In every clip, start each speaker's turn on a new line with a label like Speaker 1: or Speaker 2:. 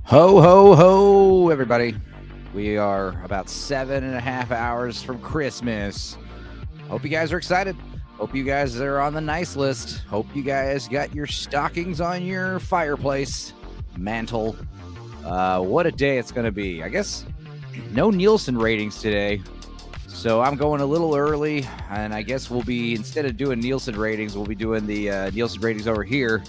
Speaker 1: Ho, ho, ho, everybody. We are about 7.5 hours from Christmas. Hope you guys are excited. Hope you guys are on the nice list. Hope you guys got your stockings on your fireplace mantle. What a day it's going to be. I guess no Nielsen ratings today. So I'm going a little early, and I guess we'll be, instead of doing Nielsen ratings, we'll be doing the Nielsen ratings over here,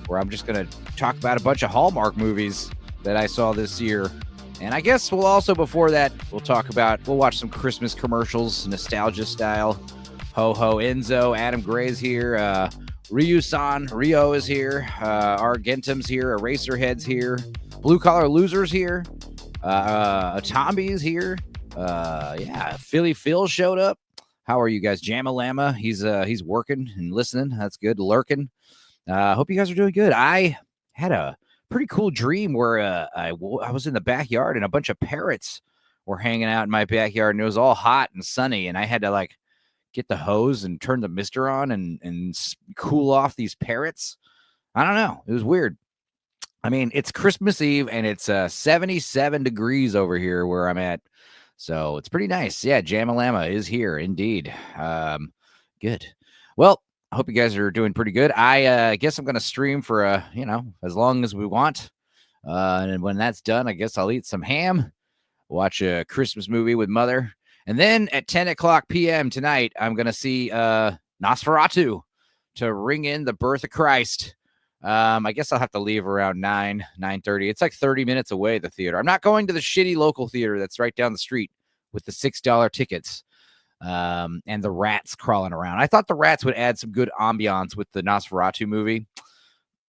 Speaker 1: where I'm just going to talk about a bunch of Hallmark movies that I saw this year. And I guess we'll also, before that, we'll watch some Christmas commercials, nostalgia style. Ho ho, Enzo, Adam Gray's here, Rio is here, Argentum's here, Eraserhead's here, Blue Collar Losers here, Tombi's here. Philly Phil showed up. How are you guys? Jamalama, he's working and listening. That's good. Lurking. Hope you guys are doing good. I had a pretty cool dream where I was in the backyard and a bunch of parrots were hanging out in my backyard, and it was all hot and sunny, and I had to get the hose and turn the mister on and cool off these parrots. I don't know. It was weird. I mean, it's Christmas Eve and it's 77 degrees over here where I'm at. So it's pretty nice. Yeah, Jamalama is here indeed. Good. Well, I hope you guys are doing pretty good. I guess I'm going to stream for, as long as we want. And when that's done, I guess I'll eat some ham, watch a Christmas movie with Mother. And then at 10 o'clock p.m. tonight, I'm going to see Nosferatu to ring in the birth of Christ. I guess I'll have to leave around 9:30. It's like 30 minutes away, the theater. I'm not going to the shitty local theater that's right down the street with the $6 tickets and the rats crawling around. I thought the rats would add some good ambiance with the Nosferatu movie.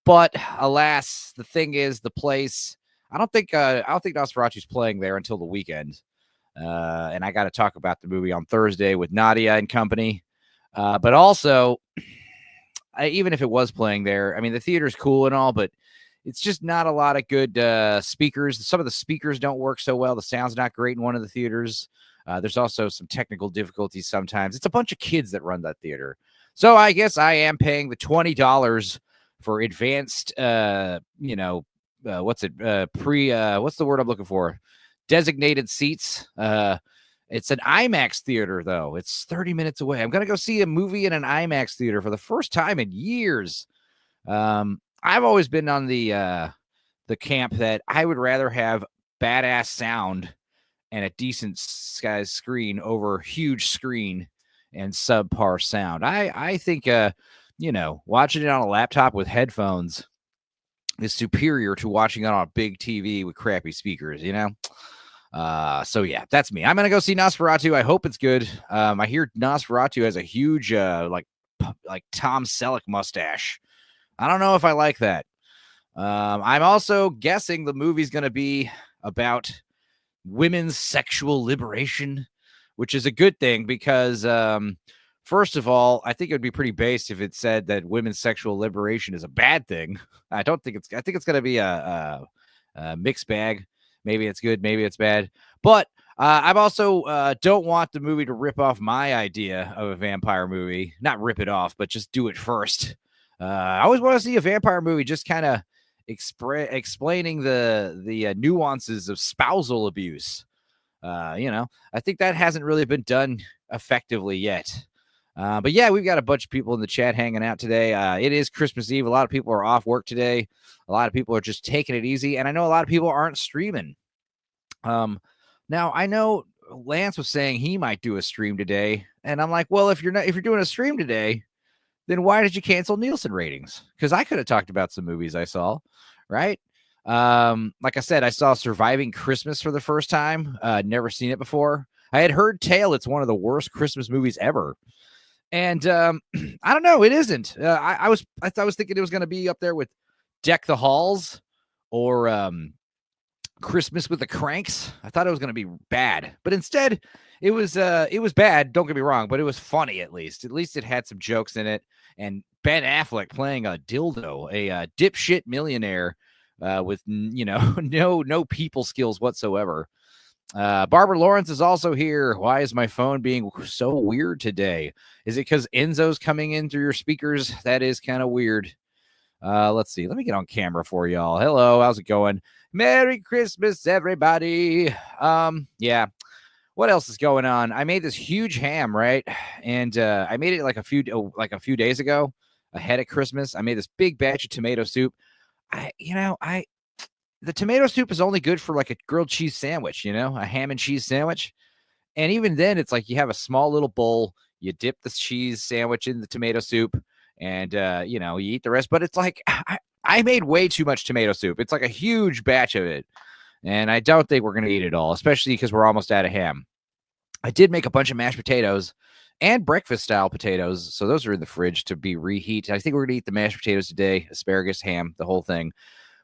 Speaker 1: But alas, the thing is, the place, I don't think Nosferatu's playing there until the weekend. And I got to talk about the movie on Thursday with Nadia and company. But also, even if it was playing there, I mean, the theater's cool and all, but it's just not a lot of good speakers. Some of the speakers don't work so well. The sound's not great in one of the theaters. There's also some technical difficulties sometimes. It's a bunch of kids that run that theater. So I guess I am paying the $20 for advanced, what's the word I'm looking for? Designated seats. It's an IMAX theater, though. It's 30 minutes away. I'm going to go see a movie in an IMAX theater for the first time in years. I've always been on the camp that I would rather have badass sound and a decent size screen over huge screen and subpar sound. I think, watching it on a laptop with headphones is superior to watching it on a big TV with crappy speakers, So yeah, that's me. I'm going to go see Nosferatu. I hope it's good. I hear Nosferatu has a huge, like Tom Selleck mustache. I don't know if I like that. I'm also guessing the movie's going to be about women's sexual liberation, which is a good thing because, first of all, I think it would be pretty based if it said that women's sexual liberation is a bad thing. I think it's going to be a mixed bag. Maybe it's good, maybe it's bad. But I've also don't want the movie to rip off my idea of a vampire movie. Not rip it off, but just do it first. I always want to see a vampire movie just kind of explaining the nuances of spousal abuse. I think that hasn't really been done effectively yet. But yeah, we've got a bunch of people in the chat hanging out today. It is Christmas Eve. A lot of people are off work today. A lot of people are just taking it easy. And I know a lot of people aren't streaming. Now I know Lance was saying he might do a stream today. And I'm like, well, if you're doing a stream today, then why did you cancel Nielsen ratings? Because I could have talked about some movies I saw, right? Like I said, I saw Surviving Christmas for the first time. Never seen it before. I had heard tale it's one of the worst Christmas movies ever. And I don't know, it isn't. I was thinking it was going to be up there with Deck the Halls or Christmas with the Cranks. I thought it was going to be bad, but instead it was bad. Don't get me wrong, but it was funny at least. At least it had some jokes in it. And Ben Affleck playing a dildo, a dipshit millionaire with no people skills whatsoever. Barbara Lawrence is also here. Why is my phone being so weird today? Is it because Enzo's coming in through your speakers? That is kind of weird. Let's see. Let me get on camera for y'all. Hello, how's it going? Merry Christmas, everybody. Yeah. What else is going on? I made this huge ham, right? And I made it like a few days ago, ahead of Christmas. I made this big batch of tomato soup. The tomato soup is only good for like a grilled cheese sandwich, a ham and cheese sandwich. And even then, it's like you have a small little bowl, you dip the cheese sandwich in the tomato soup, and you eat the rest. But it's like I made way too much tomato soup. It's like a huge batch of it, and I don't think we're gonna eat it all, especially because we're almost out of ham. I did make a bunch of mashed potatoes and breakfast style potatoes, so those are in the fridge to be reheat. I think we're gonna eat the mashed potatoes today, asparagus, ham, the whole thing.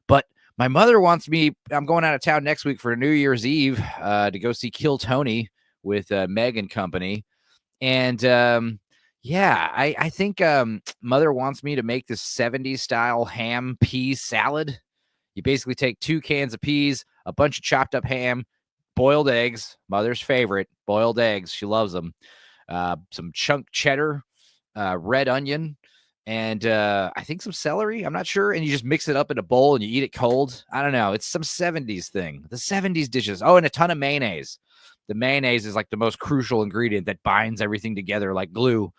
Speaker 1: But my mother wants me. I'm going out of town next week for New Year's Eve to go see Kill Tony with Meg and company. And yeah, I think mother wants me to make this 70s style ham pea salad. You basically take 2 cans of peas, a bunch of chopped up ham, boiled eggs, mother's favorite, boiled eggs. She loves them. Some chunk cheddar, red onion, and I think some celery. I'm not sure. And you just mix it up in a bowl and you eat it cold. I don't know. It's some 70s thing. The 70s dishes. Oh, and a ton of mayonnaise. The mayonnaise is like the most crucial ingredient that binds everything together like glue.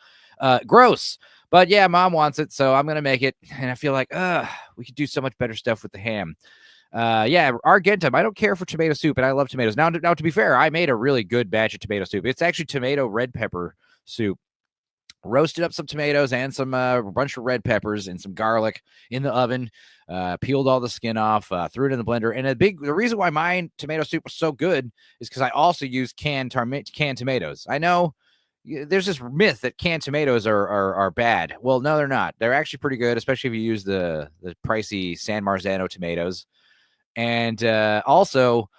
Speaker 1: Gross. But yeah, mom wants it, so I'm going to make it. And I feel like, we could do so much better stuff with the ham. Yeah, Argentum. I don't care for tomato soup, and I love tomatoes. Now, to be fair, I made a really good batch of tomato soup. It's actually tomato red pepper soup. Roasted up some tomatoes and some bunch of red peppers and some garlic in the oven. Peeled all the skin off, threw it in the blender. And the reason why my tomato soup was so good is because I also used canned tomatoes. I know there's this myth that canned tomatoes are bad. Well, no, they're not. They're actually pretty good, especially if you use the pricey San Marzano tomatoes. And also,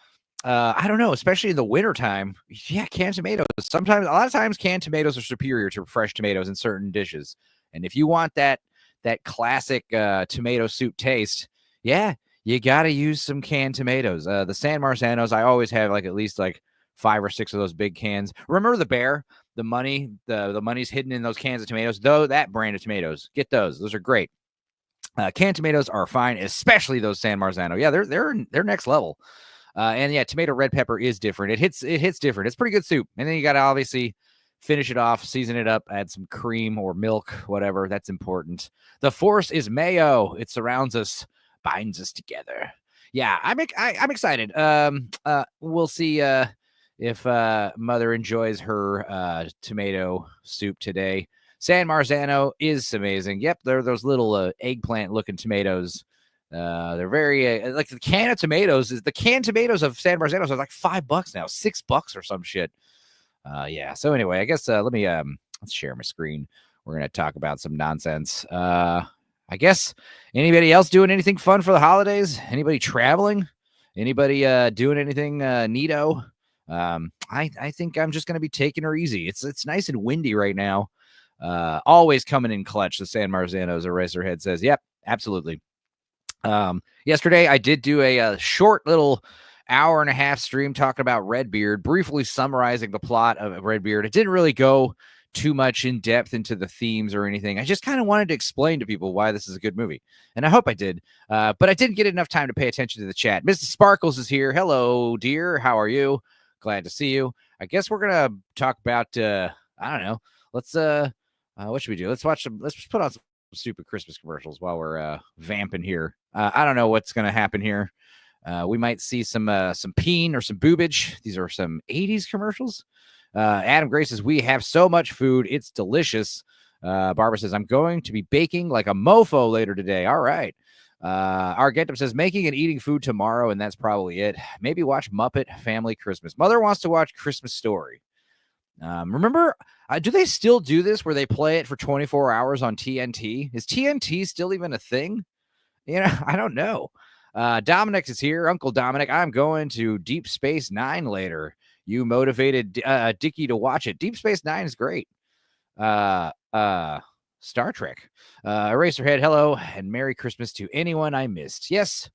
Speaker 1: I don't know, especially in the wintertime. Yeah, canned tomatoes. A lot of times, canned tomatoes are superior to fresh tomatoes in certain dishes. And if you want that classic tomato soup taste, yeah, you got to use some canned tomatoes. The San Marzanos, I always have like at least like 5 or 6 of those big cans. Remember the bear? The money's hidden in those cans of tomatoes. Though that brand of tomatoes, get those. Those are great. Canned tomatoes are fine, especially those San Marzano. Yeah, they're next level. And yeah, tomato red pepper is different. It hits different. It's pretty good soup. And then you got to obviously finish it off, season it up, add some cream or milk, whatever. That's important. The force is mayo. It surrounds us, binds us together. Yeah, I'm excited. We'll see if mother enjoys her tomato soup today. San Marzano is amazing. Yep, they're those little eggplant looking tomatoes. They're very like the canned tomatoes of San Marzano are like $5 now, $6 or some shit. Yeah. So anyway, I guess let me let's share my screen. We're gonna talk about some nonsense. I guess anybody else doing anything fun for the holidays? Anybody traveling? Anybody doing anything neato? I think I'm just gonna be taking her easy. It's nice and windy right now. Always coming in clutch. The San Marzanos, Eraserhead says, "Yep, absolutely." Yesterday I did do a short little hour and a half stream talking about Redbeard, briefly summarizing the plot of Redbeard. It didn't really go too much in depth into the themes or anything. I just kind of wanted to explain to people why this is a good movie, and I hope I did. But I didn't get enough time to pay attention to the chat. Mr. Sparkles is here. Hello, dear. How are you? Glad to see you. I guess we're gonna talk about I don't know. Let's what should we do? Let's put on some stupid Christmas commercials while we're vamping here. I don't know what's gonna happen here. We might see some peen or some boobage. These are some 80s commercials. Adam Gray says, we have so much food. It's delicious. Barbara says, I'm going to be baking like a mofo later today. All right. Argentum says, making and eating food tomorrow, and that's probably it. Maybe watch Muppet Family Christmas. Mother wants to watch Christmas Story. Remember, do they still do this where they play it for 24 hours on TNT? Is TNT still even a thing? I don't know. Dominic is here. Uncle Dominic, I'm going to Deep Space Nine later. You motivated Dickie to watch it. Deep Space Nine is great. Star Trek. Eraserhead, hello, and Merry Christmas to anyone I missed. Yes,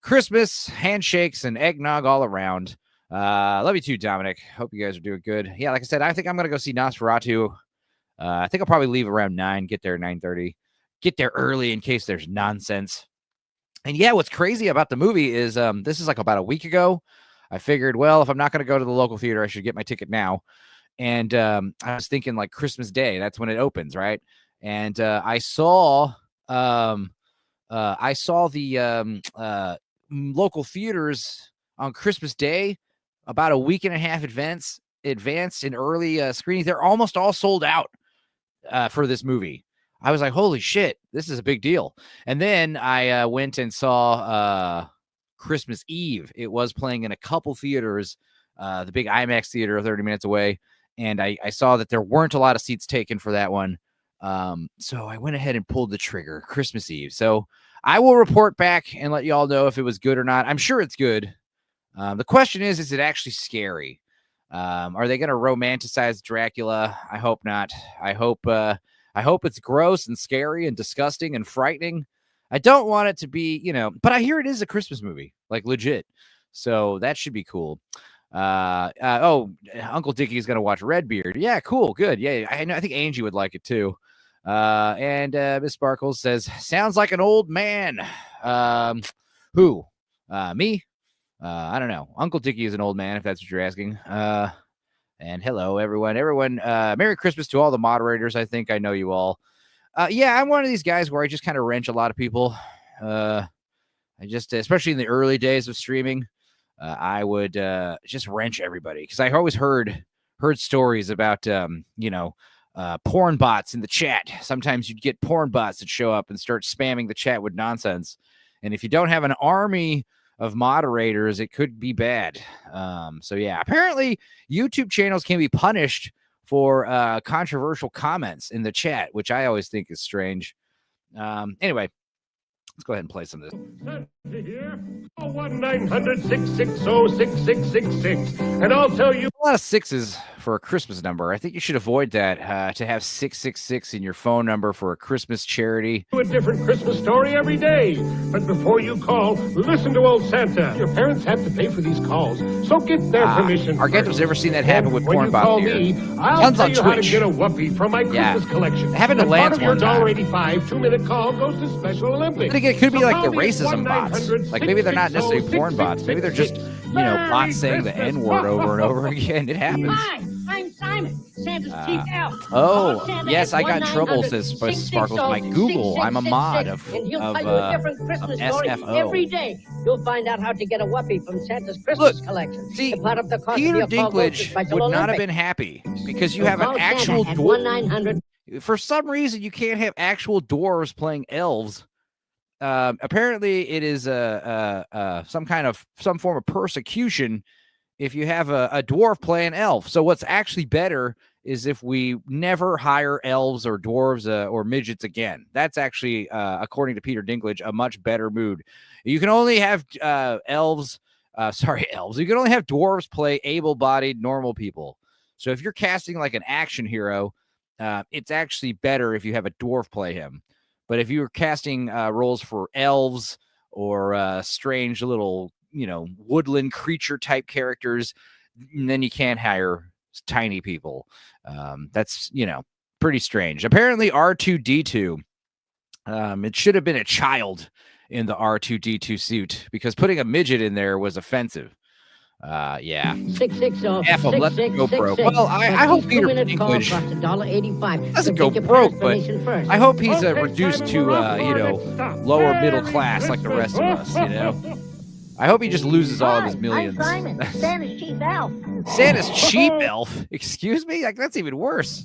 Speaker 1: Christmas, handshakes, and eggnog all around. Love you too, Dominic. Hope you guys are doing good. Yeah, like I said, I think I'm going to go see Nosferatu. I think I'll probably leave around 9, get there at 9:30. get there early in case there's nonsense. And yeah, what's crazy about the movie is this is like about a week ago. I figured, well, if I'm not going to go to the local theater, I should get my ticket now. And I was thinking like Christmas Day, that's when it opens, right? And I saw the local theaters on Christmas Day about a week and a half advanced in early screenings. They're almost all sold out for this movie. I was like, holy shit, this is a big deal. And then I went and saw Christmas Eve. It was playing in a couple theaters, the big IMAX theater 30 minutes away. And I saw that there weren't a lot of seats taken for that one. So I went ahead and pulled the trigger, Christmas Eve. So I will report back and let you all know if it was good or not. I'm sure it's good. The question is it actually scary? Are they going to romanticize Dracula? I hope not. I hope it's gross and scary and disgusting and frightening. I don't want it to be, but I hear it is a Christmas movie, like legit. So that should be cool. Uncle Dickie is going to watch Redbeard. Yeah, cool. Good. Yeah. I think Angie would like it too. And Miss Sparkles says, sounds like an old man. Who? Me? I don't know. Uncle Dickie is an old man, if that's what you're asking. And hello, everyone. Merry Christmas to all the moderators. I think I know you all. Yeah, I'm one of these guys where I just kind of wrench a lot of people. I just, especially in the early days of streaming, I would just wrench everybody because I always heard stories about, porn bots in the chat. Sometimes you'd get porn bots that show up and start spamming the chat with nonsense. And if you don't have an army of moderators, it could be bad. So yeah, apparently YouTube channels can be punished for controversial comments in the chat, which I always think is strange. Anyway, let's go ahead and play some of this.
Speaker 2: Here, 1-900-660-6666, and I'll tell you.
Speaker 1: A lot of sixes for a Christmas number. I think you should avoid that, to have 666 in your phone number for a Christmas charity.
Speaker 2: A different Christmas story every day. But before you call, listen to old Santa. Your parents have to pay for these calls, so get their permission.
Speaker 1: Argento's never seen that happen with porn bots here.
Speaker 2: I'll tell you how to get a whoopee from my Christmas collection.
Speaker 1: It happened to Lance one time.
Speaker 2: $1.85 2-minute call goes to Special Olympics.
Speaker 1: But again, it could be like the racism bots. Like maybe they're not necessarily porn bots. Maybe they're just, bots saying the N-word over and over again. It happens.
Speaker 3: Hi, I'm Simon, Santa's chief elf.
Speaker 1: Oh, yes, I got in trouble, says Sparkles, by Google. I'm a mod of SFO.
Speaker 3: Every day, you'll find out how to get a whoopee from Santa's Christmas collection.
Speaker 1: See, Peter Dinklage would not have been happy because you have an actual dwarf. For some reason, you can't have actual dwarves playing elves. Apparently, it is some form of persecution if you have a dwarf play an elf. So what's actually better is if we never hire elves or dwarves or midgets again. That's actually, according to Peter Dinklage, a much better mood. You can only have elves. You can only have dwarves play able-bodied normal people. So if you're casting like an action hero, it's actually better if you have a dwarf play him. But if you're casting roles for elves or strange little, woodland creature type characters, then you can't hire tiny people. That's, pretty strange. Apparently R2-D2, it should have been a child in the R2-D2 suit because putting a midget in there was offensive. Yeah.
Speaker 3: 660
Speaker 1: F him, let them go broke. Well, I hope Peter Dinklage doesn't go broke, but I hope he's reduced to, lower middle class like the rest of us, I hope he just loses all of his millions.
Speaker 3: I'm Simon, Santa's chief elf.
Speaker 1: Santa's chief elf? Excuse me? Like, that's even worse.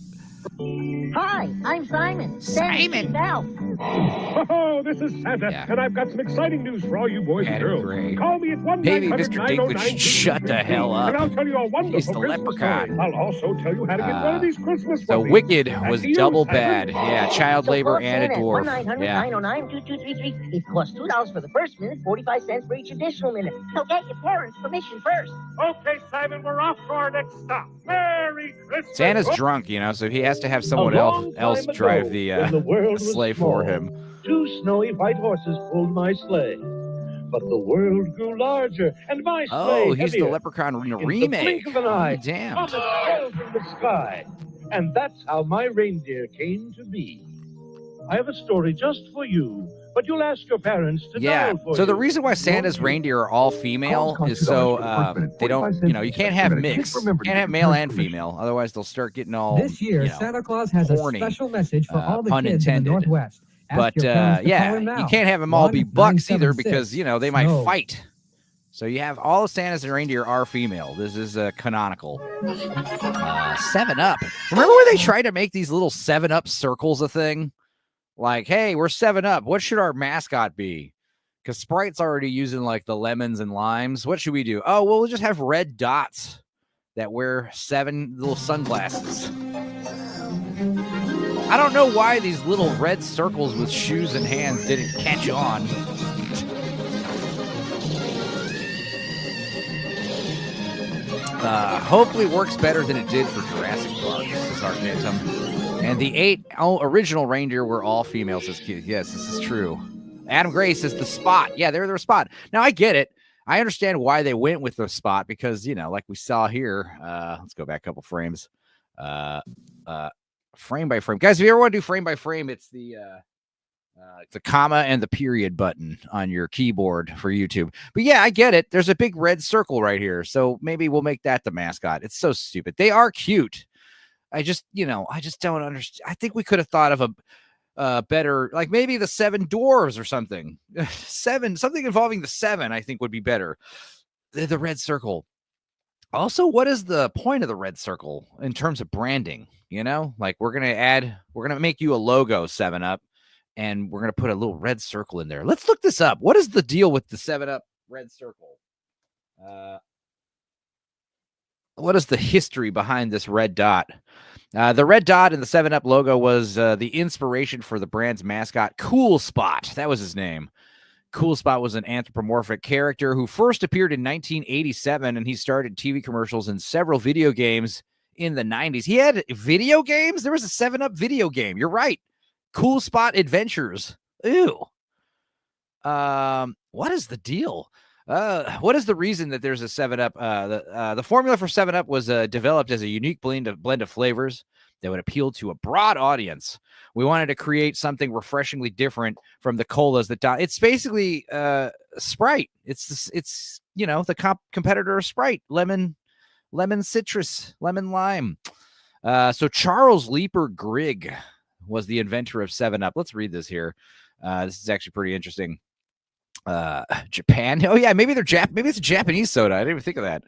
Speaker 3: Hi, I'm Simon. Santa's chief elf.
Speaker 2: Oh, this is Santa, and I've got some exciting news for all you boys and girls. Call me at 1-900-909-2333,
Speaker 1: Maybe Mr. Dinklage shut the hell up.
Speaker 2: And I'll tell you a wonderful
Speaker 1: He's the
Speaker 2: Christmas
Speaker 1: leprechaun.
Speaker 2: story. I'll also tell you how to get one of these Christmas
Speaker 1: So
Speaker 2: puppies.
Speaker 1: Wicked was double bad. Yeah, child
Speaker 3: So
Speaker 1: labor
Speaker 3: call
Speaker 1: and a
Speaker 3: Santa at
Speaker 1: dwarf.
Speaker 3: 1-900-909-2233. It costs $2 for the first minute, 45 cents for each additional minute. So get your parents' permission first.
Speaker 2: Okay, Simon, we're off to our next stop. Merry Christmas.
Speaker 1: Santa's drunk, so he has to have someone else drive the sleigh for him.
Speaker 4: 2 snowy white horses pulled my sleigh, but the world grew larger and my sleigh
Speaker 1: Oh, he's the
Speaker 4: heavier.
Speaker 1: Leprechaun
Speaker 4: In the
Speaker 1: remake.
Speaker 4: blink of an eye,
Speaker 1: Damn.
Speaker 4: Thomas sailed in the sky, and that's how my reindeer came to be. I have a story just for you, but you'll ask your parents to
Speaker 1: Yeah.
Speaker 4: dial for
Speaker 1: So the
Speaker 4: you.
Speaker 1: reason why Santa's reindeer are all female is so they don't, you can't have mix. You can't have male and female. Otherwise, they'll start getting all,
Speaker 5: This year, Santa Claus has
Speaker 1: horny,
Speaker 5: a special message for all the
Speaker 1: pun
Speaker 5: kids in the
Speaker 1: intended.
Speaker 5: Northwest. Ask
Speaker 1: But
Speaker 5: your parents to call
Speaker 1: yeah,
Speaker 5: him now.
Speaker 1: you can't have them all be bucks either because,
Speaker 5: 1-976
Speaker 1: they might
Speaker 5: snow.
Speaker 1: fight. So you have all of Santa's and reindeer are female. This is canonical. 7-Up. Remember when they tried to make these little 7-Up circles a thing? Like, hey, we're 7-Up. What should our mascot be? Because Sprite's already using like the lemons and limes. What should we do? Oh, well, we'll just have red dots that wear 7 little sunglasses. I don't know why these little red circles with shoes and hands didn't catch on. Hopefully works better than it did for Jurassic Park, says Art Bantam. And the 8 original reindeer were all females, says Keith. Yes, this is true. Adam Gray says the Spot. Yeah, they're their Spot. Now, I get it. I understand why they went with the Spot because, like we saw here. Let's go back a couple frames. Frame by frame. Guys, if you ever want to do frame by frame, it's the comma and the period button on your keyboard for YouTube. But yeah, I get it. There's a big red circle right here. So maybe we'll make that the mascot. It's so stupid. They are cute. I just don't understand. I think we could have thought of a better, like maybe the 7 dwarves or something. Something involving the 7, I think would be better. The red circle. Also, what is the point of the red circle in terms of branding? Like we're going to make you a logo 7-Up. And we're going to put a little red circle in there. Let's look this up. What is the deal with the 7-Up red circle? What is the history behind this red dot? The red dot in the 7-Up logo was the inspiration for the brand's mascot, Cool Spot. That was his name. Cool Spot was an anthropomorphic character who first appeared in 1987, and he started TV commercials and several video games in the 90s. He had video games? There was a 7-Up video game. You're right. Cool Spot Adventures. Ew. What is the deal? What is the reason that there's a 7-Up? The formula for 7-Up was developed as a unique blend of flavors that would appeal to a broad audience. We wanted to create something refreshingly different from the colas that it's basically Sprite. It's the competitor of Sprite, lemon citrus, lemon lime. So Charles Leeper Grigg was the inventor of 7-Up. Let's read this here. This is actually pretty interesting. Japan. Oh yeah, maybe it's a Japanese soda. I didn't even think of that.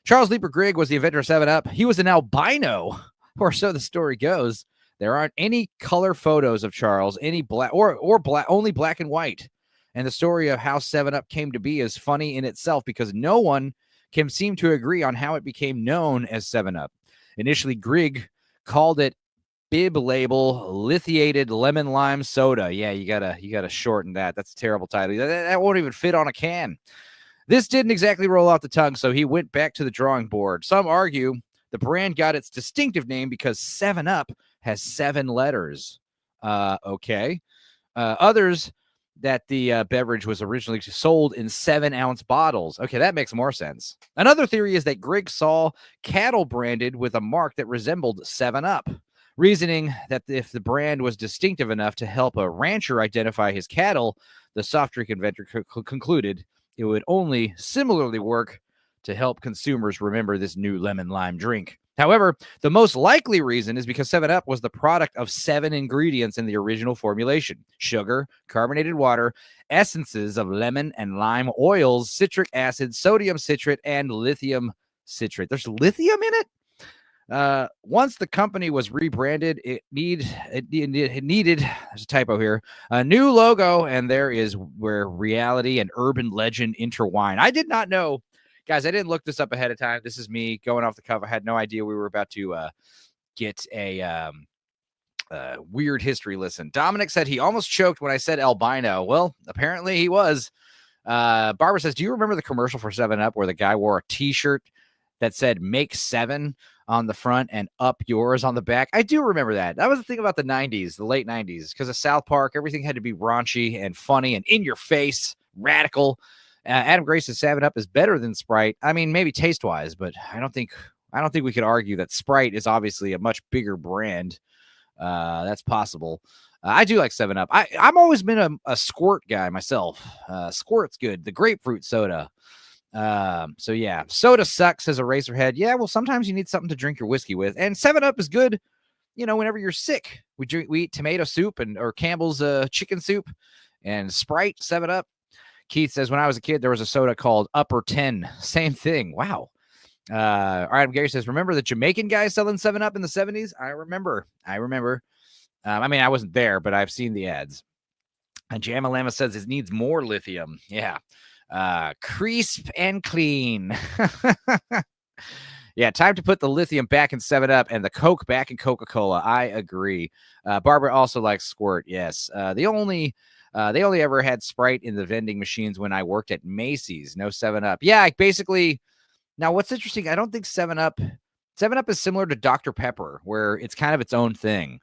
Speaker 1: Charles Leeper Grigg was the inventor of 7-Up. He was an albino, or so the story goes. There aren't any color photos of Charles, any black or black, only black and white. And the story of how 7-Up came to be is funny in itself because no one can seem to agree on how it became known as 7-Up. Initially, Grigg called it bib label lithiated lemon lime soda. Yeah, you gotta shorten that. That's a terrible title. That won't even fit on a can. This didn't exactly roll off the tongue, so he went back to the drawing board. Some argue the brand got its distinctive name because 7-Up has 7 letters. Okay. Others that the beverage was originally sold in 7-ounce bottles. Okay, that makes more sense. Another theory is that Grigg saw cattle branded with a mark that resembled 7-Up. Reasoning that if the brand was distinctive enough to help a rancher identify his cattle, the soft drink inventor concluded it would only similarly work to help consumers remember this new lemon lime drink. However, the most likely reason is because 7-Up was the product of 7 ingredients in the original formulation: sugar, carbonated water, essences of lemon and lime oils, citric acid, sodium citrate, and lithium citrate. There's lithium in it? Once the company was rebranded, it needed, there's a typo here, a new logo, and there is where reality and urban legend intertwine. I did not know, guys, I didn't look this up ahead of time. This is me going off the cuff. I had no idea we were about to get a weird history lesson. Dominic said he almost choked when I said albino. Well, apparently he was. Barbara says, do you remember the commercial for 7-Up where the guy wore a t-shirt that said make 7 on the front and up yours on the back? I do remember that. That was the thing about the 90s, the late 90s, because of South Park. Everything had to be raunchy and funny and in your face, radical. Adam Gray says 7-Up is better than Sprite. I mean, maybe taste wise, but I don't think we could argue that Sprite is obviously a much bigger brand. That's possible. I do like 7-Up. I've always been a Squirt guy myself. Squirt's good. The grapefruit soda. So yeah, soda sucks as a Razorhead. Yeah, well, sometimes you need something to drink your whiskey with, and 7-Up is good. Whenever you're sick, we eat tomato soup or Campbell's chicken soup, and Sprite, 7-Up. Keith says, when I was a kid, there was a soda called Upper 10. Same thing. Wow. All right. Gary says, remember the Jamaican guy selling 7-Up in the 70s? I remember. I mean, I wasn't there, but I've seen the ads. And Jamalama says it needs more lithium. Yeah. Crisp and clean. Yeah, time to put the lithium back in 7-Up and the Coke back in Coca-Cola. I agree. Barbara also likes Squirt. Yes. They only ever had Sprite in the vending machines when I worked at Macy's. No 7-Up. Yeah, basically. Now, what's interesting, I don't think 7-Up is similar to Dr. Pepper, where it's kind of its own thing.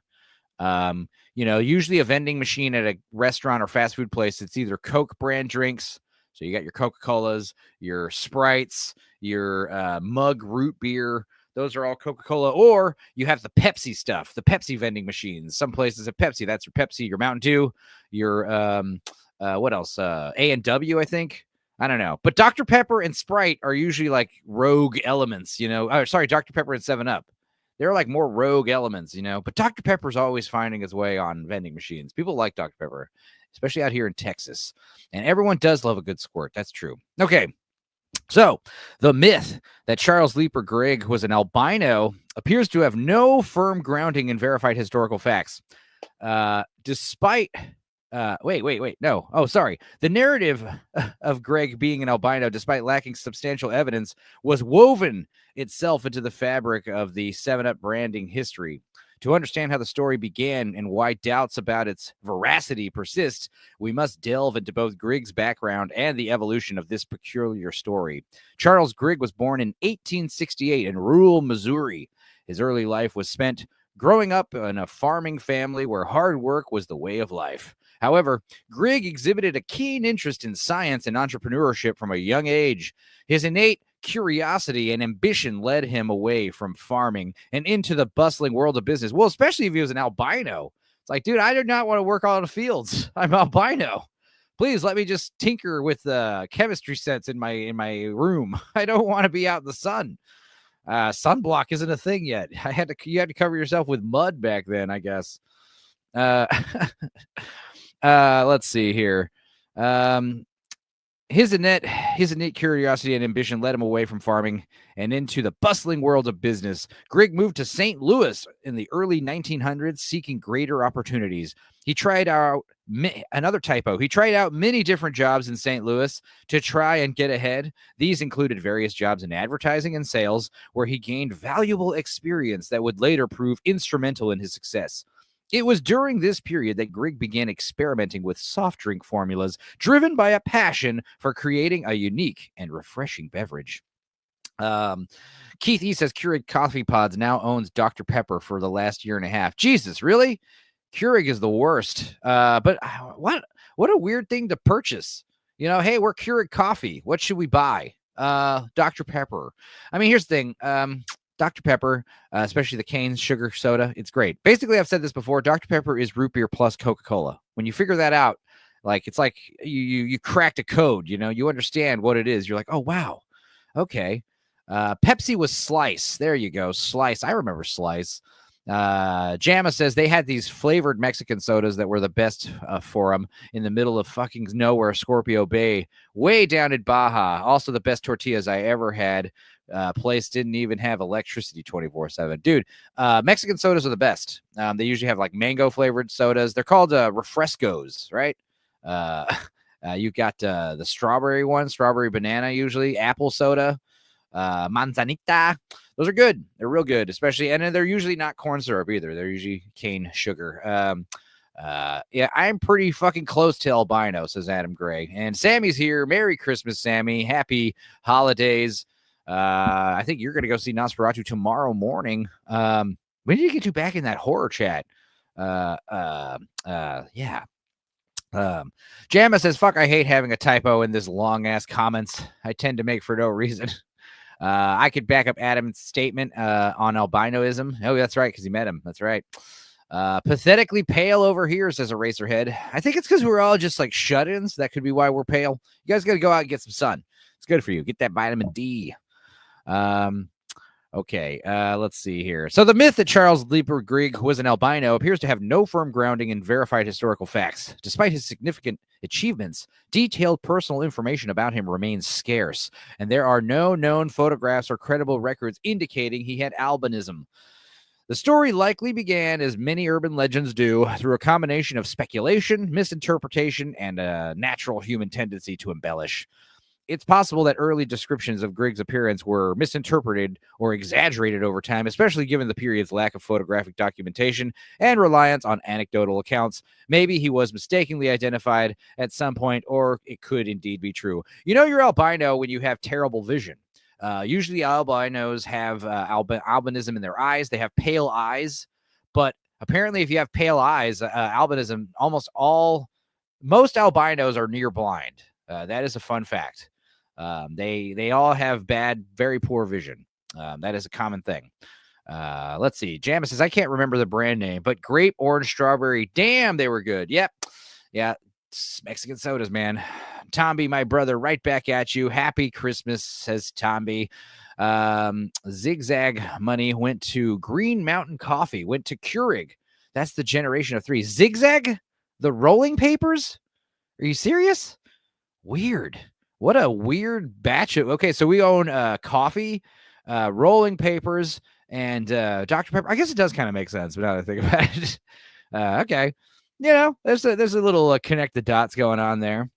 Speaker 1: Usually a vending machine at a restaurant or fast food place, it's either Coke brand drinks. So you got your Coca-Colas, your Sprites, your mug root beer. Those are all Coca-Cola. Or you have the Pepsi stuff, the Pepsi vending machines. Some places have Pepsi. That's your Pepsi, your Mountain Dew, your what else? A&W, I think. I don't know. But Dr. Pepper and Sprite are usually like rogue elements, Dr. Pepper and 7-Up. They're like more rogue elements, But Dr. Pepper's always finding his way on vending machines. People like Dr. Pepper, especially out here in Texas. And everyone does love a good squirt. That's true. Okay. So the myth that Charles Leeper Grigg was an albino appears to have no firm grounding in verified historical facts. Despite... wait. No. Oh, sorry. The narrative of Greg being an albino, despite lacking substantial evidence, was woven itself into the fabric of the 7-Up branding history. To understand how the story began and why doubts about its veracity persist, we must delve into both Grigg's background and the evolution of this peculiar story. Charles Grigg was born in 1868 in rural Missouri. His early life was spent growing up in a farming family where hard work was the way of life. However, Grigg exhibited a keen interest in science and entrepreneurship from a young age. His innate curiosity and ambition led him away from farming and into the bustling world of business. Well, especially if he was an albino. It's like, dude, I do not want to work on the fields. I'm albino. Please let me just tinker with the chemistry sets in my room. I don't want to be out in the sun. Sunblock isn't a thing yet. You had to cover yourself with mud back then, I guess. Let's see here. His innate curiosity and ambition led him away from farming and into the bustling world of business. Grigg moved to St. Louis in the early 1900s, seeking greater opportunities. He tried out many different jobs in St. Louis to try and get ahead. These included various jobs in advertising and sales, where he gained valuable experience that would later prove instrumental in his success. It was during this period that Grigg began experimenting with soft drink formulas, driven by a passion for creating a unique and refreshing beverage. Keith E. says Keurig Coffee Pods now owns Dr. Pepper for the last year and a half. Jesus, really? Keurig is the worst. But what a weird thing to purchase. Hey, we're Keurig Coffee. What should we buy? Dr. Pepper. I mean, here's the thing. Dr. Pepper, especially the cane sugar soda, it's great. Basically, I've said this before. Dr. Pepper is root beer plus Coca-Cola. When you figure that out, it's like you cracked a code. You understand what it is. You're like, oh wow, okay. Pepsi was Slice. There you go, Slice. I remember Slice. Jama says they had these flavored Mexican sodas that were the best for them in the middle of fucking nowhere, Scorpio Bay, way down in Baja. Also, the best tortillas I ever had. Place didn't even have electricity 24/7. Dude, Mexican sodas are the best. They usually have like mango flavored sodas. They're called refrescos, right? You got the strawberry one, strawberry banana, usually apple soda, manzanita. Those are good. They're real good, especially, and they're usually not corn syrup either. They're usually cane sugar. Yeah, I'm pretty fucking close to albino, says Adam Gray. And Sammy's here. Merry Christmas, Sammy. Happy holidays. I think you're going to go see Nosferatu tomorrow morning. When did you get you back in that horror chat? Yeah. Jamma says, fuck, I hate having a typo in this long ass comments I tend to make for no reason. I could back up Adam's statement on albinoism. Oh, that's right, because he met him. That's right. Pathetically pale over here, says Eraserhead. I think it's because we're all just like shut-ins. That could be why we're pale. You guys got to go out and get some sun. It's good for you. Get that vitamin D. Okay, let's see here. So the myth that Charles Lieber Grigg was an albino appears to have no firm grounding in verified historical facts. Despite his significant achievements, detailed personal information about him remains scarce, and there are no known photographs or credible records indicating he had albinism. The story likely began, as many urban legends do, through a combination of speculation, misinterpretation, and a natural human tendency to embellish. It's possible that early descriptions of Grigg's appearance were misinterpreted or exaggerated over time, especially given the period's lack of photographic documentation and reliance on anecdotal accounts. Maybe he was mistakenly identified at some point, or it could indeed be true. You know you're albino when you have terrible vision. Usually albinos have albinism in their eyes. They have pale eyes, but apparently if you have pale eyes, albinism, most albinos are near blind. That is a fun fact. They all have bad, very poor vision. That is a common thing. Let's see. Jamma says, I can't remember the brand name, but grape, orange, strawberry. Damn, they were good. Yep. Yeah. Mexican sodas, man. Tomby, my brother, right back at you. Happy Christmas, says Tomby. Zigzag money went to Green Mountain Coffee, went to Keurig. That's the generation of 3. Zigzag? The rolling papers? Are you serious? Weird. What a weird batch of... Okay, so we own coffee, rolling papers, and Dr. Pepper. I guess it does kind of make sense, but now that I think about it. Okay. You know, there's a little connect the dots going on there.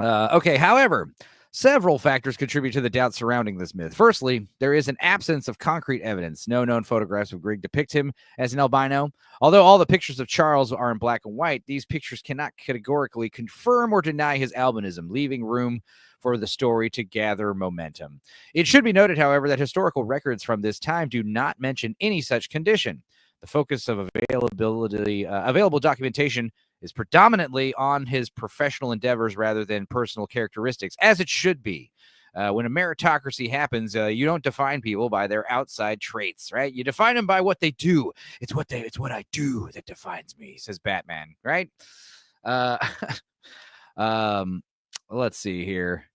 Speaker 1: Okay, however, several factors contribute to the doubt surrounding this myth. Firstly, there is an absence of concrete evidence. No known photographs of Grigg depict him as an albino. Although all the pictures of Charles are in black and white, these pictures cannot categorically confirm or deny his albinism, leaving room for the story to gather momentum. It should be noted, however, that historical records from this time do not mention any such condition. The focus of available documentation is predominantly on his professional endeavors rather than personal characteristics, as it should be. When a meritocracy happens, you don't define people by their outside traits, right? You define them by what they do. It's what I do that defines me, says Batman, right? Let's see here.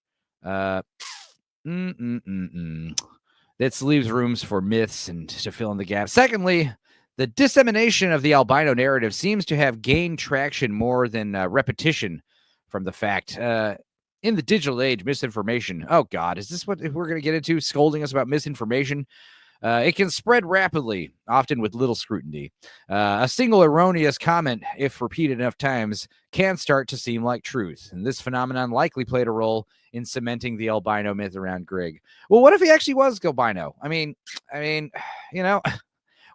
Speaker 1: This leaves rooms for myths and to fill in the gaps. Secondly, the dissemination of the albino narrative seems to have gained traction more than repetition from the fact. In the digital age, misinformation. Oh, God, is this what we're going to get into? Scolding us about misinformation? It can spread rapidly, often with little scrutiny. A single erroneous comment, if repeated enough times, can start to seem like truth. And this phenomenon likely played a role in cementing the albino myth around Grigg. Well, what if he actually was albino? I mean, you know...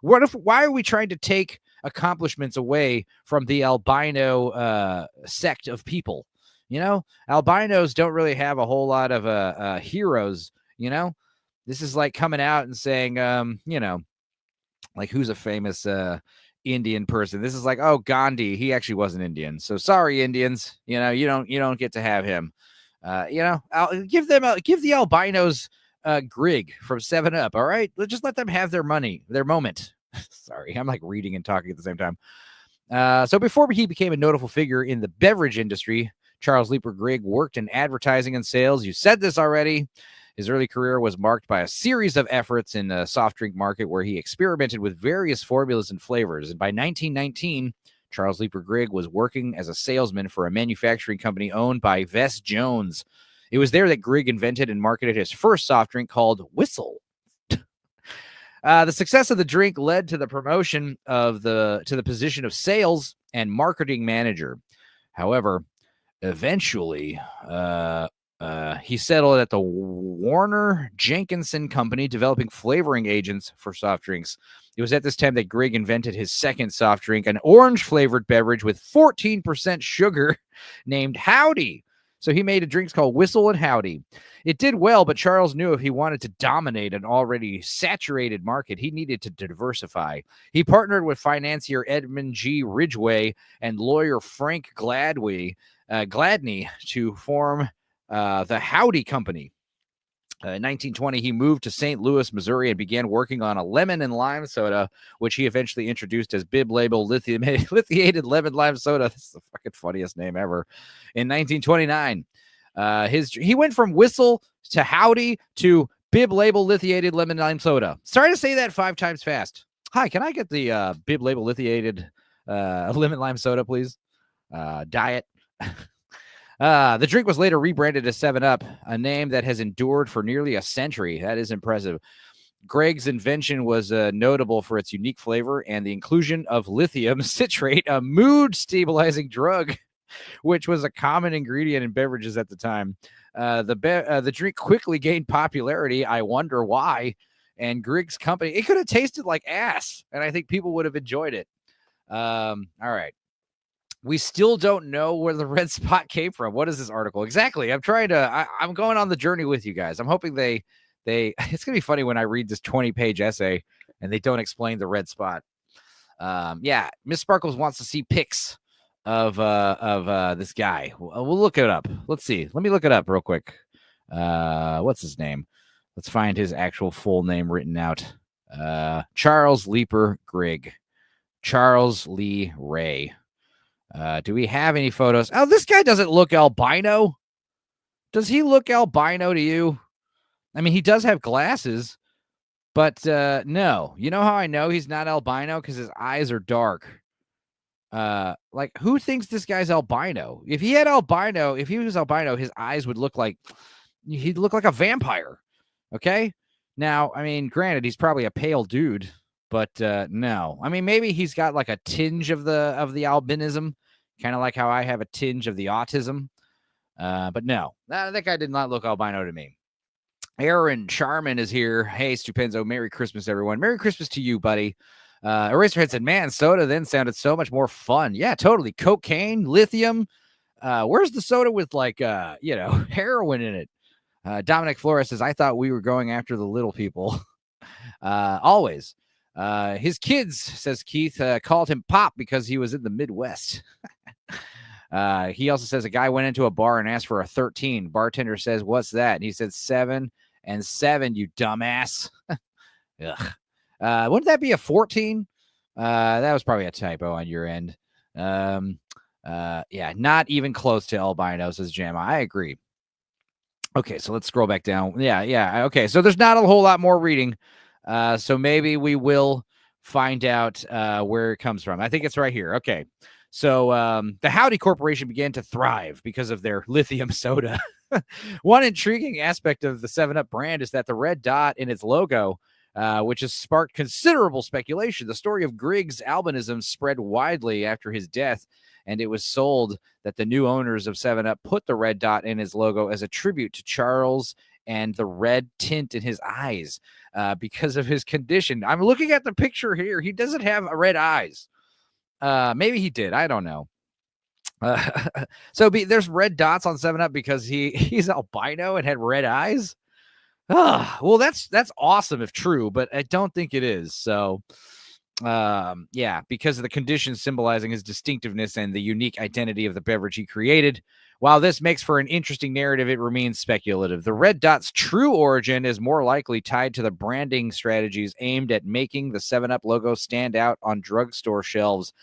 Speaker 1: Why are we trying to take accomplishments away from the albino sect of people? You know, albinos don't really have a whole lot of heroes, you know? This is like coming out and saying, you know, like who's a famous Indian person? This is like, oh, Gandhi, he actually wasn't Indian. So sorry, Indians, you know, you don't get to have him. You know, give the albinos Grigg from 7-Up, all right? Just let them have their money, their moment. Sorry, I'm like reading and talking at the same time. So before he became a notable figure in the beverage industry, Charles Lieber Grigg worked in advertising and sales. You said this already. His early career was marked by a series of efforts in the soft drink market where he experimented with various formulas and flavors. And by 1919, Charles Lieber Grigg was working as a salesman for a manufacturing company owned by Vess Jones. It was there that Grigg invented and marketed his first soft drink called Whistle. The success of the drink led to the promotion to the position of sales and marketing manager. However, eventually, he settled at the Warner Jenkinson Company, developing flavoring agents for soft drinks. It was at this time that Grigg invented his second soft drink, an orange-flavored beverage with 14% sugar named Howdy. So he made a drink called Whistle and Howdy. It did well, but Charles knew if he wanted to dominate an already saturated market, he needed to diversify. He partnered with financier Edmund G. Ridgway and lawyer Frank Gladney to form the Howdy Company. In 1920, he moved to St. Louis, Missouri, and began working on a lemon and lime soda, which he eventually introduced as bib label lithiated lemon lime soda. This is the fucking funniest name ever. In 1929, he went from whistle to howdy to bib label lithiated lemon lime soda. Sorry to say that 5 times fast. Hi, can I get the bib label lithiated lemon lime soda, please? Diet. The drink was later rebranded as 7-Up, a name that has endured for nearly a century. That is impressive. Greg's invention was notable for its unique flavor and the inclusion of lithium citrate, a mood-stabilizing drug, which was a common ingredient in beverages at the time. The drink quickly gained popularity. I wonder why. And Greg's company, it could have tasted like ass, and I think people would have enjoyed it. All right. We still don't know where the red spot came from. What is this article? Exactly. I'm going on the journey with you guys. I'm hoping it's going to be funny when I read this 20-page essay and they don't explain the red spot. Yeah. Miss Sparkles wants to see pics of this guy. We'll look it up. Let's see. Let me look it up real quick. What's his name? Let's find his actual full name written out. Charles Leeper Grigg. Charles Lee Ray. Do we have any photos? Oh, this guy doesn't look albino. Does he look albino to you? I mean, he does have glasses, but no. You know how I know he's not albino? Because his eyes are dark. Like, who thinks this guy's albino? If he was albino, his eyes would look like he'd look like a vampire. Okay. Now, I mean, granted, he's probably a pale dude, but no. I mean, maybe he's got like a tinge of the albinism. Kind of like how I have a tinge of the autism. But no, that guy did not look albino to me. Aaron Charman is here. Hey, Stupenzo. Merry Christmas, everyone. Merry Christmas to you, buddy. Eraserhead said, man, soda then sounded so much more fun. Yeah, totally. Cocaine, lithium. Where's the soda with like, heroin in it? Dominic Flores says, I thought we were going after the little people. Always. His kids, says Keith, called him Pop because he was in the Midwest. He also says a guy went into a bar and asked for a 13. Bartender says, what's that? And he said 7 and 7, you dumbass. Ugh. Wouldn't that be a 14? That was probably a typo on your end. Yeah, not even close to albino, says Gemma. I agree. Okay, so let's scroll back down. Yeah. Okay, so there's not a whole lot more reading. So maybe we will find out where it comes from. I think it's right here. Okay. So the Howdy Corporation began to thrive because of their lithium soda. One intriguing aspect of the 7-Up brand is that the red dot in its logo, which has sparked considerable speculation. The story of Griggs' albinism spread widely after his death, and it was sold that the new owners of 7-Up put the red dot in his logo as a tribute to Charles and the red tint in his eyes because of his condition. I'm looking at the picture here. He doesn't have red eyes. Maybe he did. I don't know. So there's red dots on 7-Up because he's albino and had red eyes. Well, that's awesome if true, but I don't think it is. So, yeah, because of the condition symbolizing his distinctiveness and the unique identity of the beverage he created. While this makes for an interesting narrative, it remains speculative. The red dot's true origin is more likely tied to the branding strategies aimed at making the 7-Up logo stand out on drugstore shelves.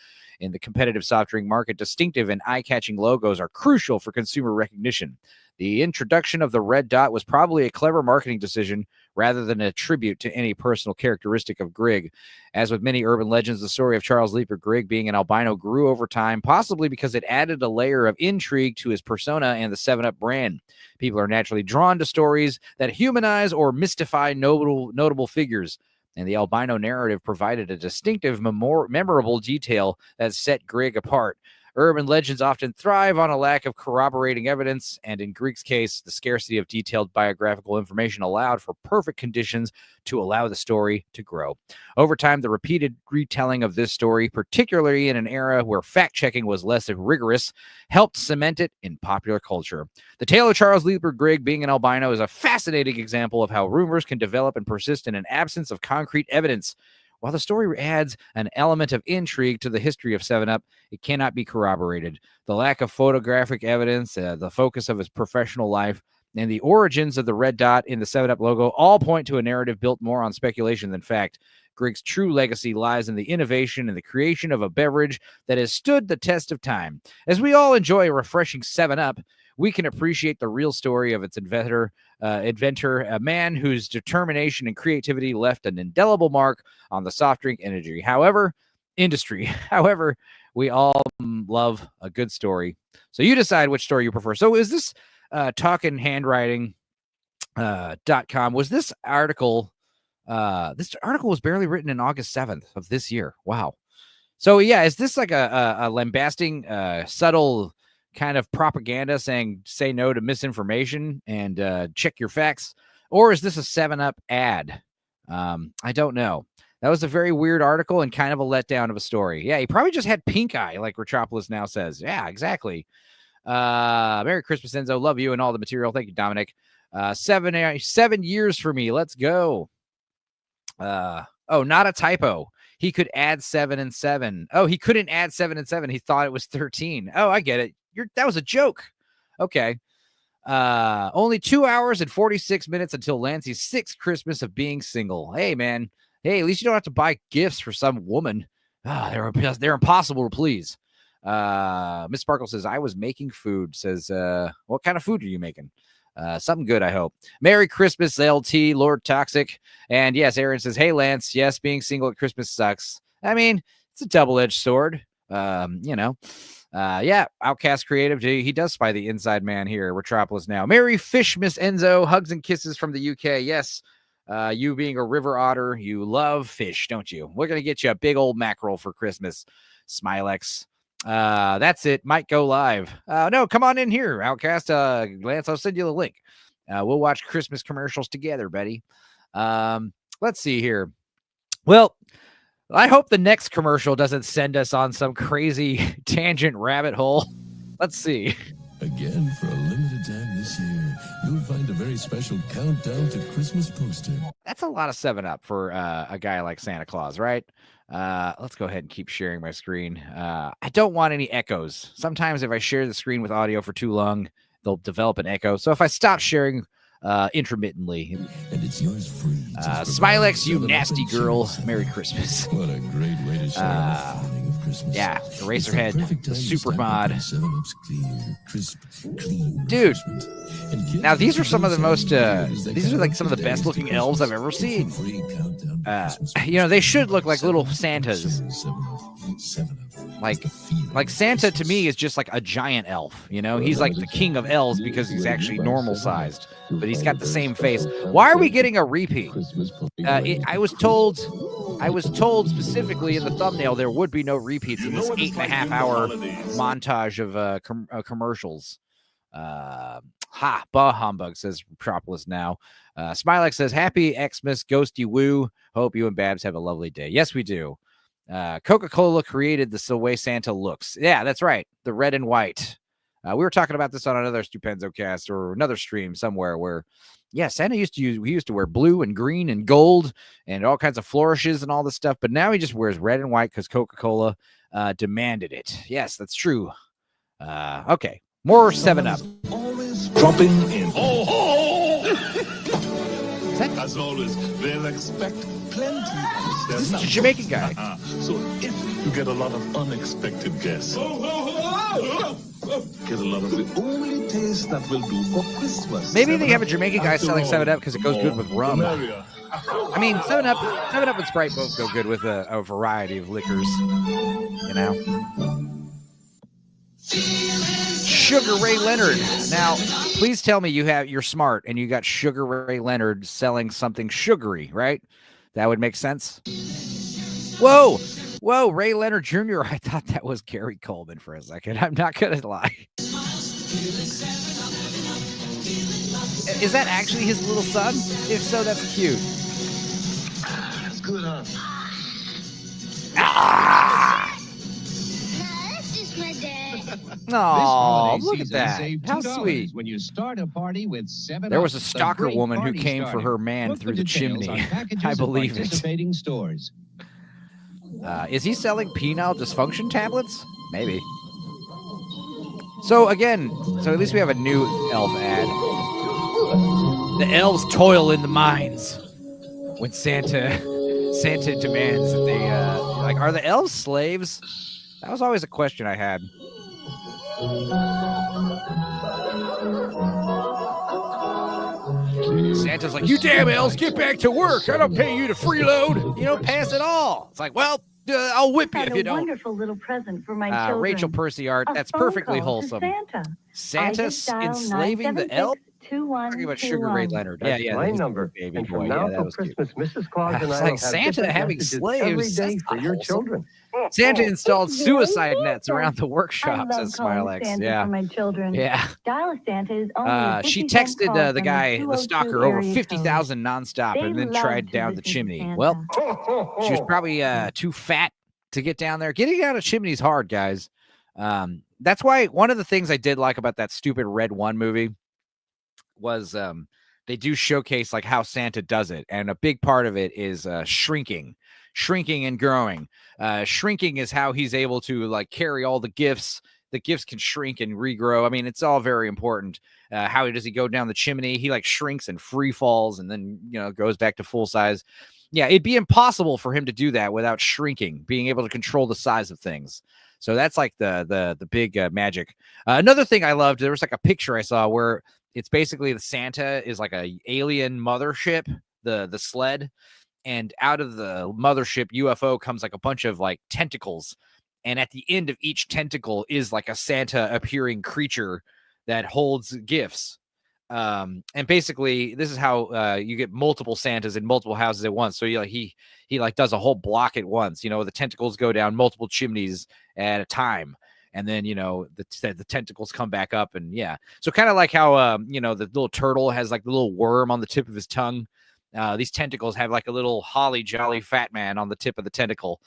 Speaker 1: In the competitive soft drink market, distinctive and eye-catching logos are crucial for consumer recognition. The introduction of the red dot was probably a clever marketing decision rather than a tribute to any personal characteristic of Grigg. As with many urban legends, the story of Charles Leeper Grigg being an albino grew over time, possibly because it added a layer of intrigue to his persona and the 7-Up brand. People are naturally drawn to stories that humanize or mystify notable figures, and the albino narrative provided a distinctive, memorable detail that set Grigg apart. Urban legends often thrive on a lack of corroborating evidence, and in Grigg's case, the scarcity of detailed biographical information allowed for perfect conditions to allow the story to grow. Over time, the repeated retelling of this story, particularly in an era where fact-checking was less rigorous, helped cement it in popular culture. The tale of Charles Leeper Grigg being an albino is a fascinating example of how rumors can develop and persist in an absence of concrete evidence. While the story adds an element of intrigue to the history of 7-Up, it cannot be corroborated. The lack of photographic evidence, the focus of his professional life, and the origins of the red dot in the 7-Up logo all point to a narrative built more on speculation than fact. Grig's true legacy lies in the innovation and the creation of a beverage that has stood the test of time. As we all enjoy a refreshing 7-Up, we can appreciate the real story of its inventor, a man whose determination and creativity left an indelible mark on the soft drink industry. However, we all love a good story. So you decide which story you prefer. So is this talkinghandwriting.com? Was this article? This article was barely written in August 7th of this year. Wow. So yeah, is this like a lambasting, subtle kind of propaganda saying say no to misinformation and check your facts? Or is this a 7-Up ad? I don't know. That was a very weird article and kind of a letdown of a story. Yeah, he probably just had pink eye, like Retropolis now says. Yeah, exactly. Merry Christmas, Enzo. Love you and all the material. Thank you, Dominic. 7 years for me. Let's go. Oh, not a typo. He could add 7 and 7. Oh, he couldn't add 7 and 7. He thought it was 13. Oh, I get it. That was a joke. Okay. Only 2 hours and 46 minutes until Lancey's 6th Christmas of being single. Hey, man. Hey, at least you don't have to buy gifts for some woman. They're impossible to please. Miss Sparkle says, I was making food. Says, what kind of food are you making? Something good, I hope. Merry Christmas, LT, Lord Toxic. And yes, Aaron says, hey, Lance, yes, being single at Christmas sucks. I mean, it's a double-edged sword. Yeah, Outcast Creative, he does spy the inside man here. Retropolis now. Merry Fish, Miss Enzo. Hugs and kisses from the UK. Yes, you being a river otter, you love fish, don't you? We're going to get you a big old mackerel for Christmas. Smilex. That's it. Might go live. No, come on in here, Outcast. Lance, I'll send you the link. We'll watch Christmas commercials together, buddy. Let's see here. Well, I hope the next commercial doesn't send us on some crazy tangent rabbit hole. Let's see.
Speaker 6: Again, for a limited time this year, you'll find a very special countdown to Christmas poster.
Speaker 1: That's a lot of 7-Up for a guy like Santa Claus, right? Let's go ahead and keep sharing my screen. I don't want any echoes. Sometimes if I share the screen with audio for too long, they'll develop an echo. So if I stop sharing intermittently.
Speaker 6: And it's yours free.
Speaker 1: Smilex, you nasty girl. Merry Christmas.
Speaker 6: What a great way to start the feeling of Christmas.
Speaker 1: Yeah, Eraserhead, the super mod.
Speaker 6: Clear, crisp, clean
Speaker 1: dude.
Speaker 6: And
Speaker 1: Now these are some of the most these are like some of the best looking elves I've ever seen. They should look like little Santas. Like Santa to me is just like a giant elf, he's like the king of elves because he's actually normal sized, but he's got the same face. Why are we getting a repeat? I was told specifically in the thumbnail there would be no repeats in this 8.5-hour montage of commercials. Bah humbug, says Metropolis now. Smilex says, happy Xmas, ghosty woo. Hope you and Babs have a lovely day. Yes, we do. Coca-Cola created the way Santa looks. Yeah, that's right. The red and white. We were talking about this on another Stupenzocast or another stream somewhere where, Santa used to wear blue and green and gold and all kinds of flourishes and all this stuff. But now he just wears red and white because Coca-Cola demanded it. Yes, that's true. Okay. More 7-Up.
Speaker 7: Always dropping in. Ho, ho!
Speaker 6: As always, they'll expect plenty.
Speaker 1: This is a Jamaican guy.
Speaker 7: So if you get a lot of unexpected guests, get a lot of the only taste that will do for Christmas.
Speaker 1: Maybe they have a Jamaican guy selling 7-Up because it goes good with rum. I mean, 7-Up and Sprite both go good with a variety of liquors, Sugar Ray Leonard. Now, please tell me you're smart and you got Sugar Ray Leonard selling something sugary, right? That would make sense. Whoa, Ray Leonard Jr. I thought that was Gary Coleman for a second. I'm not gonna lie. Is that actually his little son? If so, that's cute.
Speaker 7: That's good, huh?
Speaker 1: Oh, look at that. How sweet.
Speaker 8: When you start a party with 7-Up,
Speaker 1: there was a stalker woman who came for her man through the chimney. I believe it.
Speaker 8: Stores.
Speaker 1: Is he selling penile dysfunction tablets? Maybe. So at least we have a new elf ad. The elves toil in the mines when Santa demands that they like. Are the elves slaves? That was always a question I had. Santa's like, you damn elves, get back to work. I don't pay you to freeload. You don't pass at all. It's like, well, I'll whip you if you don't.
Speaker 9: Wonderful little present for my children.
Speaker 1: Rachel Percy Art, that's perfectly wholesome. Santa's enslaving the elves? Talking about Sugar Ray Leonard.
Speaker 4: That's my number.
Speaker 1: Baby
Speaker 4: and
Speaker 1: boy.
Speaker 4: from now
Speaker 1: that
Speaker 4: till
Speaker 1: was
Speaker 4: Christmas, Mrs. Claus and
Speaker 1: It's
Speaker 4: I
Speaker 1: like
Speaker 4: will have
Speaker 1: Santa
Speaker 4: different
Speaker 1: having
Speaker 4: messages
Speaker 1: slaves.
Speaker 4: every day
Speaker 1: That's
Speaker 4: for
Speaker 1: not
Speaker 4: your
Speaker 1: wholesome.
Speaker 4: children.
Speaker 1: Santa installed
Speaker 9: It's
Speaker 1: suicide
Speaker 9: very
Speaker 1: nets around the workshop,
Speaker 9: I
Speaker 1: says
Speaker 9: love calling
Speaker 1: Smilex.
Speaker 9: Santa
Speaker 1: Yeah.
Speaker 9: for my children.
Speaker 1: Yeah.
Speaker 9: Dial Santa is only a
Speaker 1: She
Speaker 9: 50-cent
Speaker 1: texted
Speaker 9: call
Speaker 1: the
Speaker 9: from
Speaker 1: guy, the
Speaker 9: 202
Speaker 1: stalker, over
Speaker 9: area
Speaker 1: 50,000 nonstop
Speaker 9: code.
Speaker 1: and then
Speaker 9: They
Speaker 1: tried
Speaker 9: love
Speaker 1: down
Speaker 9: to
Speaker 1: the
Speaker 9: listen to
Speaker 1: chimney.
Speaker 9: Santa.
Speaker 1: Well, she was probably too fat to get down there. Getting down a chimney is hard, guys. That's why one of the things I did like about that stupid Red One movie was they do showcase like how Santa does it. And a big part of it is shrinking and growing. Shrinking is how he's able to like carry all the gifts. The gifts can shrink and regrow. I mean, it's all very important. How does he go down the chimney? He like shrinks and free falls and then, goes back to full size. Yeah, it'd be impossible for him to do that without shrinking, being able to control the size of things. So that's like the big magic. Another thing I loved, there was like a picture I saw where it's basically the Santa is like a alien mothership, the sled, and out of the mothership UFO comes like a bunch of like tentacles, and at the end of each tentacle is like a Santa appearing creature that holds gifts. And basically this is how you get multiple Santas in multiple houses at once. So he like does a whole block at once. The tentacles go down multiple chimneys at a time. And then, the tentacles come back up and yeah. So kind of like how, the little turtle has like the little worm on the tip of his tongue. These tentacles have like a little holly jolly fat man on the tip of the tentacle.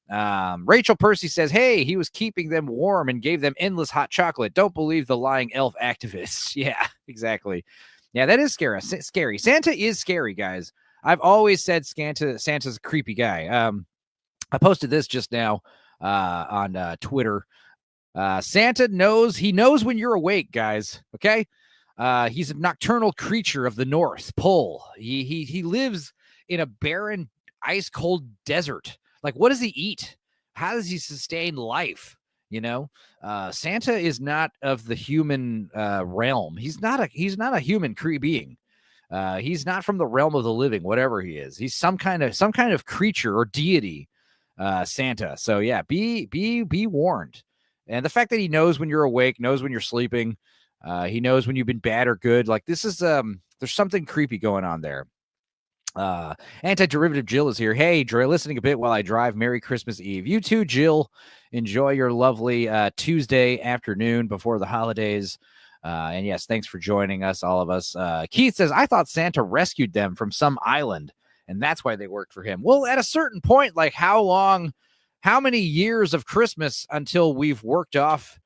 Speaker 1: Rachel Percy says, hey, he was keeping them warm and gave them endless hot chocolate. Don't believe the lying elf activists. Yeah, exactly. Yeah, that is scary. Santa is scary, guys. I've always said Santa's a creepy guy. I posted this just now on Twitter. Santa knows when you're awake, guys. Okay. He's a nocturnal creature of the North Pole. He lives in a barren, ice cold desert. Like, what does he eat? How does he sustain life? Santa is not of the human realm. He's not a human being. He's not from the realm of the living, whatever he is. He's some kind of creature or deity, Santa. So yeah, be warned. And the fact that he knows when you're awake, knows when you're sleeping, he knows when you've been bad or good. Like this is there's something creepy going on there. Anti-derivative Jill is here. Hey, listening a bit while I drive. Merry Christmas Eve. You too, Jill. Enjoy your lovely Tuesday afternoon before the holidays. And yes, thanks for joining us, all of us. Keith says, I thought Santa rescued them from some island, and that's why they worked for him. Well, at a certain point, like how many years of Christmas until we've worked off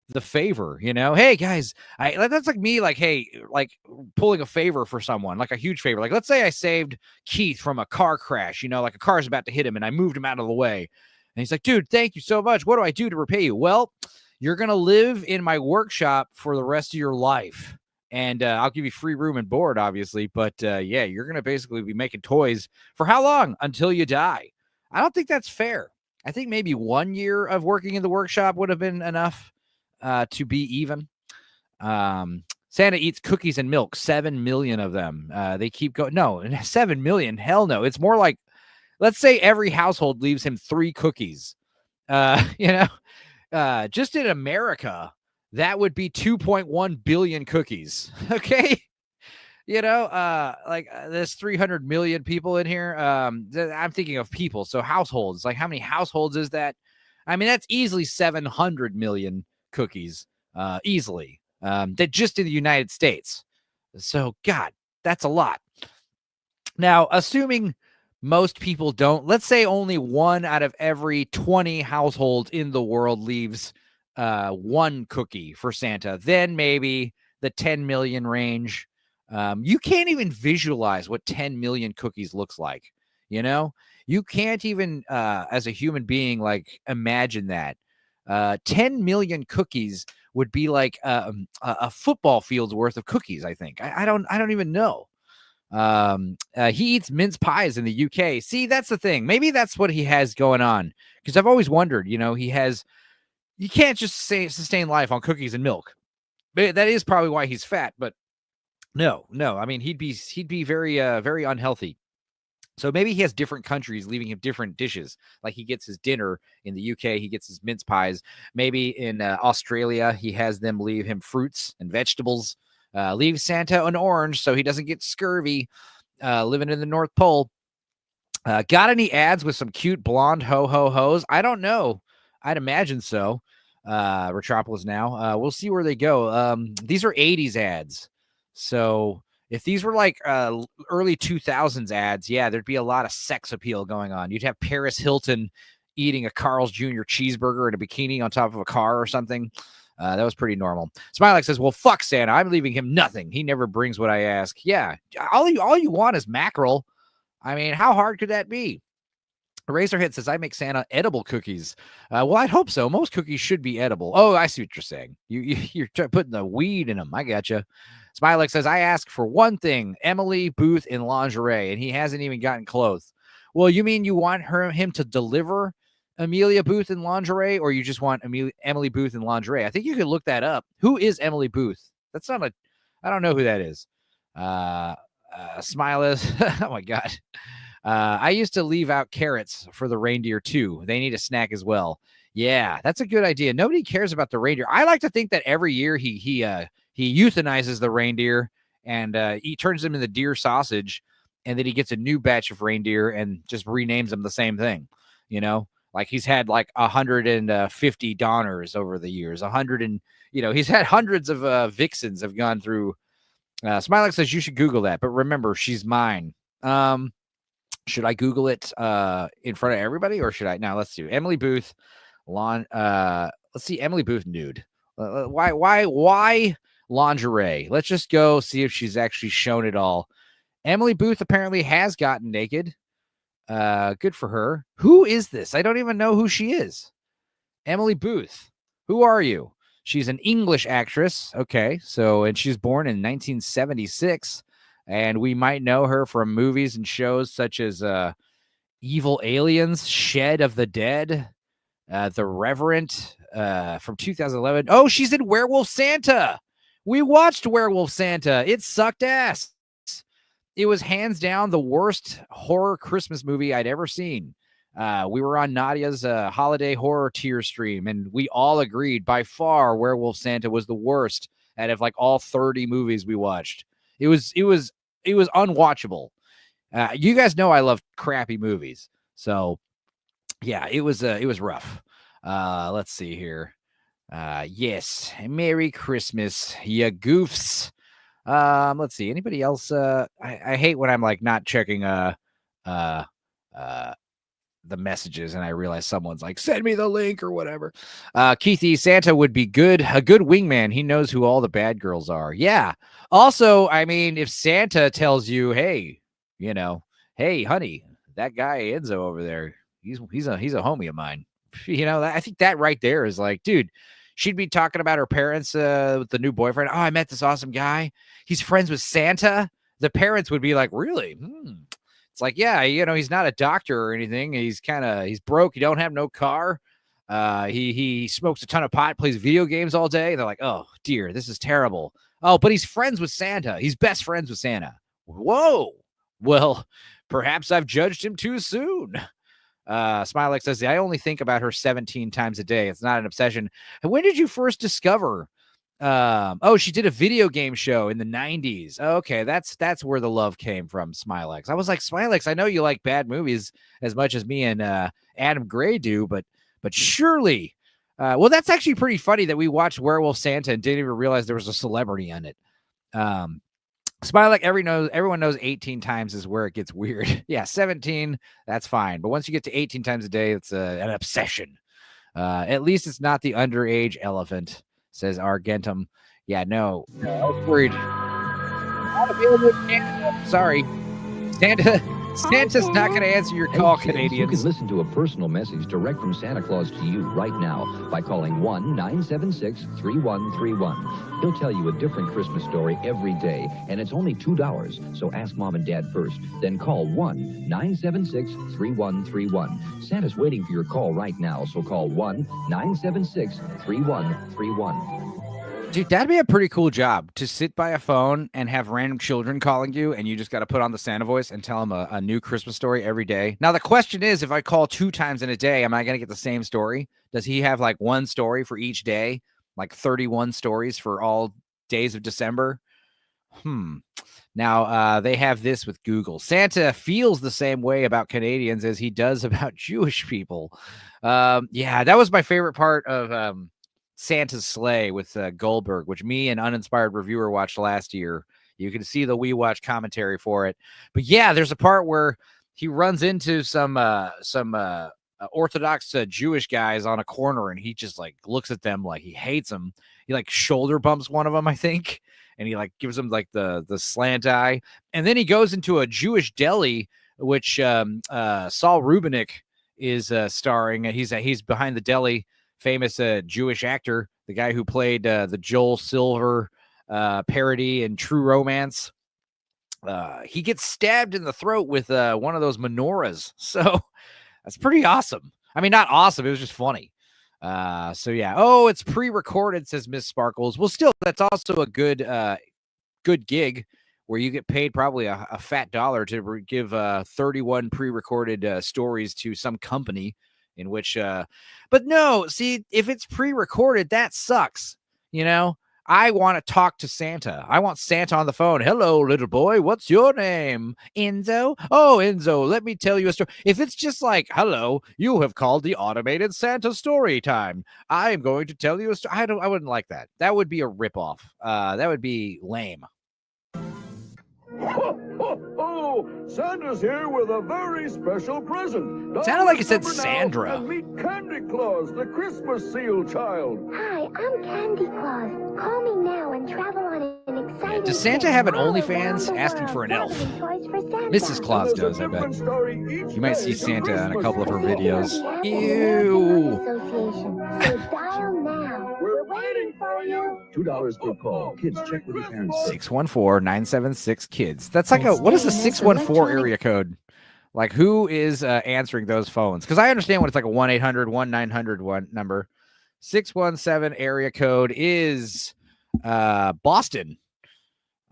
Speaker 1: the favor, hey guys, that's like me, like, hey, like pulling a favor for someone, like a huge favor. Like, let's say I saved Keith from a car crash, like a car's about to hit him and I moved him out of the way. And he's like, dude, thank you so much. What do I do to repay you? Well, you're going to live in my workshop for the rest of your life. And I'll give you free room and board, obviously. But yeah, you're going to basically be making toys for how long? Until you die. I don't think that's fair. I think maybe 1 year of working in the workshop would have been enough to be even. Santa eats cookies and milk, 7 million of them. They keep going. No, 7 million. Hell no. It's more like, let's say every household leaves him 3 cookies. Just in America, that would be 2.1 billion cookies. Okay. There's 300 million people in here. I'm thinking of people. So households, like how many households is that? I mean, that's easily 700 million cookies, easily, that just in the United States. So God, that's a lot. Now, assuming most people don't, let's say only 1 out of every 20 households in the world leaves 1 cookie for Santa, then maybe the 10 million range. You can't even visualize what 10 million cookies looks like. You can't even, as a human being, like imagine that. 10 million cookies would be like a football field's worth of cookies. I think. I don't even know. He eats mince pies in the UK. See, that's the thing. Maybe that's what he has going on. Because I've always wondered, you can't just sustain life on cookies and milk. That is probably why he's fat, but no. I mean, he'd be very, very unhealthy. So maybe he has different countries leaving him different dishes. Like he gets his dinner in the UK, he gets his mince pies. Maybe in Australia, he has them leave him fruits and vegetables. Leave Santa an orange so he doesn't get scurvy. Living in the North Pole. Got any ads with some cute blonde ho-ho-hos? I don't know. I'd imagine so. Retropolis now. We'll see where they go. These are 80s ads. So if these were like early 2000s ads, yeah, there'd be a lot of sex appeal going on. You'd have Paris Hilton eating a Carl's Jr. cheeseburger in a bikini on top of a car or something. That was pretty normal. Smilek says, well, fuck Santa. I'm leaving him nothing. He never brings what I ask. Yeah, all you want is mackerel. I mean, how hard could that be? Razorhead says, I make Santa edible cookies. Well, I'd hope so. Most cookies should be edible. Oh, I see what you're saying. You're putting the weed in them. I gotcha. Smilek says, I ask for one thing, Emily Booth in lingerie, and he hasn't even gotten clothes. Well, you mean you want him to deliver Amelia Booth in lingerie, or you just want Emily Booth in lingerie? I think you could look that up. Who is Emily Booth? That's not I don't know who that is. Smiley. Oh my God. I used to leave out carrots for the reindeer too. They need a snack as well. Yeah, that's a good idea. Nobody cares about the reindeer. I like to think that every year he euthanizes the reindeer and he turns them into deer sausage, and then he gets a new batch of reindeer and just renames them the same thing. Like he's had like 150 Donners over the years, he's had hundreds of vixens have gone through. Smilek says you should Google that, but remember, she's mine. Should I Google it in front of everybody, or should I? Now let's do Emily Booth. Let's see Emily Booth nude. Why lingerie? Let's just go see if she's actually shown it all. Emily Booth apparently has gotten naked. Good for her. Who is this? I don't even know who she is. Emily Booth. Who are you? She's an English actress. Okay. And she's born in 1976. And we might know her from movies and shows such as Evil Aliens, Shed of the Dead, The Reverend from 2011. Oh, she's in Werewolf Santa. We watched Werewolf Santa. It sucked ass. It was hands down the worst horror Christmas movie I'd ever seen. We were on Nadia's holiday horror tier stream, and we all agreed by far Werewolf Santa was the worst out of like all 30 movies we watched. It was unwatchable. You guys know I love crappy movies. So yeah, it was rough. Let's see here. Yes. Merry Christmas, ya goofs. Let's see. Anybody else? I hate when I'm like not checking the messages and I realize someone's like, send me the link or whatever. Keithy, Santa would be good. A good wingman. He knows who all the bad girls are. Yeah. Also, I mean, if Santa tells you, hey, hey, honey, that guy Enzo over there, he's a homie of mine. I think that right there is like, dude, she'd be talking about her parents with the new boyfriend. Oh, I met this awesome guy. He's friends with Santa. The parents would be like, really? It's like, yeah, he's not a doctor or anything. He's broke. He don't have no car. He smokes a ton of pot, plays video games all day. They're like, oh dear, this is terrible. Oh, but he's friends with Santa. He's best friends with Santa. Whoa. Well, perhaps I've judged him too soon. Smilek says, I only think about her 17 times a day. It's not an obsession. And when did you first discover? She did a video game show in the 90s. Okay, that's where the love came from, Smilex. I was like, Smilex, I know you like bad movies as much as me and Adam Gray do, but surely, well, that's actually pretty funny that we watched Werewolf Santa and didn't even realize there was a celebrity on it. Smilek, everyone knows 18 times is where it gets weird. Yeah, 17, that's fine. But once you get to 18 times a day, it's an obsession. At least it's not the underage elephant, says Argentum. Yeah, no, I was worried. Not available in Canada. Sorry. Santa's not going to answer your call,
Speaker 10: Hey, kids,
Speaker 1: Canadians.
Speaker 10: You can listen to a personal message direct from Santa Claus to you right now by calling 1-976-3131. He'll tell you a different Christmas story every day, and it's only $2. So ask Mom and Dad first, then call 1-976-3131. Santa's waiting for your call right now, so call 1-976-3131.
Speaker 1: Dude, that'd be a pretty cool job to sit by a phone and have random children calling you, and you just got to put on the Santa voice and tell them a new Christmas story every day. Now, the question is, if I call 2 times in a day, am I going to get the same story? Does he have like one story for each day, like 31 stories for all days of December? Now, they have this with Google. Santa feels the same way about Canadians as he does about Jewish people. Yeah, that was my favorite part of Santa's Sleigh with Goldberg, which me and Uninspired Reviewer watched last year. You can see the We Watch commentary for it. But yeah, there's a part where he runs into some Orthodox Jewish guys on a corner, and he just like looks at them like he hates them. He like shoulder bumps one of them, I think, and he like gives him like the slant eye. And then he goes into a Jewish deli, which Saul Rubinek is starring. He's behind the deli. Famous Jewish actor, the guy who played the Joel Silver parody in True Romance. He gets stabbed in the throat with one of those menorahs. So that's pretty awesome. I mean, not awesome. It was just funny. So yeah. Oh, it's pre-recorded, says Miss Sparkles. Well, still, that's also a good gig where you get paid probably a fat dollar to give 31 pre-recorded stories to some company. In which, but no, see, if it's pre-recorded, that sucks. You know, I want to talk to Santa. I want Santa on the phone. Hello, little boy. What's your name? Enzo? Oh, Enzo, let me tell you a story. If it's just like, hello, you have called the automated Santa story time. I am going to tell you a story. I wouldn't like that. That would be a ripoff. That would be lame.
Speaker 4: Ho, ho, ho! Santa's here with a very special present.
Speaker 1: It sounded like it said Sandra.
Speaker 4: And meet Candy Claus, the Christmas seal child.
Speaker 11: Hi, I'm Candy Claus. Call me now and travel on an exciting
Speaker 1: Does Santa have an
Speaker 11: trip all
Speaker 1: OnlyFans
Speaker 11: around the
Speaker 1: asking for an
Speaker 11: world,
Speaker 1: elf?
Speaker 11: gathering toys for Santa.
Speaker 1: Mrs. Claus does, I bet. You might see Santa in a couple of her videos.
Speaker 11: Happy
Speaker 1: Ew.
Speaker 11: Association. So dial now. We're waiting for you.
Speaker 8: $2 per call. Kids, check with your parents.
Speaker 1: 614-976-KIDS. That's like what is the 614 area code? Like, who is answering those phones? Because I understand when it's like a 1-800-1900 number. 617 area code is Boston.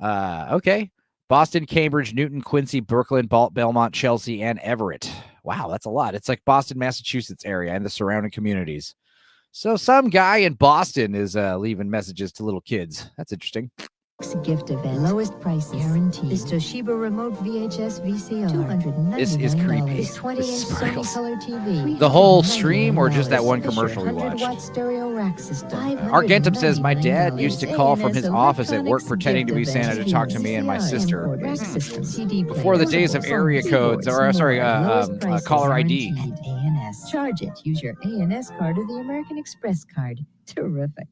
Speaker 1: Okay. Boston, Cambridge, Newton, Quincy, Brooklyn, Belmont, Chelsea, and Everett. Wow, that's a lot. It's like Boston, Massachusetts area and the surrounding communities. So some guy in Boston is leaving messages to little kids. That's interesting.
Speaker 12: Gift event. Lowest price guaranteed. This Toshiba remote VHS VCR. $299.
Speaker 1: This is creepy.
Speaker 12: This 20-inch Sony Color TV.
Speaker 1: The whole stream or just that one commercial we watched?
Speaker 12: 100-watt steneo rack system.
Speaker 1: Argentum says, my dad used to call from his office at work pretending to be Santa to talk to me and my sister. Before the days of area codes, or sorry, caller ID.
Speaker 12: ANS. Charge it. Use your ANS card or the American Express card. Terrific.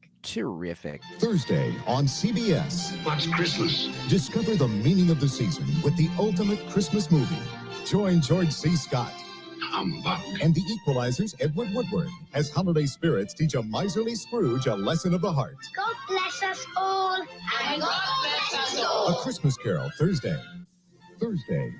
Speaker 13: Thursday on CBS.
Speaker 2: What's Christmas?
Speaker 13: Discover the meaning of the season with the ultimate Christmas movie. Join George C. Scott
Speaker 2: Humbug.
Speaker 13: and the Equalizer's Edward Woodward as holiday spirits teach a miserly Scrooge a lesson of the heart.
Speaker 11: God bless us all. And God bless us all.
Speaker 13: A Christmas Carol, Thursday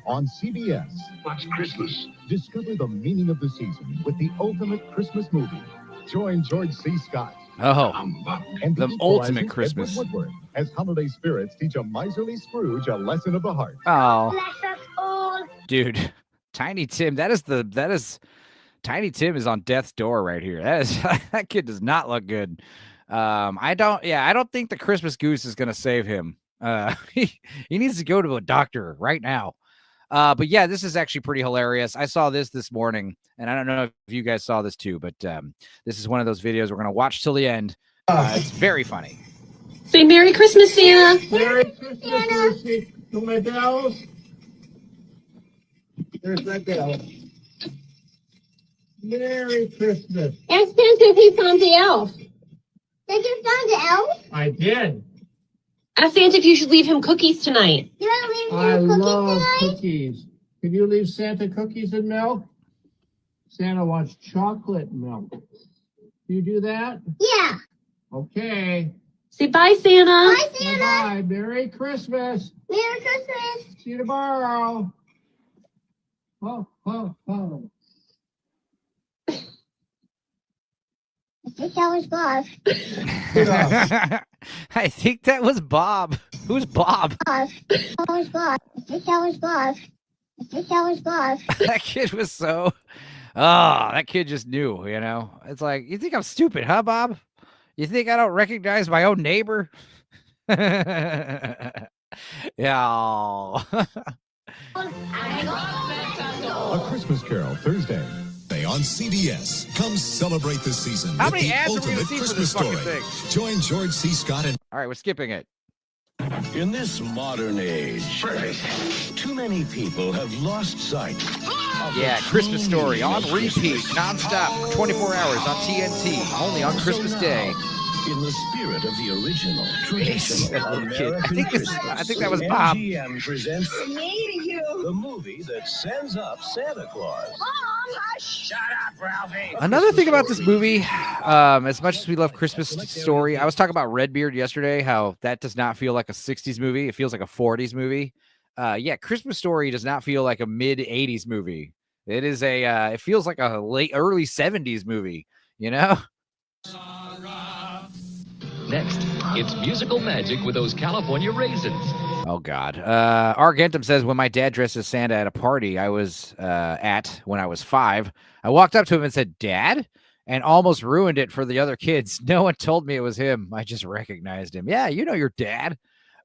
Speaker 13: on CBS.
Speaker 2: What's Christmas?
Speaker 13: Discover the meaning of the season with the ultimate Christmas movie. Join George C. Scott and
Speaker 1: the ultimate Christmas.
Speaker 13: Edward Woodward as holiday spirits teach a miserly Scrooge a lesson of the heart.
Speaker 1: Oh,
Speaker 11: Bless us all.
Speaker 1: dude, Tiny Tim. Tiny Tim is on death's door right here. That kid does not look good. I don't think the Christmas goose is gonna save him. He needs to go to a doctor right now. But yeah, this is actually pretty hilarious. I saw this morning, and I don't know if you guys saw this too, but this is one of those videos we're going to watch till the end. It's very funny.
Speaker 14: Say Merry Christmas, Santa.
Speaker 2: Merry Christmas, Lucy. To my bells. There's my bell. Merry Christmas.
Speaker 14: Ask Santa if he found the elf.
Speaker 11: Did you find the elf?
Speaker 2: I did.
Speaker 14: Ask Santa if you should leave him cookies tonight.
Speaker 11: You want to leave
Speaker 2: I
Speaker 11: him cookies
Speaker 2: love
Speaker 11: tonight?
Speaker 2: cookies. Can you leave Santa cookies and milk? Santa wants chocolate milk. Do you do that?
Speaker 11: Yeah.
Speaker 14: Say
Speaker 2: Okay.
Speaker 14: bye, Santa.
Speaker 11: Bye, Santa.
Speaker 2: Bye. Merry Christmas.
Speaker 11: Merry Christmas.
Speaker 2: See you tomorrow. Ho, ho, ho.
Speaker 11: I think that was Bob.
Speaker 1: I think that was Bob. Who's Bob?
Speaker 11: Bob. That was Bob. I think that was Bob. I think that was Bob.
Speaker 1: That kid was so... Oh, that kid just knew, you know? It's like, you think I'm stupid, huh, Bob? You think I don't recognize my own neighbor? Yeah.
Speaker 13: A Christmas Carol, Thursday. On CBS. Come celebrate the season
Speaker 1: How
Speaker 13: with
Speaker 1: many
Speaker 13: the
Speaker 1: ads are we
Speaker 13: ultimate
Speaker 1: gonna see for
Speaker 13: Christmas
Speaker 1: this fucking
Speaker 13: story.
Speaker 1: thing?
Speaker 13: Join George C. Scott and...
Speaker 1: All right, we're skipping it.
Speaker 6: In this modern age, too many people have lost sight.
Speaker 1: Yeah, Christmas Story on repeat, nonstop, 24 hours on TNT, only on Christmas Day.
Speaker 6: In the spirit of the original, traditional American
Speaker 1: I think that was Bob.
Speaker 6: MGM presents the movie that sends up Santa Claus. Shut up, Ralphie.
Speaker 1: Another thing about this movie, as much as we love Christmas Story, I was talking about Redbeard yesterday, how that does not feel like a 60s movie. It feels like a 40s movie. Yeah, Christmas Story does not feel like a mid-80s movie. It is it feels like a early 70s movie, you know?
Speaker 15: Next, it's musical magic with those California raisins.
Speaker 1: Oh, God. Argentum says, when my dad dressed as Santa at a party I was at when I was 5, I walked up to him and said, Dad? And almost ruined it for the other kids. No one told me it was him. I just recognized him. Yeah, you know your dad.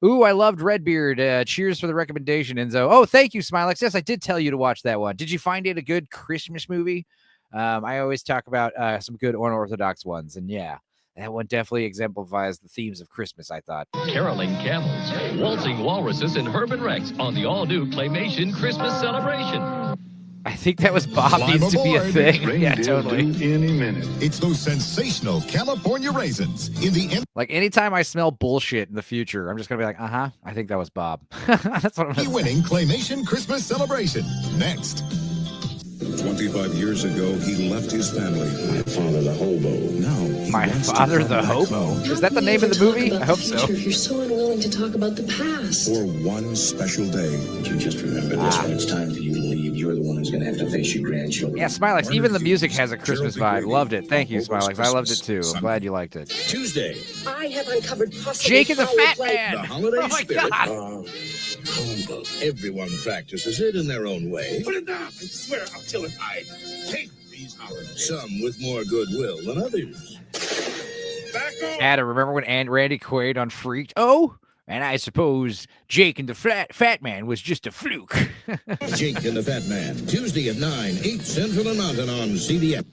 Speaker 1: Ooh, I loved Redbeard. Cheers for the recommendation, Enzo. Oh, thank you, Smilex. Yes, I did tell you to watch that one. Did you find it a good Christmas movie? I always talk about some good unorthodox ones. And yeah, that one definitely exemplifies the themes of Christmas, I thought.
Speaker 15: Caroling camels, waltzing walruses, and Herb & Rex on the all-new Claymation Christmas celebration.
Speaker 1: I think that was Bob needs to be a thing. Yeah, totally.
Speaker 13: Any minute. It's those sensational California raisins in the
Speaker 1: Like anytime I smell bullshit in the future, I'm just gonna be like, I think that was Bob. That's what I'm gonna
Speaker 13: winning Claymation Christmas celebration. Next.
Speaker 16: 25 years ago, he left his family. My father, the hobo. Now,
Speaker 1: My Father, the Hobo. Is that the name of the movie? I hope so.
Speaker 17: You're so unwilling to talk about the past.
Speaker 16: For one special day.
Speaker 8: You just remember this: when it's time for you to leave, you're the one who's going to have to face your grandchildren.
Speaker 1: Yeah, Smilex. Even the music has a Christmas vibe. Loved it. Thank you, Smilex. I loved it too. I'm glad you liked it.
Speaker 16: Tuesday.
Speaker 17: I have uncovered possible
Speaker 1: Jake and the Fat
Speaker 17: foul play.
Speaker 1: Man.
Speaker 16: The holiday
Speaker 1: Oh my
Speaker 16: spirit
Speaker 1: God.
Speaker 16: of hobo. Everyone practices it in their own way.
Speaker 7: Put it down. I swear I'll kill it. I hate these holidays.
Speaker 16: Some with more goodwill than others.
Speaker 7: Back off.
Speaker 1: Adam, remember when Randy Quaid on Freaked? Oh, and I suppose Jake and the Fat Man was just a fluke.
Speaker 16: Jake and the Fat Man. Tuesday at 9, 8 Central and Mountain on CBS.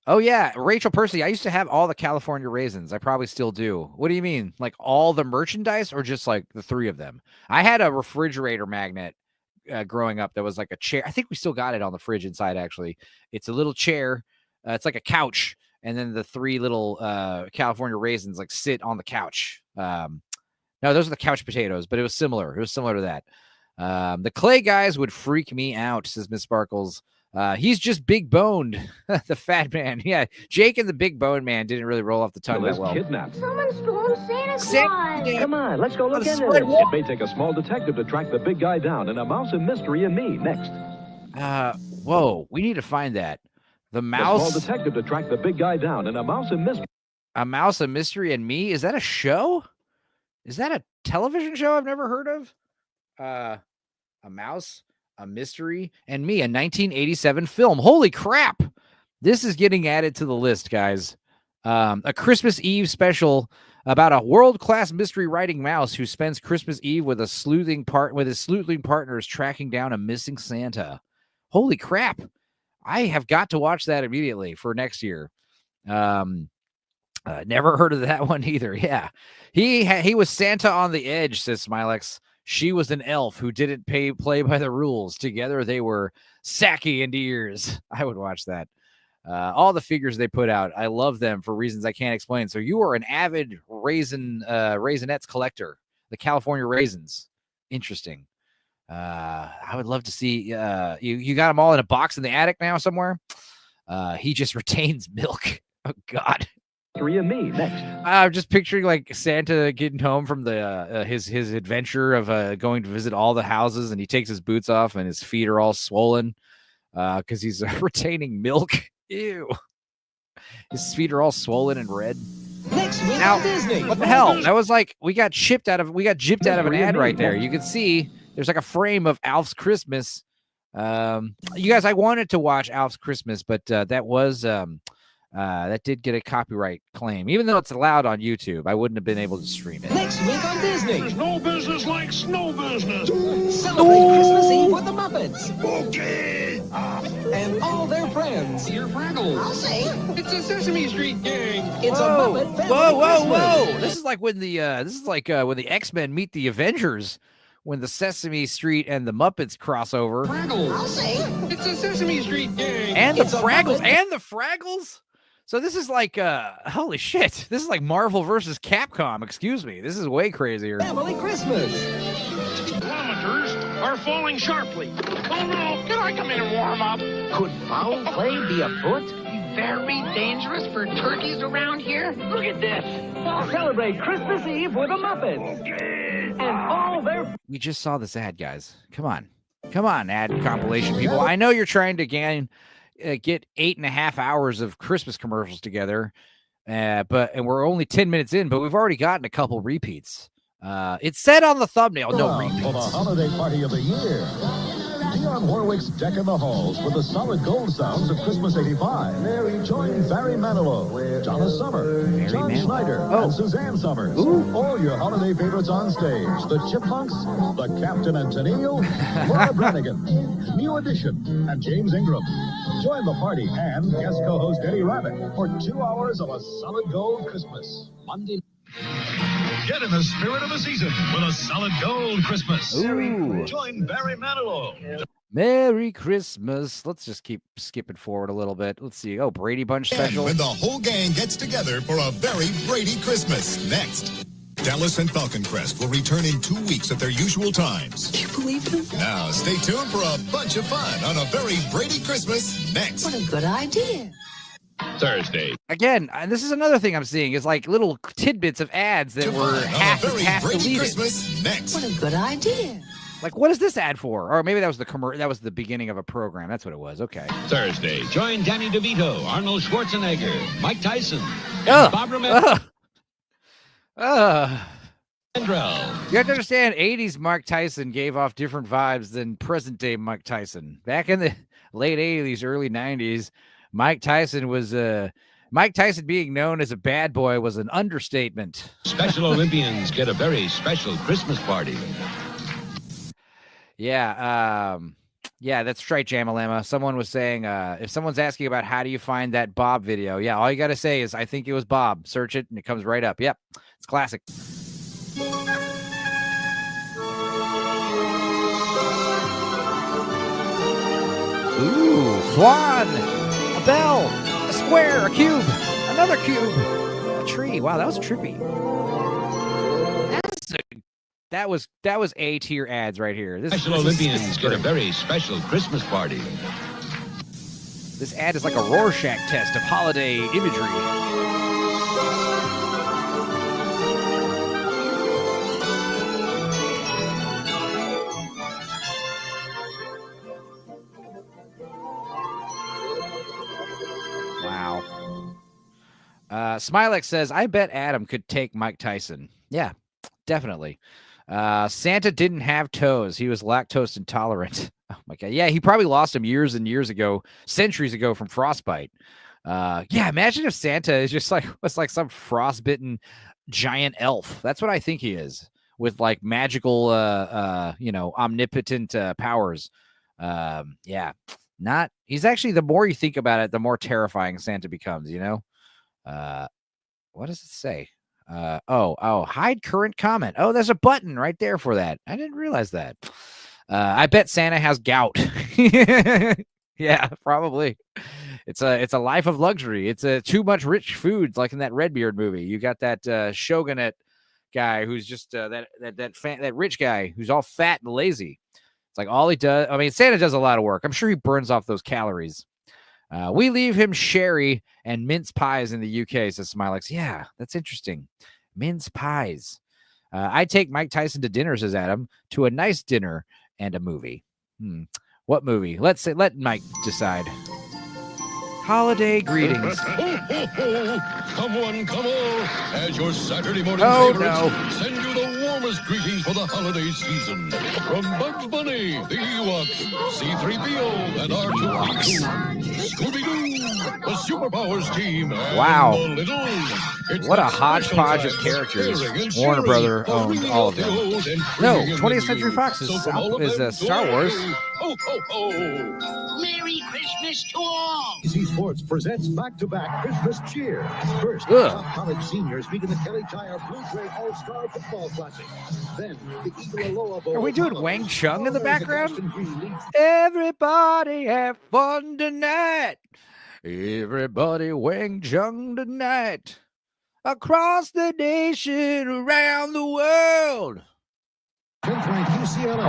Speaker 1: Oh, yeah. Rachel Percy. I used to have all the California raisins. I probably still do. What do you mean? Like all the merchandise or just like the 3 of them? I had a refrigerator magnet growing up that was like a chair. I think we still got it on the fridge inside, actually. It's a little chair. It's like a couch. And then the 3 little California raisins like sit on the couch. No, those are the couch potatoes, but it was similar. It was similar to that. The clay guys would freak me out, says Miss Sparkles. He's just big boned, the fat man. Yeah, Jake and the big bone man didn't really roll off the tongue that well.
Speaker 11: Someone stole Santa Claus.
Speaker 10: Come on, let's go look into this. It may take a small detective to track the big guy down, and a mouse and mystery and me next.
Speaker 1: Whoa, we need to find that. The
Speaker 10: A
Speaker 1: mouse.
Speaker 10: small detective to track the big guy down, and a mouse and mystery.
Speaker 1: A Mouse, a Mystery, and Me? Is that a show? Is that a television show I've never heard of? A Mouse, a Mystery, and Me, a 1987 film. Holy crap! This is getting added to the list, guys. A Christmas Eve special about a world-class mystery writing mouse who spends Christmas Eve with his sleuthing partners tracking down a missing Santa. Holy crap! I have got to watch that immediately for next year. Never heard of that one either. Yeah. He was Santa on the Edge, says Smilex. She was an elf who didn't play by the rules. Together they were sacky and ears. I would watch that. All the figures they put out, I love them for reasons I can't explain. So you are an avid Raisinets collector. The California raisins. Interesting. I would love to see you got them all in a box in the attic now somewhere. He just retains milk. Oh God.
Speaker 10: 3 and me next.
Speaker 1: I'm just picturing like Santa getting home from the his adventure of going to visit all the houses, and he takes his boots off and his feet are all swollen because he's retaining milk. Ew. His feet are all swollen and red.
Speaker 6: Next week
Speaker 1: Now,
Speaker 6: on Disney.
Speaker 1: what the hell? That was like we got gypped out of an ad right there. You can see there's like a frame of Alf's Christmas. You guys, I wanted to watch Alf's Christmas, but that was that did get a copyright claim. Even though it's allowed on YouTube, I wouldn't have been able to stream it.
Speaker 6: Next week on Disney.
Speaker 2: There's no business like snow business.
Speaker 6: Celebrate Christmas Eve with the Muppets. Okay. And all their friends.
Speaker 18: Your Fraggles.
Speaker 6: I'll say.
Speaker 18: It's a Sesame Street gang.
Speaker 6: It's a Muppet family
Speaker 1: Whoa!
Speaker 6: Christmas.
Speaker 1: This is like when the X-Men meet the Avengers, when the Sesame Street and the Muppets cross over.
Speaker 18: Fraggles.
Speaker 6: I'll say.
Speaker 18: It's a Sesame Street gang.
Speaker 1: And
Speaker 6: It's
Speaker 1: the
Speaker 6: a
Speaker 1: Fraggles.
Speaker 6: Muppet.
Speaker 1: And the Fraggles. So this is like holy shit. This is like Marvel versus Capcom. Excuse me. This is way crazier.
Speaker 6: Family Christmas.
Speaker 2: Kilometers are falling sharply. Oh no! Can I come in and warm up?
Speaker 3: Could foul play be afoot?
Speaker 18: Very dangerous for turkeys around here.
Speaker 3: Look at this.
Speaker 6: Celebrate Christmas Eve with the Muppets. And all their...
Speaker 1: We just saw this ad, guys. Come on, ad compilation people. I know you're trying to get 8.5 hours of Christmas commercials together, and we're only 10 minutes in, but we've already gotten a couple repeats. It said on the thumbnail, no repeats.
Speaker 13: For the holiday party of the year. Dionne Warwick's Deck in the Halls with the solid gold sounds of Christmas '85. Join Barry Manilow, Donna Summer, John Schneider, and Suzanne Summers. All your holiday favorites on stage. The Chipmunks, the Captain and Tennille, Laura Branigan, New Edition, and James Ingram. Join the party and guest co-host Eddie Rabbit for 2 hours of a solid gold Christmas. Monday. Get in the spirit of the season with a solid gold Christmas.
Speaker 1: Ooh.
Speaker 13: Join Barry Manilow.
Speaker 1: Merry Christmas. Let's just keep skipping forward a little bit. Let's see. Oh, Brady Bunch special.
Speaker 16: When the whole gang gets together for a very Brady Christmas. Next. Dallas and Falcon Crest will return in 2 weeks at their usual times.
Speaker 17: Can you believe him?
Speaker 16: Now, stay tuned for a bunch of fun on a very Brady Christmas next.
Speaker 17: What a good idea.
Speaker 15: Thursday.
Speaker 1: Again, and this is another thing I'm seeing is like little tidbits of ads that were half
Speaker 16: Brady
Speaker 1: deleted.
Speaker 16: Christmas next.
Speaker 17: What a good idea.
Speaker 1: Like, what is this ad for? Or maybe that was that was the beginning of a program. That's what it was. Okay.
Speaker 10: Thursday, join Danny DeVito, Arnold Schwarzenegger, Mike Tyson,
Speaker 1: Ugh.
Speaker 10: Bob Romero.
Speaker 1: You
Speaker 10: Andrell.
Speaker 1: have to understand, 80s Mike Tyson gave off different vibes than present-day Mike Tyson. Back in the late 80s, early 90s, Mike Tyson being known as a bad boy was an understatement.
Speaker 10: Special Olympians get a very special Christmas party.
Speaker 1: Yeah, that's right, Jamalama. Someone was saying, if someone's asking about how do you find that Bob video, yeah, all you got to say is, I think it was Bob. Search it, and it comes right up. Yep, it's classic. Ooh, Flan, a bell, a square, a cube, another cube, a tree. Wow, that was trippy. That was A-tier ads right here.
Speaker 10: Special Olympians get a very special Christmas party.
Speaker 1: This ad is like a Rorschach test of holiday imagery. Wow. Smilex says, I bet Adam could take Mike Tyson. Yeah, definitely. Santa didn't have toes. He was lactose intolerant. Oh my God. Yeah, he probably lost them years and years ago, centuries ago from frostbite. Yeah, imagine if Santa is just was like some frostbitten giant elf. That's what I think he is, with like magical, omnipotent powers. Yeah, he's actually, the more you think about it, the more terrifying Santa becomes, what does it say? Hide current comment. Oh, there's a button right there for that. I didn't realize that. I bet Santa has gout. Yeah, probably. It's a life of luxury. It's too much rich foods, like in that Redbeard movie. You got that shogunate guy who's just that rich guy who's all fat and lazy. It's like all he does. I mean, Santa does a lot of work. I'm sure he burns off those calories. We leave him sherry and mince pies in the UK, says Smilex. Yeah, that's interesting. Mince pies. I take Mike Tyson to dinner, says Adam, to a nice dinner and a movie. What movie? Let Mike decide. Holiday greetings.
Speaker 6: Come on. As your Saturday morning favorites, send you the warmest greetings for the holiday season. From Bugs Bunny, the Ewoks, C-3PO, and R2-D2, Scooby-Doo, the Superpowers team, and
Speaker 1: wow.
Speaker 6: the Littles.
Speaker 1: What a hodgepodge of characters. Warner Brother owned all of them. No, 20th Century Fox is Star Wars.
Speaker 6: Ho, ho, ho.
Speaker 18: Merry Christmas to all!
Speaker 13: ABC Sports presents back-to-back Christmas cheer. First, top college seniors meet in the Kelly Tire Blue Gray All-Star Football Classic. Then, the Eagle Aloha Bowl.
Speaker 1: Are we doing Wang Chung in the background? Everybody have fun tonight. Everybody Wang Chung tonight. Across the nation, around the world. I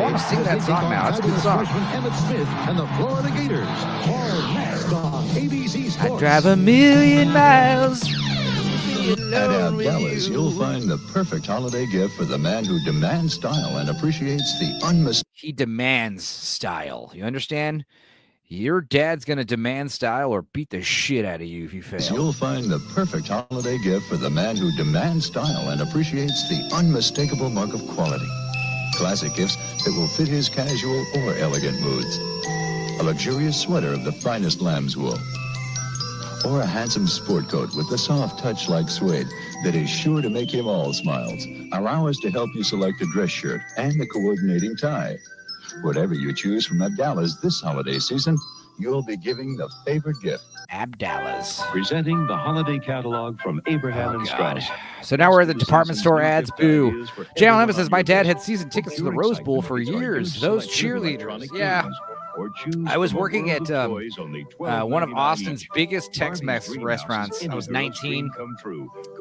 Speaker 1: want to sing that song now. It's a good song.
Speaker 13: Emmett Smith and the Florida Gators. All next on ABC Sports.
Speaker 1: I drive 1,000,000 miles.
Speaker 19: At Abdallas, you'll find the perfect holiday gift for the man who demands style and appreciates the unmistakable.
Speaker 1: He demands style. You understand? Your dad's going to demand style or beat the shit out of you if you fail.
Speaker 19: You'll find the perfect holiday gift for the man who demands style and appreciates the unmistakable mark of quality. Classic gifts that will fit his casual or elegant moods. A luxurious sweater of the finest lamb's wool. Or a handsome sport coat with the soft touch like suede that is sure to make him all smiles. Are ours to help you select a dress shirt and a coordinating tie. Whatever you choose from Abdallas this holiday season, you'll be giving the favorite gift.
Speaker 1: Abdallas.
Speaker 10: Presenting the holiday catalog from Abraham and Strauss.
Speaker 1: So now we're at the department store ads. Boo. Jalen Emma says, my dad had season tickets to the Rose Bowl for years. Those cheerleaders. Yeah. I was working at one of Austin's biggest Tex-Mex restaurants. I was 19,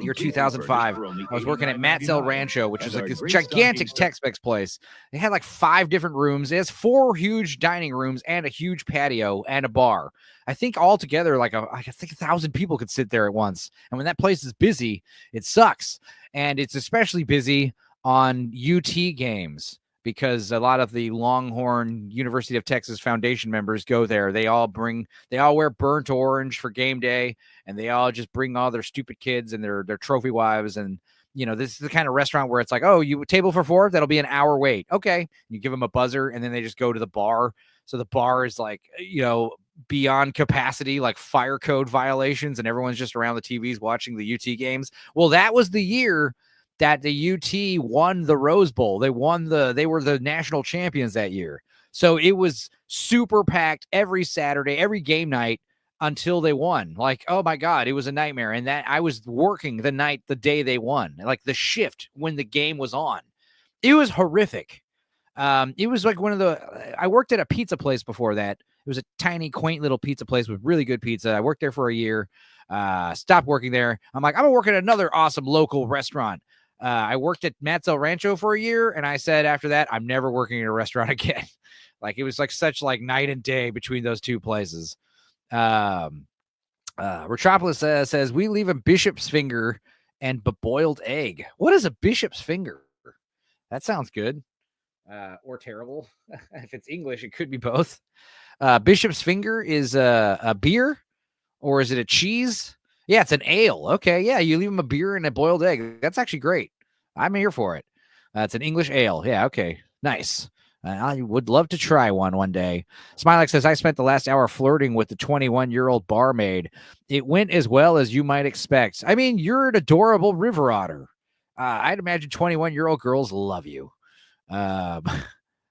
Speaker 1: year 2005. I was working at Matt's El Rancho, which is like this gigantic Tex-Mex place. They had like 5 different rooms. It has 4 huge dining rooms and a huge patio and a bar. I think altogether, I think 1,000 people could sit there at once. And when that place is busy, it sucks. And it's especially busy on UT games, because a lot of the Longhorn University of Texas Foundation members go there. They all wear burnt orange for game day, and they all just bring all their stupid kids and their trophy wives. And, this is the kind of restaurant where it's like, oh, you table for 4, that'll be an hour wait. Okay. You give them a buzzer, and then they just go to the bar. So the bar is beyond capacity, like fire code violations, and everyone's just around the TVs watching the UT games. Well, that was the year that the UT won the Rose Bowl. They were the national champions that year. So it was super packed every Saturday, every game night until they won. Like, oh my God, it was a nightmare. And that I was working the day they won, like the shift when the game was on. It was horrific. It was like I worked at a pizza place before that. It was a tiny, quaint little pizza place with really good pizza. I worked there for a year, stopped working there. I'm like, I'm going to work at another awesome local restaurant. I worked at Matt's El Rancho for a year, and I said after that, I'm never working in a restaurant again. Like, it was like such like night and day between those two places. Retropolis says, we leave a bishop's finger and boiled egg. What is a bishop's finger? That sounds good. Or terrible. If it's English, it could be both. Bishop's finger is a beer, or is it a cheese? Yeah, it's an ale. Okay, yeah, you leave them a beer and a boiled egg. That's actually great. I'm here for it. It's an English ale. Yeah, okay, nice. I would love to try one day. Smilex says, I spent the last hour flirting with the 21-year-old barmaid. It went as well as you might expect. I mean, you're an adorable river otter. I'd imagine 21-year-old girls love you.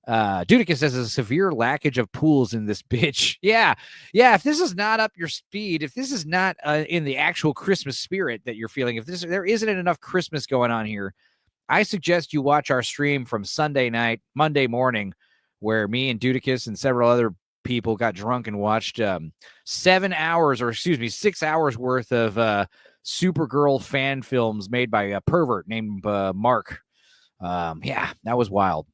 Speaker 1: Dudicus says there's a severe lackage of pools in this bitch. Yeah. If this is not up your speed, if this is not in the actual Christmas spirit that you're feeling, if there isn't enough Christmas going on here, I suggest you watch our stream from Sunday night, Monday morning, where me and Dudicus and several other people got drunk and watched 6 hours worth of Supergirl fan films made by a pervert named Mark. Yeah, that was wild.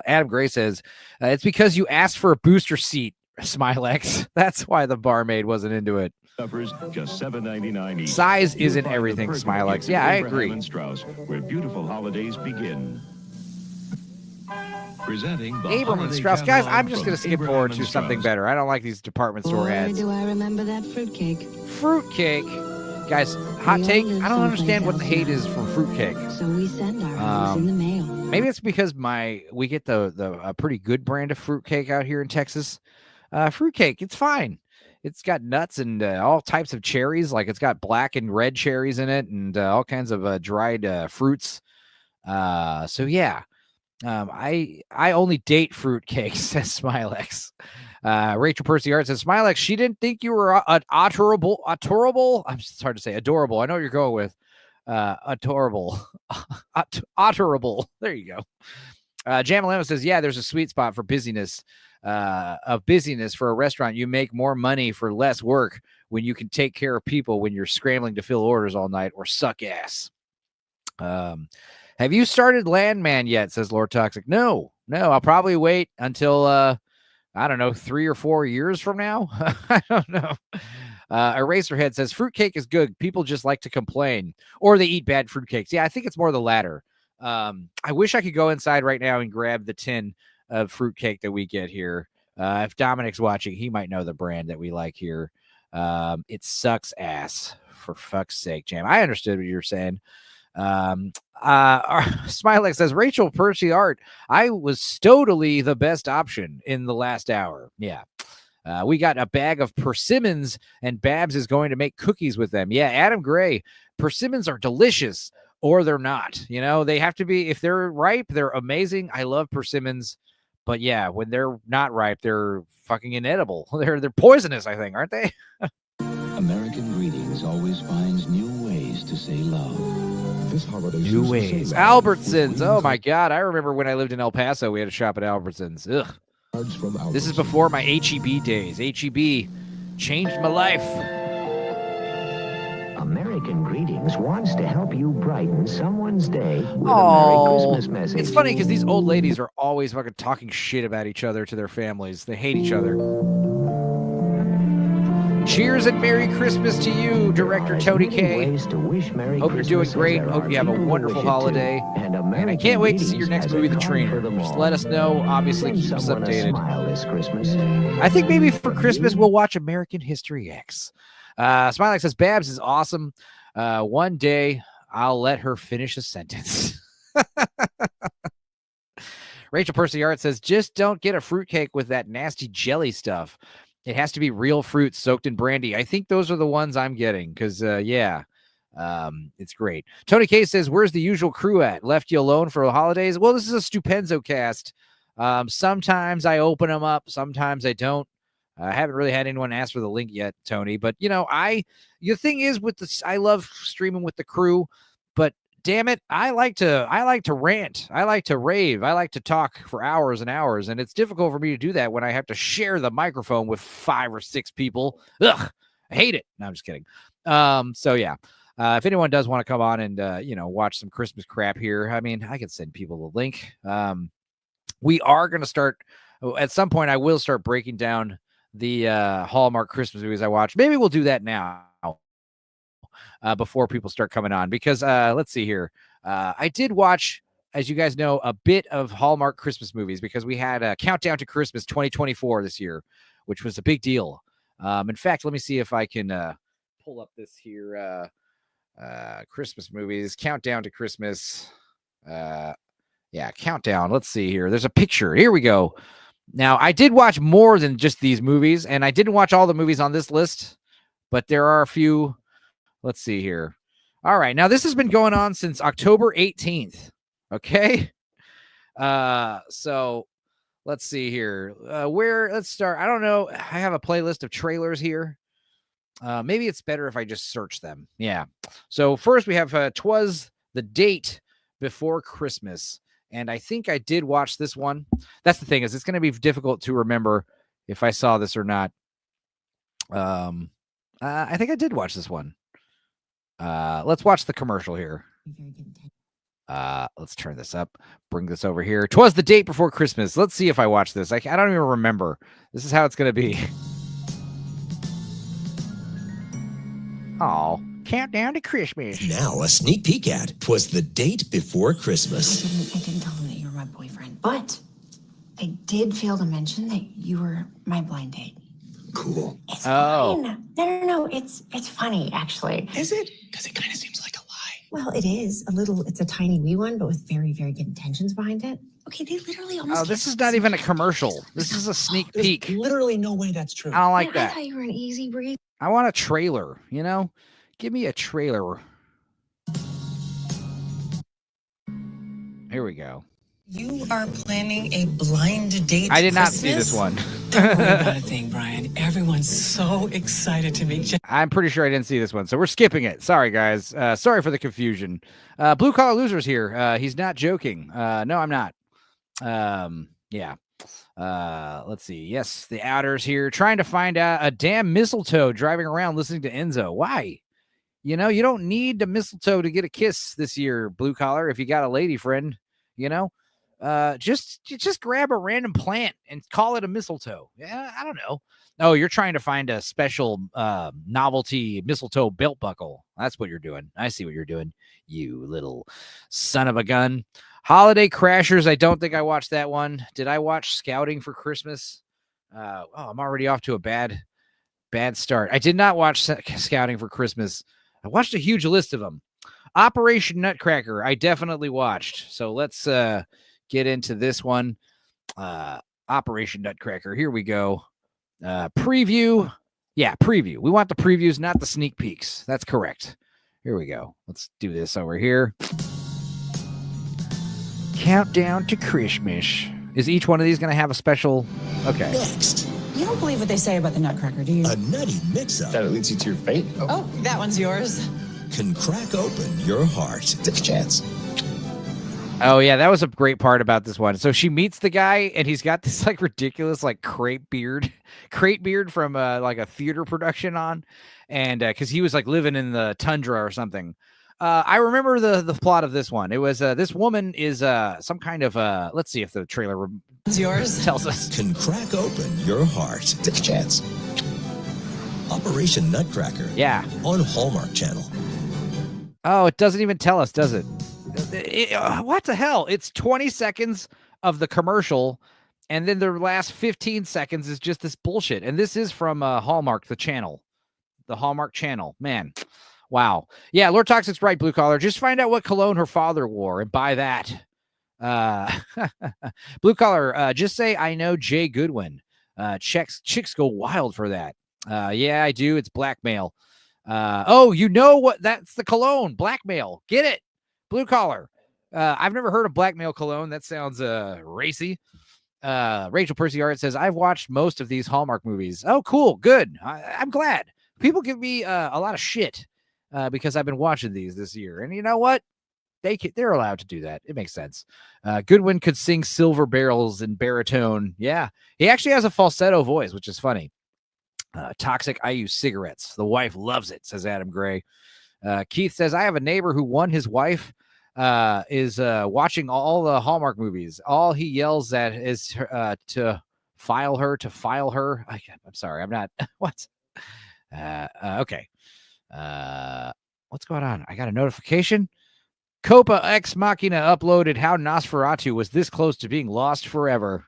Speaker 1: Adam Gray says, it's because you asked for a booster seat, Smilex. That's why the barmaid wasn't into it.
Speaker 20: Uppers, just $7.99 each.
Speaker 1: Size
Speaker 20: You'll
Speaker 1: isn't
Speaker 20: find the
Speaker 1: everything,
Speaker 20: perfect
Speaker 1: Smilex.
Speaker 20: gift
Speaker 1: Yeah,
Speaker 20: at
Speaker 1: I
Speaker 20: Abraham
Speaker 1: agree.
Speaker 20: and Strauss, where beautiful holidays begin. Presenting the
Speaker 1: Abram and
Speaker 20: holiday
Speaker 1: Strauss. Guys,
Speaker 20: catalog
Speaker 1: I'm just
Speaker 20: from
Speaker 1: going to skip
Speaker 20: Abraham
Speaker 1: forward
Speaker 20: and
Speaker 1: to something
Speaker 20: Strauss.
Speaker 1: better. I don't like these department store
Speaker 17: Boy,
Speaker 1: ads.
Speaker 17: do I remember that fruitcake.
Speaker 1: Fruitcake. Guys, hot
Speaker 17: We
Speaker 1: take.
Speaker 17: all live
Speaker 1: I don't understand what the
Speaker 17: someplace
Speaker 1: hate
Speaker 17: else
Speaker 1: is from fruitcake.
Speaker 17: So we send ours in the mail.
Speaker 1: Maybe it's because we get a pretty good brand of fruitcake out here in Texas. Fruitcake, it's fine. It's got nuts and all types of cherries. Like it's got black and red cherries in it, and all kinds of dried fruits. So yeah, I only date fruitcake, says Smilex. Rachel Percy Art says, Smilex, she didn't think you were adorable. It's hard to say. Adorable. I know what you're going with. Adorable. Otterable. There you go. Jamalama says, yeah, there's a sweet spot for busyness for a restaurant. You make more money for less work when you can take care of people when you're scrambling to fill orders all night or suck ass. Have you started Landman yet? Says Lord Toxic. No, I'll probably wait until, I don't know, 3 or 4 years from now. I don't know. Eraserhead says fruitcake is good. People just like to complain or they eat bad fruitcakes. Yeah, I think it's more the latter. I wish I could go inside right now and grab the tin of fruitcake that we get here. If Dominic's watching, he might know the brand that we like here. It sucks ass, for fuck's sake, Jam. I understood what you were saying. Smilex says, Rachel Percy Art, I was totally the best option in the last hour. Yeah. We got a bag of persimmons and Babs is going to make cookies with them. Yeah, Adam Gray, persimmons are delicious or they're not. You know, they have to be, if they're ripe, they're amazing. I love persimmons. But yeah, when they're not ripe, they're fucking inedible. They're poisonous, I think, aren't they?
Speaker 10: American Greetings always finds new ways to say love. This holiday
Speaker 1: New ways. Albertsons. Oh my God. I remember when I lived in El Paso, we had to shop at Albertsons. Ugh. This is before my HEB days. HEB changed my life.
Speaker 21: American Greetings wants to help you brighten someone's day with a
Speaker 1: Oh,
Speaker 21: Merry Christmas message.
Speaker 1: it's funny because these old ladies are always fucking talking shit about each other to their families. They hate each other. Cheers and Merry Christmas to you, Director Tony K. Hope you're doing great. Hope you have a wonderful holiday. And I can't wait to see your next movie, The Trainer. Just let us know. Obviously, keep us updated. I think maybe for Christmas, we'll watch American History X. Smilex says, Babs is awesome. One day, I'll let her finish a sentence. Rachel Percy Art says, just don't get a fruitcake with that nasty jelly stuff. It has to be real fruit soaked in brandy. I think those are the ones I'm getting because, it's great. Tony K says, where's the usual crew at? Left you alone for the holidays? Well, this is a Stupenzocast. Sometimes I open them up. Sometimes I don't. I haven't really had anyone ask for the link yet, Tony. But, you know, the thing is with this, I love streaming with the crew. But damn it, I like to rant. I like to rave. I like to talk for hours and hours. And it's difficult for me to do that when I have to share the microphone with 5 or 6 people. Ugh, I hate it. No, I'm just kidding. So yeah, if anyone does want to come on and, watch some Christmas crap here, I mean, I can send people the link. We are going to start at some point. I will start breaking down the Hallmark Christmas movies I watch. Maybe we'll do that now. Before people start coming on, because let's see here. I did watch, as you guys know, a bit of Hallmark Christmas movies because we had a Countdown to Christmas 2024 this year, which was a big deal. In fact, let me see if I can pull up this here Christmas movies, Countdown to Christmas. Countdown. Let's see here. There's a picture. Here we go. Now, I did watch more than just these movies, and I didn't watch all the movies on this list, but there are a few. Let's see here. All right. Now, this has been going on since October 18th. Okay. So let's see here. Let's start. I don't know. I have a playlist of trailers here. Maybe it's better if I just search them. Yeah. So first we have 'Twas the Date Before Christmas. And I think I did watch this one. That's the thing, is it's going to be difficult to remember if I saw this or not. I think I did watch this one. Let's watch the commercial here. Let's turn this up. Bring this over here. 'Twas the Date Before Christmas. Let's see if I watch this. I don't even remember. This is how it's going to be. Oh, countdown to Christmas.
Speaker 5: Now a sneak peek at 'Twas the Date Before Christmas.
Speaker 22: I didn't tell them that you were my boyfriend, but I did fail to mention that you were my blind date.
Speaker 5: Cool.
Speaker 22: It's fine. No. It's funny, actually.
Speaker 5: Is it? Because it kind of seems like a lie.
Speaker 22: Well, it is a little. It's a tiny wee one, but with very, very good intentions behind it. Okay, they literally almost.
Speaker 1: Oh, this is not even a commercial. This is a sneak peek.
Speaker 5: Literally no way that's true.
Speaker 1: I don't like
Speaker 22: I
Speaker 1: that.
Speaker 22: thought you were an easy breeze.
Speaker 1: I want a trailer, Give me a trailer. Here we go.
Speaker 23: You are planning a blind date.
Speaker 1: I did not
Speaker 23: Christmas?
Speaker 1: see this one.
Speaker 23: Don't worry about a thing, Brian. Everyone's so excited to meet you.
Speaker 1: I'm pretty sure I didn't see this one, so we're skipping it. Sorry, guys. Sorry for the confusion. Blue Collar Losers here. He's not joking. No, I'm not. Yeah. Let's see. Yes, the Outers here trying to find out a damn mistletoe driving around listening to Enzo. Why? You don't need the mistletoe to get a kiss this year, Blue Collar, if you got a lady friend, just grab a random plant and call it a mistletoe. Yeah, I don't know. Oh, you're trying to find a special novelty mistletoe belt buckle. That's what you're doing. I see what you're doing, you little son of a gun. Holiday Crashers. I don't think I watched that one. Did I watch Scouting for Christmas? I'm already off to a bad start. I did not watch Scouting for Christmas. I watched a huge list of them. Operation Nutcracker, I definitely watched. So let's get into this one. Operation Nutcracker. Here we go. Preview. Yeah, preview. We want the previews, not the sneak peeks. That's correct. Here we go. Let's do this over here. Countdown to Christmas. Is each one of these going to have a special? Okay.
Speaker 5: Next.
Speaker 23: You don't believe what they say about the Nutcracker, do you?
Speaker 5: A nutty mix-up.
Speaker 7: That leads you to your fate?
Speaker 23: Oh, that one's yours.
Speaker 5: Can crack open your heart. Take a chance.
Speaker 1: Oh, yeah, that was a great part about this one. So she meets the guy, and he's got this ridiculous crepe beard from a theater production on, and because he was living in the tundra or something. I remember the plot of this one. It was this woman is some kind of let's see if the trailer tells us.
Speaker 5: Can crack open your heart. Take a chance. Operation Nutcracker.
Speaker 1: Yeah.
Speaker 5: On Hallmark Channel.
Speaker 1: Oh, it doesn't even tell us, does it? What the hell? It's 20 seconds of the commercial, and then the last 15 seconds is just this bullshit. And this is from Hallmark, the Hallmark Channel. Man, wow. Yeah, Lord Toxic's right, Blue Collar. Just find out what cologne her father wore and buy that. Blue Collar, just say, I know Jay Goodwin. Chicks go wild for that. Yeah, I do. It's blackmail. You know what? That's the cologne. Blackmail. Get it. Blue Collar. I've never heard of blackmail cologne. That sounds racy. Rachel Percy Art says, I've watched most of these Hallmark movies. Oh, cool. Good. I'm glad. People give me a lot of shit because I've been watching these this year. And you know what? They're allowed to do that. It makes sense. Goodwin could sing Silver Barrels in baritone. Yeah. He actually has a falsetto voice, which is funny. Toxic, I use cigarettes. The wife loves it, says Adam Gray. Keith says, I have a neighbor who won his wife is watching all the Hallmark movies. All he yells at is to file her. I'm sorry. I'm not. What? Okay. What's going on? I got a notification. Copa Ex Machina uploaded how Nosferatu was this close to being lost forever.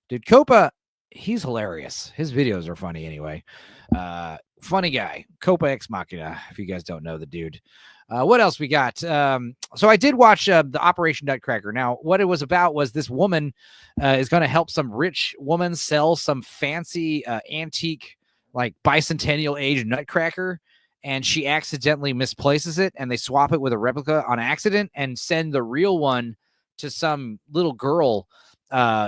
Speaker 1: Dude, Copa, he's hilarious. His videos are funny anyway. Funny guy. Copa Ex Machina, if you guys don't know the dude. What else we got? So I did watch the Operation Nutcracker. Now, what it was about was this woman is going to help some rich woman sell some fancy antique, bicentennial age Nutcracker. And she accidentally misplaces it, and they swap it with a replica on accident and send the real one to some little girl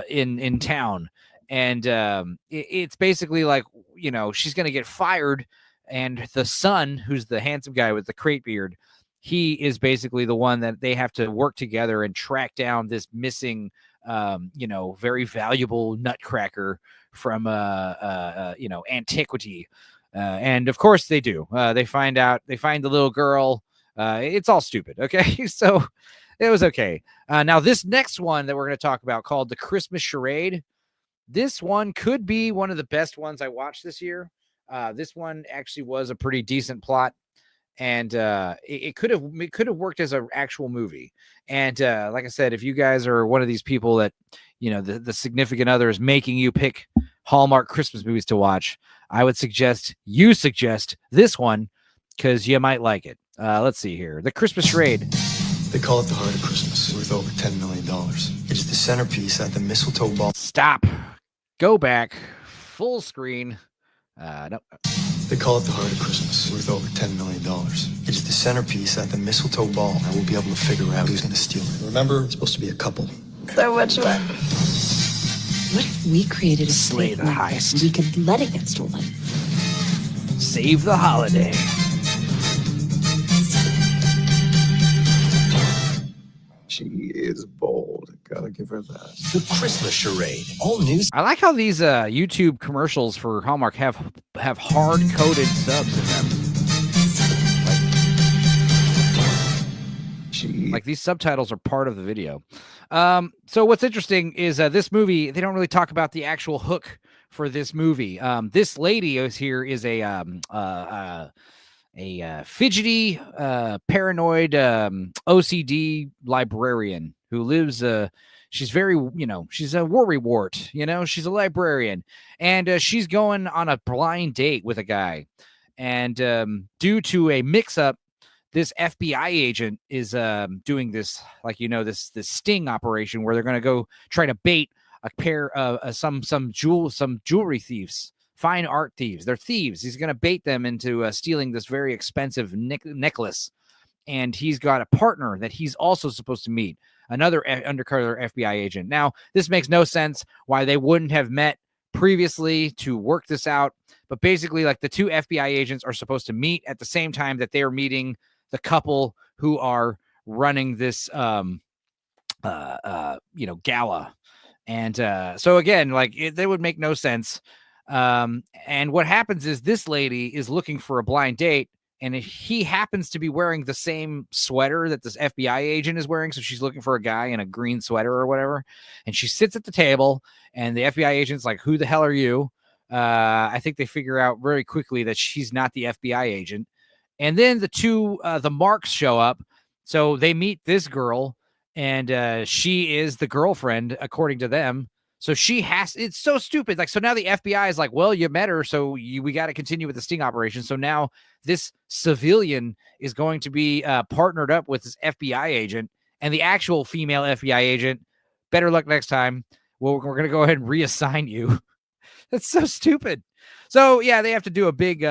Speaker 1: in town. And it's basically she's going to get fired, and the son, who's the handsome guy with the crepe beard, he is basically the one that they have to work together and track down this missing, very valuable Nutcracker from antiquity. And of course they do. They find the little girl. It's all stupid. Okay. So It was okay. Now, this next one that we're going to talk about, called The Christmas Charade, this one could be one of the best ones I watched this year. This one actually was a pretty decent plot, and it could have worked as an actual movie. And like I said, if you guys are one of these people that, you know, the significant other is making you pick Hallmark Christmas movies to watch, I would suggest this one, because you might like it. Let's see here. The Christmas Charade.
Speaker 4: They call it the Heart of Christmas, worth over $10 million. It's the centerpiece at the mistletoe ball.
Speaker 1: Stop. Go back. Full screen. No.
Speaker 4: They call it the Heart of Christmas, worth over $10 million. It's the centerpiece at the mistletoe ball. I will be able to figure out who's going to steal it. Remember, it's supposed to be a couple.
Speaker 17: So much fun. What if we created a
Speaker 1: Slay the heist?
Speaker 17: We could let it get stolen.
Speaker 1: Save the holiday.
Speaker 4: She is bold. Gotta give her that.
Speaker 5: The Christmas Charade. All news.
Speaker 1: I like how these YouTube commercials for Hallmark have hard-coded subs in them. Like these subtitles are part of the video. So what's interesting is this movie, they don't really talk about the actual hook for this movie. This lady is a fidgety, paranoid, OCD librarian who lives, she's very, she's a worrywart, she's a librarian, and she's going on a blind date with a guy. And due to a mix-up, this FBI agent is doing this, this sting operation where they're going to go try to bait a pair of some jewelry thieves. Fine art thieves. They're thieves. He's going to bait them into stealing this very expensive necklace. And he's got a partner that he's also supposed to meet, another undercover FBI agent. Now, this makes no sense why they wouldn't have met previously to work this out. But basically, like, the two FBI agents are supposed to meet at the same time that they are meeting the couple who are running this, gala. And so again, they would make no sense. And what happens is this lady is looking for a blind date, and he happens to be wearing the same sweater that this FBI agent is wearing. So she's looking for a guy in a green sweater or whatever. And she sits at the table, and the FBI agent's like, "Who the hell are you?" I think they figure out very quickly that she's not the FBI agent. And then the Marks show up. So they meet this girl, and she is the girlfriend, according to them. So it's so stupid. So now the FBI is like, well, you met her, so we got to continue with the sting operation. So now this civilian is going to be partnered up with this FBI agent, and the actual female FBI agent, better luck next time. Well, we're going to go ahead and reassign you. That's so stupid. So yeah, they have to do a big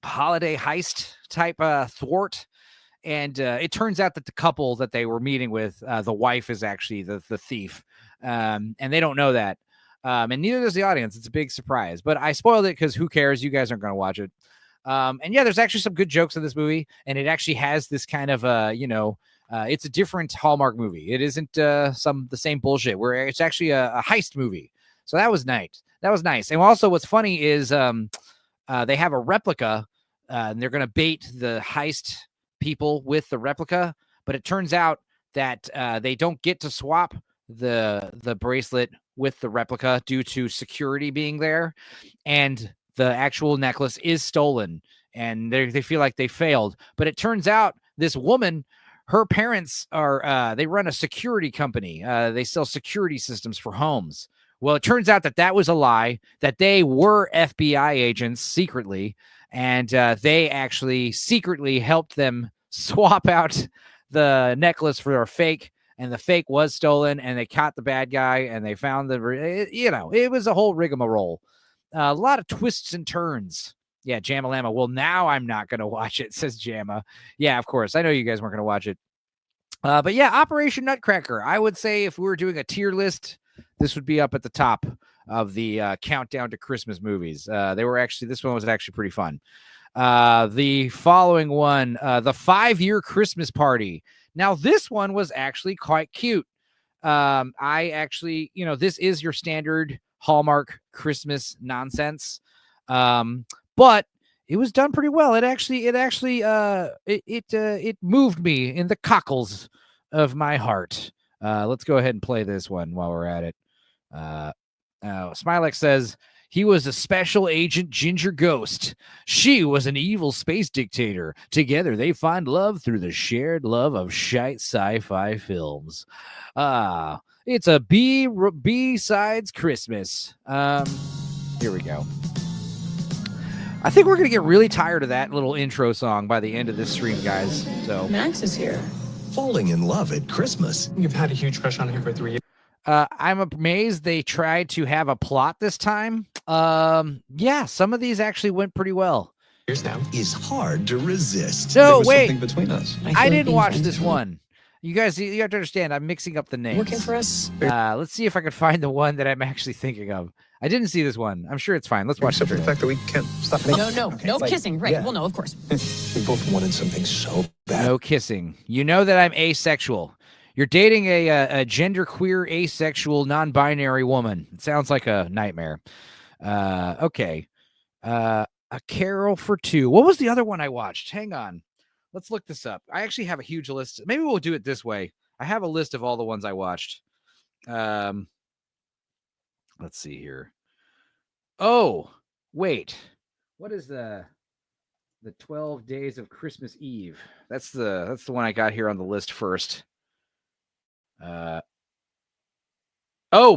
Speaker 1: holiday heist type thwart. And it turns out that the couple that they were meeting with, the wife is actually the thief. And they don't know that. And neither does the audience. It's a big surprise. But I spoiled it because who cares? You guys aren't going to watch it. And yeah, there's actually some good jokes in this movie. And it actually has this kind of, it's a different Hallmark movie. It isn't the same bullshit where it's actually a heist movie. So that was nice. That was nice. And also what's funny is they have a replica, and they're going to bait the heist people with the replica. But it turns out that they don't get to swap the bracelet with the replica due to security being there, and the actual necklace is stolen, and they feel like they failed. But it turns out this woman, her parents are they run a security company. They sell security systems for homes. Well, it turns out that was a lie, that they were FBI agents secretly, and they actually secretly helped them swap out the necklace for a fake, and the fake was stolen, and they caught the bad guy, and they found it was a whole rigmarole. A lot of twists and turns. Yeah, Jamalama. Well, now I'm not going to watch it, says Jamma. Yeah, of course. I know you guys weren't going to watch it. But yeah, Operation Nutcracker. I would say if we were doing a tier list, this would be up at the top of the countdown to Christmas movies. This one was actually pretty fun. The following one, The 5-Year Christmas Party. Now, this one was actually quite cute. I actually, this is your standard Hallmark Christmas nonsense. But it was done pretty well. It moved me in the cockles of my heart. Let's go ahead and play this one while we're at it. Smilex says he was a special agent Ginger Ghost. She was an evil space dictator. Together they find love through the shared love of shite sci-fi films. It's a B-sides Christmas. Here we go. I think we're going to get really tired of that little intro song by the end of this stream, guys. So
Speaker 23: Max is here.
Speaker 5: Falling in love at Christmas.
Speaker 23: You've had a huge crush on him for 3 years.
Speaker 1: I'm amazed they tried to have a plot this time. Yeah, some of these actually went pretty well.
Speaker 23: Here's now.
Speaker 5: Is hard to resist.
Speaker 1: No, wait.
Speaker 4: Something between us.
Speaker 1: I didn't watch this one. You guys, you have to understand, I'm mixing up the names.
Speaker 23: Working for us?
Speaker 1: Let's see if I can find the one that I'm actually thinking of. I didn't see this one. I'm sure it's fine. Let's watch
Speaker 4: Except for the fact that we can't stop.
Speaker 23: No kissing. Right.
Speaker 4: Yeah.
Speaker 23: Well, no, of course.
Speaker 4: We both wanted something so bad.
Speaker 1: No kissing. You know that I'm asexual. You're dating a genderqueer, asexual, non-binary woman. It sounds like a nightmare. Okay. A Carol for Two. What was the other one I watched? Hang on. Let's look this up. I actually have a huge list. Maybe we'll do it this way. I have a list of all the ones I watched. Let's see here. Oh, wait. What is the 12 Days of Christmas Eve? That's the one I got here on the list first. Oh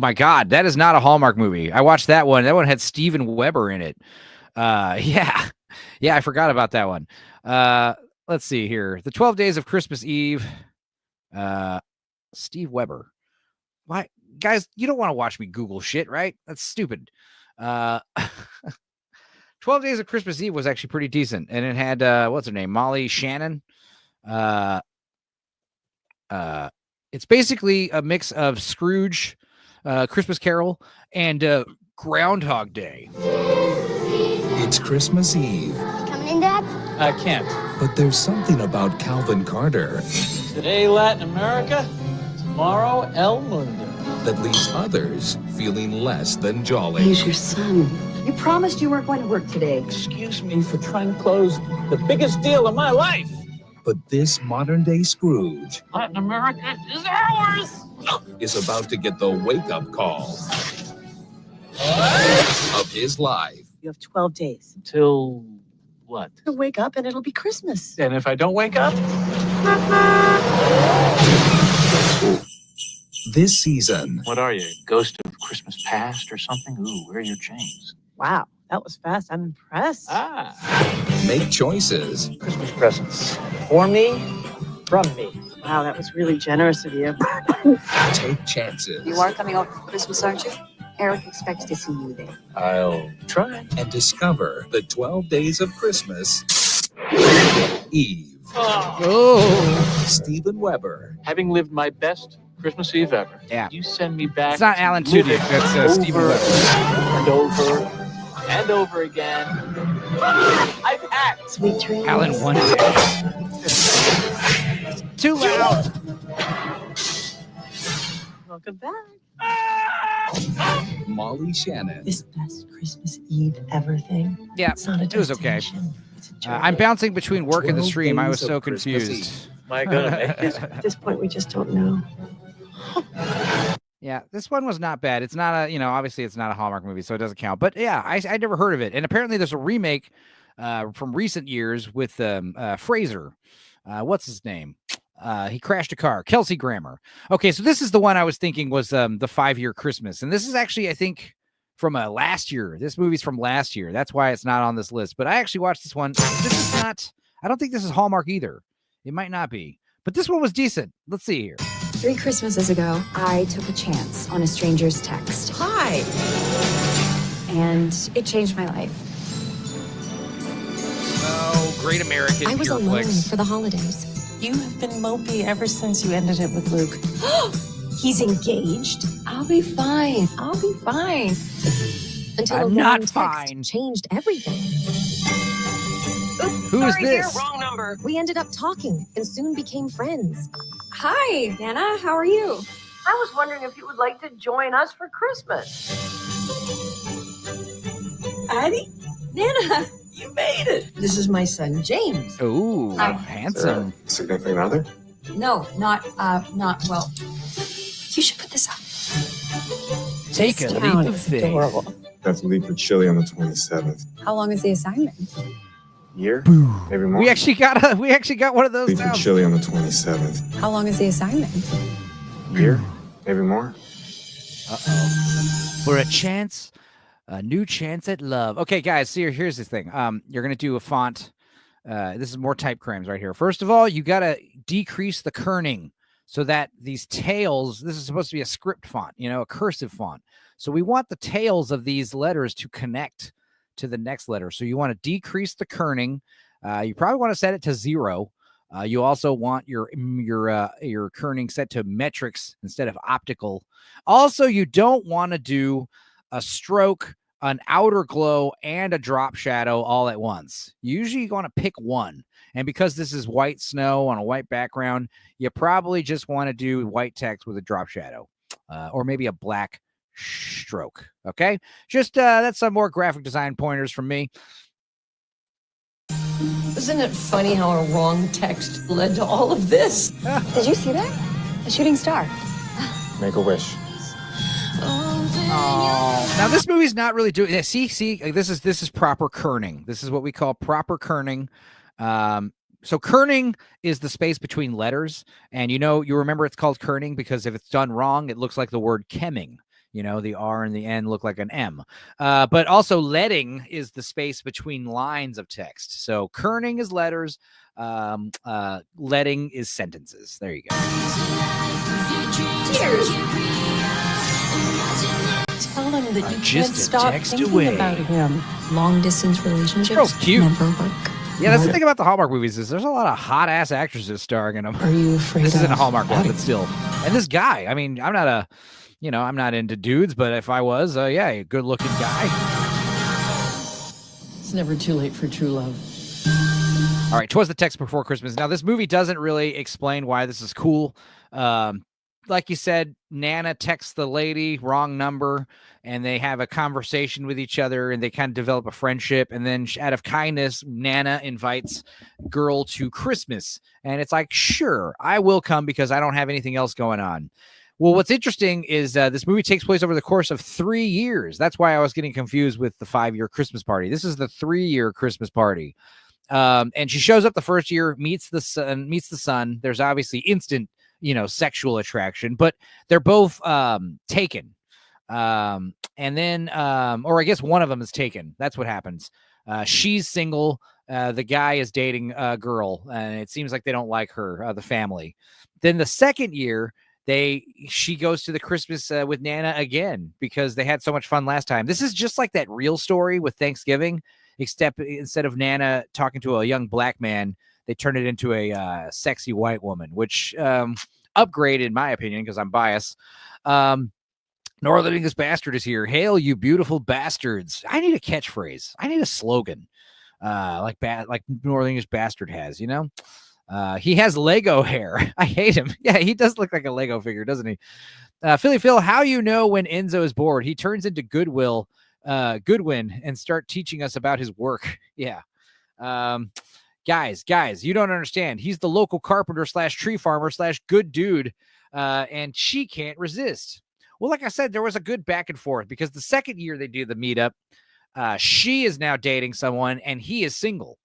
Speaker 1: my God, that is not a Hallmark movie. I watched that one. That one had Steven Weber in it. Yeah, I forgot about that one. Let's see here. The 12 Days of Christmas Eve. Steve Weber. Why, guys? You don't want to watch me Google shit, right? That's stupid. 12 Days of Christmas Eve was actually pretty decent, and it had what's her name, Molly Shannon. It's basically a mix of Scrooge, Christmas Carol, and Groundhog Day.
Speaker 9: It's Christmas Eve.
Speaker 11: Coming in, Dad?
Speaker 9: I can't. But there's something about Calvin Carter
Speaker 12: Today, Latin America. Tomorrow, El Mundo.
Speaker 9: that leaves others feeling less than jolly.
Speaker 17: He's your son. You promised you weren't going to work today.
Speaker 12: Excuse me for trying to close the biggest deal of my life.
Speaker 9: But this modern-day Scrooge
Speaker 12: Latin America is ours.
Speaker 9: is about to get the wake-up call of his life.
Speaker 17: You have 12 days
Speaker 12: Till what?
Speaker 17: to wake up and it'll be Christmas.
Speaker 12: And if I don't wake up?
Speaker 9: This season,
Speaker 12: What are you, ghost of Christmas past or something? Ooh, where are your chains?
Speaker 17: Wow, that was fast. I'm impressed.
Speaker 9: make choices
Speaker 12: Christmas presents. For me, from me.
Speaker 17: Wow, that was really generous of you.
Speaker 9: take chances,
Speaker 22: You are coming over for Christmas, aren't you? Eric expects to see you there.
Speaker 12: I'll try.
Speaker 9: and discover the 12 Days of Christmas Eve.
Speaker 1: Oh,
Speaker 9: Stephen Weber,
Speaker 12: Having lived my best Christmas Eve ever.
Speaker 1: Yeah.
Speaker 12: You send me back.
Speaker 1: it's not Alan Tudyk. That's Stephen Weber.
Speaker 12: And over and over again. I've hacked.
Speaker 17: Sweet dreams.
Speaker 1: Alan one. Too loud.
Speaker 17: Welcome back.
Speaker 9: Molly Shannon,
Speaker 17: This best Christmas Eve ever thing.
Speaker 1: Yeah,
Speaker 17: It's not a
Speaker 1: it was okay.
Speaker 17: destination. It's a journey.
Speaker 1: I'm bouncing between work and the
Speaker 9: 12
Speaker 1: stream. I was
Speaker 9: Days
Speaker 1: so
Speaker 9: of Christmas
Speaker 1: confused.
Speaker 12: Am I gonna make this?
Speaker 17: At this point, we just don't know.
Speaker 1: Yeah, this one was not bad. It's not a, obviously it's not a Hallmark movie, so it doesn't count. But yeah, I never heard of it. And apparently there's a remake from recent years with Fraser. What's his name? He crashed a car. Kelsey Grammer. Okay, so this is the one I was thinking was the 5-Year Christmas. And this is actually, I think, from last year. This movie's from last year. That's why it's not on this list. But I actually watched this one. This is not, I don't think this is Hallmark either. It might not be. But this one was decent. Let's see here.
Speaker 22: 3 Christmases ago, I took a chance on a stranger's text.
Speaker 17: Hi.
Speaker 22: And it changed my life.
Speaker 1: Oh, great American
Speaker 22: I was
Speaker 1: Pure
Speaker 22: alone
Speaker 1: Flicks.
Speaker 22: for the holidays.
Speaker 17: You have been mopey ever since you ended it with Luke. He's engaged.
Speaker 22: I'll be fine. I'll be fine. Until
Speaker 1: I'm
Speaker 22: a
Speaker 1: not
Speaker 22: random text
Speaker 1: fine.
Speaker 22: changed everything.
Speaker 1: Who is this?
Speaker 22: Wrong number. We ended up talking and soon became friends. Hi, Nana. How are you?
Speaker 17: I was wondering if you would like to join us for Christmas.
Speaker 22: Addie? Nana,
Speaker 17: You made it. This is my son, James.
Speaker 1: Ooh,
Speaker 17: Hi.
Speaker 1: handsome.
Speaker 4: Significant other?
Speaker 17: No, not well. You should put this up.
Speaker 1: Take
Speaker 17: This
Speaker 1: a leap
Speaker 17: town
Speaker 1: of
Speaker 17: is
Speaker 1: faith.
Speaker 17: adorable.
Speaker 4: That's leave for Chile on the 27th.
Speaker 17: How long is the assignment?
Speaker 4: Year? Maybe more.
Speaker 1: We actually got one of those
Speaker 4: Leave for
Speaker 1: now.
Speaker 4: Chile on the 27th.
Speaker 17: How long is the assignment?
Speaker 4: Year? Maybe more.
Speaker 1: For a new chance at love. Okay, guys, see, here's the thing. You're gonna do a font. This is more type crimes right here. First of all, you gotta decrease the kerning so that these tails, this is supposed to be a script font, a cursive font. So we want the tails of these letters to connect to the next letter. So you want to decrease the kerning. You probably want to set it to 0. You also want your kerning set to metrics instead of optical. Also, you don't want to do a stroke, an outer glow, and a drop shadow all at once. Usually you want to pick one. And because this is white snow on a white background, you probably just want to do white text with a drop shadow, or maybe a black stroke. Okay, just that's some more graphic design pointers from me.
Speaker 17: Isn't it funny how a wrong text led to all of this?
Speaker 22: Did you see that? A shooting star.
Speaker 4: Make a wish.
Speaker 1: Oh, now this movie's not really doing this. See, this is proper kerning. This is what we call proper kerning. So kerning is the space between letters, and you remember it's called kerning because if it's done wrong, it looks like the word chemming. The R and the N look like an M. But also leading is the space between lines of text. So kerning is letters, leading is sentences. There you go.
Speaker 17: Cheers. Tell him that you
Speaker 1: Just
Speaker 17: can't
Speaker 1: a
Speaker 17: stop
Speaker 1: text
Speaker 17: thinking
Speaker 1: away.
Speaker 17: about him. Long distance relationships
Speaker 1: Girl's cute.
Speaker 17: never work.
Speaker 1: Yeah, that's the thing about the Hallmark movies is there's a lot of hot ass actresses starring in them.
Speaker 17: Are you afraid
Speaker 1: This isn't a
Speaker 17: of
Speaker 1: Hallmark one,
Speaker 17: having-
Speaker 1: but still. And this guy, I mean, I'm not into dudes, but if I was, a good looking guy.
Speaker 17: It's never too late for true love.
Speaker 1: All right, 'Twas the Text Before Christmas. Now, this movie doesn't really explain why this is cool. Like you said, Nana texts the lady, wrong number, and they have a conversation with each other, and they kind of develop a friendship. And then out of kindness, Nana invites girl to Christmas. And it's like, sure, I will come because I don't have anything else going on. Well, what's interesting is this movie takes place over the course of 3 years. That's why I was getting confused with the 5-year Christmas party. This is the 3-year Christmas party. And she shows up the first year, meets the son. There's obviously instant, sexual attraction, but they're both taken. And then, or I guess one of them is taken. That's what happens. She's single. The guy is dating a girl, and it seems like they don't like her, the family. Then the second year, she goes to the Christmas with Nana again because they had so much fun last time. This is just like that Real Story with Thanksgiving, except instead of Nana talking to a young black man, they turn it into a sexy white woman, which upgrade in my opinion because I'm biased. Northern English Bastard is here. Hail, you beautiful bastards. I need a catchphrase. I need a slogan like Northern English Bastard has, He has Lego hair. I hate him. Yeah, he does look like a Lego figure, doesn't he? Philly Phil, how when Enzo is bored? He turns into Goodwin and start teaching us about his work. Yeah. Guys, you don't understand. He's the local carpenter / tree farmer / good dude, and she can't resist. Well, like I said, there was a good back and forth because the second year they do the meetup, she is now dating someone and he is single.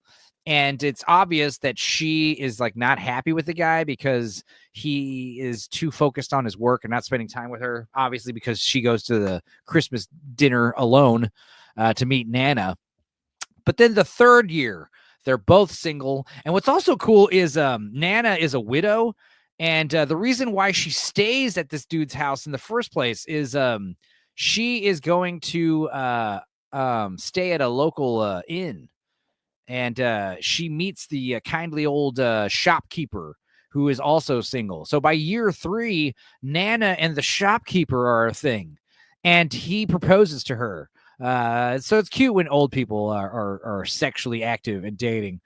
Speaker 1: And it's obvious that she is like not happy with the guy because he is too focused on his work and not spending time with her, obviously, because she goes to the Christmas dinner alone to meet Nana. But then the third year, they're both single. And what's also cool is Nana is a widow. And the reason why she stays at this dude's house in the first place is she is going to stay at a local inn. And she meets the kindly old shopkeeper who is also single. So by year 3, Nana and the shopkeeper are a thing. And he proposes to her. So it's cute when old people are sexually active and dating.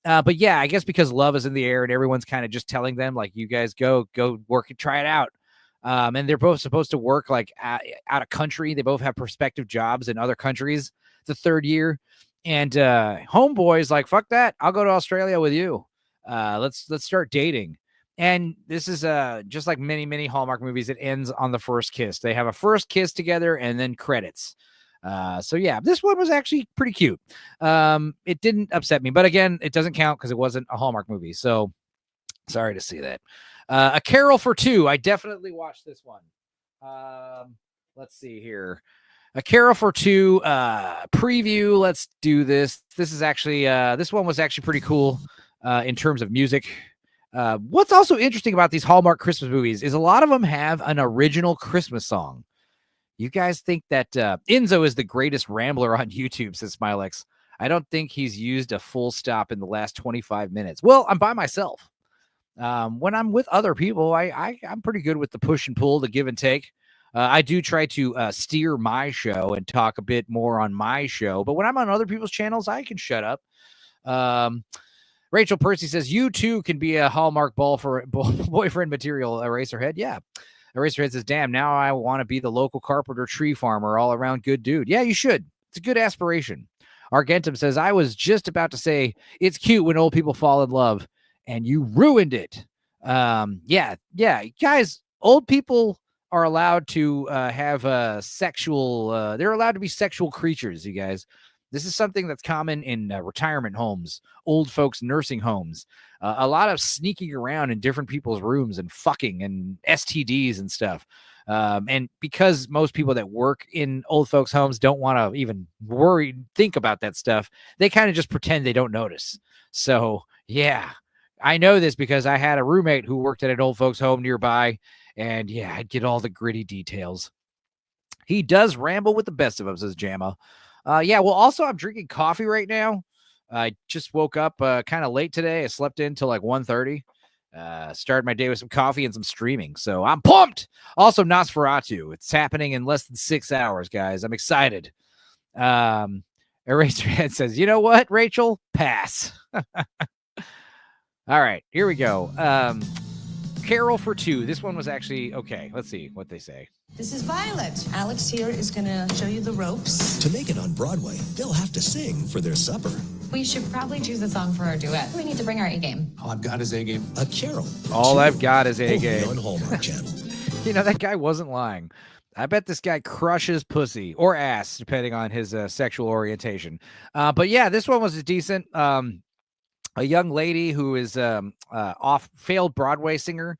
Speaker 1: But yeah, I guess because love is in the air and everyone's kind of just telling them, like, you guys go work and try it out. And they're both supposed to work like out of country. They both have prospective jobs in other countries the third year. And homeboy's like, fuck that. I'll go to Australia with you. Let's start dating. And this is just like many Hallmark movies. It ends on the first kiss. They have a first kiss together and then credits. So yeah, this one was actually pretty cute. It didn't upset me, but again, it doesn't count because it wasn't a Hallmark movie. So sorry to see that. A Carol for Two. I definitely watched this one. Let's see here. A Carol for Two preview. Let's do this. This is actually this one was actually pretty cool in terms of music. What's also interesting about these Hallmark Christmas movies is a lot of them have an original Christmas song. You guys think that Enzo is the greatest rambler on YouTube, says Smilex. I don't think he's used a full stop in the last 25 minutes. Well, I'm by myself. When I'm with other people, I'm pretty good with the push and pull, the give and take. I do try to steer my show and talk a bit more on my show. But when I'm on other people's channels, I can shut up. Rachel Percy says, you too can be a Hallmark boyfriend material, Eraserhead. Yeah. Eraserhead says, damn, now I want to be the local carpenter tree farmer, all around good dude. Yeah, you should. It's a good aspiration. Argentum says, I was just about to say it's cute when old people fall in love, and you ruined it. Yeah. Guys, old people are allowed to have sexual, they're allowed to be sexual creatures, you guys. This is something that's common in retirement homes, old folks nursing homes. A lot of sneaking around in different people's rooms and fucking and STDs and stuff. And because most people that work in old folks' homes don't want to even think about that stuff, they kind of just pretend they don't notice. So, yeah, I know this because I had a roommate who worked at an old folks' home nearby. And yeah, I'd get all the gritty details. He does ramble with the best of them, says Jamma. Yeah, well, also, I'm drinking coffee right now. I just woke up kind of late today. I slept in till like 1:30. Started my day with some coffee and some streaming. So I'm pumped. Also, Nosferatu. It's happening in less than 6 hours, guys. I'm excited. Eraserhead says, you know what, Rachel? Pass. All right, here we go. Carol for Two. This one was actually okay. Let's see what they say.
Speaker 2: This is Violet. Alex here is going to show you the ropes.
Speaker 5: To make it on Broadway, they'll have to sing for their supper.
Speaker 8: We should probably choose a song for our duet. We need to bring our A game.
Speaker 7: All I've got is A game.
Speaker 5: A Carol.
Speaker 1: All I've got is A game.
Speaker 5: On Hallmark Channel.
Speaker 1: You know, that guy wasn't lying. I bet this guy crushes pussy or ass, depending on his sexual orientation. But yeah, this one was decent. A young lady who is failed Broadway singer.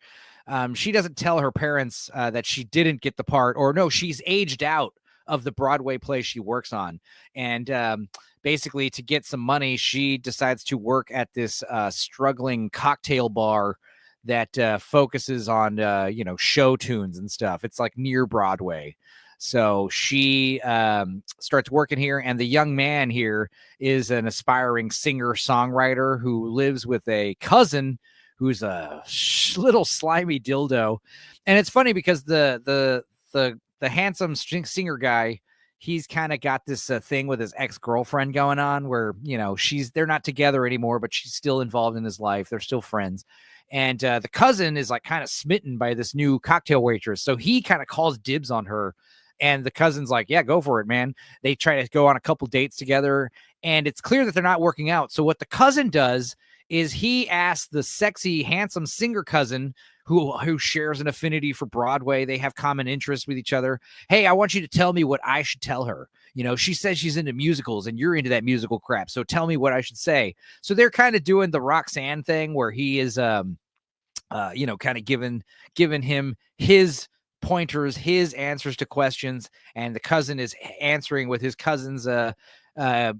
Speaker 1: She doesn't tell her parents that she didn't get the part, or no, she's aged out of the Broadway play she works on. And basically, to get some money, she decides to work at this struggling cocktail bar that focuses on, show tunes and stuff. It's like near Broadway. So she starts working here, and the young man here is an aspiring singer-songwriter who lives with a cousin who's a little slimy dildo. And it's funny because the handsome singer guy, he's kind of got this thing with his ex-girlfriend going on where, they're not together anymore, but she's still involved in his life. They're still friends. And the cousin is like kind of smitten by this new cocktail waitress. So he kind of calls dibs on her. And the cousin's like, yeah, go for it, man. They try to go on a couple dates together, and it's clear that they're not working out. So what the cousin does is he asks the sexy, handsome singer cousin who shares an affinity for Broadway. They have common interests with each other. Hey, I want you to tell me what I should tell her. She says she's into musicals and you're into that musical crap. So tell me what I should say. So they're kind of doing the Roxanne thing where he is, kind of giving him his pointers, his answers to questions, and the cousin is answering with his cousin's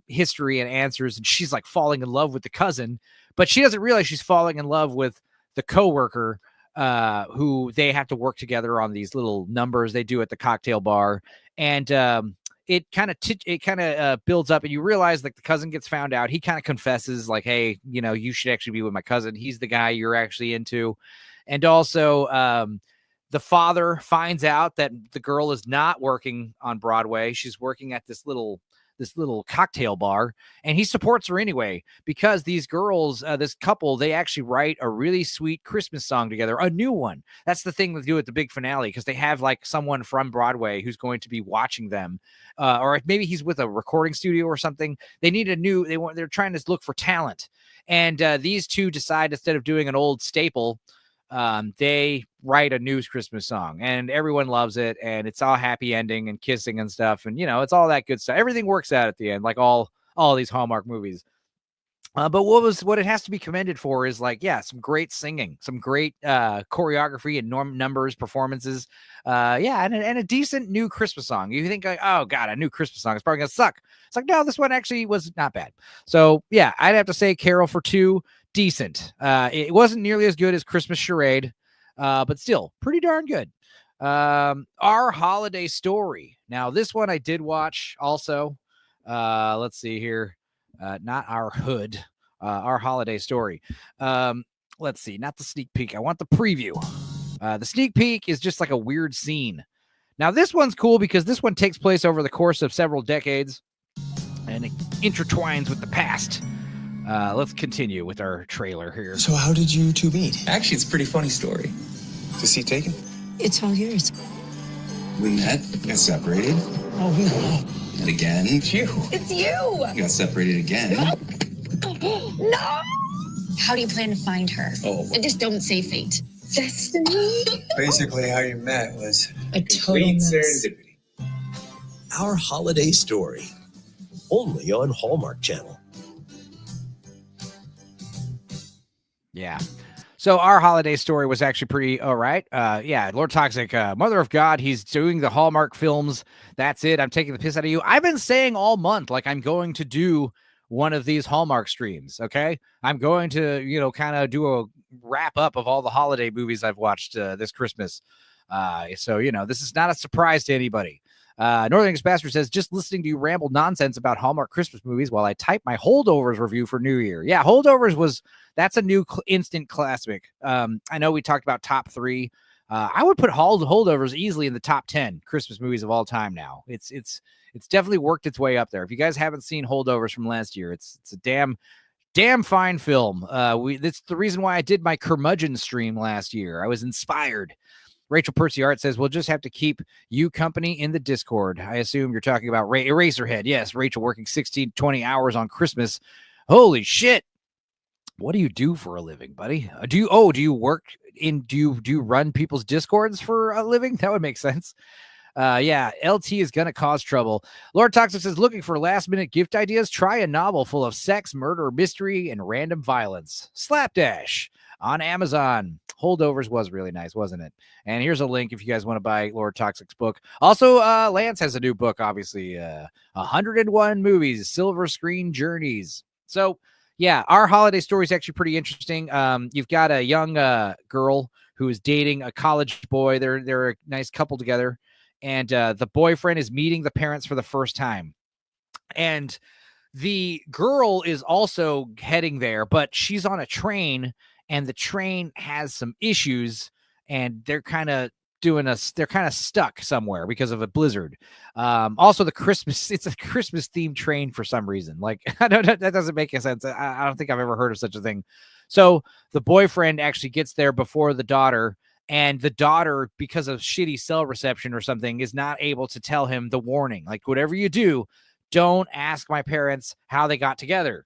Speaker 1: history and answers, and she's like falling in love with the cousin, but she doesn't realize she's falling in love with the coworker who they have to work together on these little numbers they do at the cocktail bar. And it kind of builds up, and you realize like the cousin gets found out. He kind of confesses like, hey, you should actually be with my cousin. He's the guy you're actually into. And also the father finds out that the girl is not working on Broadway. She's working at this little this little cocktail bar, and he supports her anyway because these girls, this couple, they actually write a really sweet Christmas song together, a new one. That's the thing they do at the big finale, because they have like someone from Broadway who's going to be watching them, or maybe he's with a recording studio or something. They need they're trying to look for talent, and these two decide, instead of doing an old staple, they write a new Christmas song, and everyone loves it, and it's all happy ending and kissing and stuff, and it's all that good stuff. Everything works out at the end, like all these Hallmark movies. But what it has to be commended for is some great singing, some great choreography and numbers, performances. And a decent new Christmas song. You think like, oh God, a new Christmas song is probably gonna suck. It's like, no, this one actually was not bad. So yeah, I'd have to say Carol for 2, decent. It wasn't nearly as good as Christmas Charade, but still pretty darn good. Our Holiday Story. Now this one I did watch also. Let's see here. Not Our Hood, Our Holiday Story. Let's see, not the sneak peek. I want the preview. The sneak peek is just like a weird scene. Now, this one's cool because this one takes place over the course of several decades, and it intertwines with the past. Let's continue with our trailer here.
Speaker 4: So how did you two meet?
Speaker 3: Actually, it's a pretty funny story.
Speaker 4: Is he taken?
Speaker 17: It's all yours.
Speaker 3: We met, got separated.
Speaker 17: Oh, no.
Speaker 3: And again.
Speaker 17: It's you. It's you.
Speaker 3: Got separated again.
Speaker 17: No. How do you plan to find her?
Speaker 3: Oh.
Speaker 17: And just don't say fate. Destiny.
Speaker 4: Basically, how you met was
Speaker 17: A total mess.
Speaker 3: serendipity.
Speaker 5: Our Holiday Story. Only on Hallmark Channel.
Speaker 1: Yeah. So Our Holiday Story was actually pretty all right. Lord Toxic, Mother of God, he's doing the Hallmark films. That's it. I'm taking the piss out of you. I've been saying all month, like, I'm going to do one of these Hallmark streams, okay? I'm going to, kind of do a wrap up of all the holiday movies I've watched this Christmas. So this is not a surprise to anybody. Northern Bastard says, just listening to you ramble nonsense about Hallmark Christmas movies while I type my Holdovers review for New Year. Yeah, Holdovers that's a new instant classic. I know we talked about top 3. I would put Holdovers easily in the top 10 Christmas movies of all time now. It's definitely worked its way up there. If you guys haven't seen Holdovers from last year, it's a damn fine film. That's the reason why I did my curmudgeon stream last year. I was inspired. Rachel Percy Art says, we'll just have to keep you company in the Discord. I assume you're talking about Eraserhead. Yes, Rachel working 16, 20 hours on Christmas. Holy shit. What do you do for a living, buddy? Do you work in, do you run people's Discords for a living? That would make sense. LT is going to cause trouble. Lord Toxic says, looking for last-minute gift ideas? Try a novel full of sex, murder, mystery, and random violence. Slapdash on Amazon. Holdovers was really nice, wasn't it? And here's a link if you guys want to buy Lord Toxic's book. Also, Lance has a new book, obviously. 101 Movies, Silver Screen Journeys. So, yeah, Our Holiday Story is actually pretty interesting. You've got a young girl who is dating a college boy. They're a nice couple together. And the boyfriend is meeting the parents for the first time. And the girl is also heading there, but she's on a train, and the train has some issues, and they're kind of stuck somewhere because of a blizzard. Also, it's a Christmas themed train for some reason. Like, I don't know, that doesn't make any sense. I don't think I've ever heard of such a thing. So the boyfriend actually gets there before the daughter, and the daughter, because of shitty cell reception or something, is not able to tell him the warning. Like, whatever you do, don't ask my parents how they got together.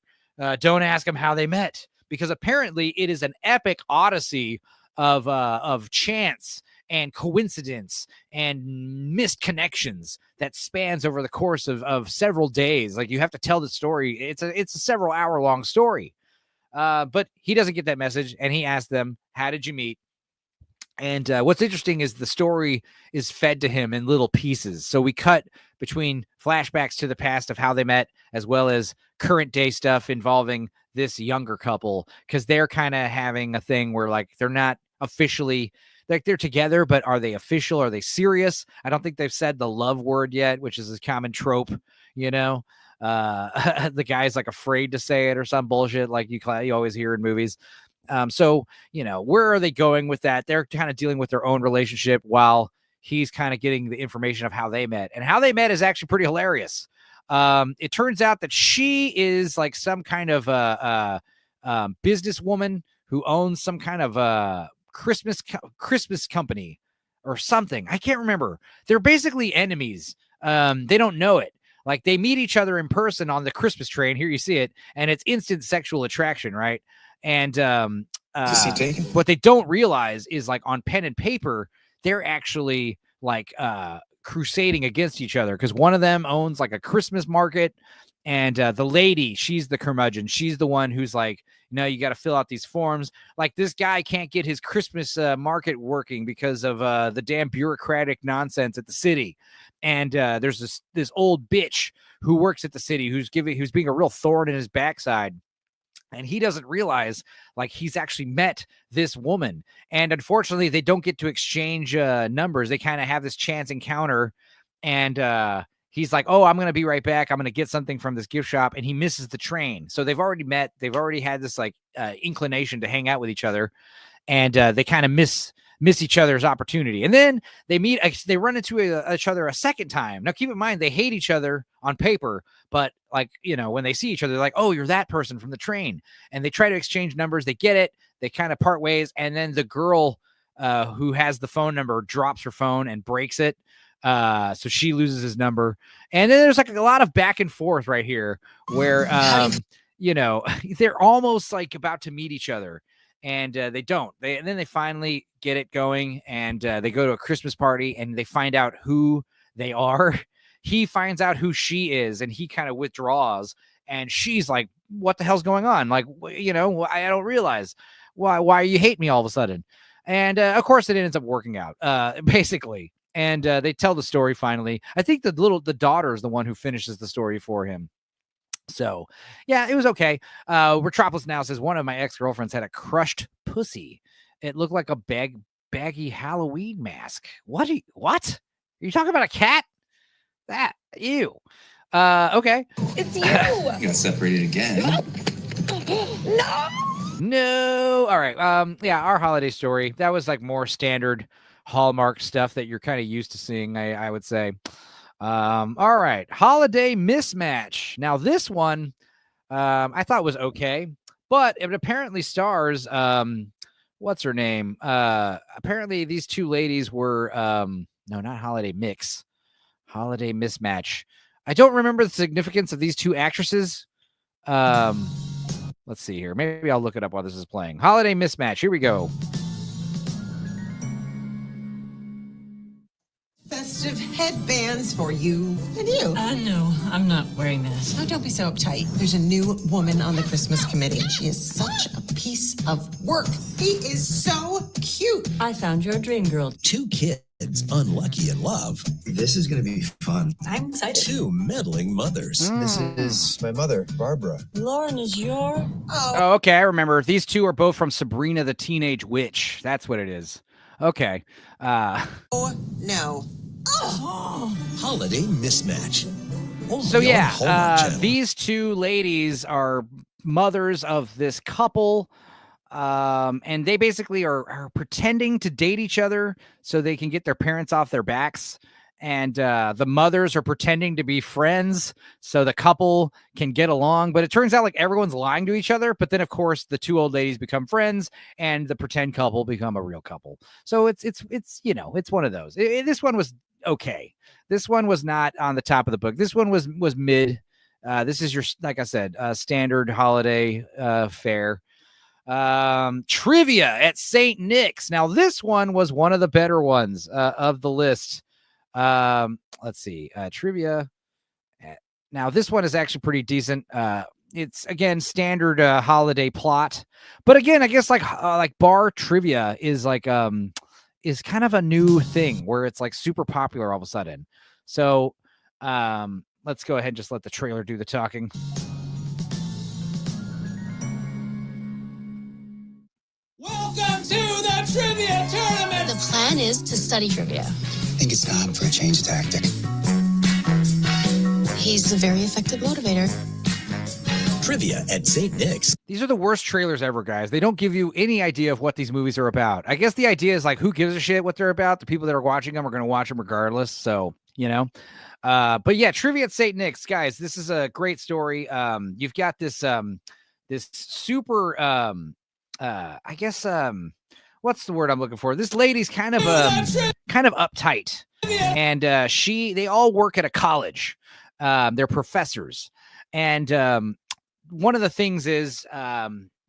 Speaker 1: Don't ask them how they met, because apparently it is an epic odyssey of chance and coincidence and missed connections that spans over the course of several days. Like, you have to tell the story. It's a several hour long story. But he doesn't get that message, and he asks them, how did you meet? And what's interesting is the story is fed to him in little pieces. So we cut between flashbacks to the past of how they met, as well as current day stuff involving this younger couple, because they're kind of having a thing where, like, they're not officially, like, they're together, but are they official? Are they serious? I don't think they've said the love word yet, which is a common trope, the guy's like afraid to say it or some bullshit like you always hear in movies. So, where are they going with that? They're kind of dealing with their own relationship while he's kind of getting the information of how they met. And how they met is actually pretty hilarious. It turns out that she is like some kind of businesswoman who owns some kind of Christmas company or something. I can't remember. They're basically enemies. They don't know it. Like they meet each other in person on the Christmas train. Here you see it, and it's instant sexual attraction, right? And what they don't realize is like on pen and paper, they're actually like crusading against each other because one of them owns like a Christmas market, and the lady, she's the curmudgeon. She's the one who's like, no, you got to fill out these forms. Like this guy can't get his Christmas market working because of the damn bureaucratic nonsense at the city. And there's this old bitch who works at the city who's being a real thorn in his backside. And he doesn't realize like he's actually met this woman. And unfortunately, they don't get to exchange numbers. They kind of have this chance encounter. And he's like, oh, I'm going to be right back. I'm going to get something from this gift shop. And he misses the train. So they've already met. They've already had this like inclination to hang out with each other. And they kind of miss each other's opportunity. And then they run into each other a second time. Now, keep in mind, they hate each other on paper, but like, you know, when they see each other, they're like, oh, you're that person from the train. And they try to exchange numbers. They get it. They kind of part ways. And then the girl who has the phone number drops her phone and breaks it. So she loses his number. And then there's like a lot of back and forth right here where, you know, they're almost like about to meet each other. And they don't. And then they finally get it going, and they go to a Christmas party, and they find out who they are. He finds out who she is, and he kind of withdraws. And she's like, "What the hell's going on? Like, you know, I don't realize why you hate me all of a sudden." And of course, it ends up working out, basically. And they tell the story finally. I think the daughter is the one who finishes the story for him. So, yeah, it was okay. Retropolis now says one of my ex-girlfriends had a crushed pussy. It looked like a baggy Halloween mask. What? Are you talking about a cat? That ew. Okay.
Speaker 2: It's you.
Speaker 3: You got separated again.
Speaker 1: No. All right. Yeah, our holiday story. That was like more standard Hallmark stuff that you're kind of used to seeing, I would say. All right. Holiday mismatch. Now, this one I thought was okay, but it apparently stars what's her name? Apparently these two ladies were no, not holiday mix. Holiday mismatch. I don't remember the significance of these two actresses. Let's see here. Maybe I'll look it up while this is playing. Holiday mismatch. Here we go.
Speaker 14: Festive headbands for you and you.
Speaker 23: No, I'm not wearing this.
Speaker 14: Oh, don't be so uptight. There's a new woman on the Christmas committee. She is such a piece of work. He is so cute.
Speaker 23: I found your dream girl.
Speaker 5: 2 kids unlucky in love.
Speaker 4: This is going to be fun.
Speaker 23: I'm excited.
Speaker 5: 2 meddling mothers.
Speaker 4: This is my mother, Barbara.
Speaker 23: Lauren is your...
Speaker 1: Oh, okay. I remember. These two are both from Sabrina the Teenage Witch. That's what it is. Okay.
Speaker 14: Oh, no.
Speaker 5: Holiday mismatch. Only
Speaker 1: So
Speaker 5: on
Speaker 1: yeah,
Speaker 5: Hallmark Channel.
Speaker 1: these two ladies are mothers of this couple, and they basically are pretending to date each other so they can get their parents off their backs. And the mothers are pretending to be friends so the couple can get along. But it turns out like everyone's lying to each other. But then, of course, the two old ladies become friends and the pretend couple become a real couple. So it's you know, it's one of those. This one was okay. This one was not on the top of the book. This one was mid. This is your, like I said, standard holiday fare. Trivia at St. Nick's. Now, this one was one of the better ones of the list. Let's see, trivia. Now this one is actually pretty decent. It's again standard holiday plot, but again, I guess like bar trivia is like is kind of a new thing where it's like super popular all of a sudden. So let's go ahead and just let the trailer do the talking.
Speaker 12: Welcome to the trivia tournament.
Speaker 15: The plan is to study trivia.
Speaker 3: I think it's time for a change of tactic.
Speaker 15: He's a very effective motivator.
Speaker 5: Trivia at St. Nick's.
Speaker 1: These are the worst trailers ever, guys. They don't give you any idea of what these movies are about. I guess the idea is like, who gives a shit what they're about? The people that are watching them are going to watch them regardless. So you know? But yeah, Trivia at St. Nick's, guys, this is a great story. You've got this this super I guess what's the word I'm looking for? This lady's kind of uptight. And they all work at a college. They're professors. And one of the things is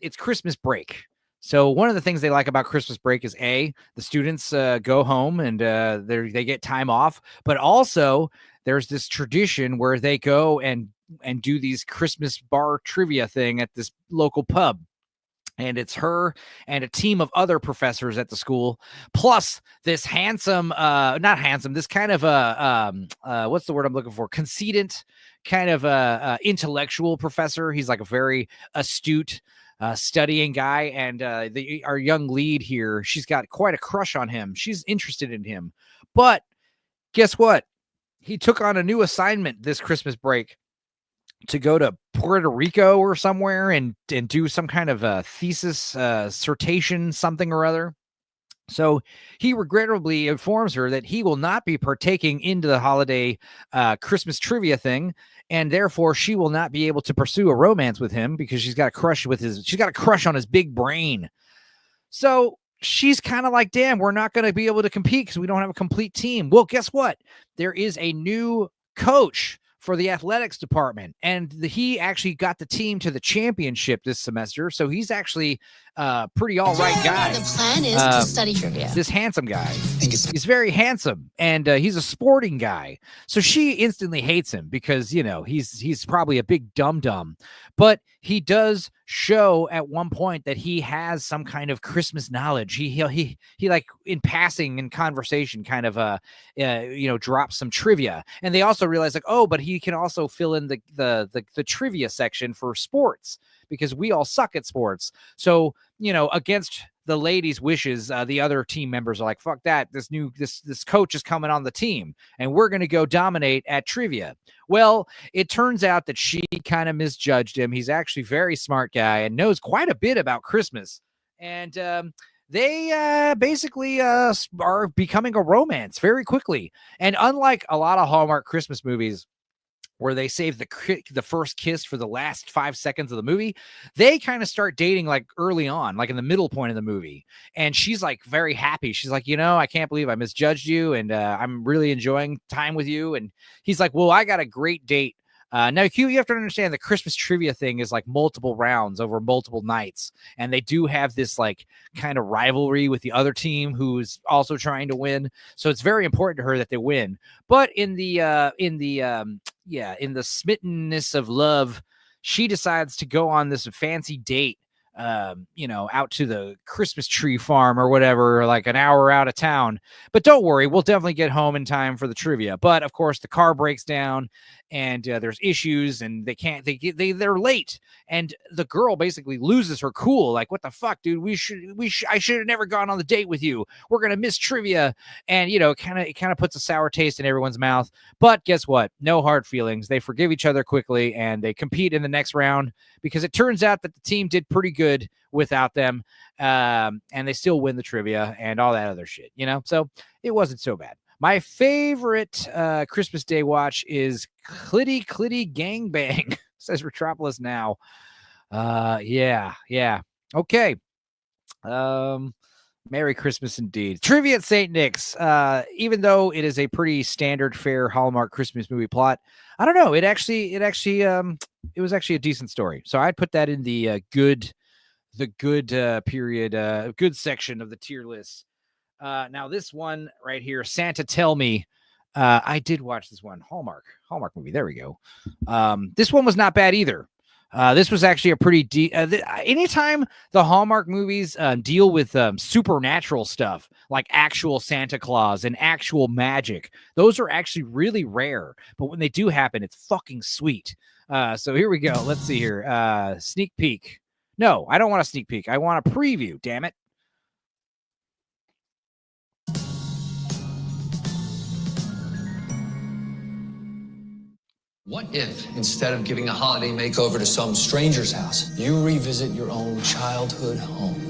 Speaker 1: it's Christmas break. So one of the things they like about Christmas break is the students go home and they get time off, but also there's this tradition where they go and do these Christmas bar trivia thing at this local pub. And it's her and a team of other professors at the school, plus this handsome, not handsome, this kind of what's the word I'm looking for? Conceited, kind of intellectual professor. He's like a very astute, studying guy. And our young lead here, she's got quite a crush on him. She's interested in him. But guess what? He took on a new assignment this Christmas break to go to Puerto Rico or somewhere and do some kind of a thesis, dissertation, something or other. So he regrettably informs her that he will not be partaking into the holiday Christmas trivia thing, and therefore she will not be able to pursue a romance with him because she's got a crush on his big brain. So she's kind of like, damn, we're not going to be able to compete because we don't have a complete team. Well, guess what? There is a new coach for the athletics department, and he actually got the team to the championship this semester. So he's actually pretty all right guy.
Speaker 15: The plan is to study trivia.
Speaker 1: This handsome guy. He's very handsome, and he's a sporting guy. So she instantly hates him because, you know, he's probably a big dum-dum. But he does show at one point that he has some kind of Christmas knowledge. He like in passing in conversation kind of drops some trivia. And they also realize like, oh, but he can also fill in the trivia section for sports because we all suck at sports. So, you know, against the ladies' wishes, the other team members are like, fuck that. This coach is coming on the team and we're going to go dominate at trivia. Well, it turns out that she kind of misjudged him. He's actually a very smart guy and knows quite a bit about Christmas. And they basically are becoming a romance very quickly. And unlike a lot of Hallmark Christmas movies, where they save the first kiss for the last 5 seconds of the movie, they kind of start dating like early on, like in the middle point of the movie. And she's like very happy. She's like, you know, I can't believe I misjudged you, and I'm really enjoying time with you. And he's like, well, I got a great date. Now, Q, you have to understand the Christmas trivia thing is like multiple rounds over multiple nights. And they do have this like kind of rivalry with the other team who's also trying to win. So it's very important to her that they win. But in the smittenness of love, she decides to go on this fancy date, out to the Christmas tree farm or whatever, like an hour out of town. But don't worry, we'll definitely get home in time for the trivia. But of course, the car breaks down and there's issues and they're late. And the girl basically loses her cool. Like, what the fuck, dude? I should have never gone on the date with you. We're going to miss trivia. And, you know, it kind of puts a sour taste in everyone's mouth. But guess what? No hard feelings. They forgive each other quickly and they compete in the next round because it turns out that the team did pretty good without them. And they still win the trivia and all that other shit, you know? So it wasn't so bad. My favorite Christmas Day watch is Clitty Clitty Gangbang, says Retropolis Now. Yeah. Okay. Merry Christmas indeed. Trivia at St. Nick's. Even though it is a pretty standard fare Hallmark Christmas movie plot, I don't know. It was actually a decent story. So I'd put that in the good period, good section of the tier list. Now this one right here, Santa Tell Me. I did watch this one. Hallmark movie. There we go. This one was not bad either. This was actually a pretty anytime the Hallmark movies deal with supernatural stuff like actual Santa Claus and actual magic, those are actually really rare. But when they do happen, it's fucking sweet. So here we go. Let's see here. Sneak peek. No, I don't want a sneak peek. I want a preview. Damn it.
Speaker 6: What if, instead of giving a holiday makeover to some stranger's house, you revisit your own childhood home?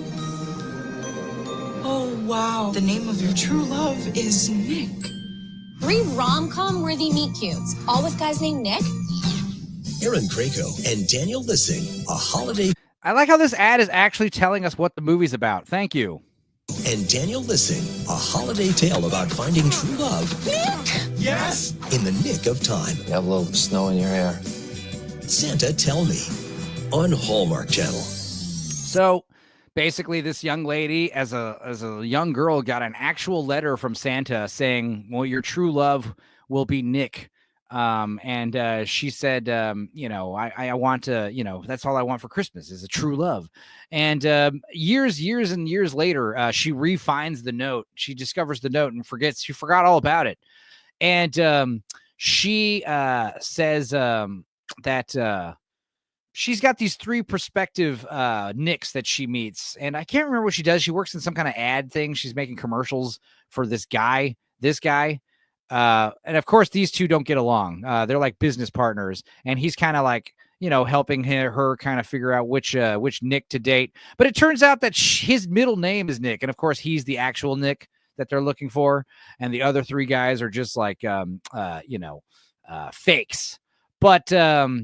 Speaker 17: Oh, wow. The name of your true love is Nick.
Speaker 15: 3 rom-com worthy meet cutes, all with guys named Nick.
Speaker 5: Aaron Krakow and Daniel Lissing, a holiday.
Speaker 1: I like how this ad is actually telling us what the movie's about. Thank you.
Speaker 5: And Daniel Lissing, a holiday tale about finding true love.
Speaker 15: Nick!
Speaker 5: Yes! In the nick of time.
Speaker 6: You have a little snow in your hair.
Speaker 5: Santa Tell Me on Hallmark Channel.
Speaker 1: So basically, this young lady, as a young girl, got an actual letter from Santa saying, well, your true love will be Nick. And she said, I want to, that's all I want for Christmas is a true love. And years and years later, she refines the note. She discovers the note and she forgot all about it. And she says that she's got these 3 prospective Nicks that she meets. And I can't remember what she does. She works in some kind of ad thing. She's making commercials for this guy. And of course, these 2 don't get along. They're like business partners. And he's kind of like, helping her kind of figure out which Nick to date. But it turns out that his middle name is Nick. And of course, he's the actual Nick that they're looking for. And the other 3 guys are just like, fakes. But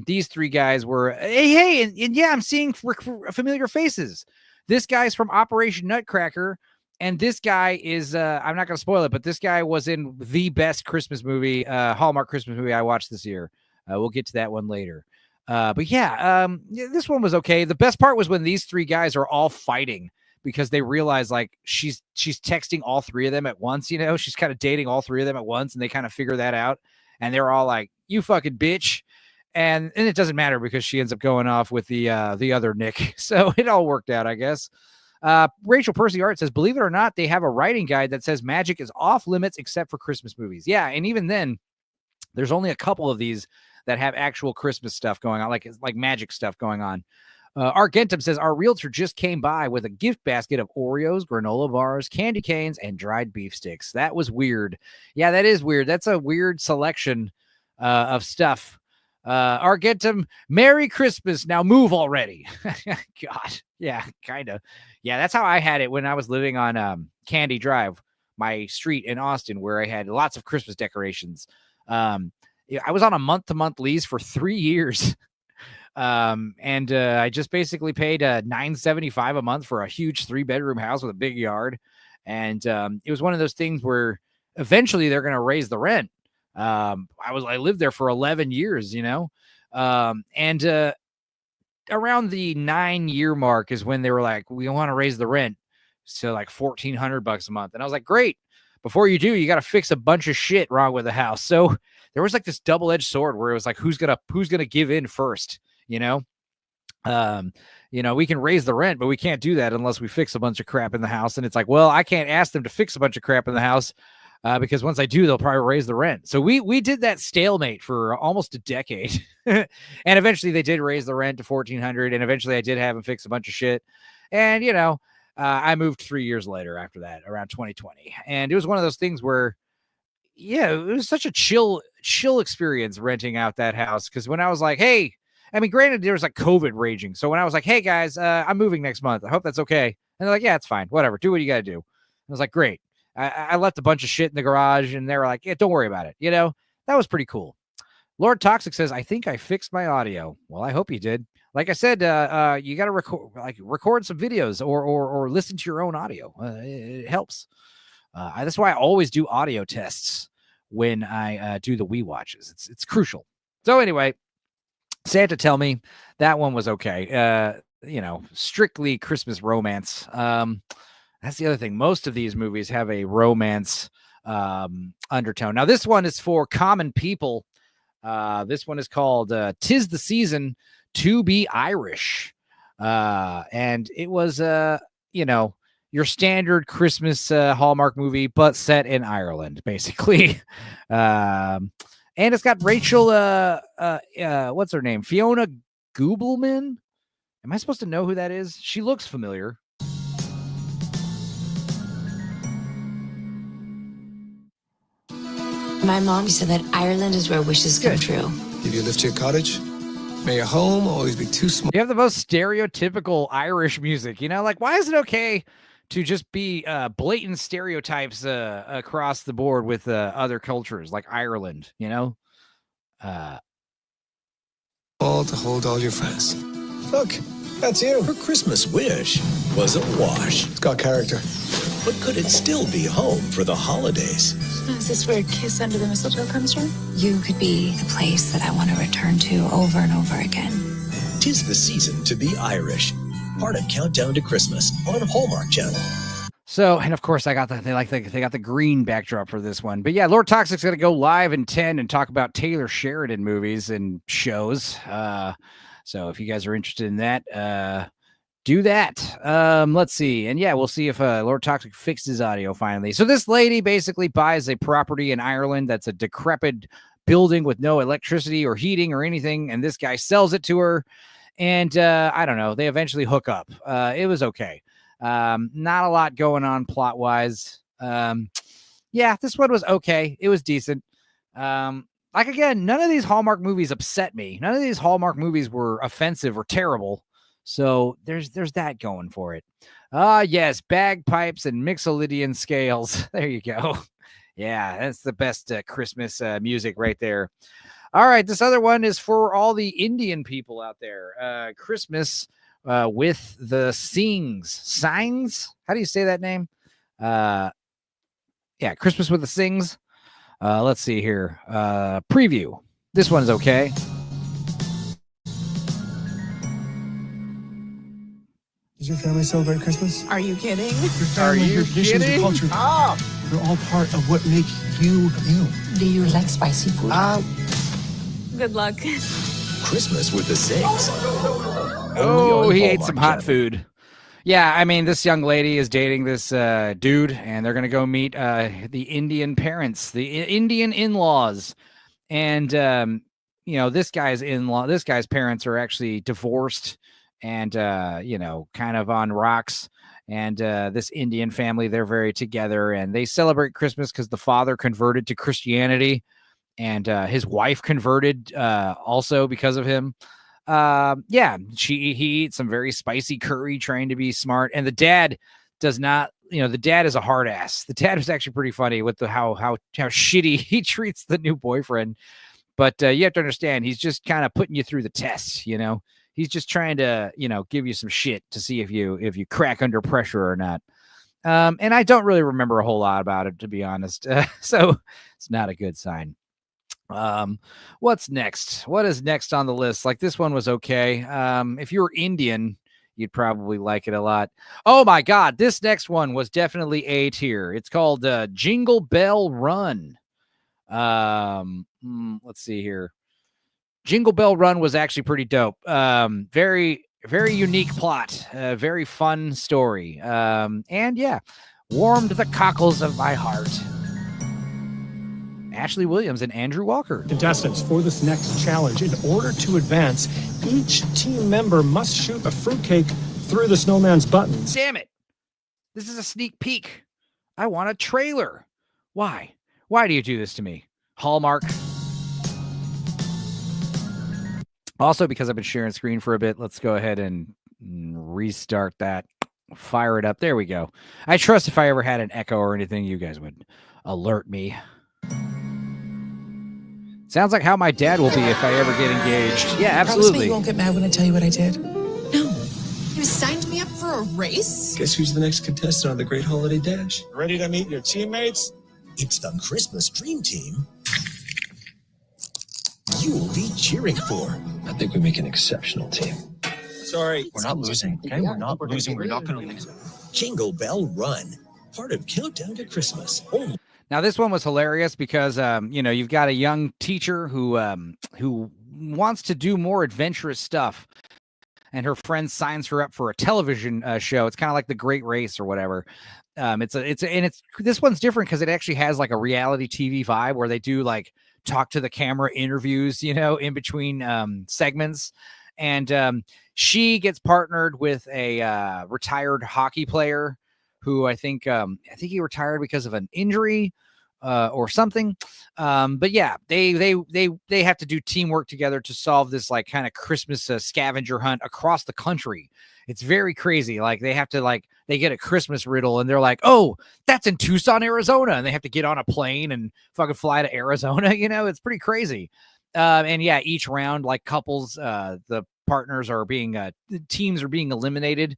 Speaker 1: these 3 guys were, hey, and yeah, I'm seeing familiar faces. This guy's from Operation Nutcracker. And this guy is, I'm not going to spoil it, but this guy was in the best Christmas movie, Hallmark Christmas movie I watched this year. We'll get to that one later. But yeah, this one was okay. The best part was when these 3 guys are all fighting because they realize like she's texting all 3 of them at once. She's kind of dating all 3 of them at once, and they kind of figure that out. And they're all like, "You fucking bitch." And it doesn't matter because she ends up going off with the other Nick. So it all worked out, I guess. Rachel Percy Art says, believe it or not, they have a writing guide that says magic is off limits except for Christmas movies. Yeah, and even then, there's only a couple of these that have actual Christmas stuff going on, like magic stuff going on. Argentum says, our realtor just came by with a gift basket of Oreos, granola bars, candy canes, and dried beef sticks. That was weird. Yeah, that is weird. That's a weird selection of stuff. Argentum, Merry Christmas. Now move already. God. Yeah, kind of. Yeah, that's how I had it when I was living on Candy Drive, my street in Austin, where I had lots of Christmas decorations. I was on a month-to-month lease for 3 years. And I just basically paid $9.75 a month for a huge 3-bedroom house with a big yard. And it was one of those things where eventually they're going to raise the rent. I lived there for 11 years, and around the 9-year mark is when they were like, we want to raise the rent. So like $1,400 a month. And I was like, great. Before you do, you got to fix a bunch of shit wrong with the house. So there was like this double-edged sword where it was like, who's going to give in first, we can raise the rent, but we can't do that unless we fix a bunch of crap in the house. And it's like, well, I can't ask them to fix a bunch of crap in the house because once I do, they'll probably raise the rent. So we did that stalemate for almost a decade. And eventually they did raise the rent to $1,400. And eventually I did have them fix a bunch of shit. And, I moved 3 years later after that, around 2020. And it was one of those things where, yeah, it was such a chill experience renting out that house. Because when I was like, hey, granted, there was like COVID raging. So when I was like, hey, guys, I'm moving next month. I hope that's okay. And they're like, yeah, it's fine. Whatever. Do what you got to do. I was like, great. I left a bunch of shit in the garage and they were like, yeah, don't worry about it. That was pretty cool. Lord Toxic says, I think I fixed my audio. Well, I hope you did. Like I said, you got to record some videos or listen to your own audio. It helps. That's why I always do audio tests when I do the Wii watches. It's crucial. So anyway, Santa Tell Me, that one was okay. Strictly Christmas romance. That's the other thing. Most of these movies have a romance undertone. Now, this one is for common people. This one is called 'Tis the Season to Be Irish. And it was, your standard Christmas Hallmark movie, but set in Ireland, basically. And it's got Rachel, what's her name? Fiona Goobleman? Am I supposed to know who that is? She looks familiar.
Speaker 22: My mom said that Ireland is where wishes come true.
Speaker 4: Give you a lift to your cottage? May your home always be too small.
Speaker 1: You have the most stereotypical Irish music, like, why is it okay to just be blatant stereotypes across the board with other cultures like Ireland, you know?
Speaker 4: All to hold all your friends. Look, that's you.
Speaker 5: Her Christmas wish was a wash.
Speaker 4: It's got character.
Speaker 5: But could it still be home for the holidays?
Speaker 17: Is this where a kiss under the mistletoe comes from?
Speaker 22: You could be the place that I want to return to over and over again.
Speaker 5: 'Tis the season to be Irish. Part of Countdown to Christmas on Hallmark Channel.
Speaker 1: So, and of course, they got the green backdrop for this one. But yeah, Lord Toxic's going to go live in 10 and talk about Taylor Sheridan movies and shows. So if you guys are interested in that, do that. Let's see. And yeah, we'll see if Lord Toxic fixed his audio finally. So this lady basically buys a property in Ireland that's a decrepit building with no electricity or heating or anything. And this guy sells it to her. And I don't know. They eventually hook up. It was okay. Not a lot going on plot wise. Yeah, this one was okay. It was decent. Like again, none of these Hallmark movies upset me. None of these Hallmark movies were offensive or terrible. So there's that going for it. Yes, bagpipes and mixolydian scales. There you go. Yeah, that's the best Christmas music right there. All right, this other one is for all the Indian people out there. Christmas with the Sings. How do you say that name? Yeah, Christmas with the Sings. Let's see here. Preview. This one's okay.
Speaker 4: Does your family celebrate Christmas?
Speaker 14: Are you kidding?
Speaker 4: Your family, your traditions, your culture. They're all part of what make you, you.
Speaker 22: Do you like spicy food?
Speaker 17: Good luck.
Speaker 5: Christmas with the Sings.
Speaker 1: Oh, he ate some hot food. Yeah, I mean, this young lady is dating this dude, and they're going to go meet the Indian parents, the Indian in-laws. And, you know, this guy's parents are actually divorced and, you know, kind of on rocks. And this Indian family, they're very together, and they celebrate Christmas because the father converted to Christianity, and his wife converted also because of him. Yeah, he eats some very spicy curry trying to be smart, and the dad does not, you know, the dad is a hard ass. The dad is actually pretty funny with the how shitty he treats the new boyfriend. But you have to understand, he's just kind of putting you through the test, you know. He's just trying to, you know, give you some shit to see if you crack under pressure or not. And I don't really remember a whole lot about it, to be honest. So it's not a good sign. What's next? What is next on the list? Like, this one was okay. If you were Indian, you'd probably like it a lot. Oh my God, this next one was definitely A tier. It's called Jingle Bell Run. Let's see here. Jingle Bell Run was actually pretty dope. Very, very unique plot. Very fun story. And yeah, warmed the cockles of my heart. Ashley Williams and Andrew Walker.
Speaker 13: Contestants, for this next challenge, in order to advance, each team member must shoot a fruitcake through the snowman's buttons.
Speaker 1: Damn it. This is a sneak peek. I want a trailer. Why? Why do you do this to me? Hallmark. Also, because I've been sharing screen for a bit, let's go ahead and restart that. Fire it up. There we go. I trust if I ever had an echo or anything, you guys would alert me. Sounds like how my dad will be if I ever get engaged. Yeah, absolutely.
Speaker 2: Promise me you won't get mad when I tell you what I did.
Speaker 14: No. You signed me up for a race?
Speaker 4: Guess who's the next contestant on the Great Holiday Dash? Ready to meet your teammates?
Speaker 5: It's the Christmas Dream Team you'll be cheering for.
Speaker 4: I think we make an exceptional team. Sorry, we're not losing. Okay, we're not losing. We're not going to lose.
Speaker 5: Jingle Bell Run, part of Countdown to Christmas. Only.
Speaker 1: Now, this one was hilarious because, you know, you've got a young teacher who wants to do more adventurous stuff, and her friend signs her up for a television show. It's kind of like The Great Race or whatever. This one's different because it actually has like a reality TV vibe where they do like talk to the camera interviews, you know, in between segments. And she gets partnered with a retired hockey player who I think he retired because of an injury or something. But yeah, they have to do teamwork together to solve this like kind of Christmas scavenger hunt across the country. It's very crazy. Like they have to like they get a Christmas riddle and they're like, oh, that's in Tucson, Arizona. And they have to get on a plane and fucking fly to Arizona. You know, it's pretty crazy. And yeah, each round, like couples, the partners are being, the teams are being eliminated.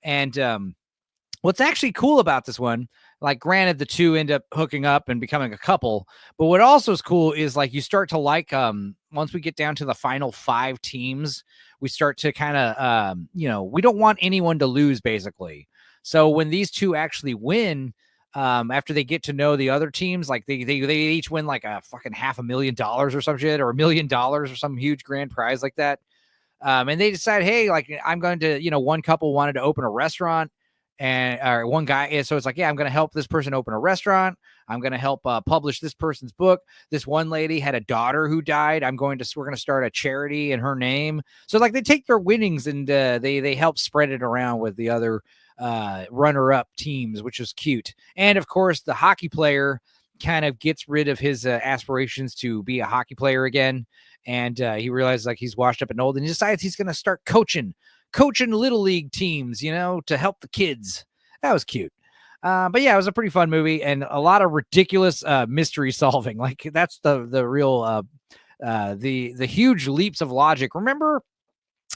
Speaker 1: And what's actually cool about this one, like granted, the two end up hooking up and becoming a couple, but what also is cool is like you start to like, once we get down to the final 5 teams, we start to kind of, you know, we don't want anyone to lose basically. So when these two actually win, after they get to know the other teams, like they each win like a fucking $500,000 or some shit, or $1 million or some huge grand prize like that. And they decide, hey, like I'm going to, you know, one couple wanted to open a restaurant, and or one guy, so it's like, yeah, I'm going to help this person open a restaurant. I'm going to help publish this person's book. This one lady had a daughter who died. we're going to start a charity in her name. So like they take their winnings and they help spread it around with the other runner-up teams, which is cute. And of course, the hockey player kind of gets rid of his aspirations to be a hockey player again. And he realizes like he's washed up and old, and he decides he's going to start coaching little league teams, you know, to help the kids. That was cute. But yeah, it was a pretty fun movie and a lot of ridiculous mystery solving. Like that's the real the huge leaps of logic. Remember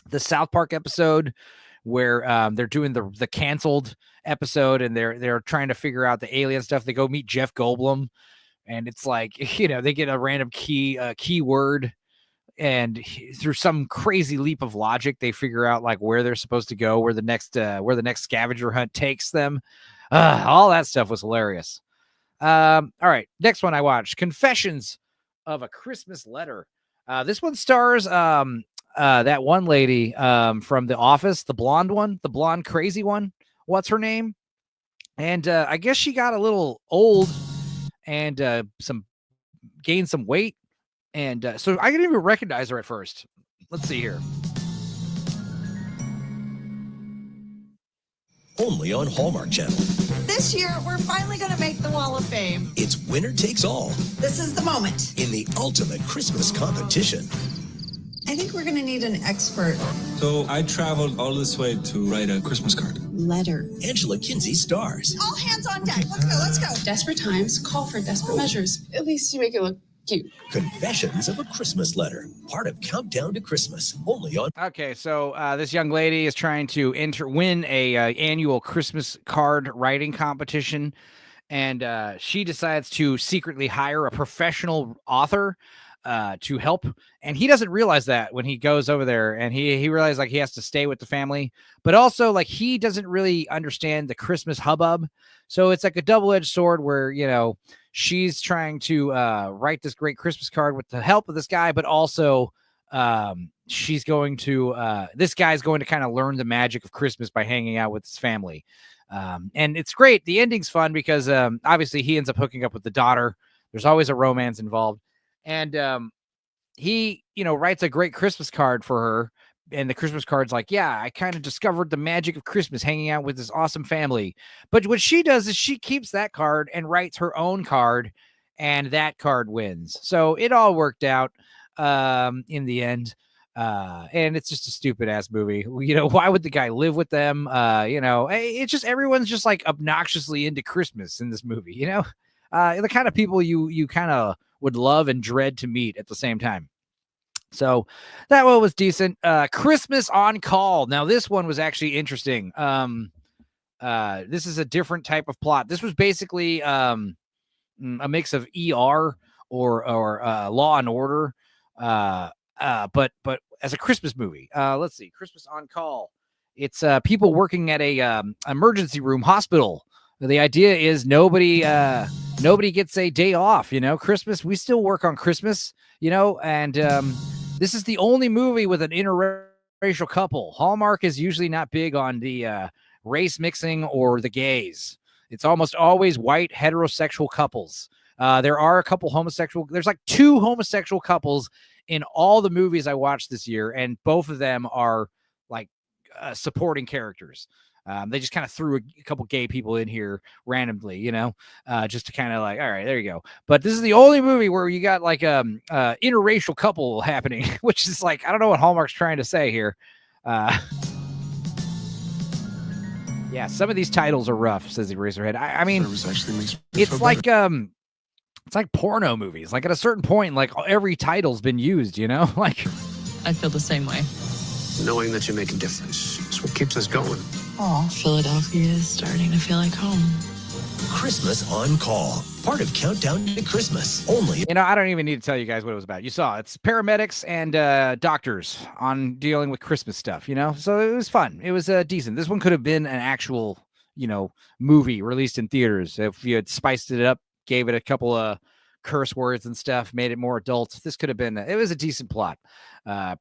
Speaker 1: the South Park episode where they're doing the canceled episode and they're trying to figure out the alien stuff. They go meet Jeff Goldblum, and it's like, you know, they get a random keyword, and through some crazy leap of logic, they figure out like where they're supposed to go, where the next scavenger hunt takes them. All that stuff was hilarious. All right, next one I watched, Confessions of a Christmas Letter. This one stars that one lady from The Office, the blonde crazy one. What's her name? And I guess she got a little old and gained some weight. And so I didn't even recognize her at first. Let's see here.
Speaker 5: Only on Hallmark Channel.
Speaker 14: This year, we're finally going to make the Wall of Fame.
Speaker 5: It's winner takes all
Speaker 14: This is the moment.
Speaker 5: in the ultimate Christmas competition.
Speaker 22: I think we're going to need an expert.
Speaker 4: So I traveled all this way to write a Christmas card.
Speaker 22: Letter.
Speaker 5: Angela Kinsey stars.
Speaker 14: All hands on deck. Let's go.
Speaker 23: Desperate times call for desperate measures. At least you make it look cute.
Speaker 5: Confessions of a Christmas Letter, part of Countdown to Christmas, only on.
Speaker 1: Okay, so this young lady is trying to win a annual Christmas card writing competition, and she decides to secretly hire a professional author to help, and he doesn't realize that when he goes over there, and he realizes like he has to stay with the family, but also like he doesn't really understand the Christmas hubbub. So it's like a double-edged sword where, you know, she's trying to write this great Christmas card with the help of this guy, but also she's going to this guy's going to kind of learn the magic of Christmas by hanging out with his family. And it's great. The ending's fun because obviously he ends up hooking up with the daughter. There's always a romance involved. And he, you know, writes a great Christmas card for her. And the Christmas card's like, yeah, I kind of discovered the magic of Christmas hanging out with this awesome family. But what she does is she keeps that card and writes her own card, and that card wins. So it all worked out in the end. And it's just a stupid ass movie. You know, why would the guy live with them? You know, it's just everyone's just like obnoxiously into Christmas in this movie, you know, the kind of people you kind of would love and dread to meet at the same time. So that one was decent. Christmas on Call. Now this one was actually interesting. This is a different type of plot. This was basically a mix of ER or Law and Order, but as a Christmas movie. Let's see, Christmas on Call. It's people working at a emergency room hospital. The idea is nobody gets a day off. You know, Christmas, we still work on Christmas. You know, and this is the only movie with an interracial couple. Hallmark is usually not big on the race mixing or the gays. It's almost always white heterosexual couples. There are a couple homosexual. There's like 2 homosexual couples in all the movies I watched this year, and both of them are like supporting characters. They just kind of threw a couple gay people in here randomly, you know, just to kind of like, all right, there you go. But this is the only movie where you got like a interracial couple happening, which is like, I don't know what Hallmark's trying to say here. Yeah, some of these titles are rough, says Eraserhead. I mean,
Speaker 7: it's
Speaker 1: like porno movies. Like at a certain point, like every title's been used, you know? Like
Speaker 8: I feel the same way.
Speaker 16: Knowing that you make a difference is what keeps us going.
Speaker 23: Oh, Philadelphia is starting to feel like home.
Speaker 5: Christmas on Call, part of Countdown to Christmas. Only.
Speaker 1: You know, I don't even need to tell you guys what it was about. You saw it's paramedics and doctors on dealing with Christmas stuff, you know? So it was fun. It was decent. This one could have been an actual, you know, movie released in theaters. If you had spiced it up, gave it a couple of curse words and stuff, made it more adult. This could have been, it was a decent plot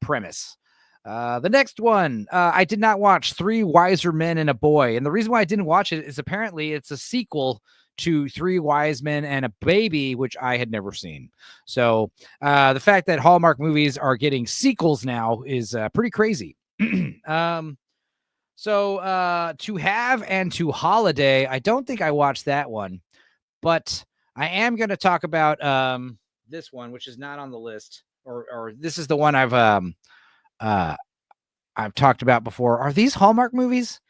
Speaker 1: premise. The next one, I did not watch 3 Wiser Men and a Boy. And the reason why I didn't watch it is apparently it's a sequel to 3 Wise Men and a Baby, which I had never seen. So the fact that Hallmark movies are getting sequels now is pretty crazy. So To Have and To Holiday, I don't think I watched that one, but I am going to talk about this one, which is not on the list, or this is the one I've talked about before. Are these Hallmark movies?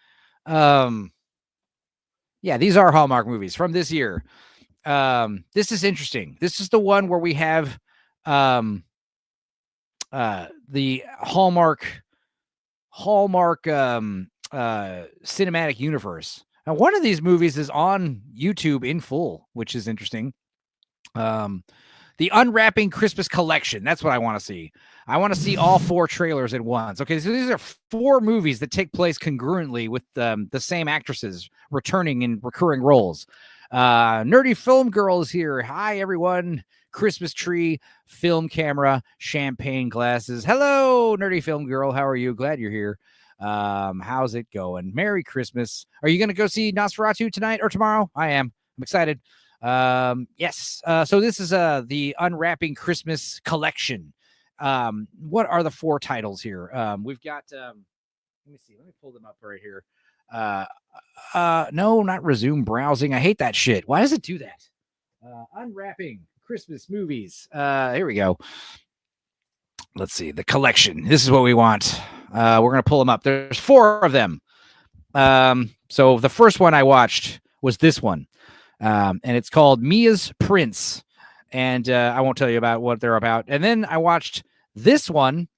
Speaker 1: Yeah, these are Hallmark movies from this year. This is interesting. This is the one where we have the Hallmark cinematic universe. Now, one of these movies is on YouTube in full, which is interesting. The Unwrapping Christmas Collection. That's what I want to see. I want to see all 4 trailers at once. Okay, so these are 4 movies that take place congruently with the same actresses returning in recurring roles. Nerdy Film Girl is here. Hi, everyone. Christmas tree, film camera, champagne glasses. Hello, Nerdy Film Girl. How are you? Glad you're here. How's it going? Merry Christmas. Are you going to go see Nosferatu tonight or tomorrow? I am. I'm excited. Yes. So this is the Unwrapping Christmas Collection. What are the 4 titles here? We've got let me see. Let me pull them up right here. No, not resume browsing. I hate that shit. Why does it do that? Unwrapping Christmas movies. Here we go. Let's see. The collection. This is what we want. We're going to pull them up. There's 4 of them. So the first one I watched was this one. And it's called Mia's Prince. And I won't tell you about what they're about. And then I watched this one,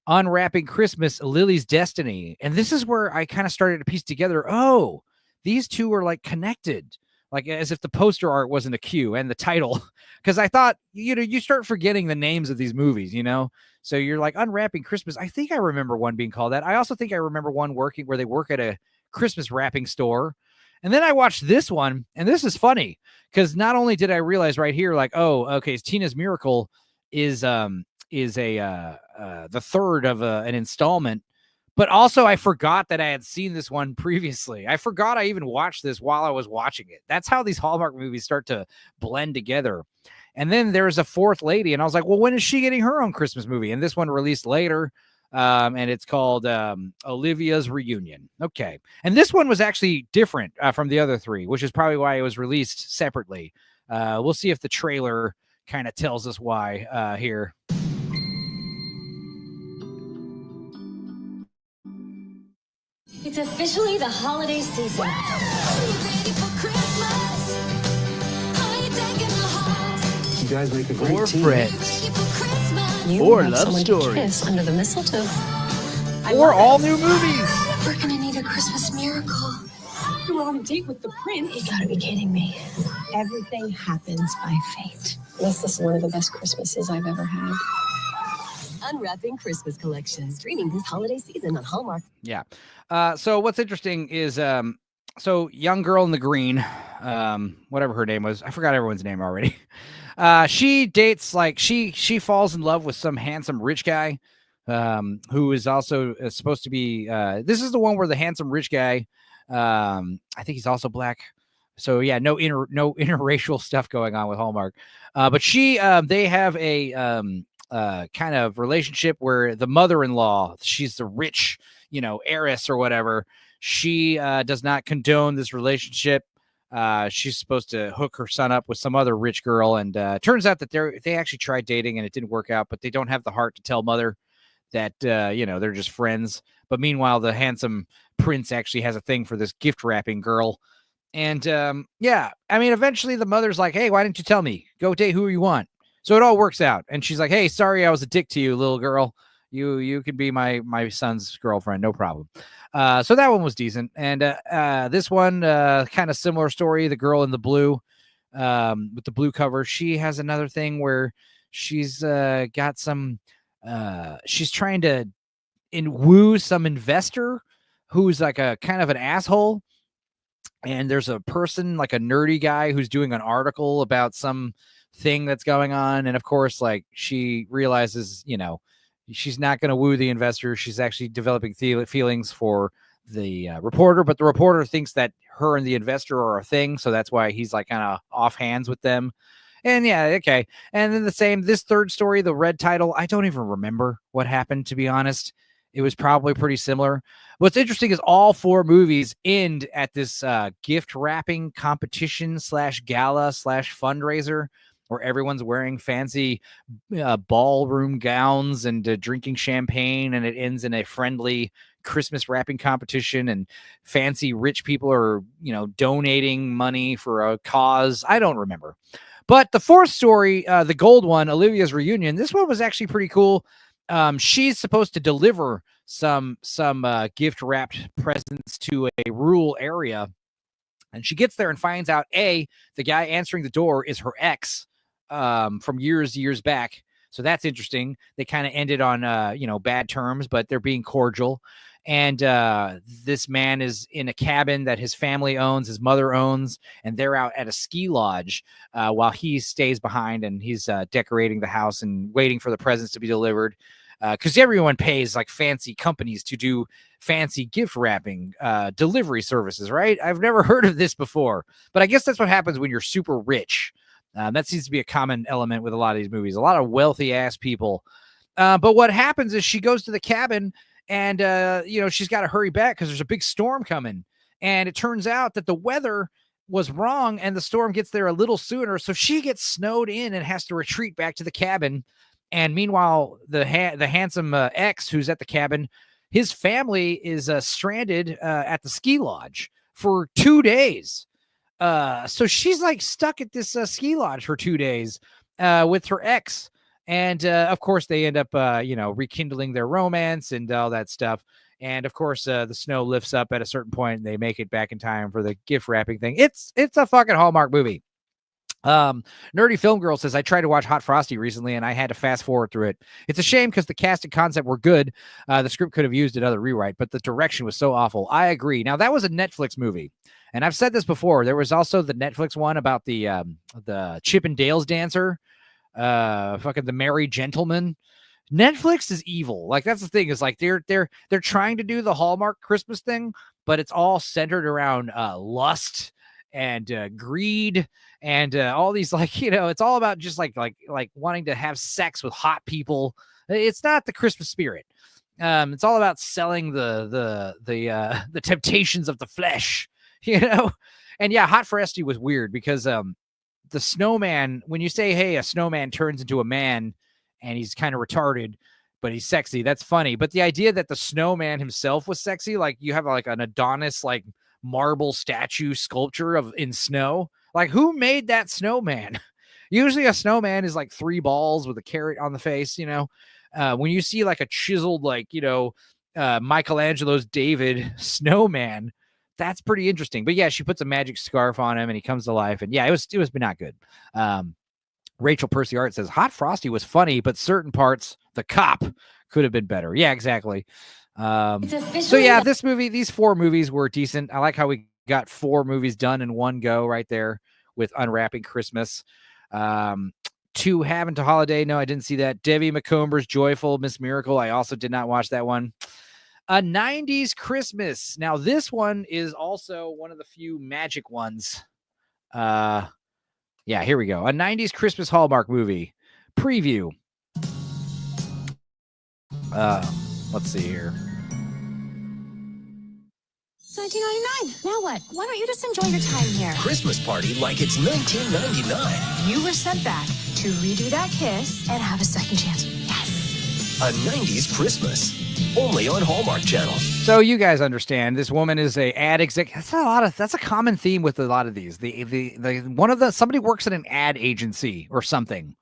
Speaker 1: Unwrapping Christmas, Lily's Destiny. And this is where I kind of started to piece together, oh, these 2 are like connected, like as if the poster art wasn't a cue and the title. Because I thought, you know, you start forgetting the names of these movies, you know? So you're like, Unwrapping Christmas. I think I remember one being called that. I also think I remember one working where they work at a Christmas wrapping store. And then I watched this one, and this is funny because not only did I realize right here, like, oh, okay, Tina's Miracle is the third of an installment, but also I forgot that I had seen this one previously. I forgot I even watched this while I was watching it. That's how these Hallmark movies start to blend together. And then there's a 4th lady, and I was like, well, when is she getting her own Christmas movie? And this one released later. And it's called Olivia's Reunion. Okay. And this one was actually different from the other 3, which is probably why it was released separately. We'll see if the trailer kind of tells us why here.
Speaker 15: It's officially the holiday season.
Speaker 16: You guys make a great
Speaker 1: 4
Speaker 16: team.
Speaker 1: friends.
Speaker 17: You
Speaker 1: 4
Speaker 17: want
Speaker 1: love
Speaker 17: someone to
Speaker 1: stories.
Speaker 17: kiss under the mistletoe.
Speaker 1: 4 all new movies.
Speaker 15: We're gonna need a Christmas miracle.
Speaker 17: You were on a date with the prince. You gotta be kidding me. Everything happens by fate. This is one of the best Christmases I've ever had.
Speaker 18: Unwrapping Christmas Collection, streaming this holiday season on Hallmark.
Speaker 1: Yeah. So what's interesting is so young girl in the green, whatever her name was, I forgot everyone's name already. She dates, like, she falls in love with some handsome rich guy who is also supposed to be this is the one where the handsome rich guy, I think he's also black. So yeah, no interracial stuff going on with Hallmark. But they have a kind of relationship where the mother-in-law, she's the rich, heiress or whatever. She does not condone this relationship. She's supposed to hook her son up with some other rich girl, and turns out that they actually tried dating and it didn't work out. But they don't have the heart to tell mother that they're just friends. But meanwhile, the handsome prince actually has a thing for this gift wrapping girl. And yeah, I mean, eventually the mother's like, hey, why didn't you tell me? Go date who you want. So it all works out. And she's like, hey, sorry, I was a dick to you, little girl. You can be my son's girlfriend, no problem. So that one was decent. And this one, kind of similar story. The girl in the blue, with the blue cover, she has another thing where she's got some. She's trying to woo some investor who's like a kind of an asshole. And there's a person, like a nerdy guy, who's doing an article about some thing that's going on. And of course, like, she realizes, she's not going to woo the investor. She's actually developing feelings for the reporter, but the reporter thinks that her and the investor are a thing. So that's why he's like kind of off hands with them. And yeah, okay. And then this third story, the red title, I don't even remember what happened, to be honest. It was probably pretty similar. What's interesting is all 4 movies end at this gift wrapping competition / gala / fundraiser where everyone's wearing fancy ballroom gowns and drinking champagne, and it ends in a friendly Christmas wrapping competition, and fancy rich people are, donating money for a cause. I don't remember. But the 4th story, the gold one, Olivia's reunion, this one was actually pretty cool. She's supposed to deliver some gift wrapped presents to a rural area, and she gets there and finds out the guy answering the door is her ex from years back. So that's interesting. They kind of ended on bad terms, but they're being cordial. And this man is in a cabin that his family owns, his mother owns, and they're out at a ski lodge while he stays behind, and he's decorating the house and waiting for the presents to be delivered. Because everyone pays like fancy companies to do fancy gift wrapping delivery services, right? I've never heard of this before, but I guess that's what happens when you're super rich. That seems to be a common element with a lot of these movies. A lot of wealthy ass people. But what happens is she goes to the cabin, and she's got to hurry back because there's a big storm coming. And it turns out that the weather was wrong, and the storm gets there a little sooner. So she gets snowed in and has to retreat back to the cabin. And meanwhile, the handsome ex who's at the cabin, his family is stranded at the ski lodge for 2 days. So she's like stuck at this ski lodge for 2 days with her ex. And of course, they end up, rekindling their romance and all that stuff. And of course, the snow lifts up at a certain point, and they make it back in time for the gift wrapping thing. It's a fucking Hallmark movie. Nerdy Film Girl says, I tried to watch Hot Frosty recently and I had to fast forward through it. It's a shame because the cast and concept were good. The script could have used another rewrite, but the direction was so awful. I agree. Now, that was a Netflix movie, and I've said this before. There was also the Netflix one about the Chip and Dale's dancer, fucking the Merry Gentleman. Netflix is evil. Like, that's the thing, is like they're trying to do the Hallmark Christmas thing, but it's all centered around lust and greed and all these, like, it's all about just like wanting to have sex with hot people. It's not the Christmas spirit. It's all about selling the temptations of the flesh, And yeah, Hot Frosty was weird because the snowman, when you say, hey, a snowman turns into a man and he's kind of retarded, but he's sexy, that's funny. But the idea that the snowman himself was sexy, like you have like an Adonis, like marble statue sculpture in snow. Like, who made that snowman? Usually a snowman is like 3 balls with a carrot on the face, when you see like a chiseled, like, Michelangelo's David snowman, that's pretty interesting. But yeah, she puts a magic scarf on him and he comes to life. And yeah, it was not good. Rachel Percy Art says Hot Frosty was funny, but certain parts, the cop could have been better. Yeah, exactly. So yeah, these 4 movies were decent. I like how we got 4 movies done in one go right there with Unwrapping Christmas. 2 Having to Holiday. No, I didn't see that. Debbie McComber's Joyful Miss Miracle. I also did not watch that one. A 90s Christmas. Now, this one is also one of the few magic ones. Yeah, here we go. A 90s Christmas Hallmark movie. Preview. Let's see here.
Speaker 15: $19.99. Now what? Why don't you just enjoy your time here?
Speaker 5: Christmas party like it's 1999.
Speaker 8: You were sent back to redo that kiss and have a second chance. Yes.
Speaker 5: A 90s Christmas. only on Hallmark Channel.
Speaker 1: So you guys understand this woman is a ad exec. That's a common theme with a lot of these. Somebody works at an ad agency or something,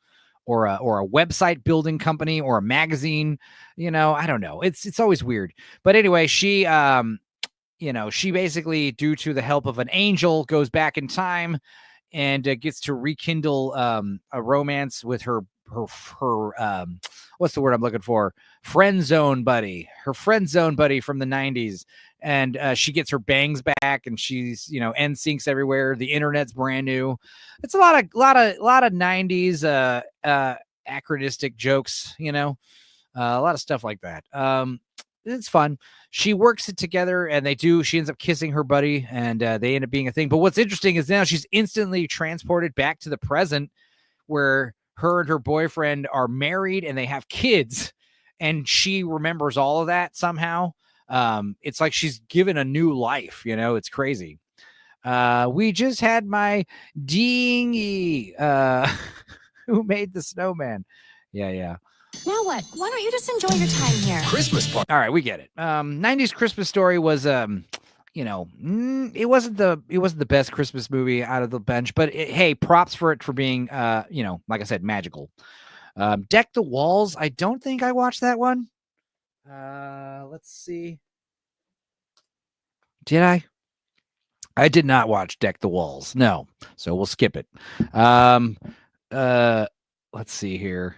Speaker 1: or a website building company or a magazine. I don't know. It's always weird. But anyway, she she basically, due to the help of an angel, goes back in time and gets to rekindle a romance with her what's the word I'm looking for? Friend zone buddy. Her friend zone buddy from the 90s. And she gets her bangs back, and she's, NSYNC's everywhere. The internet's brand new. It's a lot of 90s anachronistic jokes, a lot of stuff like that. It's fun. She works it together, and she ends up kissing her buddy, and they end up being a thing. But what's interesting is now she's instantly transported back to the present, where her and her boyfriend are married and they have kids, and she remembers all of that somehow. It's like she's given a new life, it's crazy. We just had my dinghy. Who made the snowman? Yeah.
Speaker 15: Now what? Why don't you just enjoy your time here?
Speaker 5: Christmas party.
Speaker 1: All right, we get it. 90s Christmas Story was it wasn't the best Christmas movie out of the bunch, but hey, props for it for being like I said, magical. Deck the Walls. I don't think I watched that one. Let's see. Did I? I did not watch Deck the Walls. No. So we'll skip it. Let's see here.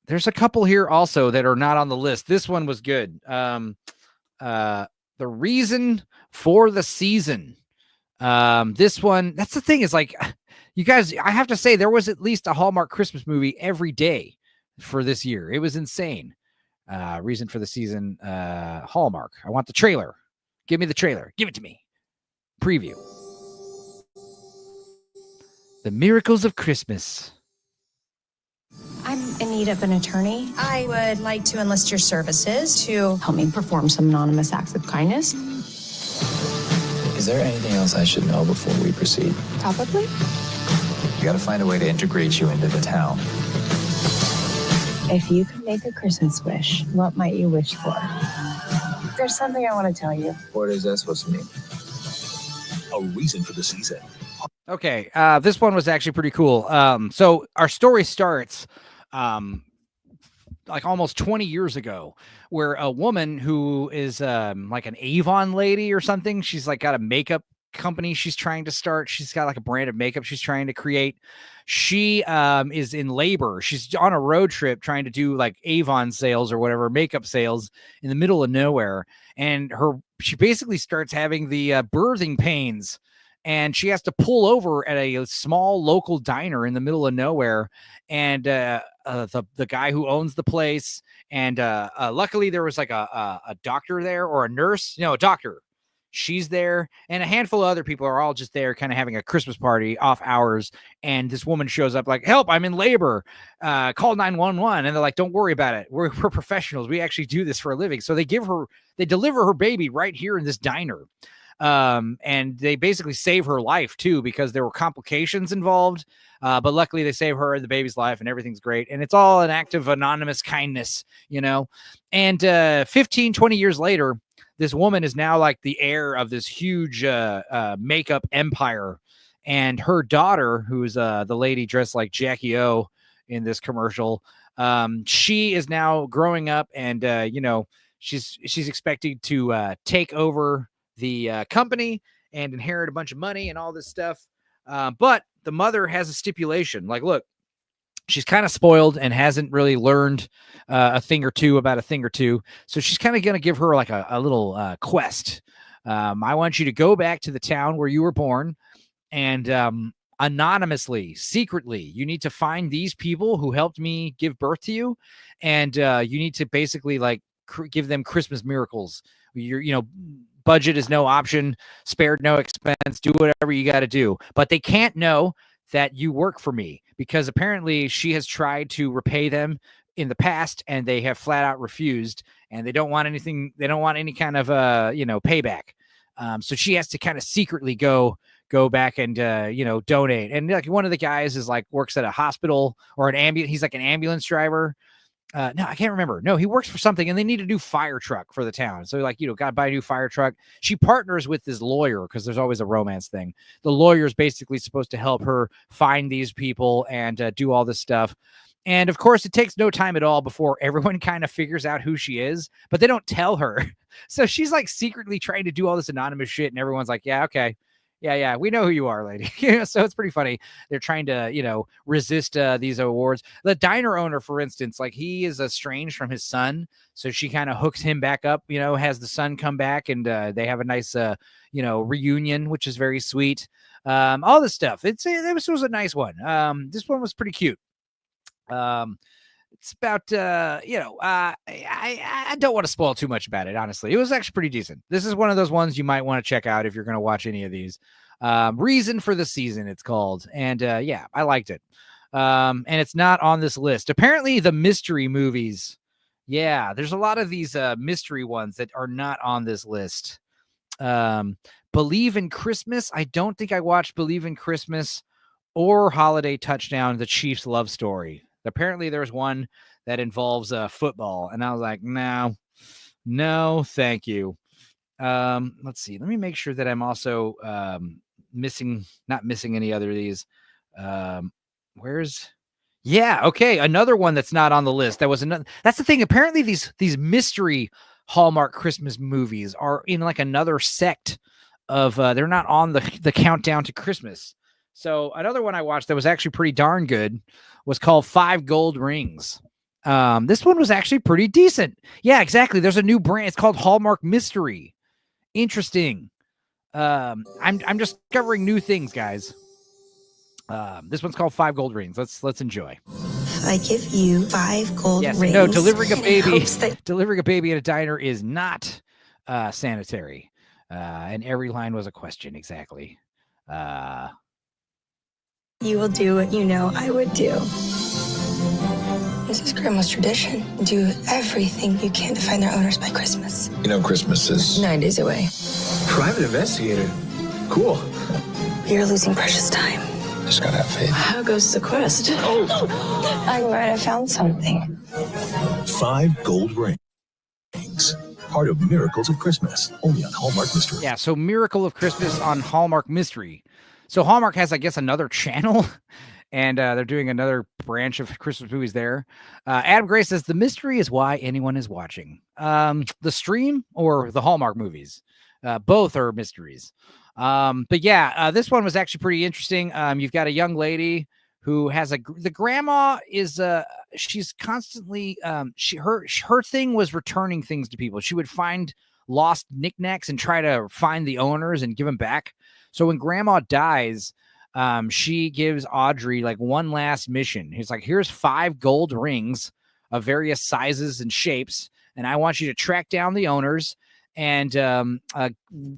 Speaker 1: There's a couple here also that are not on the list. This one was good. The Reason for the Season. This one, that's the thing, is like, you guys, I have to say, there was at least a Hallmark Christmas movie every day for this year. It was insane. Reason for the Season, Hallmark. I want the trailer. Give me the trailer. Give it to me. Preview. The Miracles of Christmas.
Speaker 8: I'm in need of an attorney.
Speaker 2: I would like to enlist your services to
Speaker 17: Help me perform some anonymous acts of kindness.
Speaker 6: Is there anything else I should know before we proceed?
Speaker 17: Probably.
Speaker 6: We gotta find a way to integrate you into the town.
Speaker 17: If you could make a Christmas wish, what might you wish for? There's something I want to tell you.
Speaker 6: What is that supposed to mean?
Speaker 5: A Reason for the Season.
Speaker 1: Okay, this one was actually pretty cool. So our story starts like almost 20 years ago, where a woman who is like an Avon lady or something, she's like got a makeup company she's trying to start. She's got like a brand of makeup she's trying to create. She is in labor. She's on a road trip trying to do like Avon sales or whatever, makeup sales in the middle of nowhere. And she basically starts having the birthing pains, and she has to pull over at a small local diner in the middle of nowhere. And the guy who owns the place, and luckily there was like a doctor there, or a nurse, a doctor. She's there, and a handful of other people are all just there kind of having a Christmas party off hours. And this woman shows up like, help, I'm in labor, call 911. And they're like, don't worry about it. We're professionals. We actually do this for a living. So they deliver her baby right here in this diner. And they basically save her life too, because there were complications involved. But luckily they save her and the baby's life, and everything's great. And it's all an act of anonymous kindness, and 15, 20 years later, this woman is now like the heir of this huge makeup empire. And her daughter, who's the lady dressed like Jackie O in this commercial, she is now growing up, and she's expecting to take over the company and inherit a bunch of money and all this stuff. But the mother has a stipulation. Like, look, she's kind of spoiled and hasn't really learned a thing or two. So she's kind of going to give her like a little quest. I want you to go back to the town where you were born, and anonymously, secretly, you need to find these people who helped me give birth to you. And you need to basically like give them Christmas miracles. Budget is no option, spared no expense, do whatever you got to do. But they can't know that you work for me, because apparently she has tried to repay them in the past, and they have flat out refused, and they don't want anything. They don't want any kind of, payback. So she has to kind of secretly go back and, donate. And like one of the guys is like, works at a hospital or an ambulance. He's like an ambulance driver. no, I can't remember. No, he works for something and they need a new fire truck for the town. So like, got to buy a new fire truck. She partners with this lawyer because there's always a romance thing. The lawyer is basically supposed to help her find these people and do all this stuff. And of course, it takes no time at all before everyone kind of figures out who she is, but they don't tell her. So she's like secretly trying to do all this anonymous shit. And everyone's like, yeah, okay. Yeah, we know who you are, lady. So it's pretty funny. They're trying to, resist these awards. The diner owner, for instance, like he is estranged from his son. So she kind of hooks him back up, has the son come back and they have a nice, reunion, which is very sweet. All this stuff. This was a nice one. This one was pretty cute. It's about, I don't want to spoil too much about it, honestly. It was actually pretty decent. This is one of those ones you might want to check out if you're going to watch any of these. Reason for the Season, it's called. And yeah, I liked it. And it's not on this list. Apparently, the mystery movies. Yeah, there's a lot of these mystery ones that are not on this list. Believe in Christmas. I don't think I watched Believe in Christmas or Holiday Touchdown, the Chiefs love story. Apparently there's one that involves football. And I was like, no, thank you. Let's see. Let me make sure that I'm also not missing any other of these. Okay. Another one that's not on the list. That's the thing. Apparently these mystery Hallmark Christmas movies are in like another sect of, they're not on the countdown to Christmas. So another one I watched that was actually pretty darn good was called 5 Gold Rings. This one was actually pretty decent. Yeah, exactly. There's a new brand. It's called Hallmark Mystery. Interesting. I'm just discovering new things, guys. This one's called 5 Gold Rings. Let's enjoy.
Speaker 2: I give you 5 gold rings.
Speaker 1: No, delivering a baby at a diner is not sanitary. And every line was a question. Exactly.
Speaker 17: You will do what you know I would do. This is Grandma's tradition. Do everything you can to find their owners by Christmas.
Speaker 4: Christmas is
Speaker 17: 9 days away.
Speaker 4: Private investigator. Cool.
Speaker 17: You're losing precious time.
Speaker 4: Just gotta have faith.
Speaker 17: How goes the quest? Oh. I might have found something.
Speaker 5: 5 Gold Rings. Part of Miracles of Christmas. Only on Hallmark Mystery.
Speaker 1: Yeah, so Miracle of Christmas on Hallmark Mystery. So Hallmark has, I guess, another channel, and they're doing another branch of Christmas movies there. Adam Gray says, the mystery is why anyone is watching. The stream or the Hallmark movies? Both are mysteries. But yeah, this one was actually pretty interesting. You've got a young lady who has the grandma is, she's constantly, her thing was returning things to people. She would find lost knickknacks and try to find the owners and give them back. So when grandma dies, she gives Audrey like one last mission. He's like, here's 5 gold rings of various sizes and shapes. And I want you to track down the owners and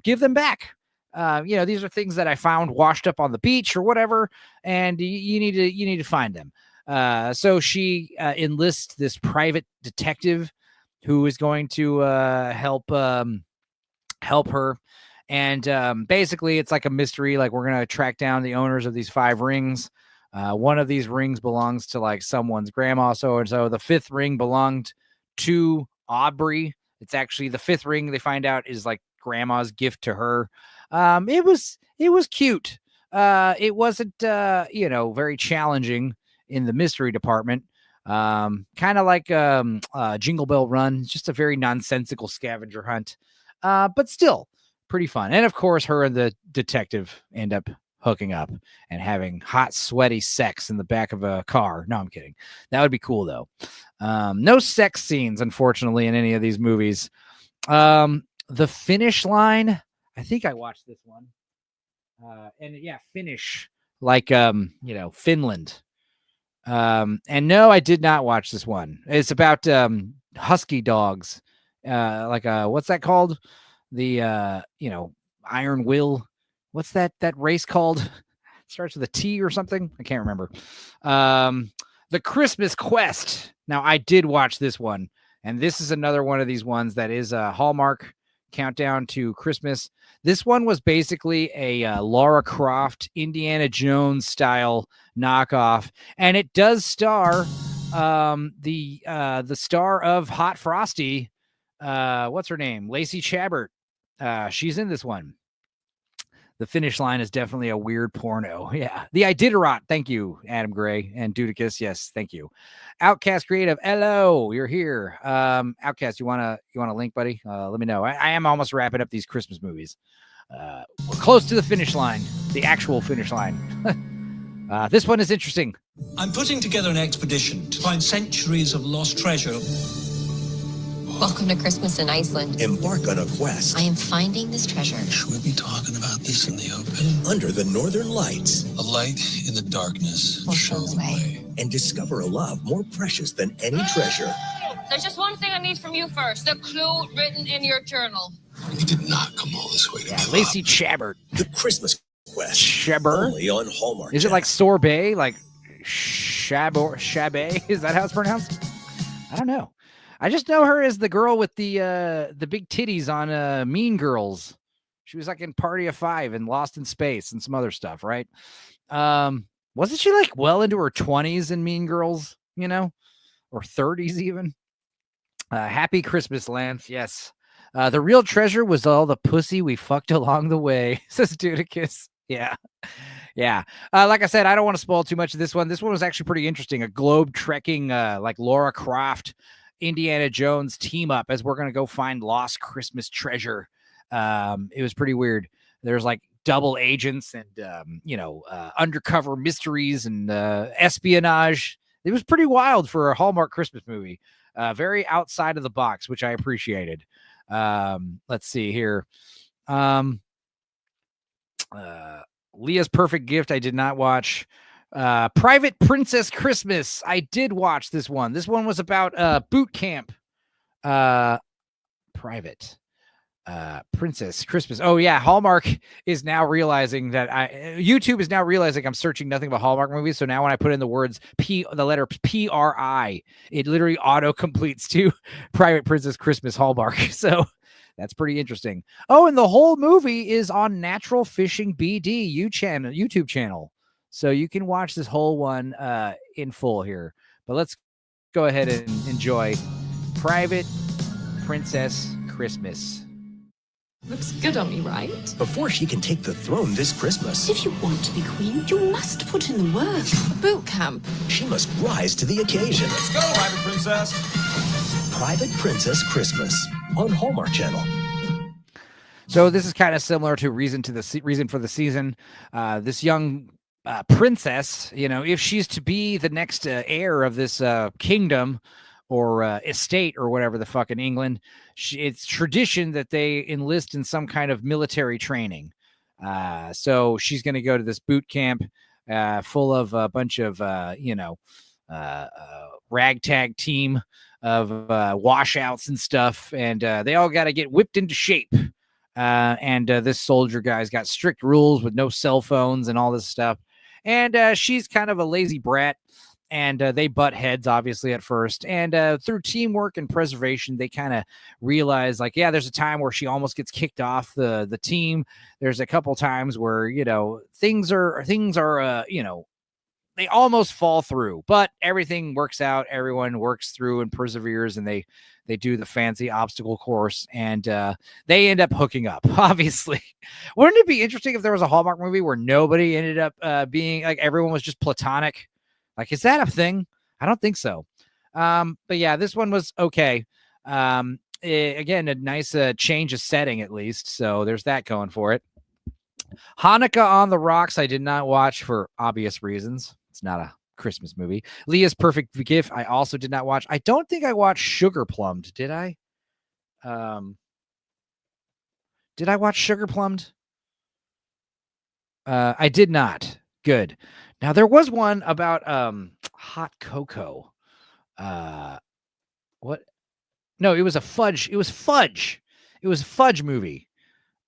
Speaker 1: give them back. These are things that I found washed up on the beach or whatever. And you need to find them. So she enlists this private detective who is going to help her. And basically, it's like a mystery. Like, we're going to track down the owners of these 5 rings. One of these rings belongs to like someone's grandma. So the 5th ring belonged to Aubrey. It's actually the 5th ring they find out is like grandma's gift to her. It was cute. It wasn't, very challenging in the mystery department. Kind of like Jingle Bell Run. It's just a very nonsensical scavenger hunt. But still pretty fun. And of course, her and the detective end up hooking up and having hot, sweaty sex in the back of a car. No, I'm kidding. That would be cool, though. No sex scenes, unfortunately, in any of these movies. The Finish Line. I think I watched this one. And yeah, finish like, Finland. And no, I did not watch this one. It's about husky dogs. What's that called? The Iron Will. What's that race called? Starts with a T or something. I can't remember. The Christmas Quest. Now, I did watch this one, and this is another one of these ones that is a Hallmark countdown to Christmas. This one was basically a Lara Croft, Indiana Jones style knockoff, and it does star The star of Hot Frosty, what's her name? Lacey Chabert. She's in this one. The finish line is definitely a weird porno. Yeah. The Iditarod. Thank you, Adam Gray and Dudicus. Yes, thank you. Outcast Creative. Hello, you're here. Outcast, you wanna link, buddy? Let me know. I am almost wrapping up these Christmas movies. We're close to the finish line, the actual finish line. This one is interesting.
Speaker 10: I'm putting together an expedition to find centuries of lost treasure.
Speaker 18: Welcome to Christmas in Iceland.
Speaker 5: Embark on a quest
Speaker 18: I am finding this treasure.
Speaker 10: Should we be talking about this in the open?
Speaker 5: under the northern lights
Speaker 10: A light in the darkness.
Speaker 18: Will show the way.
Speaker 5: and discover a love more precious than any treasure.
Speaker 19: There's just one thing I need from you first. The clue written in your journal.
Speaker 10: We did not come all this way to give
Speaker 1: Lacey
Speaker 10: up.
Speaker 1: Chabert.
Speaker 5: The Christmas Quest.
Speaker 1: Chabert?
Speaker 5: Only on Hallmark.
Speaker 1: Is it like sorbet? Like Chabet? Is that how it's pronounced? I don't know. I just know her as the girl with the big titties on Mean Girls. She was like in Party of Five and Lost in Space and some other stuff, right? Wasn't she like well into her 20s in Mean Girls, you know? Or 30s even? Happy Christmas, Lance. Yes. The real treasure was all the pussy we fucked along the way, says Dudicus. Yeah. Yeah. Like I said, I don't want to spoil too much of this one. This one was actually pretty interesting. A globe trekking, like Laura Croft, Indiana Jones team up as we're going to go find lost Christmas treasure. It was pretty weird. There's like double agents and, undercover mysteries and espionage. It was pretty wild for a Hallmark Christmas movie. Very outside of the box, which I appreciated. Let's see here. Leah's Perfect Gift. I did not watch. Private Princess Christmas. I did watch this one. This one was about boot camp. Private Princess Christmas. Oh yeah, Hallmark is now realizing that YouTube is now realizing I'm searching nothing but Hallmark movies. So now when I put in the words the letter PRI, it literally auto completes to Private Princess Christmas Hallmark. So that's pretty interesting. Oh, and the whole movie is on Natural Fishing BD YouTube channel. So you can watch this whole one in full here. But let's go ahead and enjoy Private Princess Christmas.
Speaker 17: Looks good on me, right?
Speaker 5: Before she can take the throne this Christmas,
Speaker 17: If you want to be queen, you must put in the work. A boot camp.
Speaker 5: she must rise to the occasion.
Speaker 10: Let's go, Private Princess.
Speaker 5: Private Princess Christmas on Hallmark Channel.
Speaker 1: So this is kind of similar to Reason for the Season. This young princess, if she's to be the next heir of this kingdom or estate or whatever the fuck in England, it's tradition that they enlist in some kind of military training. So she's going to go to this boot camp full of a bunch of, ragtag team of washouts and stuff. And they all got to get whipped into shape. And this soldier guy's got strict rules with no cell phones and all this stuff. And she's kind of a lazy brat. And they butt heads, obviously, at first. And through teamwork and preservation, they kind of realize, like, yeah, there's a time where she almost gets kicked off the team. There's a couple times where, things are they almost fall through. But everything works out. Everyone works through and perseveres, and they do the fancy obstacle course, and they end up hooking up, obviously. Wouldn't it be interesting if there was a Hallmark movie where nobody ended up being, like, everyone was just platonic? Like, is that a thing? I don't think so. But yeah, this one was okay. Again, a nice change of setting, at least. So there's that going for it. Hanukkah on the Rocks, I did not watch for obvious reasons. It's not a Christmas movie. Leah's Perfect Gift, I also did not watch. I don't think I watched Sugar Plumbed, did I? Did I watch Sugar Plumbed? I did not. Good. Now there was one about hot cocoa. What? No, it was a fudge. It was fudge. It was a fudge movie.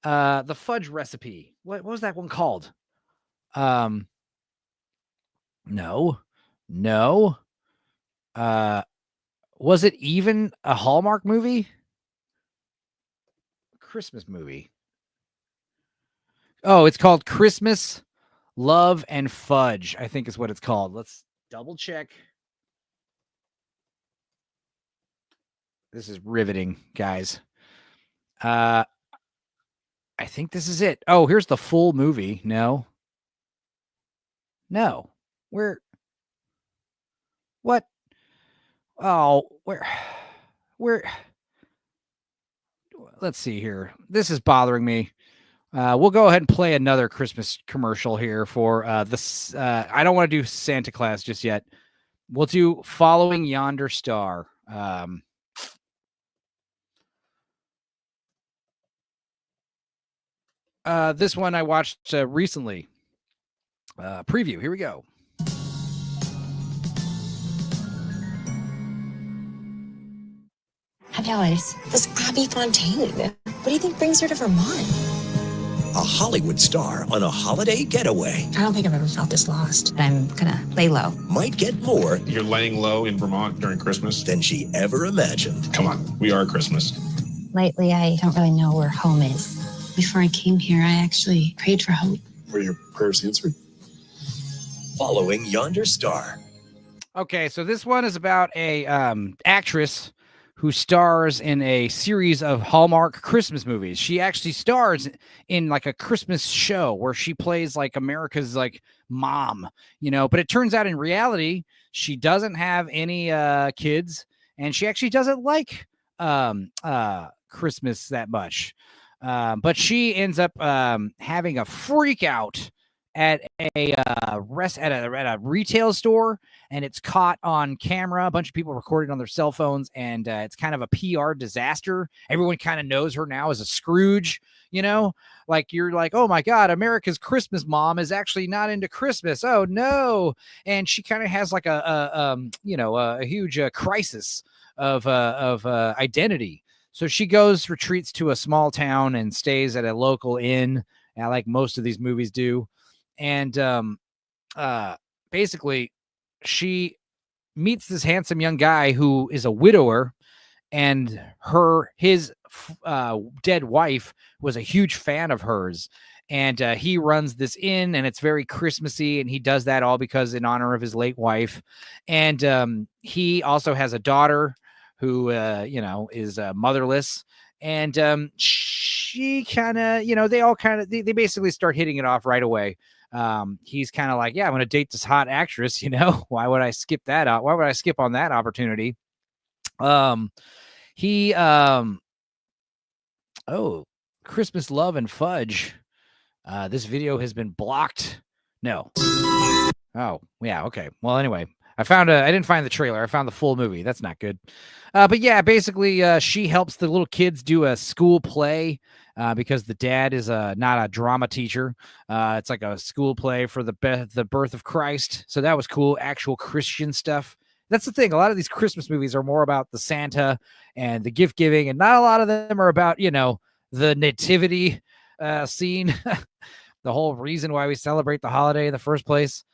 Speaker 1: The fudge recipe. What was that one called? No. Was it even a Hallmark movie? Christmas movie. Oh, it's called Christmas, Love, and Fudge, I think is what it's called. Let's double check. This is riveting, guys. I think this is it. Oh, here's the full movie. No. Where? What? Oh, where? Let's see here. This is bothering me. We'll go ahead and play another Christmas commercial here for this. I don't want to do Santa Claus just yet. We'll do Following Yonder Star. This one I watched recently. Preview. Here we go.
Speaker 14: Happy holidays. This Abby Fontaine. What do you think brings her to Vermont?
Speaker 5: A Hollywood star on a holiday getaway
Speaker 14: I don't think I've ever felt this lost. I'm gonna lay low.
Speaker 5: might get more
Speaker 7: You're laying low in Vermont during Christmas?
Speaker 5: than she ever imagined.
Speaker 7: Come on, we are Christmas.
Speaker 17: Lately, I don't really know where home is. Before I came here, I actually prayed for hope.
Speaker 7: Were your prayers answered?
Speaker 5: Following Yonder Star.
Speaker 1: Okay, so this one is about a actress who stars in a series of Hallmark Christmas movies. She actually stars in like a Christmas show where she plays like America's like mom, but it turns out in reality, she doesn't have any kids, and she actually doesn't like Christmas that much. But she ends up having a freak out at a retail store, and it's caught on camera. A bunch of people recorded on their cell phones, and it's kind of a PR disaster. Everyone kind of knows her now as a Scrooge, like you're like, oh my God, America's Christmas mom is actually not into Christmas. Oh no. And she kind of has like a huge crisis of identity. So she retreats to a small town and stays at a local inn, like most of these movies do. And basically, she meets this handsome young guy who is a widower, and his dead wife was a huge fan of hers. And he runs this inn, and it's very Christmassy, and he does that all because in honor of his late wife. And he also has a daughter who, is motherless. And she kind of, they basically start hitting it off right away. He's kind of like, yeah, I'm going to date this hot actress, why would I skip that out? Why would I skip on that opportunity? Christmas Love and Fudge. This video has been blocked. No. Oh, yeah. Okay. Well, anyway, I didn't find the trailer. I found the full movie. That's not good. But yeah, basically, she helps the little kids do a school play because the dad is not a drama teacher. It's like a school play for the birth of Christ. So that was cool. Actual Christian stuff. That's the thing. A lot of these Christmas movies are more about the Santa and the gift giving, and not a lot of them are about, the nativity scene. The whole reason why we celebrate the holiday in the first place.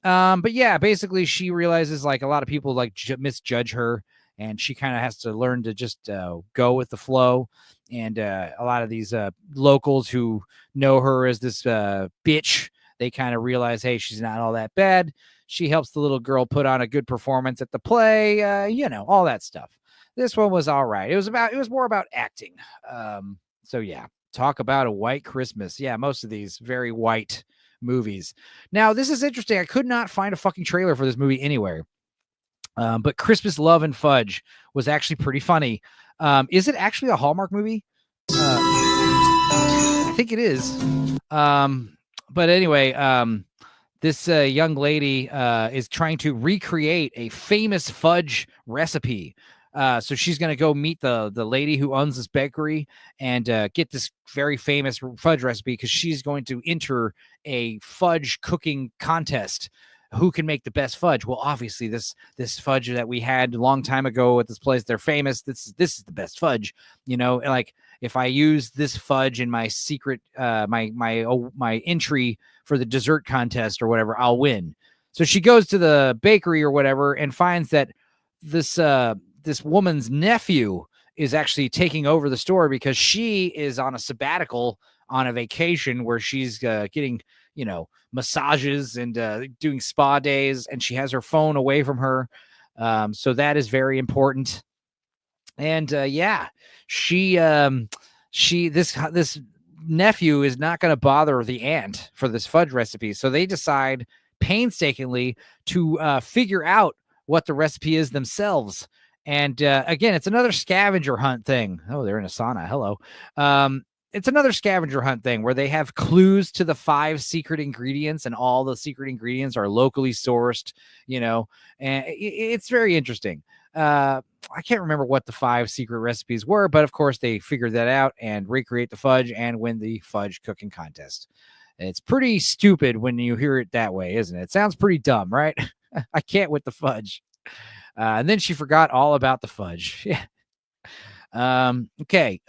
Speaker 1: But yeah, basically she realizes like a lot of people like misjudge her, and she kind of has to learn to just go with the flow. And a lot of these locals who know her as this bitch, they kind of realize, hey, she's not all that bad. She helps the little girl put on a good performance at the play, all that stuff. This one was all right. It was more about acting. So yeah, talk about a white Christmas. Yeah, most of these very white movies. Now, this is interesting. I could not find a fucking trailer for this movie anywhere. But Christmas Love and Fudge was actually pretty funny. Is it actually a Hallmark movie? I think it is. But anyway, this young lady is trying to recreate a famous fudge recipe. So she's going to go meet the lady who owns this bakery and get this very famous fudge recipe because she's going to enter a fudge cooking contest. Who can make the best fudge? Well, obviously this fudge that we had a long time ago at this place, they're famous. This is the best fudge, like if I use this fudge in my secret, my entry for the dessert contest or whatever, I'll win. So she goes to the bakery or whatever and finds that this woman's nephew is actually taking over the store because she is on a sabbatical on a vacation where she's getting, massages and doing spa days, and she has her phone away from her. So that is very important. And this nephew is not going to bother the aunt for this fudge recipe. So they decide painstakingly to figure out what the recipe is themselves. And again, it's another scavenger hunt thing. Oh, they're in a sauna. Hello. It's another scavenger hunt thing where they have clues to the 5 secret ingredients, and all the secret ingredients are locally sourced, and it's very interesting. I can't remember what the 5 secret recipes were, but of course they figured that out and recreate the fudge and win the fudge cooking contest. It's pretty stupid when you hear it that way, isn't it? It sounds pretty dumb, right? I can't with the fudge. And then she forgot all about the fudge. Yeah. Okay.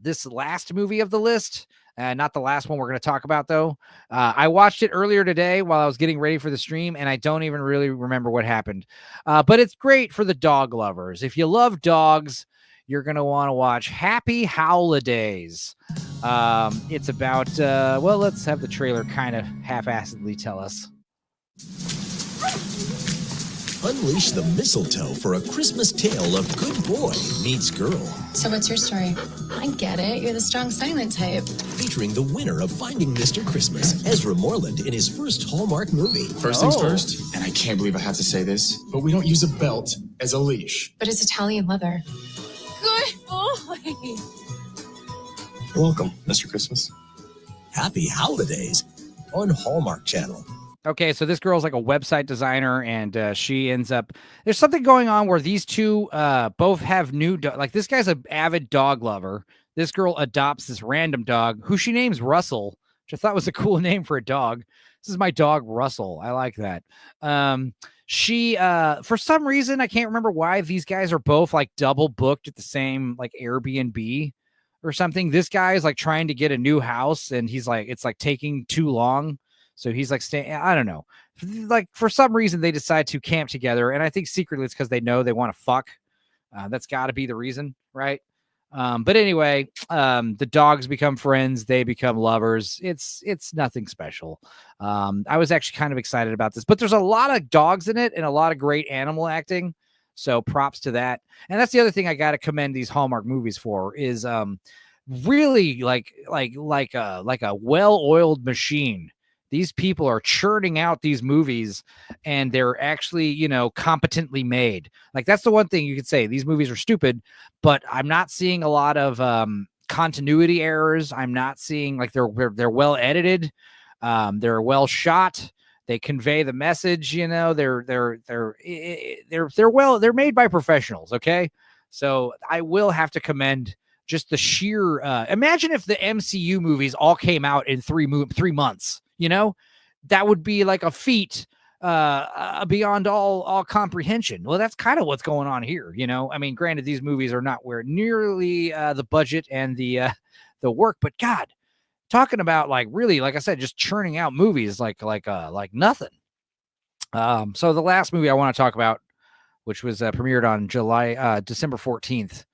Speaker 1: This last movie of the list, not the last one we're going to talk about, though. I watched it earlier today while I was getting ready for the stream, and I don't even really remember what happened. But it's great for the dog lovers. If you love dogs, you're going to want to watch Happy Holidays. It's about, let's have the trailer kind of half-assedly tell us.
Speaker 5: Unleash the mistletoe for a Christmas tale of good boy meets girl.
Speaker 8: So what's your story? I get it. You're the strong silent type.
Speaker 5: Featuring the winner of Finding Mr. Christmas, Ezra Moreland, in his first Hallmark movie.
Speaker 11: First things first, and I can't believe I have to say this, but we don't use a belt as a leash.
Speaker 8: But it's Italian leather. Good boy.
Speaker 11: You're welcome, Mr. Christmas.
Speaker 5: Happy Holidays on Hallmark Channel.
Speaker 1: Okay, so this girl's like a website designer, and she ends up, there's something going on where these two both have new like this guy's an avid dog lover. This girl adopts this random dog who she names Russell, which I thought was a cool name for a dog. This is my dog Russell. I like that. She for some reason, I can't remember why, these guys are both like double booked at the same like Airbnb or something. This guy is like trying to get a new house, and he's like, it's like taking too long. So he's like staying, I don't know. Like for some reason they decide to camp together. And I think secretly it's because they know they want to fuck. That's got to be the reason, right? But anyway, the dogs become friends. They become lovers. It's nothing special. I was actually kind of excited about this, but there's a lot of dogs in it and a lot of great animal acting. So props to that. And that's the other thing I got to commend these Hallmark movies for is really like a well-oiled machine. These people are churning out these movies, and they're actually, competently made. Like that's the one thing you could say. These movies are stupid, but I'm not seeing a lot of continuity errors. I'm not seeing like they're well edited. They're well shot. They convey the message. They're made by professionals. Okay, so I will have to commend just the sheer. Imagine if the MCU movies all came out in 3 months. That would be like a feat beyond all comprehension. Well, that's kind of what's going on here. I mean, granted, these movies are not where nearly the budget and the work, but God, talking about like really, like I said, just churning out movies like nothing. So the last movie I want to talk about, which was premiered on December 14th.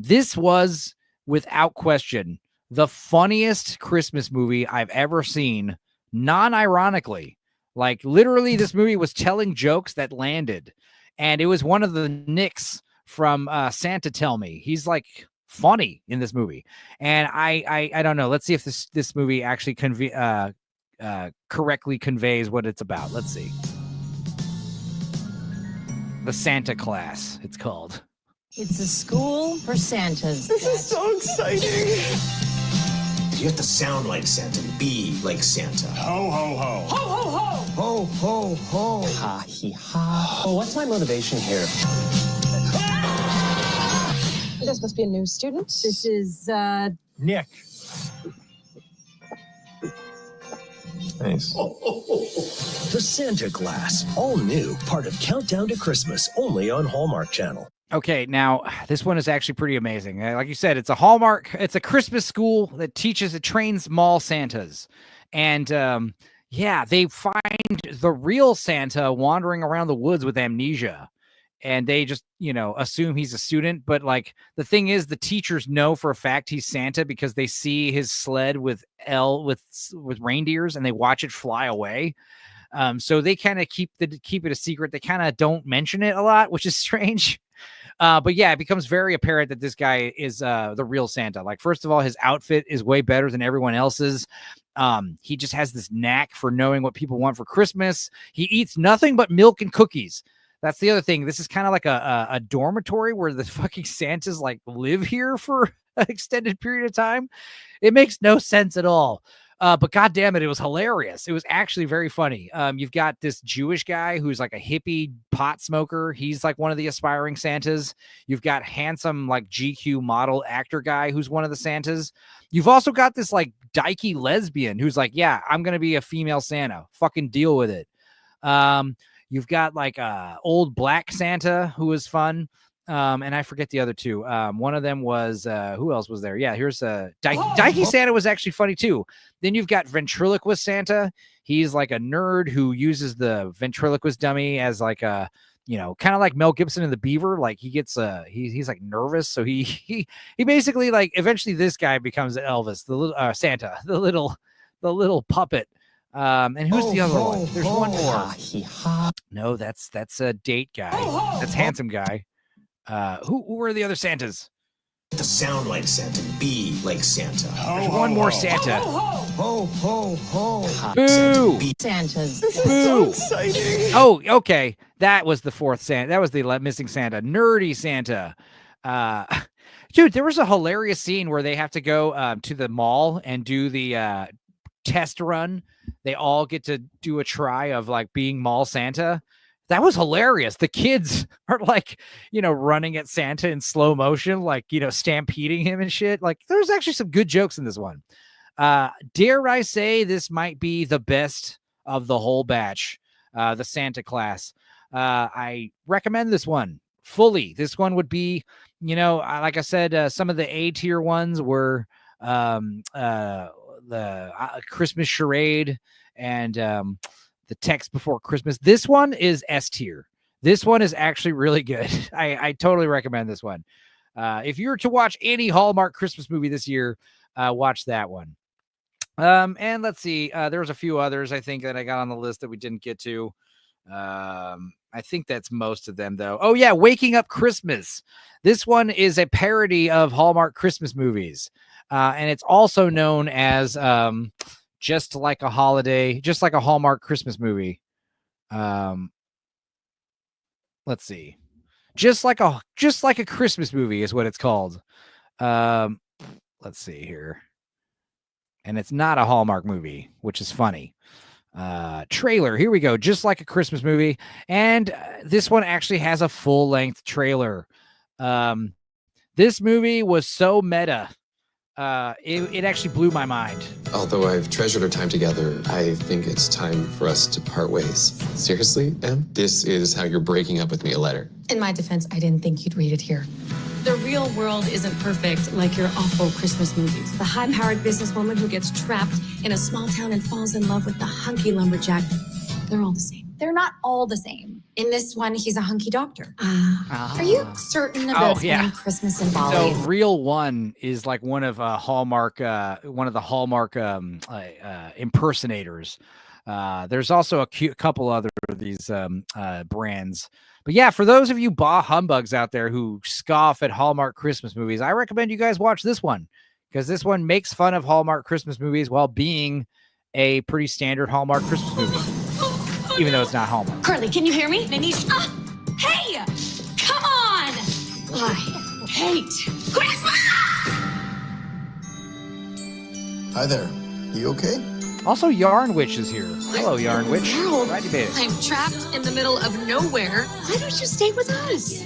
Speaker 1: This was without question the funniest Christmas movie I've ever seen, non-ironically. Like literally this movie was telling jokes that landed, and it was one of the Nicks from Santa Tell Me. He's like funny in this movie, and I don't know. Let's see if this movie actually correctly conveys what it's about. Let's see. The Santa Class, it's called.
Speaker 2: It's a school for Santas.
Speaker 17: This is so exciting.
Speaker 5: You have to sound like Santa, be like Santa.
Speaker 7: Ho, ho, ho.
Speaker 17: Ho, ho, ho.
Speaker 5: Ho, ho, ho.
Speaker 16: Ha, he, ha. Oh, what's my motivation here?
Speaker 17: This must be a new student. This is,
Speaker 13: Nick.
Speaker 11: Nice.
Speaker 5: The Santa Class, all new, part of Countdown to Christmas, only on Hallmark Channel.
Speaker 1: Okay, now this one is actually pretty amazing. Like you said, it's a Hallmark. It's a Christmas school that trains mall Santas. And they find the real Santa wandering around the woods with amnesia. And they just, assume he's a student. But like the thing is, the teachers know for a fact he's Santa because they see his sled with reindeers and they watch it fly away. So they kind of keep it a secret. They kind of don't mention it a lot, which is strange. But yeah, it becomes very apparent that this guy is the real Santa. Like, first of all, his outfit is way better than everyone else's. He just has this knack for knowing what people want for Christmas. He eats nothing but milk and cookies. That's the other thing. This is kind of like a dormitory where the fucking Santas like live here for an extended period of time. It makes no sense at all. But God damn it, it was hilarious. It was actually very funny. You've got this Jewish guy who's like a hippie pot smoker. He's like one of the aspiring Santas. You've got handsome like GQ model actor guy who's one of the Santas. You've also got this like dykey lesbian who's like, yeah, I'm going to be a female Santa. Fucking deal with it. You've got like old black Santa who is fun. And I forget the other two. One of them was who else was there? Yeah, here's Dykey Santa was actually funny too. Then you've got ventriloquist Santa. He's like a nerd who uses the ventriloquist dummy as like a, you know, kind of like Mel Gibson in The Beaver. Like he gets he's like nervous, so he basically like eventually this guy becomes Elvis, the little Santa, the little puppet. And who's the other one? There's one more. No, that's a date guy. That's handsome guy. Who are the other Santas?
Speaker 5: To sound like Santa, be like Santa.
Speaker 1: There's one more Santa.
Speaker 5: Ho, ho, ho.
Speaker 1: Boo!
Speaker 14: Santas.
Speaker 1: Boo! Oh, okay. That was the fourth Santa. That was the missing Santa. Nerdy Santa. Dude, there was a hilarious scene where they have to go to the mall and do the test run. They all get to do a try of like being mall Santa. That was hilarious. The kids are like, you know, running at Santa in slow motion, like, you know, stampeding him and shit. Like, there's actually some good jokes in this one. Dare I say this might be the best of the whole batch, the Santa class. I recommend this one fully. This one would be, you know, like I said, some of the A-tier ones were the Christmas Charade and the Text Before Christmas. This one is S tier. This one is actually really good. I totally recommend this one. If you were to watch any Hallmark Christmas movie this year, watch that one. And let's see. There's a few others I think that I got on the list that we didn't get to. I think that's most of them though. Oh yeah, Waking Up Christmas. This one is a parody of Hallmark Christmas movies. And it's also known as Just Like a Hallmark Christmas movie. Let's see. Just like a Christmas movie is what it's called. Let's see here. And it's not a Hallmark movie, which is funny. Trailer. Here we go. Just Like a Christmas Movie. And this one actually has a full-length trailer. This movie was so meta. It actually blew my mind.
Speaker 11: Although I've treasured our time together, I think it's time for us to part ways. Seriously, Em? This is how you're breaking up with me, a letter.
Speaker 8: In my defense, I didn't think you'd read it here.
Speaker 17: The real world isn't perfect like your awful Christmas movies. The high-powered businesswoman who gets trapped in a small town and falls in love with the hunky lumberjack. They're all the same.
Speaker 15: They're not all the same. In this one, he's a hunky doctor.
Speaker 8: Are you certain about
Speaker 15: Christmas in Bali?
Speaker 1: So Real One is like one of the Hallmark impersonators. There's also a couple other of these brands. But yeah, for those of you bah humbugs out there who scoff at Hallmark Christmas movies, I recommend you guys watch this one because this one makes fun of Hallmark Christmas movies while being a pretty standard Hallmark Christmas movie. Even though it's not Hallmark.
Speaker 17: Carly, can you hear me? Hey, come on! I hate Christmas!
Speaker 4: Hi there. You okay?
Speaker 1: Also, Yarn Witch is here. Hello, Yarn Witch.
Speaker 17: World.
Speaker 1: Glad you made it.
Speaker 17: I'm trapped in the middle of nowhere. Why don't you stay with us?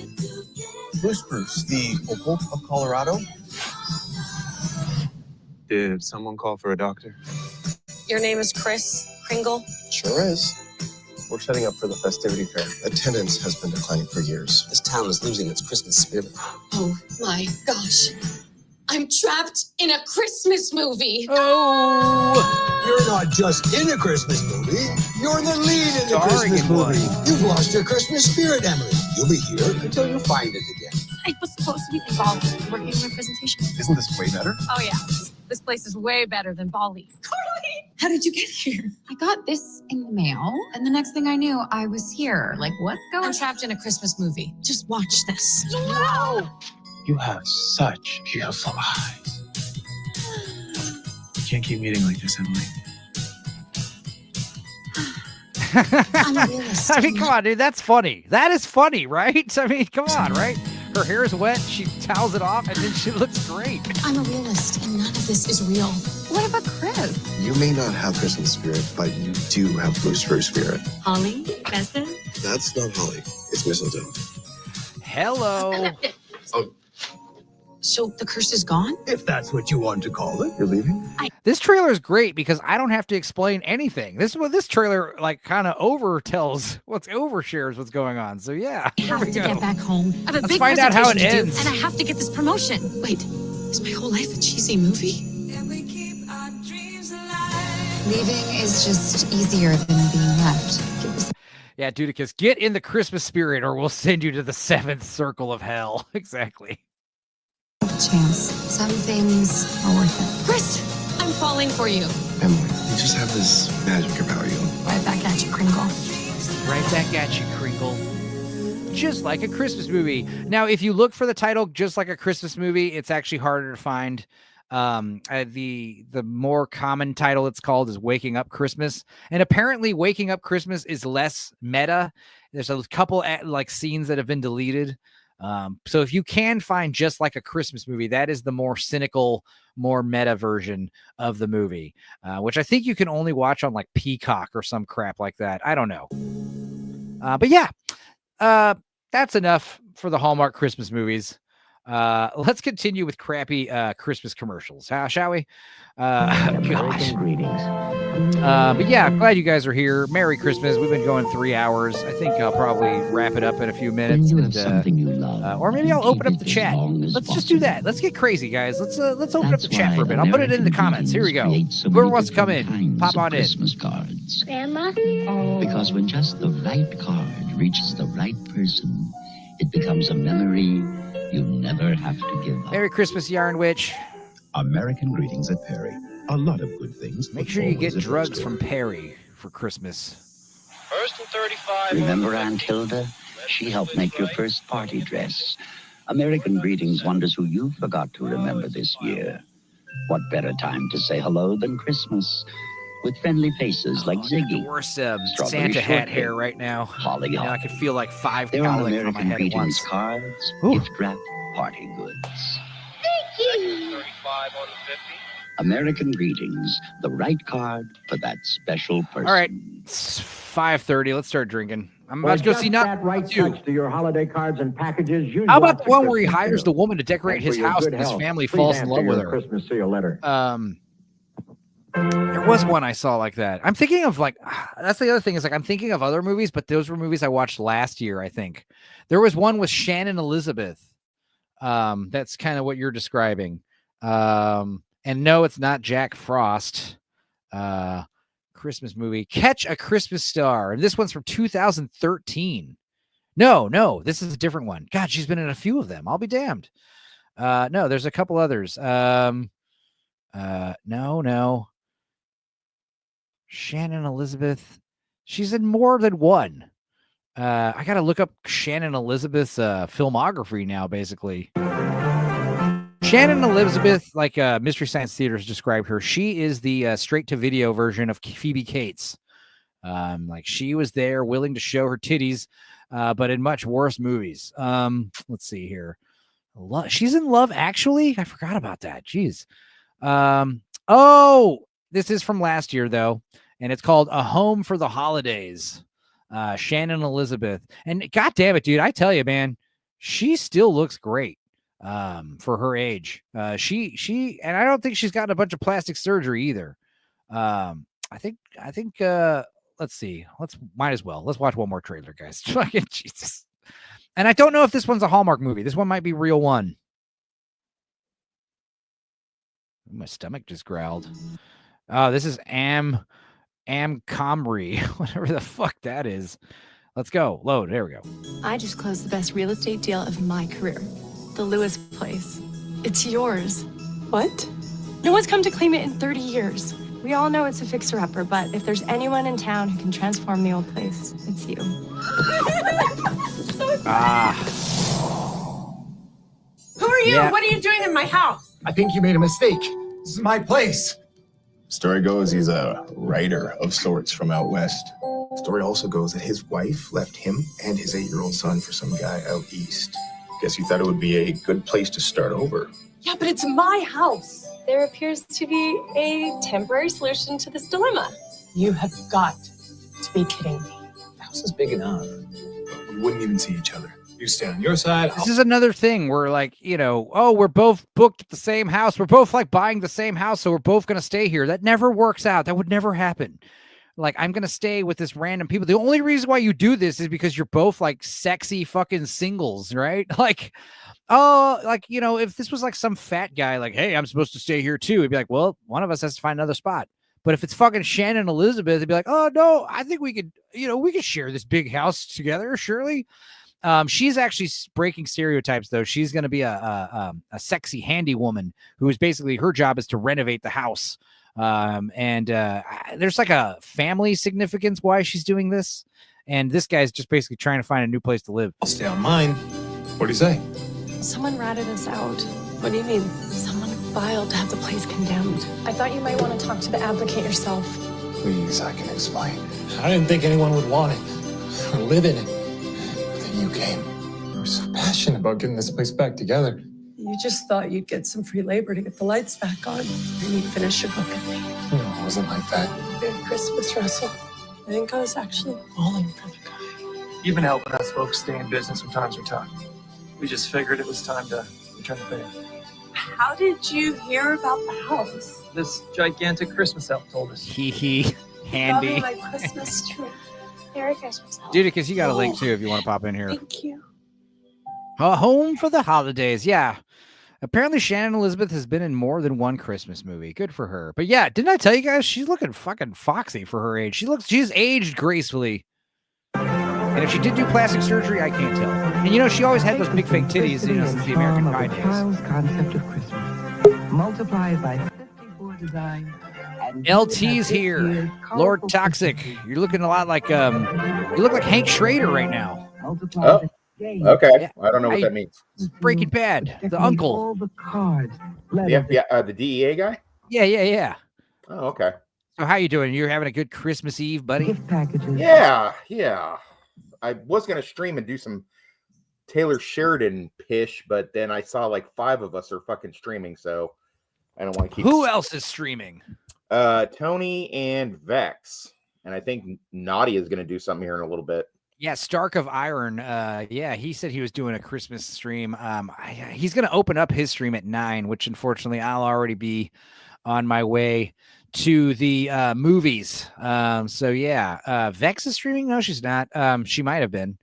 Speaker 4: Blue Spruce, the opal of Colorado.
Speaker 16: Did someone call for a doctor?
Speaker 2: Your name is Chris Kringle?
Speaker 4: Sure is. We're setting up for the festivity fair. Attendance has been declining for years.
Speaker 3: This town is losing its Christmas spirit.
Speaker 17: Oh my gosh. I'm trapped in a Christmas movie.
Speaker 1: Oh!
Speaker 5: You're not just in a Christmas movie. You're the lead in the Christmas movie. You've lost your Christmas spirit, Emily. You'll be here until you find it again.
Speaker 17: I was supposed to be involved in working on my presentation.
Speaker 4: Isn't this way better?
Speaker 17: Oh yeah. This place is way better than Bali. Carly! How did you get here?
Speaker 8: I got this in the mail, and the next thing I knew, I was here. Like, what's going on?
Speaker 17: I'm trapped in a Christmas movie. Just watch this.
Speaker 8: No!
Speaker 16: You have such beautiful eyes. You can't keep meeting like this, Emily.
Speaker 1: I mean, come on, dude. That's funny. That is funny, right? I mean, come on, right? Her hair is wet. She towels it off, and then she looks great.
Speaker 17: I'm a realist, and none of this is real.
Speaker 8: What about Chris?
Speaker 3: You may not have Christmas spirit, but you do have booster spirit.
Speaker 17: Holly? Preston?
Speaker 3: That's not holly. It's mistletoe.
Speaker 1: Hello.
Speaker 3: Oh,
Speaker 17: So the curse is gone?
Speaker 5: If that's what you want to call it.
Speaker 3: you're leaving?
Speaker 1: This trailer is great because I don't have to explain anything. This trailer like kind of overshares what's going on. So yeah,
Speaker 17: I have to get back home. I have a
Speaker 1: Let's
Speaker 17: big
Speaker 1: find out how it
Speaker 17: presentation to do,
Speaker 1: ends.
Speaker 17: and I have to get this promotion. Wait, is my whole life a cheesy movie?
Speaker 8: Leaving is just easier than being left.
Speaker 1: Yeah, Dudicus, get in the Christmas spirit or we'll send you to the 7th circle of hell. Exactly.
Speaker 8: Chance. Some things are worth it.
Speaker 17: Chris, I'm falling for you.
Speaker 3: Emily, you just have this magic about you.
Speaker 17: Right back at you, Kringle.
Speaker 1: Right back at you, Kringle. Just like a Christmas movie. Now, if you look for the title, Just Like a Christmas Movie, it's actually harder to find. The more common title it's called is Waking Up Christmas, and apparently Waking Up Christmas is less meta. There's a couple like scenes that have been deleted. So if you can find Just Like a Christmas Movie, that is the more cynical, more meta version of the movie, which I think you can only watch on like Peacock or some crap like that. I don't know. But yeah, that's enough for the Hallmark Christmas movies. Let's continue with crappy Christmas commercials, shall we? Gosh.
Speaker 9: Greetings.
Speaker 1: But yeah, I'm glad you guys are here. Merry Christmas. We've been going 3 hours. I think I'll probably wrap it up in a few minutes.
Speaker 9: When you have something you love,
Speaker 1: or maybe I'll open up the chat. Let's just do that. Let's get crazy, guys. Let's open up the chat for a bit. I'll put it in the comments. Here we go. Whoever wants to come in, pop on in.
Speaker 9: Christmas cards.
Speaker 19: Grandma?
Speaker 9: Because when just the right card reaches the right person, it becomes a memory you never have to give up.
Speaker 1: Merry Christmas, Yarn Witch.
Speaker 20: American Greetings at Perry. A lot of good things.
Speaker 1: Make sure you get drugs from Perry for Christmas.
Speaker 21: First and 35.
Speaker 9: Remember Aunt Hilda? She helped make your first party dress. American Greetings wonders who you forgot to remember this year. What better time to say hello than Christmas? With friendly faces like Ziggy.
Speaker 1: The worst Santa hat hair right now.
Speaker 9: Holly
Speaker 1: you know, I can feel like 5
Speaker 9: They're on
Speaker 1: cowling on my
Speaker 9: American
Speaker 1: head at
Speaker 9: Greetings
Speaker 1: once.
Speaker 9: cards,
Speaker 1: Ooh.
Speaker 9: gift wrap, party goods.
Speaker 21: 35 on the 50.
Speaker 9: American Greetings, the right card for that special person.
Speaker 1: All right, it's 5:30. Let's start drinking. I'm about to go see
Speaker 24: that right touch to your holiday cards and packages.
Speaker 1: How about the one where he hires the woman to decorate his house and his family falls in love with her?
Speaker 24: Christmas seal letter.
Speaker 1: There was one I saw like that. I'm thinking of like, that's the other thing is like, I'm thinking of other movies, but those were movies I watched last year. I think there was one with Shannon Elizabeth. That's kind of what you're describing. And no, it's not Jack Frost. Christmas movie, Catch a Christmas Star. And this one's from 2013. No, this is a different one. God, she's been in a few of them. I'll be damned. No, there's a couple others. No. Shannon Elizabeth. She's in more than one. I got to look up Shannon Elizabeth's filmography now, basically. Shannon Elizabeth, like Mystery Science Theater has described her, she is the straight-to-video version of Phoebe Cates. Like she was there willing to show her titties, but in much worse movies. Let's see here. She's in Love Actually? I forgot about that. Jeez. Oh, this is from last year, though, and it's called A Home for the Holidays. Shannon Elizabeth. And God damn it, dude, I tell you, man, she still looks great for her age. She and I don't think she's gotten a bunch of plastic surgery either. I think let's see. Might as well. Let's watch one more trailer, guys. Fucking Jesus. And I don't know if this one's a Hallmark movie. This one might be Real One. My stomach just growled. Oh, this is Amcomri, whatever the fuck that is. Let's go. Load. There we go.
Speaker 25: I just closed the best real estate deal of my career. The Lewis place. It's yours.
Speaker 17: What?
Speaker 25: No one's come to claim it in 30 years. We all know it's a fixer-upper, but if there's anyone in town who can transform the old place, it's you.
Speaker 14: Who are you?
Speaker 1: Yeah.
Speaker 14: What are you doing in my house?
Speaker 16: I think you made a mistake. This is my place. Story goes he's a writer of sorts from out west.
Speaker 3: Story also goes that his wife left him and his 8-year-old son for some guy out east. Guess he thought it would be a good place to start over.
Speaker 14: Yeah, but it's my house.
Speaker 25: There appears to be a temporary solution to this dilemma.
Speaker 14: You have got to be kidding me.
Speaker 16: The house is big enough. We wouldn't even see each other. You stay on your side.
Speaker 1: This is another thing where, like, oh, we're both booked at the same house. We're both like buying the same house, so we're both going to stay here. That never works out. That would never happen. Like, I'm going to stay with this random people. The only reason why you do this is because you're both like sexy fucking singles, right? Like, oh, like, if this was like some fat guy, like, hey, I'm supposed to stay here too. It'd be like, well, one of us has to find another spot. But if it's fucking Shannon and Elizabeth, it'd be like, oh no, I think we could, we could share this big house together. Surely. She's actually breaking stereotypes, though. She's going to be a sexy, handy woman who is basically her job is to renovate the house. And there's like a family significance why she's doing this. And this guy's just basically trying to find a new place to live.
Speaker 16: I'll stay on mine. What do you say?
Speaker 25: Someone ratted us out. What do you mean? Someone filed to have the place condemned. I thought you might want to talk to the applicant yourself.
Speaker 16: Please, I can explain. I didn't think anyone would want it or live in it. Then you came. You were so passionate about getting this place back together.
Speaker 14: You just thought you'd get some free labor to get the lights back on. Then you'd finish your book and leave.
Speaker 16: No, it wasn't like that.
Speaker 14: Merry Christmas, Russell. I think I was actually falling for the guy.
Speaker 13: You've been helping us folks stay in business when times are tough. We just figured it was time to return the favor.
Speaker 14: How did you hear about the house?
Speaker 13: This gigantic Christmas elf told us.
Speaker 1: Hee handy.
Speaker 14: Probably my Christmas tree.
Speaker 25: Merry Christmas.
Speaker 1: Dude, because you got a link too if you want to pop in here.
Speaker 14: Thank you.
Speaker 1: Home for the holidays. Yeah. Apparently Shannon Elizabeth has been in more than one Christmas movie. Good for her. But yeah, didn't I tell you guys she's looking fucking foxy for her age? She's aged gracefully. And if she did do plastic surgery, I can't tell. And she always had those big fake titties, since the American Pie days.
Speaker 20: Concept of Christmas, multiplied by 54 designs.
Speaker 1: LT's here. Lord Toxic. You're looking a lot like you look like Hank Schrader right now.
Speaker 6: Oh, okay.
Speaker 1: Yeah.
Speaker 6: I don't know what that means.
Speaker 1: Breaking Bad, the uncle.
Speaker 20: All the cards.
Speaker 6: The DEA guy?
Speaker 1: Yeah.
Speaker 6: Oh, okay.
Speaker 1: So how you doing? You're having a good Christmas Eve, buddy?
Speaker 20: Gift packages.
Speaker 6: Yeah. I was gonna stream and do some Taylor Sheridan pish, but then I saw like 5 of us are fucking streaming, so I don't want to keep.
Speaker 1: Who else is streaming?
Speaker 6: Tony and Vex, and I think Naughty is gonna do something here in a little bit.
Speaker 1: Yeah, Stark of Iron. Yeah, he said he was doing a Christmas stream. He's gonna open up his stream at 9, which unfortunately I'll already be on my way to the movies. So yeah, Vex is streaming. No, she's not. She might have been.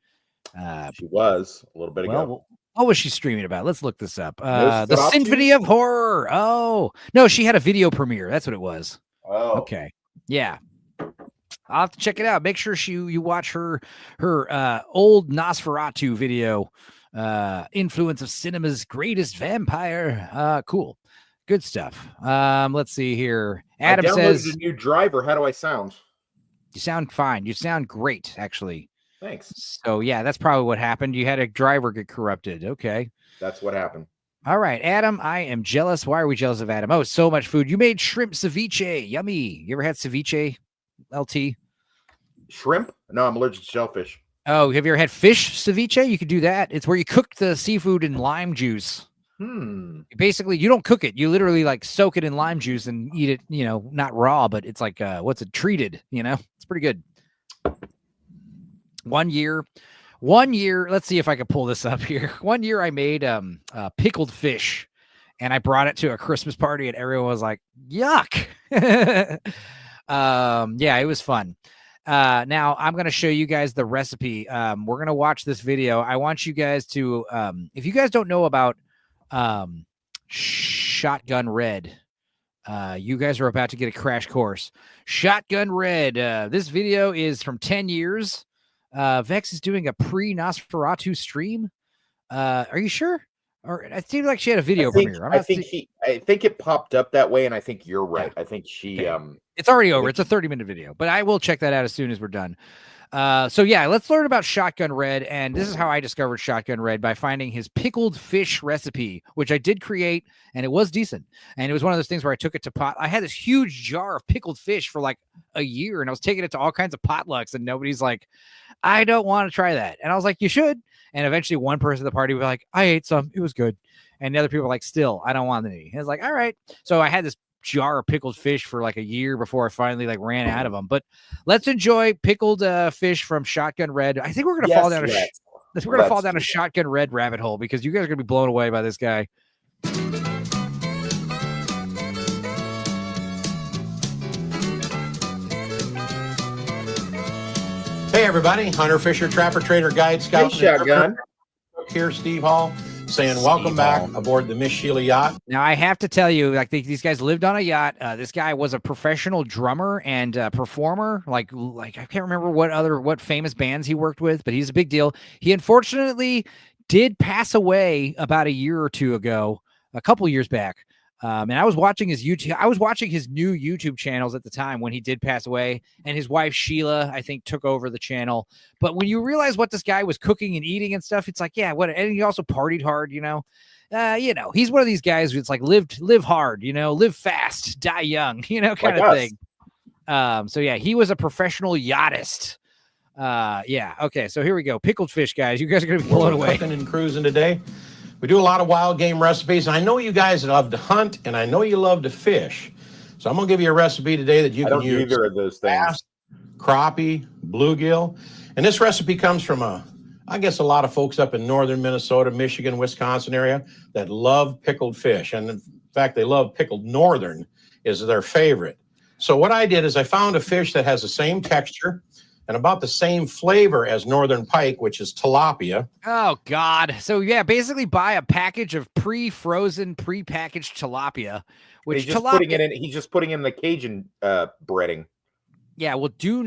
Speaker 6: She was a little bit ago.
Speaker 1: What was she streaming about? Let's look this up. The Symphony of Horror. Oh no, she had a video premiere. That's what it was.
Speaker 6: Oh,
Speaker 1: okay. Yeah, I'll have to check it out. Make sure you watch her old Nosferatu video. Influence of cinema's greatest vampire. Cool. Good stuff. Let's see here. Adam says
Speaker 6: a new driver. How do I sound?
Speaker 1: You sound fine. You sound great, actually.
Speaker 6: Thanks.
Speaker 1: So yeah, that's probably what happened. You had a driver get corrupted. Okay.
Speaker 6: That's what happened.
Speaker 1: All right, Adam, I am jealous. Why are we jealous of Adam? Oh, so much food. You made shrimp ceviche. Yummy. You ever had ceviche, LT?
Speaker 6: Shrimp? No, I'm allergic to shellfish.
Speaker 1: Oh, have you ever had fish ceviche? You could do that. It's where you cook the seafood in lime juice. Basically, you don't cook it. You literally like soak it in lime juice and eat it, not raw, but it's like, treated, it's pretty good. One year, let's see if I can pull this up here. One year I made pickled fish and I brought it to a Christmas party and everyone was like, yuck. Yeah, it was fun. Now I'm going to show you guys the recipe. We're going to watch this video. I want you guys to, if you guys don't know about Shotgun Red, you guys are about to get a crash course. Shotgun Red. This video is from 10 years. Vex is doing a pre-Nosferatu stream. Are you sure? Or it seemed like she had a video premiere.
Speaker 6: I think it popped up that way, and I think you're right. I think she
Speaker 1: it's already over. It's a 30-minute video, but I will check that out as soon as we're done. So yeah, let's learn about Shotgun Red. And this is how I discovered Shotgun Red, by finding his pickled fish recipe, which I did create, and it was decent. And it was one of those things where I took it to pot. I had this huge jar of pickled fish for like a year, and I was taking it to all kinds of potlucks, and nobody's like, I don't want to try that. And I was like, you should. And eventually one person at the party was like, I ate some, it was good. And the other people were like, still, I don't want any. And I was like, all right. So I had this jar of pickled fish for like a year before I finally like ran out of them. But let's enjoy pickled fish from Shotgun Red. I think we're gonna fall down a Shotgun Red rabbit hole, because you guys are gonna be blown away by this guy.
Speaker 10: Hey everybody, Hunter Fisher, Trapper, Trader, Guide, Scout,
Speaker 6: Shotgun.
Speaker 10: Here, Steve Hall, saying welcome back aboard the Miss Sheila yacht.
Speaker 1: Now I have to tell you, like these guys lived on a yacht. This guy was a professional drummer and performer. Like I can't remember what famous bands he worked with, but he's a big deal. He unfortunately did pass away about a year or two ago, a couple years back. And I was watching his new YouTube channels at the time when he did pass away, and his wife Sheila, I think, took over the channel. But when you realize what this guy was cooking and eating and stuff, it's like, yeah, what? And he also partied hard, you know. He's one of these guys who's like live hard, live fast, die young, kind of thing. So yeah, he was a professional yachtist. Okay, so here we go. Pickled fish, guys. You guys are gonna be blown away.
Speaker 10: Cooking and cruising today. We do a lot of wild game recipes. I know you guys love to hunt, and I know you love to fish. So I'm going to give you a recipe today that you can use.
Speaker 6: Either of those things.
Speaker 10: Bass, crappie, bluegill. And this recipe comes from I guess a lot of folks up in northern Minnesota, Michigan, Wisconsin area that love pickled fish. And in fact, they love pickled northern is their favorite. So what I did is I found a fish that has the same texture and about the same flavor as northern pike, which is tilapia.
Speaker 1: Oh, God. So, yeah, basically buy a package of pre-frozen, pre-packaged tilapia.
Speaker 6: He's just putting in the Cajun breading.
Speaker 1: Yeah, well, guys,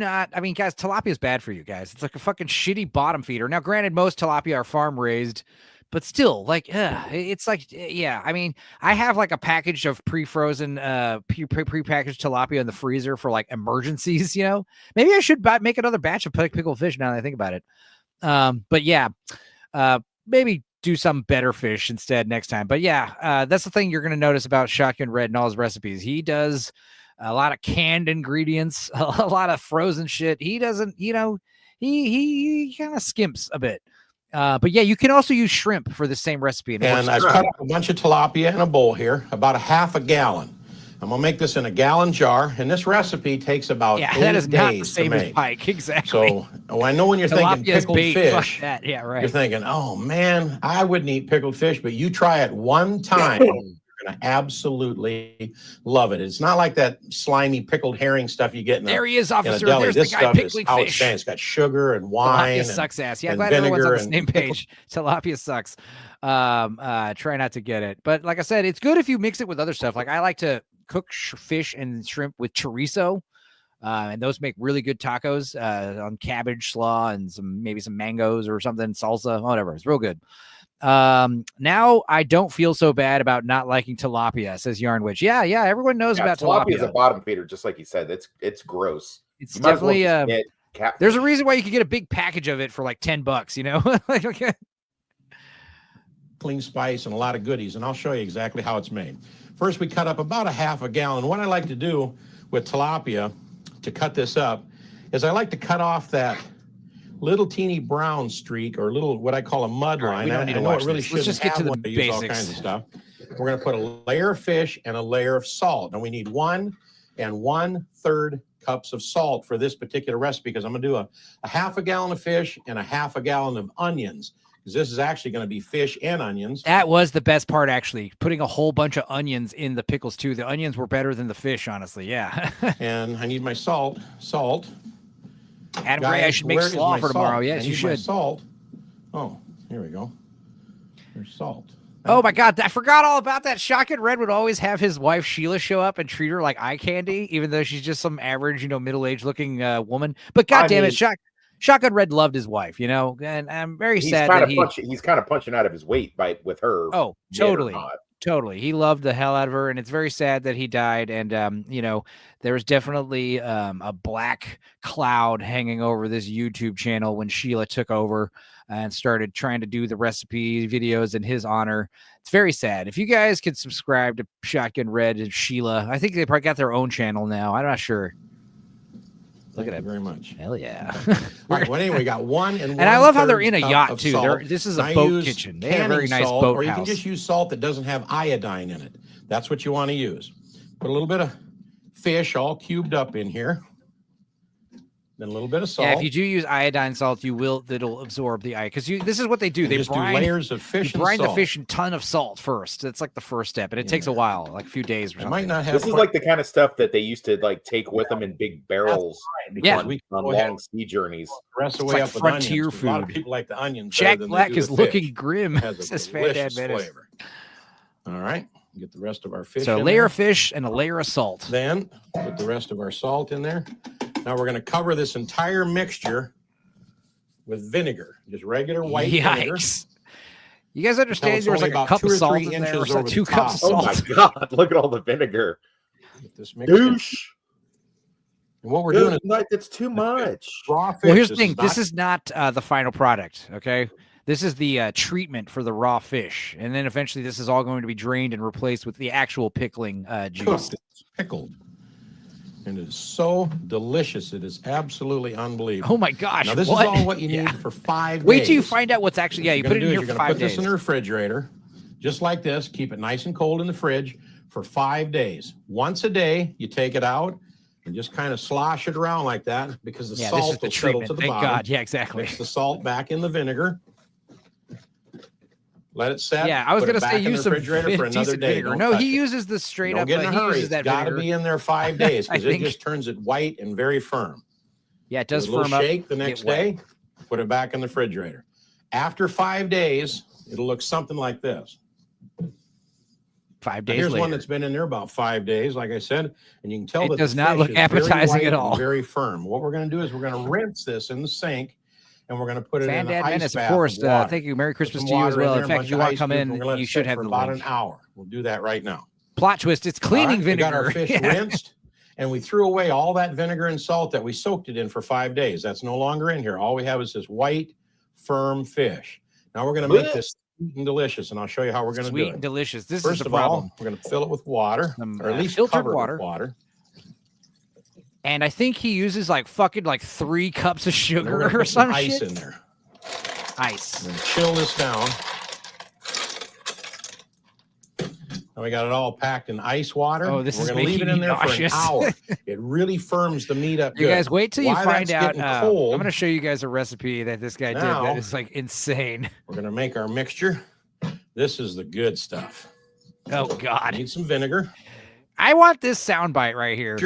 Speaker 1: tilapia is bad for you guys. It's like a fucking shitty bottom feeder. Now, granted, most tilapia are farm-raised, but still, it's like, yeah. I mean, I have like a package of pre-frozen, pre-packaged tilapia in the freezer for like emergencies. Maybe I should make another batch of pickled fish now that I think about it. But yeah, maybe do some better fish instead next time. But yeah, that's the thing you're going to notice about Shotgun Red and all his recipes. He does a lot of canned ingredients, a lot of frozen shit. He doesn't, he kind of skimps a bit. But yeah, you can also use shrimp for the same recipe.
Speaker 10: And I've cut up a bunch of tilapia in a bowl here, about a half a gallon. I'm gonna make this in a gallon jar, and this recipe takes about 8
Speaker 1: that is
Speaker 10: days
Speaker 1: not the same
Speaker 10: to
Speaker 1: as
Speaker 10: make.
Speaker 1: pike, exactly.
Speaker 10: So I know when you're thinking
Speaker 1: Tilapia's
Speaker 10: pickled
Speaker 1: bait.
Speaker 10: fish,
Speaker 1: Fuck that. Yeah, right.
Speaker 10: You're thinking, oh man, I wouldn't eat pickled fish, but you try it one time. You're gonna absolutely love it. It's not like that slimy pickled herring stuff you get in
Speaker 1: there he is, officer.
Speaker 10: in a deli.
Speaker 1: There's
Speaker 10: This
Speaker 1: the guy
Speaker 10: stuff is
Speaker 1: pickling
Speaker 10: outstanding.
Speaker 1: fish.
Speaker 10: It's got sugar and wine.
Speaker 1: Tilapia sucks ass. Yeah,
Speaker 10: and
Speaker 1: glad everyone's on the
Speaker 10: vinegar
Speaker 1: same page. Tilapia sucks. Try not to get it. But like I said, it's good if you mix it with other stuff. Like I like to cook fish and shrimp with chorizo. And those make really good tacos on cabbage slaw and maybe some mangoes or something, salsa, whatever. It's real good. Now I don't feel so bad about not liking tilapia, says Yarn Witch. Yeah, everyone knows about tilapia.
Speaker 6: Tilapia is a bottom feeder, just like you said. It's gross.
Speaker 1: It's definitely there's a reason why you can get a big package of it for like $10,
Speaker 10: Clean spice and a lot of goodies, and I'll show you exactly how it's made. First, we cut up about a half a gallon. What I like to do with tilapia to cut this up is I like to cut off that little teeny brown streak or little what I call a mud line.
Speaker 1: We don't need to watch this. Let's just get to the basics.
Speaker 10: Use all kinds of stuff. We're going to put a layer of fish and a layer of salt. And we need 1 1/3 cups of salt for this particular recipe because I'm going to do a half a gallon of fish and a half a gallon of onions. This is actually going to be fish and onions.
Speaker 1: That was the best part, actually, putting a whole bunch of onions in the pickles, too. The onions were better than the fish, honestly. Yeah.
Speaker 10: And I need my salt.
Speaker 1: Adam Gray, I should make slaw for tomorrow. Yes, you should.
Speaker 10: Salt. Oh, here we go. There's salt.
Speaker 1: Oh, my God. I forgot all about that. Shotgun Red would always have his wife, Sheila, show up and treat her like eye candy, even though she's just some average, middle-aged looking woman. But God damn it, Shotgun Red loved his wife, you know, and I'm very sad that
Speaker 6: he's kind of punching out of his weight with her.
Speaker 1: Oh, totally. He loved the hell out of her, and it's very sad that he died. And you know, there's definitely a black cloud hanging over this YouTube channel when Sheila took over and started trying to do the recipe videos in his honor. It's very sad. If you guys could subscribe to Shotgun Red and Sheila, I think they probably got their own channel now. I'm not sure.
Speaker 10: Look at it very much.
Speaker 1: Hell yeah.
Speaker 10: All right, well, anyway, we got 1
Speaker 1: and I love how they're in a yacht too. This is a boat kitchen. They have a very nice boat
Speaker 10: or you
Speaker 1: house.
Speaker 10: can just use salt that doesn't have iodine in it. That's what you want to use. Put a little bit of fish all cubed up in here. Then a little bit of salt.
Speaker 1: Yeah, if you do use iodine salt, it'll absorb the iodine. Because this is what they do.
Speaker 10: And
Speaker 1: They
Speaker 10: just do
Speaker 1: brine
Speaker 10: layers of fish and
Speaker 1: brine the
Speaker 10: salt.
Speaker 1: fish in a ton of salt first. It's like the first step, and it takes a while, like a few days or something.
Speaker 10: might not have
Speaker 6: This is like the kind of stuff that they used to like take with them in big barrels.
Speaker 1: Yeah.
Speaker 6: on
Speaker 10: Go ahead.
Speaker 6: long sea journeys.
Speaker 10: Rest
Speaker 1: It's
Speaker 10: away
Speaker 1: like
Speaker 10: up with
Speaker 1: frontier
Speaker 10: onions. A lot of
Speaker 1: food.
Speaker 10: people like the onions.
Speaker 1: Jack
Speaker 10: better than they
Speaker 1: Black
Speaker 10: do
Speaker 1: is
Speaker 10: the
Speaker 1: looking
Speaker 10: fish.
Speaker 1: grim.
Speaker 10: It has a
Speaker 1: Says
Speaker 10: delicious
Speaker 1: Fat Dad Menace.
Speaker 10: flavor. All right, get the rest of our fish.
Speaker 1: So
Speaker 10: in
Speaker 1: layer
Speaker 10: there.
Speaker 1: of fish and a layer of salt.
Speaker 10: Then put the rest of our salt in there. Now we're going to cover this entire mixture with vinegar, just regular white vinegar.
Speaker 1: Yikes. You guys understand
Speaker 10: it's
Speaker 1: there's
Speaker 10: only
Speaker 1: like a
Speaker 10: about
Speaker 1: cup
Speaker 10: 2
Speaker 1: of
Speaker 10: or
Speaker 1: salt
Speaker 10: 3
Speaker 1: in there,
Speaker 10: inches
Speaker 1: or so
Speaker 10: over the
Speaker 1: 2 cups of
Speaker 10: top.
Speaker 6: Oh my
Speaker 1: salt.
Speaker 6: God! Look at all the vinegar.
Speaker 10: Get this mixed in.
Speaker 6: Douche.
Speaker 10: And what we're doing is
Speaker 6: That's too much.
Speaker 10: raw fish.
Speaker 1: Well, here's the
Speaker 10: This
Speaker 1: thing.
Speaker 10: is
Speaker 1: This
Speaker 10: not-
Speaker 1: is not the final product, okay? This is the treatment for the raw fish. And then eventually this is all going to be drained and replaced with the actual pickling juice.
Speaker 10: cooked. It's pickled. And it is so delicious. It is absolutely unbelievable.
Speaker 1: Oh my gosh.
Speaker 10: Now, this
Speaker 1: what?
Speaker 10: is all what you need
Speaker 1: Yeah.
Speaker 10: for 5 days.
Speaker 1: Wait till you find out what's actually, yeah, you
Speaker 10: What
Speaker 1: put it
Speaker 10: you're
Speaker 1: in
Speaker 10: gonna
Speaker 1: here
Speaker 10: do
Speaker 1: for
Speaker 10: is you're
Speaker 1: 5
Speaker 10: gonna put
Speaker 1: days.
Speaker 10: this in the refrigerator, just like this. Keep it nice and cold in the fridge for 5 days. Once a day, you take it out and just kind of slosh it around like that because the
Speaker 1: Yeah, this is
Speaker 10: salt
Speaker 1: the
Speaker 10: will settle
Speaker 1: treatment.
Speaker 10: to the
Speaker 1: Thank
Speaker 10: bottom.
Speaker 1: God. Yeah, exactly.
Speaker 10: Mix the salt back in the vinegar. Let it set.
Speaker 1: Yeah, I was
Speaker 10: put it
Speaker 1: going to say
Speaker 10: back in
Speaker 1: use
Speaker 10: the
Speaker 1: some
Speaker 10: refrigerator for another
Speaker 1: decent
Speaker 10: day.
Speaker 1: vinegar.
Speaker 10: Don't
Speaker 1: No,
Speaker 10: touch
Speaker 1: he
Speaker 10: it.
Speaker 1: uses the straight
Speaker 10: Don't
Speaker 1: up.
Speaker 10: get in a
Speaker 1: He
Speaker 10: hurry.
Speaker 1: uses
Speaker 10: It's
Speaker 1: that
Speaker 10: got to
Speaker 1: vinegar.
Speaker 10: be in there 5 days
Speaker 1: I
Speaker 10: because it
Speaker 1: think-
Speaker 10: just turns it white and very firm.
Speaker 1: Yeah, it
Speaker 10: Give
Speaker 1: does
Speaker 10: it a little
Speaker 1: firm up.
Speaker 10: shake the
Speaker 1: get
Speaker 10: next
Speaker 1: wet.
Speaker 10: day. Put it back in the refrigerator. After 5 days, it'll look something like this.
Speaker 1: 5
Speaker 10: Now,
Speaker 1: days
Speaker 10: here's
Speaker 1: later.
Speaker 10: one that's been in there about 5 days, like I said, and you can tell
Speaker 1: It
Speaker 10: that
Speaker 1: does
Speaker 10: the
Speaker 1: not
Speaker 10: fish
Speaker 1: look
Speaker 10: is very
Speaker 1: appetizing
Speaker 10: white
Speaker 1: at
Speaker 10: and
Speaker 1: all.
Speaker 10: very firm. What we're going to do is we're going to rinse this in the sink, and we're going to put it
Speaker 1: Fan
Speaker 10: in an
Speaker 1: Dad
Speaker 10: ice
Speaker 1: Menace, of
Speaker 10: bath
Speaker 1: course.
Speaker 10: water.
Speaker 1: Thank you. Merry
Speaker 10: Put
Speaker 1: Christmas
Speaker 10: some
Speaker 1: to you as
Speaker 10: water in
Speaker 1: well.
Speaker 10: there,
Speaker 1: In
Speaker 10: a
Speaker 1: fact,
Speaker 10: bunch
Speaker 1: if you
Speaker 10: of
Speaker 1: want to
Speaker 10: ice
Speaker 1: come
Speaker 10: cubes, and we're
Speaker 1: in,
Speaker 10: gonna let
Speaker 1: you
Speaker 10: it
Speaker 1: should
Speaker 10: sit
Speaker 1: have
Speaker 10: for
Speaker 1: the
Speaker 10: about
Speaker 1: link.
Speaker 10: an hour. We'll do that right now.
Speaker 1: Plot twist. It's
Speaker 10: All
Speaker 1: cleaning
Speaker 10: right,
Speaker 1: vinegar.
Speaker 10: We got our fish
Speaker 1: Yeah.
Speaker 10: rinsed, and we threw away all that vinegar and salt that we soaked it in for 5 days. That's no longer in here. All we have is this white, firm fish. Now we're going to make this sweet and delicious, and I'll show you how we're going to do
Speaker 1: Sweet
Speaker 10: it.
Speaker 1: and delicious. This
Speaker 10: First
Speaker 1: is the
Speaker 10: of all,
Speaker 1: problem.
Speaker 10: we're going to fill it with water,
Speaker 1: Some,
Speaker 10: or at least
Speaker 1: filtered
Speaker 10: cover it
Speaker 1: water.
Speaker 10: with water.
Speaker 1: And I think he uses like 3 cups of
Speaker 10: And
Speaker 1: sugar
Speaker 10: we're going to
Speaker 1: or
Speaker 10: put some
Speaker 1: some
Speaker 10: ice
Speaker 1: shit.
Speaker 10: in there.
Speaker 1: Ice.
Speaker 10: And chill this down. And we got it all packed in ice water.
Speaker 1: Oh, this
Speaker 10: we're
Speaker 1: is
Speaker 10: going to leave it
Speaker 1: making
Speaker 10: in
Speaker 1: me
Speaker 10: there
Speaker 1: nauseous.
Speaker 10: for an hour. It really firms the meat up
Speaker 1: You
Speaker 10: good.
Speaker 1: guys wait till you
Speaker 10: While
Speaker 1: find
Speaker 10: that's
Speaker 1: out.
Speaker 10: getting
Speaker 1: I'm
Speaker 10: cold,
Speaker 1: going to show you guys a recipe that this guy did
Speaker 10: Now-
Speaker 1: that is like insane.
Speaker 10: we're going to make our mixture. This is the good stuff.
Speaker 1: Oh God.
Speaker 10: Need some vinegar.
Speaker 1: I want this soundbite right here.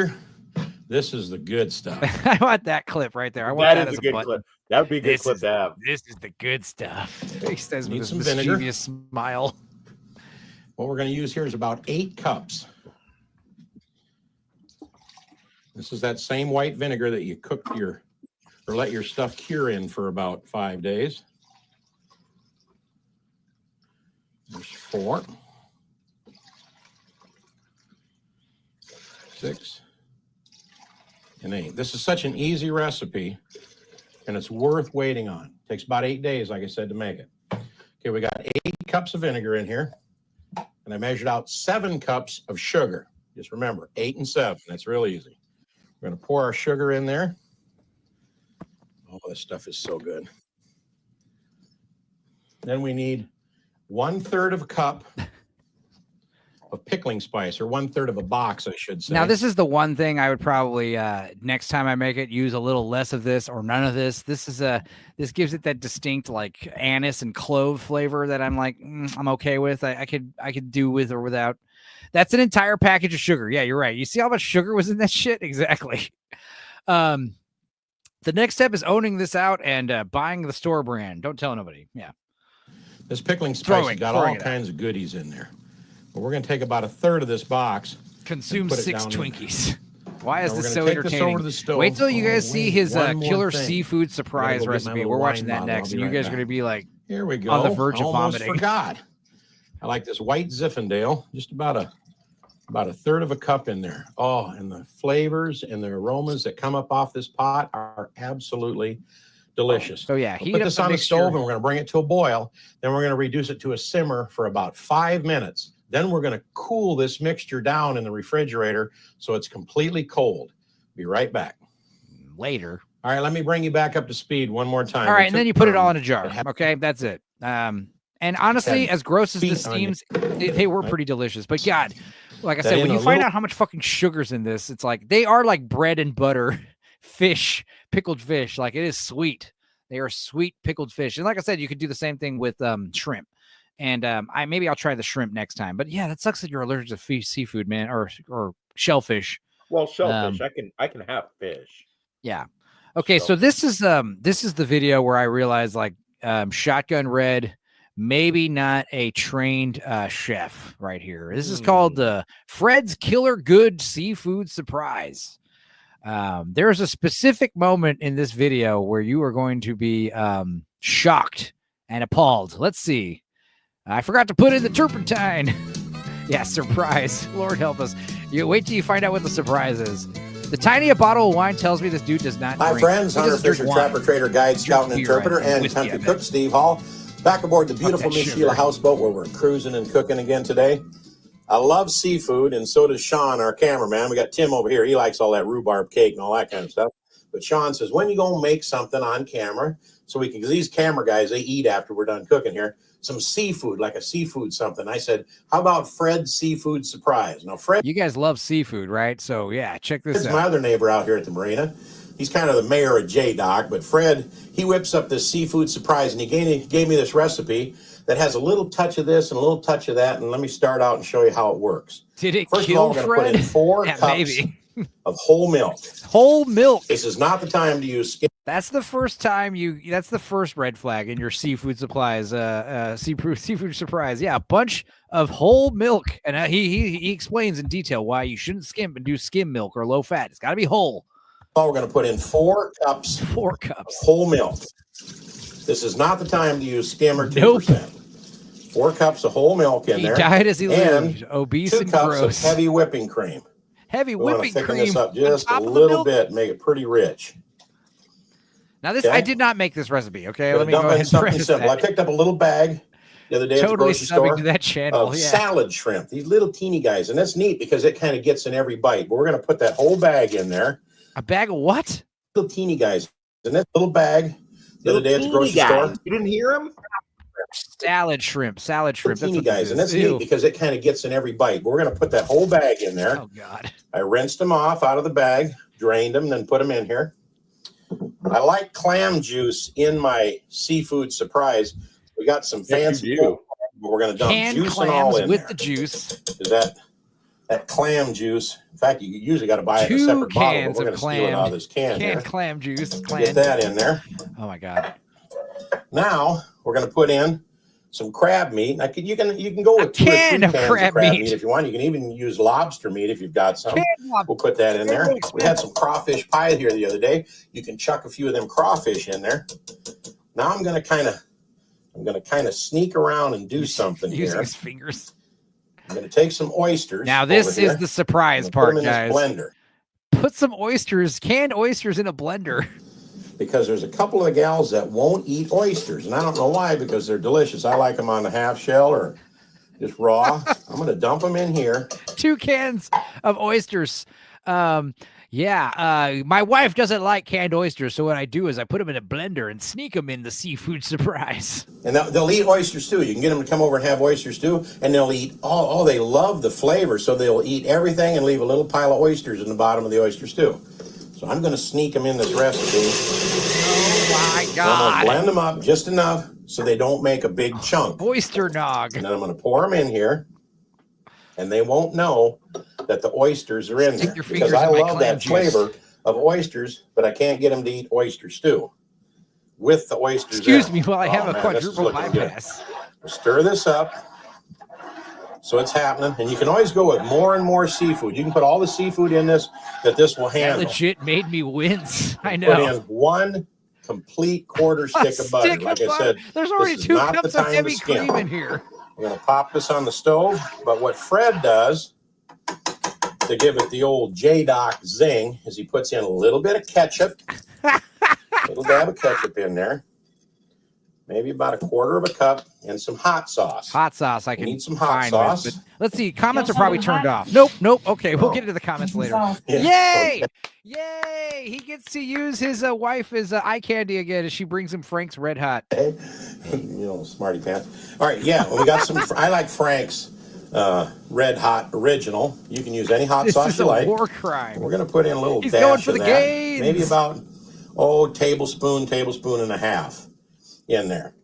Speaker 10: This is the good stuff.
Speaker 1: I want that clip right there. I want that
Speaker 6: That is
Speaker 1: as
Speaker 6: a good
Speaker 1: button.
Speaker 6: clip. That would be a good
Speaker 1: This
Speaker 6: clip
Speaker 1: is-
Speaker 6: to have.
Speaker 1: This is the good stuff. He says
Speaker 10: Need
Speaker 1: with
Speaker 10: some
Speaker 1: his
Speaker 10: vinegar.
Speaker 1: mischievous smile.
Speaker 10: What we're going to use here is about 8 cups. This is that same white vinegar that you cook or let your stuff cure in for about 5 days. There's 4, 6, and 8. This is such an easy recipe, and it's worth waiting on. Takes about 8 days, like I said, to make it. Okay, we got 8 cups of vinegar in here, and I measured out 7 cups of sugar. Just remember, 8 and 7. That's real easy. We're going to pour our sugar in there. Oh, this stuff is so good. Then we need 1/3 of a cup of pickling spice, or 1/3 of a box, I should say.
Speaker 1: Now, this is the one thing I would probably next time I make it use a little less of this or none of this. This gives it that distinct like anise and clove flavor that I'm like I'm okay with. I could do with or without. That's an entire package of sugar. Yeah, you're right. You see how much sugar was in that shit? Exactly. The next step is owning this out and buying the store brand. Don't tell nobody. Yeah.
Speaker 10: This pickling spice has got all kinds of goodies in there. But we're going to take about 1/3 of this box.
Speaker 1: Consume
Speaker 10: and put it
Speaker 1: 6
Speaker 10: down in there.
Speaker 1: Twinkies. Why is
Speaker 10: Now we're
Speaker 1: this
Speaker 10: gonna
Speaker 1: so
Speaker 10: take this
Speaker 1: entertaining?
Speaker 10: over the stove.
Speaker 1: Wait till you guys
Speaker 10: Oh,
Speaker 1: see
Speaker 10: wait,
Speaker 1: his
Speaker 10: one more
Speaker 1: killer
Speaker 10: thing.
Speaker 1: seafood
Speaker 10: I gotta
Speaker 1: surprise
Speaker 10: go get my
Speaker 1: recipe.
Speaker 10: little
Speaker 1: We're watching
Speaker 10: wine
Speaker 1: that
Speaker 10: bottle. I'll
Speaker 1: next,
Speaker 10: be
Speaker 1: and you
Speaker 10: right
Speaker 1: guys are
Speaker 10: back.
Speaker 1: going to be like
Speaker 10: Here we go.
Speaker 1: on the verge
Speaker 10: I
Speaker 1: of
Speaker 10: almost
Speaker 1: vomiting.
Speaker 10: forgot. I like this white Zinfandel, just about a third of a cup in there. Oh, and the flavors and the aromas that come up off this pot are absolutely delicious.
Speaker 1: So yeah,
Speaker 10: We'll
Speaker 1: heat
Speaker 10: put
Speaker 1: up
Speaker 10: this
Speaker 1: the
Speaker 10: on the
Speaker 1: mixture.
Speaker 10: stove and we're going to bring it to a boil. Then we're going to reduce it to a simmer for about 5 minutes. Then we're going to cool this mixture down in the refrigerator so it's completely cold. Be right back.
Speaker 1: Later.
Speaker 10: All right, let me bring you back up to speed one more time.
Speaker 1: All right, and then you put it all in a jar. Okay, that's it. And honestly, as gross as this seems, they were pretty delicious. But God, like I said, when you find out how much fucking sugar's in this, it's like they are like bread and butter fish, pickled fish. Like it is sweet. They are sweet pickled fish. And like I said, you could do the same thing with shrimp. And maybe I'll try the shrimp next time. But yeah, that sucks that you're allergic to seafood, man, or shellfish.
Speaker 6: Well, shellfish, I can have fish.
Speaker 1: Yeah. Okay, so this is the video where I realized like Shotgun Red, maybe not a trained chef right here. This is called the Fred's Killer Good Seafood Surprise. There's a specific moment in this video where you are going to be shocked and appalled. Let's see. I forgot to put in the turpentine. Yeah, surprise. Lord help us. You wait till you find out what the surprise is. The tiniest bottle of wine tells me this dude does not
Speaker 10: Hi,
Speaker 1: drink.
Speaker 10: friends.
Speaker 1: He
Speaker 10: Hunter
Speaker 1: doesn't drink
Speaker 10: Fisher,
Speaker 1: wine.
Speaker 10: Trapper, Trader, Guide, Scout, and
Speaker 1: Beer
Speaker 10: Interpreter, and
Speaker 1: whiskey,
Speaker 10: Country
Speaker 1: I bet.
Speaker 10: Cook Steve Hall. Back aboard the beautiful
Speaker 1: that
Speaker 10: Miss
Speaker 1: sugar.
Speaker 10: Sheila houseboat where we're cruising and cooking again today. I love seafood, and so does Sean, our cameraman. We got Tim over here. He likes all that rhubarb cake and all that kind of stuff. But Sean says, when you going to make something on camera so we can, because these camera guys, they eat after we're done cooking here, some seafood, like a seafood something. I said, how about Fred's Seafood Surprise? Now, Fred,
Speaker 1: You guys love seafood, right? So yeah, check this
Speaker 10: Fred's
Speaker 1: out.
Speaker 10: my other neighbor out here at the marina. He's kind of the mayor of J-Doc, but Fred, he whips up this seafood surprise, and he gave me this recipe that has a little touch of this and a little touch of that, and let me start out and show you how it works.
Speaker 1: Did it
Speaker 10: First
Speaker 1: kill
Speaker 10: of all, we're going to put in 4
Speaker 1: Yeah,
Speaker 10: cups
Speaker 1: maybe.
Speaker 10: of whole milk.
Speaker 1: Whole milk.
Speaker 10: This is not the time to use skim.
Speaker 1: That's the first time that's the first red flag in your seafood supplies, seafood surprise. Yeah, a bunch of whole milk. And he explains in detail why you shouldn't skim and do skim milk or low fat. It's got to be whole.
Speaker 10: Oh, we're going to put in 4 cups.
Speaker 1: 4 cups.
Speaker 10: Whole milk. This is not the time to use skim or 2%. 4 cups of whole milk in there.
Speaker 1: He died as he lived,
Speaker 10: and
Speaker 1: obese
Speaker 10: 2
Speaker 1: and
Speaker 10: cups
Speaker 1: gross.
Speaker 10: of heavy whipping cream.
Speaker 1: Heavy
Speaker 10: We want to
Speaker 1: whipping
Speaker 10: thicken
Speaker 1: cream.
Speaker 10: this up
Speaker 1: on
Speaker 10: just a
Speaker 1: top of the
Speaker 10: little
Speaker 1: milk.
Speaker 10: bit, make it pretty rich.
Speaker 1: Now this,
Speaker 10: Okay.
Speaker 1: I did not make this recipe. Okay,
Speaker 10: Gonna
Speaker 1: let me
Speaker 10: dump
Speaker 1: go
Speaker 10: in
Speaker 1: ahead and
Speaker 10: something
Speaker 1: preface
Speaker 10: simple. I
Speaker 1: that.
Speaker 10: picked up a little bag the other day at the
Speaker 1: Totally
Speaker 10: grocery
Speaker 1: subbing
Speaker 10: store
Speaker 1: to that channel.
Speaker 10: of
Speaker 1: Yeah.
Speaker 10: salad shrimp. These little teeny guys, and that's neat because it kind of gets in every bite. But we're going to put that whole bag in there.
Speaker 1: A bag of what?
Speaker 10: Little teeny guys, and that little bag the other day at the grocery store.
Speaker 6: You didn't hear him?
Speaker 1: Salad shrimp. Salad shrimp.
Speaker 10: Little teeny
Speaker 1: That's what
Speaker 10: guys,
Speaker 1: this
Speaker 10: and
Speaker 1: is.
Speaker 10: that's
Speaker 1: Ew.
Speaker 10: neat because it kind of gets in every bite. But we're going to put that whole bag in there.
Speaker 1: Oh God.
Speaker 10: I rinsed them off out of the bag, drained them, then put them in here. I like clam juice in my seafood surprise. We got some fancy, but we're going to dump
Speaker 1: Canned
Speaker 10: juice and all
Speaker 1: clams
Speaker 10: in
Speaker 1: with
Speaker 10: there.
Speaker 1: the juice.
Speaker 10: Is that clam juice? In fact, you usually got to buy it in a
Speaker 1: 2
Speaker 10: separate bottle,
Speaker 1: cans
Speaker 10: but we're going
Speaker 1: of
Speaker 10: to steal it out of this can
Speaker 1: canned
Speaker 10: here.
Speaker 1: clam juice.
Speaker 10: Get that in there.
Speaker 1: Oh my God.
Speaker 10: Now we're going to put in some crab meat. Now, you can go with 2 or 3
Speaker 1: can of
Speaker 10: cans
Speaker 1: crab
Speaker 10: of crab
Speaker 1: meat.
Speaker 10: meat if you want. You can even use lobster meat if you've got some.
Speaker 1: Canned lobster.
Speaker 10: We'll put that in there.
Speaker 1: Very
Speaker 10: We had some crawfish pie here the other day. You can chuck a few of them crawfish in there. Now I'm going to kind of sneak around and do something
Speaker 1: Using
Speaker 10: here.
Speaker 1: his fingers.
Speaker 10: I'm going to take some oysters.
Speaker 1: Now this
Speaker 10: over here.
Speaker 1: is the surprise
Speaker 10: I'm gonna
Speaker 1: part,
Speaker 10: put 'em in
Speaker 1: guys.
Speaker 10: this blender.
Speaker 1: Put some oysters, canned oysters, in a blender.
Speaker 10: Because there's a couple of gals that won't eat oysters, and I don't know why, because they're delicious. I like them on the half shell or just raw. I'm going to dump them in here.
Speaker 1: 2 cans of oysters. My wife doesn't like canned oysters, so what I do is I put them in a blender and sneak them in the seafood surprise.
Speaker 10: And they'll eat oysters too. You can get them to come over and have oysters too, and they'll eat they love the flavor, so they'll eat everything and leave a little pile of oysters in the bottom of the oysters too. So I'm going to sneak them in this recipe.
Speaker 1: Oh my
Speaker 10: I'm
Speaker 1: God.
Speaker 10: going to blend them up just enough so they don't make a big chunk.
Speaker 1: Oyster nog.
Speaker 10: And then I'm going to pour them in here, and they won't know that the oysters are in there
Speaker 1: your
Speaker 10: because
Speaker 1: fingers
Speaker 10: I
Speaker 1: in my
Speaker 10: love
Speaker 1: clam
Speaker 10: that
Speaker 1: juice.
Speaker 10: flavor of oysters, but I can't get them to eat oyster stew with the oysters.
Speaker 1: Excuse
Speaker 10: in.
Speaker 1: me while I have a
Speaker 10: Man, this is
Speaker 1: quadruple
Speaker 10: looking good.
Speaker 1: bypass.
Speaker 10: Stir this up. So it's happening, and you can always go with more and more seafood. You can put all the seafood in this that this will handle.
Speaker 1: That legit made me wince. I know.
Speaker 10: Put in 1 complete quarter stick of butter. Like I said,
Speaker 1: there's already
Speaker 10: this is
Speaker 1: 2
Speaker 10: not
Speaker 1: cups
Speaker 10: the
Speaker 1: of
Speaker 10: time
Speaker 1: heavy
Speaker 10: to skim.
Speaker 1: cream in here.
Speaker 10: We're going to pop this on the stove, but what Fred does to give it the old J-Doc zing is he puts in a little bit of ketchup, a little dab of ketchup in there, maybe about 1/4 of a cup, and some hot sauce.
Speaker 1: Hot sauce, I can
Speaker 10: need some hot
Speaker 1: find
Speaker 10: sauce.
Speaker 1: With, but let's see. Comments are probably turned off. Nope. Okay, we'll get into the comments later. Yay! Yay! He gets to use his wife as eye candy again as she brings him Frank's Red Hot.
Speaker 10: You know, smarty pants. All right, yeah, well, we got some. I like Frank's Red Hot Original. You can use any hot sauce you like.
Speaker 1: This is a war crime.
Speaker 10: We're going to put in a little
Speaker 1: He's
Speaker 10: dash
Speaker 1: going for
Speaker 10: of
Speaker 1: the
Speaker 10: that.
Speaker 1: gains.
Speaker 10: Maybe about, tablespoon and a half in there.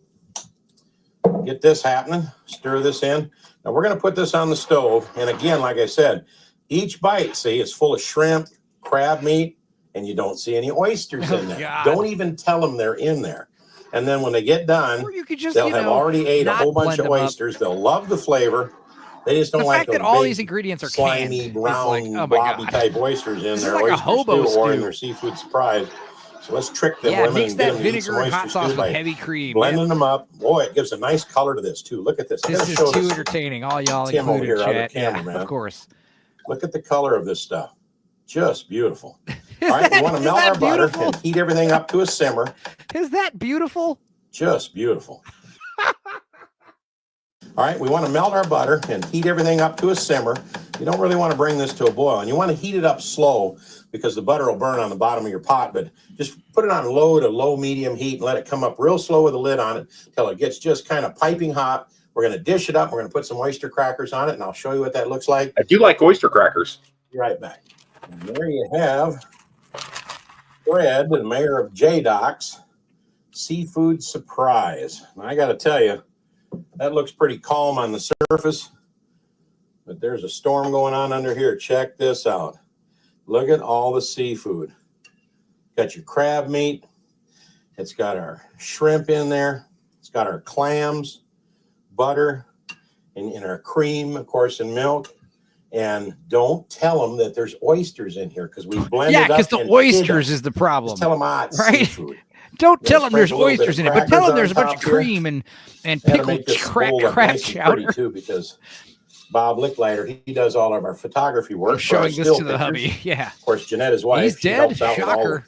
Speaker 10: Get this happening. Stir this in. Now we're going to put this on the stove. And again, like I said, each bite, see, is full of shrimp, crab meat, and you don't see any oysters in there.
Speaker 1: God.
Speaker 10: Don't even tell them they're in there. And then when they get done,
Speaker 1: Or you could just,
Speaker 10: they'll have already ate a
Speaker 1: not
Speaker 10: whole bunch
Speaker 1: blend
Speaker 10: of
Speaker 1: them up.
Speaker 10: oysters. They'll love the flavor. They just don't
Speaker 1: The
Speaker 10: like
Speaker 1: fact
Speaker 10: those
Speaker 1: that all
Speaker 10: big,
Speaker 1: these ingredients are
Speaker 10: slimy,
Speaker 1: canned
Speaker 10: brown,
Speaker 1: is like, oh my
Speaker 10: blobby
Speaker 1: God.
Speaker 10: type oysters in
Speaker 1: This is
Speaker 10: their
Speaker 1: like a
Speaker 10: oyster
Speaker 1: hobo
Speaker 10: stew or in
Speaker 1: stew.
Speaker 10: their seafood surprise. So let's trick them
Speaker 1: Yeah,
Speaker 10: women
Speaker 1: mix
Speaker 10: and get
Speaker 1: that
Speaker 10: them to eat some
Speaker 1: vinegar and hot
Speaker 10: oyster
Speaker 1: sauce
Speaker 10: stew
Speaker 1: with
Speaker 10: by
Speaker 1: heavy cream.
Speaker 10: blending them up. Boy, it gives a nice color to this too. Look at this.
Speaker 1: This is too entertaining. All y'all
Speaker 10: Tim over
Speaker 1: included,
Speaker 10: here, other
Speaker 1: chat. Yeah,
Speaker 10: cameraman.
Speaker 1: of course.
Speaker 10: Look at the color of this stuff. Just beautiful. All right, we want to melt our butter and heat everything up to a simmer.
Speaker 1: Is that beautiful?
Speaker 10: Just beautiful. All right, we want to melt our butter and heat everything up to a simmer. You don't really want to bring this to a boil, and you want to heat it up slow because the butter will burn on the bottom of your pot, but just put it on low to low medium heat and let it come up real slow with a lid on it until it gets just kind of piping hot. We're going to dish it up. We're going to put some oyster crackers on it, and I'll show you what that looks like.
Speaker 6: I do like oyster crackers.
Speaker 10: Be right back. And there you have Fred, the mayor of J-Doc's Seafood Surprise. And I got to tell you, that looks pretty calm on the surface, but there's a storm going on under here. Check this out. Look at all the seafood. Got your crab meat. It's got our shrimp in there. It's got our clams, butter, and our cream, of course, and milk. And don't tell them that there's oysters in here because we blended up.
Speaker 1: Yeah, because the oysters is the problem.
Speaker 10: Just tell them, it's
Speaker 1: right?
Speaker 10: seafood.
Speaker 1: Don't tell them there's
Speaker 10: sprinkle a little bit
Speaker 1: oysters
Speaker 10: of
Speaker 1: in it, but tell them
Speaker 10: crackers
Speaker 1: there's a
Speaker 10: on
Speaker 1: bunch of
Speaker 10: top here.
Speaker 1: cream and
Speaker 10: That'll
Speaker 1: pickled
Speaker 10: make this
Speaker 1: crab
Speaker 10: bowl look nice and
Speaker 1: chowder.
Speaker 10: pretty too, because Bob Licklider, he does all of our photography work.
Speaker 1: I'm showing
Speaker 10: for our
Speaker 1: this
Speaker 10: still
Speaker 1: to the
Speaker 10: pictures.
Speaker 1: hubby. Yeah.
Speaker 10: Of course, Jeanette, his wife,
Speaker 1: He's
Speaker 10: she
Speaker 1: dead.
Speaker 10: helps out with all the
Speaker 1: Shocker.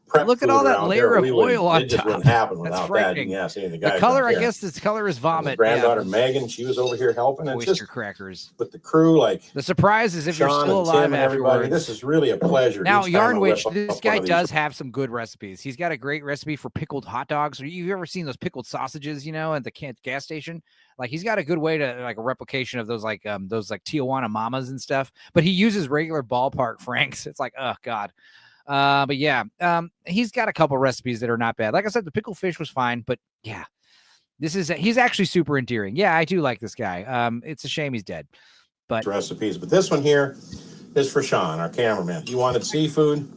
Speaker 10: prep
Speaker 1: Look at
Speaker 10: food
Speaker 1: all that
Speaker 10: around
Speaker 1: layer
Speaker 10: there.
Speaker 1: of
Speaker 10: We wouldn't-
Speaker 1: oil on
Speaker 10: It just
Speaker 1: top.
Speaker 10: wouldn't happen
Speaker 1: That's
Speaker 10: without that.
Speaker 1: frightening.
Speaker 10: You can ask any of the
Speaker 1: The
Speaker 10: guys.
Speaker 1: color,
Speaker 10: out
Speaker 1: I
Speaker 10: there.
Speaker 1: guess, this color is vomit.
Speaker 10: His granddaughter
Speaker 1: Yeah.
Speaker 10: Megan, she was over here helping. And it's
Speaker 1: Oyster
Speaker 10: just
Speaker 1: crackers.
Speaker 10: with the crew, like
Speaker 1: The surprise is if you're
Speaker 10: Sean
Speaker 1: still
Speaker 10: and
Speaker 1: alive
Speaker 10: Tim and everybody.
Speaker 1: afterwards.
Speaker 10: This is really a pleasure.
Speaker 1: Now,
Speaker 10: each time I
Speaker 1: Yarn
Speaker 10: whip
Speaker 1: Witch,
Speaker 10: up
Speaker 1: this
Speaker 10: one
Speaker 1: guy
Speaker 10: of these.
Speaker 1: does have some good recipes. He's got a great recipe for pickled hot dogs. You've ever seen those pickled sausages, at the gas station? Like, he's got a good way to, like, a replication of those Tijuana Mamas and stuff. But he uses regular ballpark Franks. It's like, oh, God. But yeah, he's got a couple recipes that are not bad. Like I said, the pickled fish was fine, but yeah, he's actually super endearing. Yeah, I do like this guy. It's a shame he's dead, but
Speaker 10: recipes. But this one here is for Sean, our cameraman. He wanted seafood.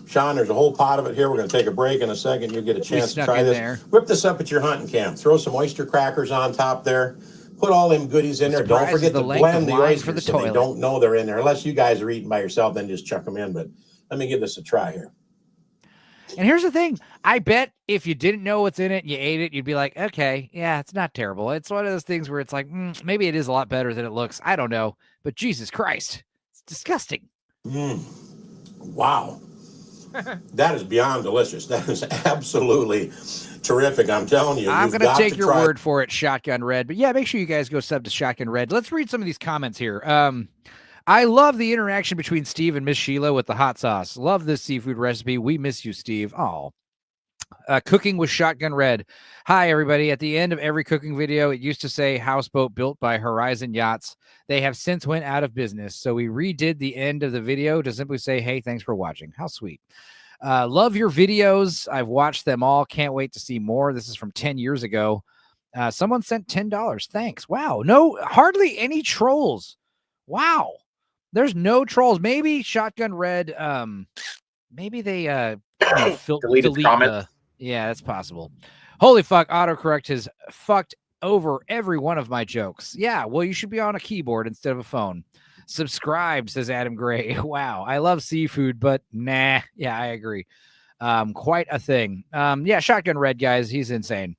Speaker 10: Sean, there's a whole pot of it here. We're going to take a break in a second. You'll get a chance to
Speaker 1: snuck
Speaker 10: try
Speaker 1: in
Speaker 10: this.
Speaker 1: there.
Speaker 10: Whip this up at your hunting camp. Throw some oyster crackers on top there. Put all them goodies in there. Don't
Speaker 1: Surprise
Speaker 10: forget
Speaker 1: is the
Speaker 10: to
Speaker 1: length
Speaker 10: blend
Speaker 1: of
Speaker 10: the
Speaker 1: line for
Speaker 10: oysters
Speaker 1: the
Speaker 10: so they
Speaker 1: toilet.
Speaker 10: don't know they're in there. Unless you guys are eating by yourself, then just chuck them in. But let me give this a try here.
Speaker 1: And here's the thing. I bet if you didn't know what's in it and you ate it, you'd be like, okay, yeah, it's not terrible. It's one of those things where it's like, maybe it is a lot better than it looks. I don't know. But Jesus Christ, it's disgusting.
Speaker 10: Wow. That is beyond delicious. That is absolutely terrific. I'm telling you.
Speaker 1: I'm
Speaker 10: you've
Speaker 1: going
Speaker 10: got
Speaker 1: to take your
Speaker 10: try-
Speaker 1: word for it, Shotgun Red. But yeah, make sure you guys go sub to Shotgun Red. Let's read some of these comments here. I love the interaction between Steve and Miss Sheila with the hot sauce. Love this seafood recipe. We miss you, Steve. Oh. Cooking with Shotgun Red. Hi, everybody. At the end of every cooking video, it used to say houseboat built by Horizon Yachts. They have since went out of business, so we redid the end of the video to simply say, hey, thanks for watching. How sweet. Love your videos. I've watched them all. Can't wait to see more. This is from 10 years ago. Someone sent $10. Thanks. Wow. No, hardly any trolls. Wow. There's no trolls. Maybe Shotgun Red, maybe they
Speaker 6: Deleted
Speaker 1: delete
Speaker 6: comments.
Speaker 1: yeah, that's possible. Holy fuck, autocorrect has fucked over every one of my jokes. Yeah, well, you should be on a keyboard instead of a phone. Subscribe, says Adam Gray. Wow, I love seafood, but nah. Yeah, I agree. Quite a thing. Yeah, Shotgun Red, guys, he's insane.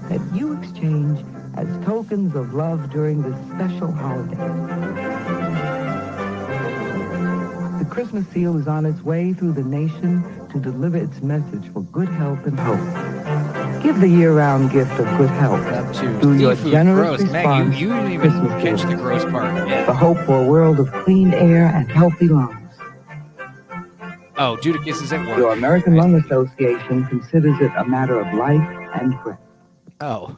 Speaker 20: That you exchange as tokens of love during this special holiday. The Christmas seal is on its way through the nation to deliver its message for good health and hope. Give the year-round gift of good health through your generous response.
Speaker 1: Meg, you didn't even catch the gross part. Yeah.
Speaker 20: The hope for a world of clean air and healthy lungs.
Speaker 1: Oh, Judicus is at work.
Speaker 20: Your American Lung Association considers it a matter of life and breath.
Speaker 1: Oh.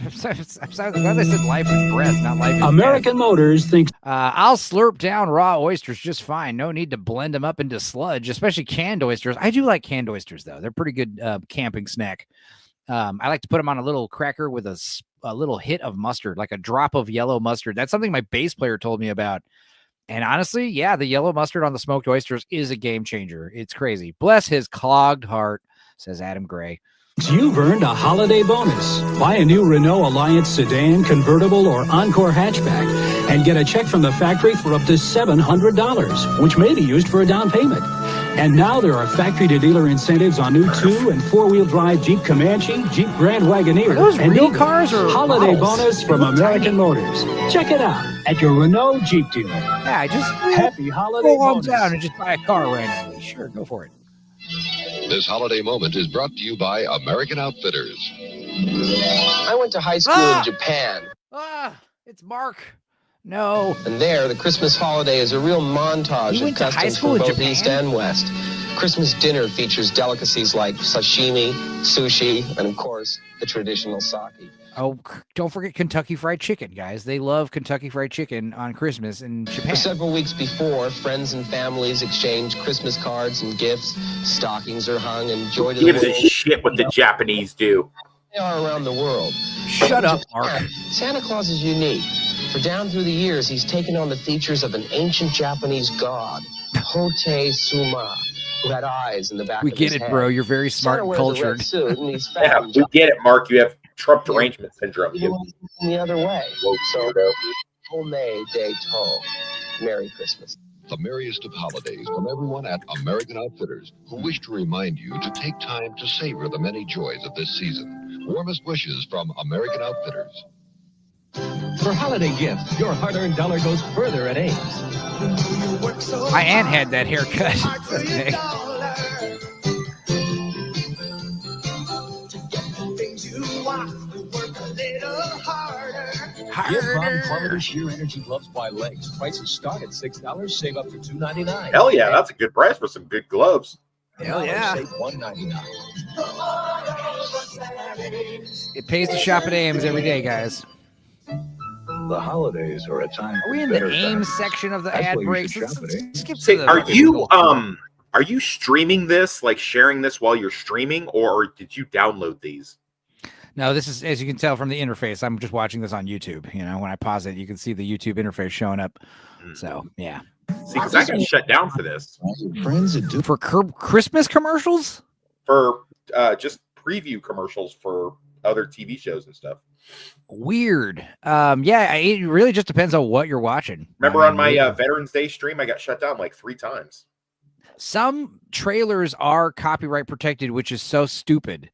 Speaker 1: I'm sorry. Glad they said life and breath, not life and
Speaker 13: American Motors thinks
Speaker 1: I'll slurp down raw oysters just fine. No need to blend them up into sludge, especially canned oysters. I do like canned oysters, though. They're pretty good camping snack. I like to put them on a little cracker with a little hit of mustard, like a drop of yellow mustard. That's something my bass player told me about. And honestly, yeah, the yellow mustard on the smoked oysters is a game changer. It's crazy. Bless his clogged heart, says Adam Gray.
Speaker 13: you've earned a holiday bonus. Buy a new Renault Alliance sedan, convertible, or Encore hatchback and get a check from the factory for up to $700, which may be used for a down payment. And now there are factory-to-dealer incentives on new 2- and 4-wheel drive Jeep Comanche, Jeep Grand Wagoneer,
Speaker 1: those
Speaker 13: and
Speaker 1: real
Speaker 13: Eagle.
Speaker 1: cars or
Speaker 13: holiday
Speaker 1: models?
Speaker 13: bonus from American Motors. Check it out at your Renault Jeep dealer.
Speaker 1: Yeah, just
Speaker 13: happy holiday
Speaker 1: go on
Speaker 13: bonus.
Speaker 1: down and just buy a car randomly. Sure, go for it.
Speaker 7: This holiday moment is brought to you by American Outfitters.
Speaker 12: I went to high school in Japan.
Speaker 1: It's Mark. No.
Speaker 12: And there, the Christmas holiday is a real montage
Speaker 1: You
Speaker 12: of
Speaker 1: went to high
Speaker 12: customs
Speaker 1: school
Speaker 12: from
Speaker 1: in
Speaker 12: both
Speaker 1: Japan?
Speaker 12: East and West. Christmas dinner features delicacies like sashimi, sushi, and of course, the traditional sake.
Speaker 1: Oh, don't forget Kentucky Fried Chicken, guys. They love Kentucky Fried Chicken on Christmas in Japan.
Speaker 12: For several weeks before, friends and families exchange Christmas cards and gifts. Stockings are hung, and joy to the
Speaker 6: Gives a
Speaker 12: world.
Speaker 6: shit what the Japanese do.
Speaker 12: They are around the world.
Speaker 1: Shut up,
Speaker 12: In Japan, Santa Claus is unique. For down through the years, he's taken on the features of an ancient Japanese god, Hote Suma, who had eyes in the back
Speaker 1: We
Speaker 12: of
Speaker 1: get
Speaker 12: his
Speaker 1: it,
Speaker 12: head.
Speaker 1: bro. You're very smart
Speaker 12: Santa
Speaker 1: and
Speaker 12: wears a red
Speaker 1: cultured.
Speaker 12: suit, and he's
Speaker 6: Yeah,
Speaker 12: fat and
Speaker 6: we get it, Mark. You have Trump derangement syndrome.
Speaker 12: even when he's the other way. So, Home de To. Merry Christmas.
Speaker 7: The merriest of holidays from everyone at American Outfitters, who wish to remind you to take time to savor the many joys of this season. Warmest wishes from American Outfitters.
Speaker 18: For holiday gifts, your hard-earned dollar goes further at Ames.
Speaker 1: My aunt had that haircut. Okay.
Speaker 18: Give Ron Quality Sheer Energy Gloves by Legs. Prices start at $6, save up to $2.99.
Speaker 6: Hell yeah, that's a good price for some good gloves.
Speaker 1: Hell yeah.
Speaker 18: Save $1.99.
Speaker 1: It pays to shop at Ames every day, guys.
Speaker 22: The holidays are a time.
Speaker 1: Are we in the Ames section of the ad breaks? Let's skip to
Speaker 6: Say,
Speaker 1: the
Speaker 6: are you streaming this, like sharing this while you're streaming, or did you download these?
Speaker 1: No, this is, as you can tell from the interface, I'm just watching this on YouTube. You know, when I pause it, you can see the YouTube interface showing up. So, yeah.
Speaker 6: See, because I got shut down for this.
Speaker 1: For Christmas commercials?
Speaker 6: For just preview commercials for other TV shows and stuff.
Speaker 1: Weird. Yeah, it really just depends on what you're watching.
Speaker 6: Remember on my Veterans Day stream, I got shut down like 3 times.
Speaker 1: Some trailers are copyright protected, which is so stupid.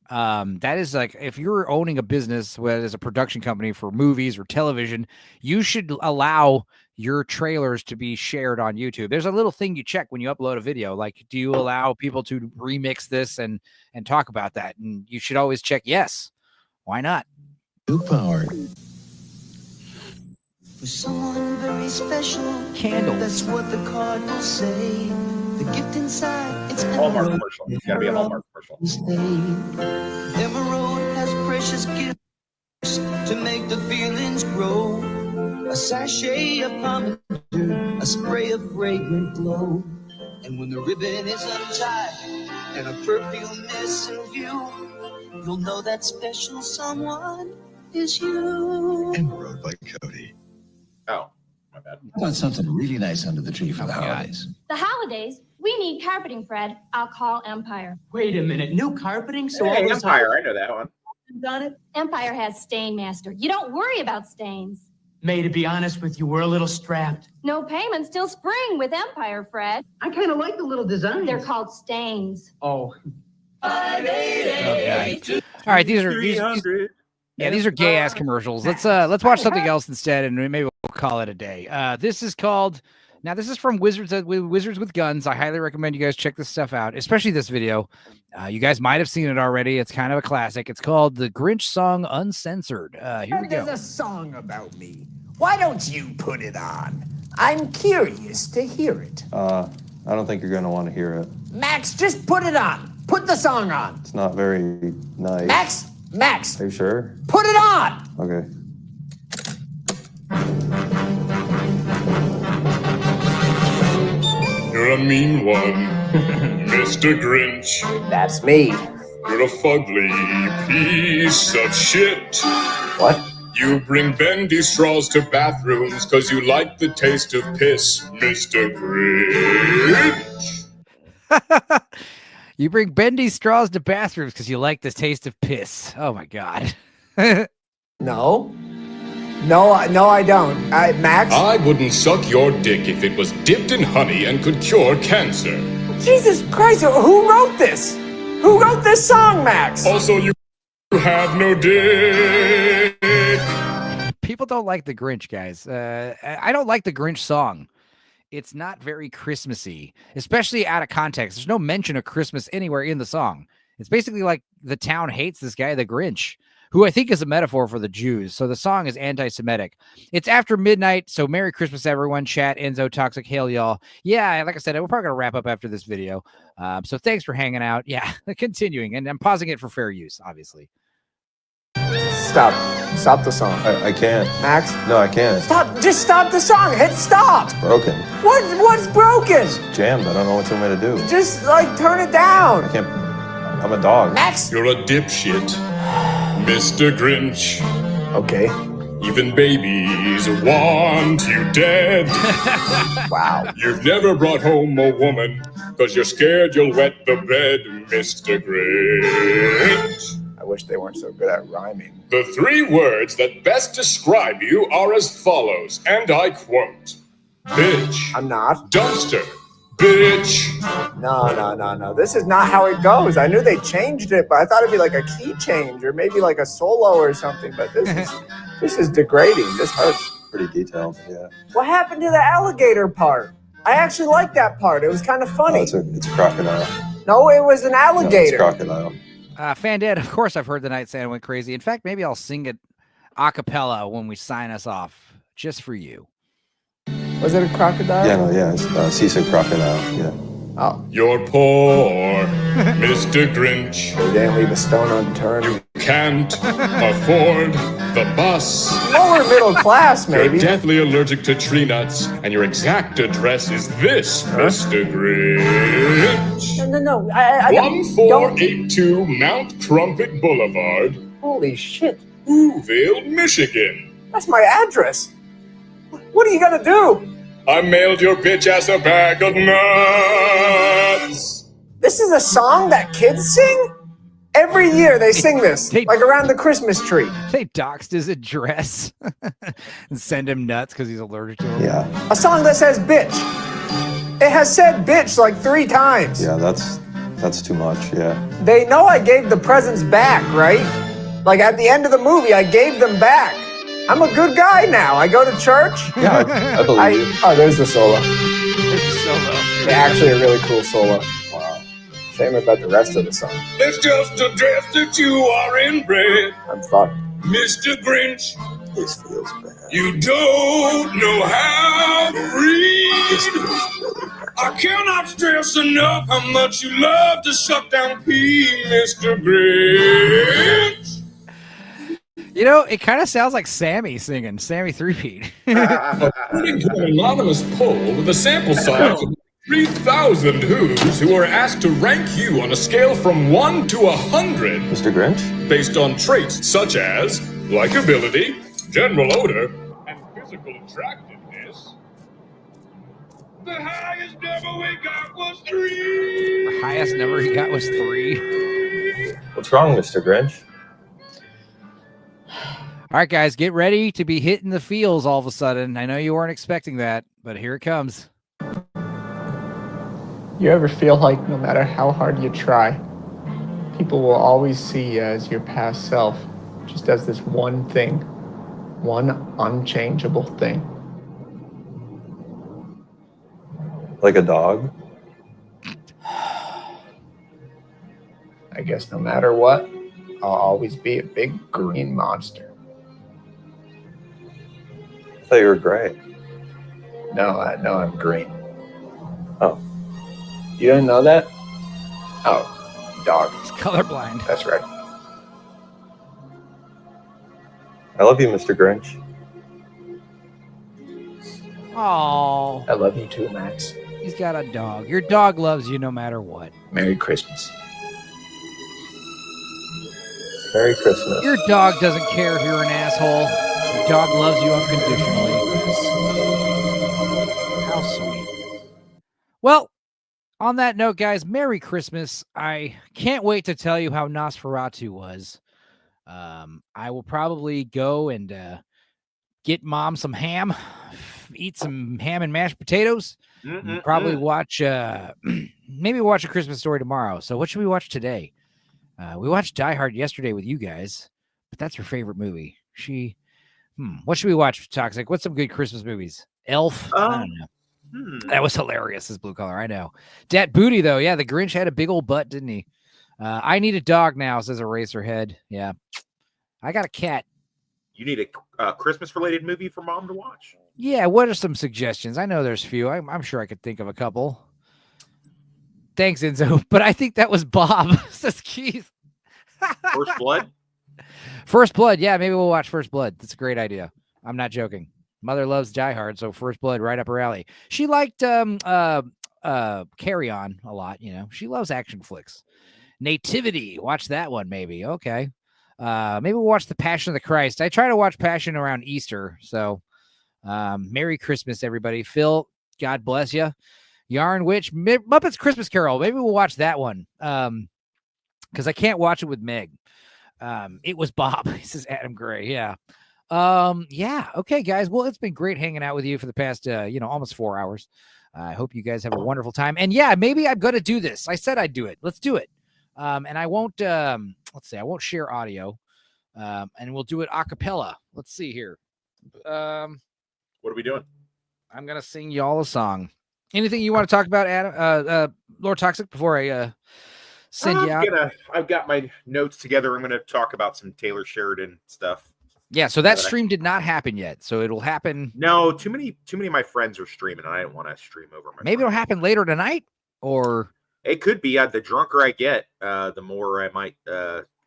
Speaker 1: That is like, if you're owning a business, whether it's a production company for movies or television, you should allow your trailers to be shared on YouTube. There's a little thing you check when you upload a video, like, do you allow people to remix this and talk about that? And you should always check yes. Why not?
Speaker 5: Power.
Speaker 23: For someone very special.
Speaker 1: Candles.
Speaker 23: That's what the Cardinals say. The gift inside, it's
Speaker 6: Hallmark
Speaker 23: emerald.
Speaker 6: commercial. It's got to be a Hallmark commercial.
Speaker 23: Emerald has precious gifts to make the feelings grow. A sachet of pomade, a spray of fragrant glow. And when the ribbon is untied and a perfume is in view, you'll know that special someone is you.
Speaker 5: Emerald by Cody.
Speaker 6: Oh, my bad.
Speaker 5: How about something really nice under the tree for the holidays?
Speaker 15: The holidays, we need carpeting, Fred. I'll call Empire.
Speaker 18: Wait a minute, new carpeting? So
Speaker 6: Hey,
Speaker 18: all those
Speaker 6: Empire, I know that one.
Speaker 2: on it?
Speaker 4: Empire has Stain Master. You don't worry about stains.
Speaker 2: May, to be honest with you, we're a little strapped.
Speaker 4: No payments till spring with Empire, Fred.
Speaker 2: I kind of like the little designs.
Speaker 4: They're called stains.
Speaker 2: Oh.
Speaker 1: Okay. All right, these are gay ass commercials. Let's watch something else instead, and maybe we'll call it a day. This is from Wizards with Guns. I highly recommend you guys check this stuff out, especially this video. You guys might have seen it already. It's kind of a classic. It's called The Grinch Song Uncensored. Here we go.
Speaker 8: There's a song about me. Why don't you put it on? I'm curious to hear it.
Speaker 11: I don't think you're going to want to hear it.
Speaker 8: Max, just put it on. Put the song on.
Speaker 11: It's not very nice.
Speaker 8: Max.
Speaker 11: Are you sure?
Speaker 8: Put it on.
Speaker 11: Okay.
Speaker 19: You're a mean one, Mr. Grinch.
Speaker 8: That's me.
Speaker 19: You're a fugly piece of shit.
Speaker 8: What?
Speaker 19: You bring bendy straws to bathrooms because you like the taste of piss, Mr. Grinch.
Speaker 1: You bring bendy straws to bathrooms because you like the taste of piss. Oh my God.
Speaker 8: No, I don't. Max?
Speaker 19: I wouldn't suck your dick if it was dipped in honey and could cure cancer.
Speaker 8: Jesus Christ, who wrote this? Who wrote this song, Max?
Speaker 19: Also, you have no dick.
Speaker 1: People don't like the Grinch, guys. I don't like the Grinch song. It's not very Christmassy, especially out of context. There's no mention of Christmas anywhere in the song. It's basically like the town hates this guy, the Grinch, who I think is a metaphor for the Jews. So the song is anti-Semitic. It's after midnight, so Merry Christmas, everyone. Chat, Enzo, Toxic, hail y'all. Yeah, like I said, we're probably going to wrap up after this video. So thanks for hanging out. Yeah, continuing. And I'm pausing it for fair use, obviously.
Speaker 8: Stop the song.
Speaker 11: I can't.
Speaker 8: Max?
Speaker 11: No, I can't.
Speaker 8: Just stop the song. Hit stop.
Speaker 11: It's broken.
Speaker 8: What's broken?
Speaker 11: It's jammed. I don't know what you want me to do.
Speaker 8: Just, turn it down.
Speaker 11: I can't. I'm a dog.
Speaker 8: Max?
Speaker 19: You're a dipshit, Mr. Grinch.
Speaker 8: Okay.
Speaker 19: Even babies want you dead.
Speaker 8: Wow.
Speaker 19: You've never brought home a woman because you're scared you'll wet the bed, Mr. Grinch.
Speaker 8: I wish they weren't so good at rhyming.
Speaker 19: The 3 words that best describe you are as follows, and I quote, bitch.
Speaker 8: I'm not.
Speaker 19: Dumpster. Bitch.
Speaker 8: No. This is not how it goes. I knew they changed it, but I thought it'd be like a key change or maybe like a solo or something. But this is degrading. This hurts.
Speaker 11: Pretty detailed, yeah.
Speaker 8: What happened to the alligator part? I actually liked that part. It was kind of funny.
Speaker 11: Oh, it's a crocodile.
Speaker 8: No, it was an alligator.
Speaker 11: No, it's crocodile.
Speaker 1: Fandad, of course I've heard the Night Santa went crazy. In fact, maybe I'll sing it a cappella when we sign us off, just for you.
Speaker 8: Was it a crocodile?
Speaker 11: Yeah, it's seasick crocodile, yeah.
Speaker 8: Oh.
Speaker 19: You're poor, Mr. Grinch.
Speaker 8: They didn't leave a stone unturned.
Speaker 19: You can't afford the bus.
Speaker 8: Lower middle class, maybe.
Speaker 19: You're deathly allergic to tree nuts, and your exact address is this, Mr. Grinch.
Speaker 8: No.
Speaker 19: 1482 Mount Crumpet Boulevard.
Speaker 8: Holy shit.
Speaker 19: Wooville, Michigan.
Speaker 8: That's my address. What are you gonna do?
Speaker 19: I mailed your bitch ass a bag of nuts.
Speaker 8: This is a song that kids sing? Every year they sing this, like around the Christmas tree.
Speaker 1: They doxed his address and send him nuts because he's allergic to them.
Speaker 11: Yeah.
Speaker 8: A song that says bitch. It has said bitch like 3 times.
Speaker 11: Yeah, that's too much, yeah.
Speaker 8: They know I gave the presents back, right? Like at the end of the movie, I gave them back. I'm a good guy now. I go to church.
Speaker 11: Yeah, I believe you.
Speaker 8: Oh, there's the solo.
Speaker 1: There's the solo.
Speaker 8: They actually a really cool solo. Wow. Shame about the rest of the song.
Speaker 19: It's just a dress that you are inbred.
Speaker 8: I'm fucked.
Speaker 19: Mr. Grinch.
Speaker 8: This feels bad.
Speaker 19: You don't know how to read.
Speaker 8: This feels really bad.
Speaker 19: I cannot stress enough how much you love to suck down pee, Mr. Grinch.
Speaker 1: You know, it kind of sounds like Sammy singing, Sammy 3-Peat.
Speaker 19: According to an anonymous poll with a sample size of 3,000 who's who were asked to rank you on a scale from 1 to 100.
Speaker 11: Mr. Grinch?
Speaker 19: Based on traits such as likability, general odor, and physical attractiveness. The highest number we got was 3.
Speaker 1: The highest number he got was 3.
Speaker 11: What's wrong, Mr. Grinch?
Speaker 1: All right, guys, get ready to be hitting the feels all of a sudden. I know you weren't expecting that, but here it comes.
Speaker 8: You ever feel like no matter how hard you try, people will always see you as your past self, just as this one thing, one unchangeable thing?
Speaker 11: Like a dog?
Speaker 8: I guess no matter what, I'll always be a big green monster.
Speaker 11: I thought you were gray.
Speaker 8: No, I'm green.
Speaker 11: Oh.
Speaker 8: You didn't know that? Oh, dog.
Speaker 1: It's colorblind.
Speaker 8: That's right.
Speaker 11: I love you, Mr. Grinch.
Speaker 1: Oh,
Speaker 8: I love you too, Max.
Speaker 1: he's got a dog. Your dog loves you no matter what.
Speaker 8: Merry Christmas.
Speaker 11: Merry Christmas.
Speaker 1: Your dog doesn't care if you're an asshole. Your dog loves you unconditionally. How sweet. Well, on that note, guys, Merry Christmas. I can't wait to tell you how Nosferatu was. I will probably go and get Mom some ham, eat some ham and mashed potatoes, and probably watch, maybe watch A Christmas Story tomorrow. So what should we watch today? We watched Die Hard yesterday with you guys, but that's her favorite movie. What should we watch, Toxic? What's some good Christmas movies? Elf? I don't know. That was hilarious, as blue collar. I know. Dat Booty, though. Yeah, the Grinch had a big old butt, didn't he? I need a dog now, says Eraserhead. Yeah. I got a cat.
Speaker 6: You need a Christmas-related movie for Mom to watch?
Speaker 1: Yeah, what are some suggestions? I know there's a few. I'm sure I could think of a couple. Thanks, Enzo. But I think that was Bob, says Keith.
Speaker 6: First Blood?
Speaker 1: First Blood. Yeah, maybe we'll watch First Blood. That's a great idea. I'm not joking. Mother loves Die Hard, so First Blood right up her alley. She liked Carry On a lot, you know. She loves action flicks. Nativity. Watch that one, maybe. Okay. Maybe we'll watch The Passion of the Christ. I try to watch Passion around Easter, so Merry Christmas, everybody. Phil, God bless you. Yarn Witch, Muppets Christmas Carol. Maybe we'll watch that one because I can't watch it with Meg. It was Bob. This is Adam Gray. Yeah. Yeah. Okay, guys. Well, it's been great hanging out with you for the past, almost 4 hours. I hope you guys have a wonderful time. And yeah, maybe I'm going to do this. I said I'd do it. Let's do it. And I won't, let's see, I won't share audio. And we'll do it a cappella. Let's see here.
Speaker 6: What are we doing?
Speaker 1: I'm going to sing y'all a song. Anything you want to talk about, Adam, Lord Toxic, before I send you out?
Speaker 6: I've got my notes together. I'm going to talk about some Taylor Sheridan stuff.
Speaker 1: Yeah, so that stream did not happen yet. So it'll happen.
Speaker 6: No, too many of my friends are streaming, and I didn't want to stream over my
Speaker 1: Maybe
Speaker 6: friends.
Speaker 1: it'll happen later tonight, or
Speaker 6: it could be. The drunker I get, the more I might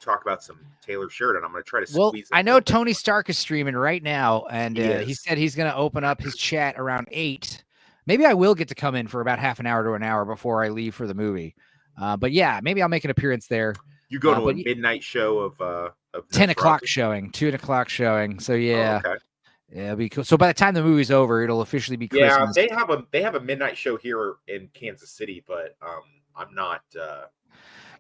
Speaker 6: talk about some Taylor Sheridan. I'm going to try to squeeze it.
Speaker 1: I know Tony Stark is streaming right now, and he said he's going to open up his chat around 8. Maybe I will get to come in for about half an hour to an hour before I leave for the movie. But yeah, maybe I'll make an appearance there.
Speaker 6: You go to a midnight show of
Speaker 1: 10 o'clock showing, 2 o'clock showing. So yeah,
Speaker 6: okay.
Speaker 1: Yeah, it'll be cool. So by the time the movie's over, it'll officially be Christmas.
Speaker 6: Yeah, they have a midnight show here in Kansas City, but I'm not.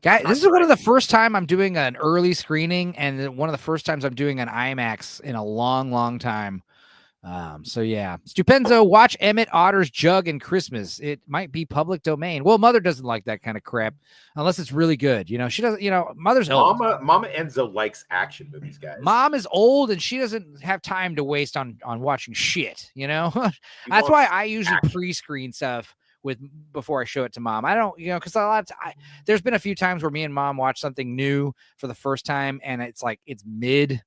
Speaker 1: Guys, this is one of the first time I'm doing an early screening, and one of the first times I'm doing an IMAX in a long, long time. So yeah, Stupenzo, watch Emmett Otter's Jug and Christmas. It might be public domain. Well, Mother doesn't like that kind of crap unless it's really good. You know, she doesn't. You know, Mother's old.
Speaker 6: Mama Enzo likes action movies, guys.
Speaker 1: Mom is old and she doesn't have time to waste on watching shit. You know, that's why I usually pre-screen stuff before I show it to Mom. I don't, because a lot of there's been a few times where me and Mom watch something new for the first time, and it's like it's mid.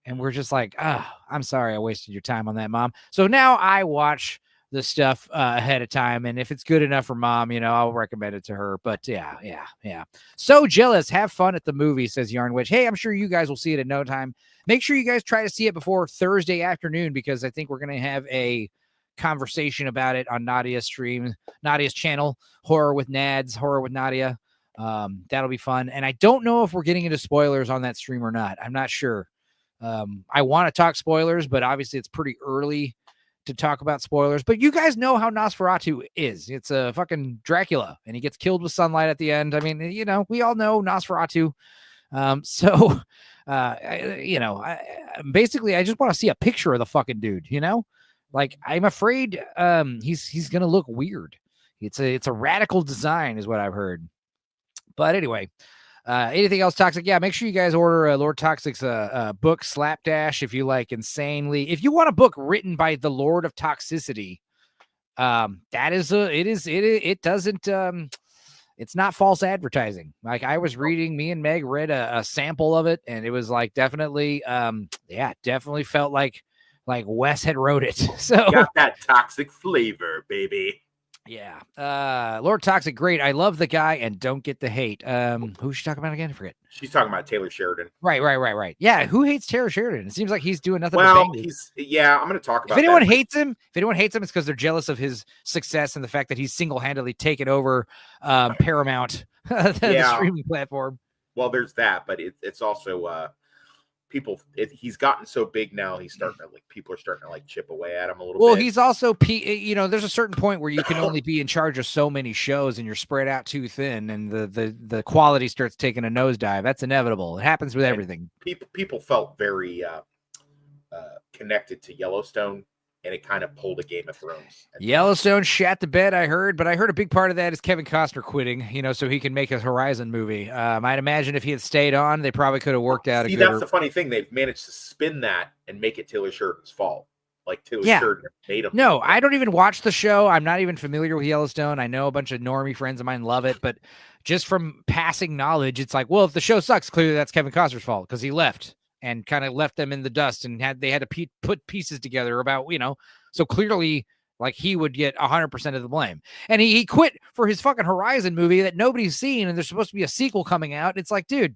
Speaker 1: And we're just like, I'm sorry I wasted your time on that, Mom. So now I watch the stuff ahead of time. And if it's good enough for Mom, I'll recommend it to her. But yeah. So jealous. Have fun at the movie, says Yarn Witch. Hey, I'm sure you guys will see it in no time. Make sure you guys try to see it before Thursday afternoon, because I think we're going to have a conversation about it on Nadia's stream, Nadia's channel, Horror with Nads, Horror with Nadia. That'll be fun. And I don't know if we're getting into spoilers on that stream or not. I'm not sure. I want to talk spoilers, but obviously it's pretty early to talk about spoilers. But you guys know how Nosferatu is. It's a fucking Dracula, and he gets killed with sunlight at the end. I mean, we all know Nosferatu. So, basically, I just want to see a picture of the fucking dude. Like I'm afraid he's gonna look weird. It's a radical design, is what I've heard. But anyway, anything else toxic? Yeah, make sure you guys order Lord Toxic's book Slapdash if you like insanely. If you want a book written by the Lord of Toxicity, it doesn't it's not false advertising. Like I was reading, me and Meg read a sample of it, and it was like definitely definitely felt like Wes had wrote it. So
Speaker 6: got that toxic flavor, baby.
Speaker 1: Yeah. Lord Toxic, great. I love the guy and don't get the hate. Who's she talking about again? I forget.
Speaker 6: She's talking about Taylor Sheridan.
Speaker 1: Right. Yeah, who hates Taylor Sheridan? It seems like he's doing nothing
Speaker 6: well,
Speaker 1: but banging.
Speaker 6: I'm going to talk about
Speaker 1: if anyone
Speaker 6: that.
Speaker 1: hates him, it's because they're jealous of his success and the fact that he's single-handedly taken over Paramount, the streaming platform.
Speaker 6: Well, there's that, but it's also he's gotten so big now, people are starting to chip away at him a little bit.
Speaker 1: Well, he's also there's a certain point where you can only be in charge of so many shows and you're spread out too thin, and the quality starts taking a nosedive. That's inevitable. It happens with everything.
Speaker 6: People felt very connected to Yellowstone, and it kind of pulled a Game of Thrones.
Speaker 1: Yellowstone shat the bed, I heard, but I heard a big part of that is Kevin Costner quitting, so he can make a Horizon movie. I'd imagine if he had stayed on, they probably could have worked out a good...
Speaker 6: that's the funny thing. They've managed to spin that and make it Taylor Sheridan's fault. Like Taylor Sheridan made him.
Speaker 1: No, I don't even watch the show. I'm not even familiar with Yellowstone. I know a bunch of normie friends of mine love it, but just from passing knowledge, it's like, well, if the show sucks, clearly that's Kevin Costner's fault because he left and kind of left them in the dust, and they had to put pieces together about, so clearly like he would get 100% of the blame. And he quit for his fucking Horizon movie that nobody's seen, and there's supposed to be a sequel coming out. It's like, dude,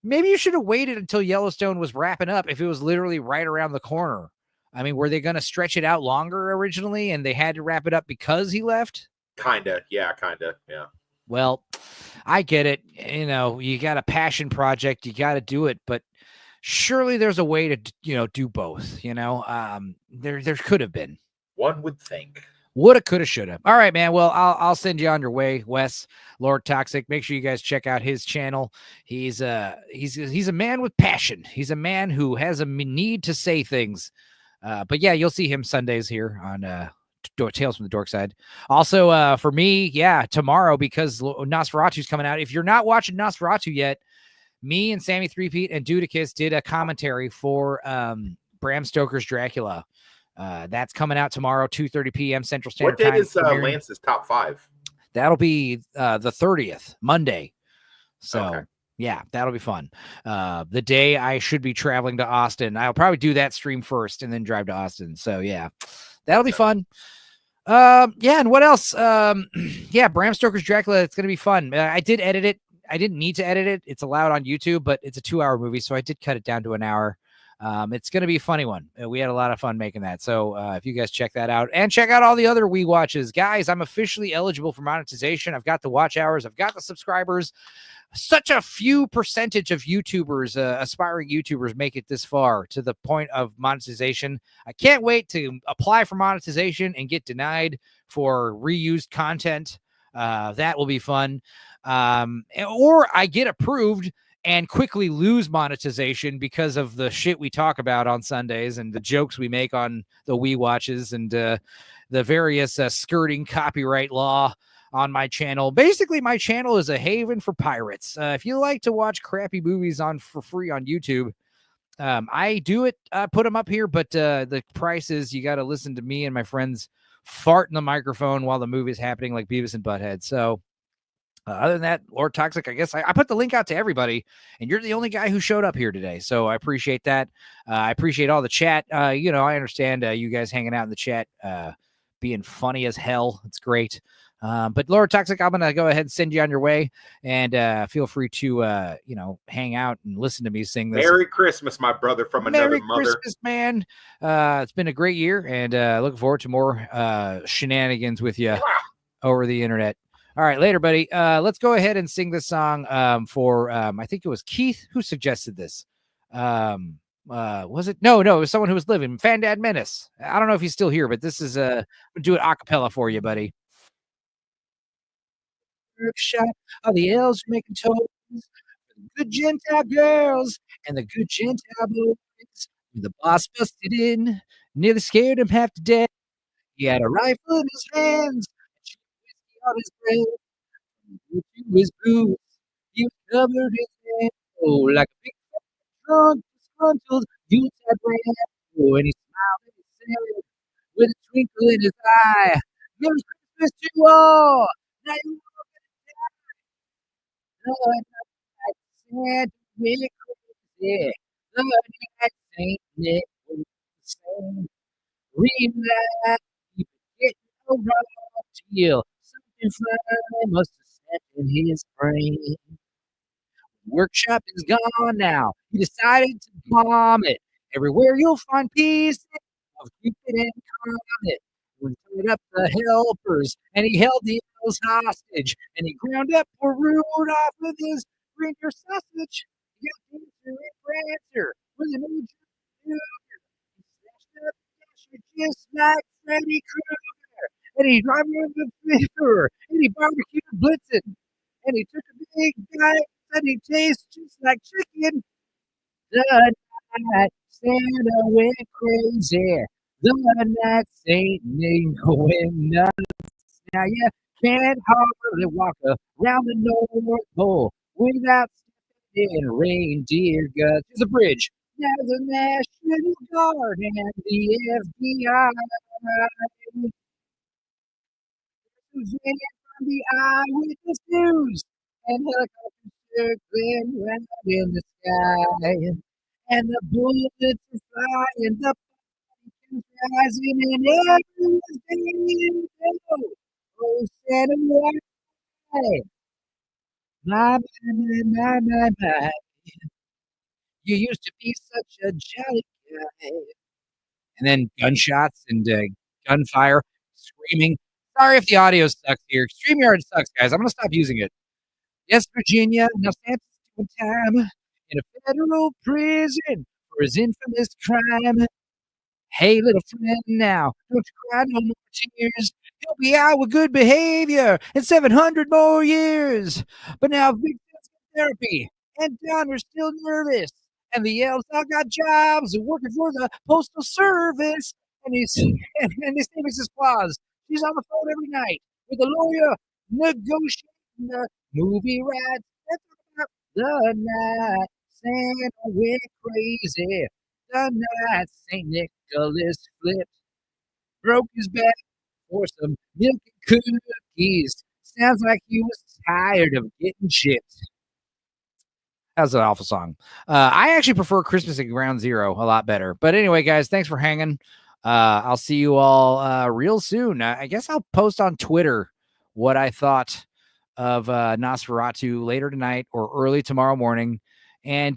Speaker 1: maybe you should have waited until Yellowstone was wrapping up if it was literally right around the corner. I mean, were they going to stretch it out longer originally and they had to wrap it up because he left?
Speaker 6: Kinda. Yeah.
Speaker 1: Well, I get it. You got a passion project, you got to do it, but surely there's a way to, do both, there could have been.
Speaker 6: One would think.
Speaker 1: Woulda, coulda, shoulda. All right, man. Well, I'll send you on your way, Wes, Lord Toxic. Make sure you guys check out his channel. He's a man with passion. He's a man who has a need to say things. But yeah, you'll see him Sundays here on Tales from the Dork Side. Also, for me, tomorrow, because Nosferatu's coming out. If you're not watching Nosferatu yet, me and Sammy Threepeat and Dudicus did a commentary for Bram Stoker's Dracula. That's coming out tomorrow, 2:30 p.m. Central Standard Time.
Speaker 6: What date is Lance's top 5?
Speaker 1: That'll be the 30th, Monday. So, okay. Yeah, that'll be fun. The day I should be traveling to Austin. I'll probably do that stream first and then drive to Austin. So, yeah, that'll be fun. And what else? Bram Stoker's Dracula. It's going to be fun. I did edit it. I didn't need to edit it. It's allowed on YouTube, but it's a 2-hour movie, so I did cut it down to an hour. It's going to be a funny one. We had a lot of fun making that. So if you guys check that out and check out all the other We Watches, guys, I'm officially eligible for monetization. I've got the watch hours. I've got the subscribers. Such a few percentage of YouTubers, aspiring YouTubers, make it this far to the point of monetization. I can't wait to apply for monetization and get denied for reused content. That will be fun. Or I get approved and quickly lose monetization because of the shit we talk about on Sundays and the jokes we make on the We Watches and the various skirting copyright law on my channel. Basically, my channel is a haven for pirates. If you like to watch crappy movies for free on YouTube, I do it, put them up here, but the price is you got to listen to me and my friends fart in the microphone while the movie is happening like Beavis and Butthead. So other than that, Lord Toxic, I guess I put the link out to everybody, and you're the only guy who showed up here today. So I appreciate that. I appreciate all the chat. I understand you guys hanging out in the chat, being funny as hell. It's great. But Lord Toxic, I'm going to go ahead and send you on your way, and feel free to, hang out and listen to me sing this.
Speaker 6: Merry Christmas, my brother from another mother.
Speaker 1: Merry Christmas, man. It's been a great year, and looking forward to more shenanigans with you over the internet. All right, later, buddy. Let's go ahead and sing this song for, I think it was Keith who suggested this. Was it? No, it was someone who was living. Fandad Menace. I don't know if he's still here, but this is, do it a cappella for you, buddy. Shot of the elves making toes. good Gentile girls and the good Gentile boys. The boss busted in, nearly scared him half to death. He had a rifle in his hands, and whiskey on his breath. To his boots, he covered his head, oh, like a big drunk, disgruntled Yuletide rat. Oh, and he smiled and he said, with a twinkle in his eye, "Merry Christmas to you all! Now you all gonna die." Santa Nick crazy, the night Saint Nick was saying, "Relax, keep getting around till something fine must have stepped in his brain." Workshop is gone now. He decided to bomb it. Everywhere you'll find pieces of Cupid and Comet. He tied up the helpers and he held the elves hostage and he ground up poor Rudolph with his reindeer sausage. He got Dancer and Prancer with an old Junior. He smashed up Dasher just like Freddy Krueger. And he drove the fever and he barbecued Blitzen. And he took a big bite and he tastes just like chicken. The night Santa went crazy. The night Saint Nick went nuts. Now you can't hardly walk around the North Pole without stepping in reindeer guts. There's a bridge. Now the National Guard and the FBI. From the Eyewitness News and helicopters circling round in the sky. And the bullets are flying, the pumpkins rising, and everyone's saying, "Oh, Santa, why? My. You used to be such a jolly guy." And then gunshots and gunfire, screaming. Sorry if the audio sucks here. StreamYard sucks, guys. I'm going to stop using it. Yes, Virginia. Now Santa's doing time in a federal prison for his infamous crime. Hey, little friend, now, don't you cry no more tears. He'll be out with good behavior in 700 more years. But now Victor's in therapy, and Donner's still nervous. And the elves all got jobs and working for the Postal Service. And his name is Mrs. Claus. She's on the phone every night with a lawyer negotiating the movie rights. Let's talk about the night Santa went crazy. The night St. Nicholas flipped, broke his back for some milk and cookies. Sounds like he was tired of getting chipped. That was an awful song. I actually prefer Christmas at Ground Zero a lot better. But anyway, guys, thanks for hanging. I'll see you all real soon. I guess I'll post on Twitter what I thought of Nosferatu later tonight or early tomorrow morning. And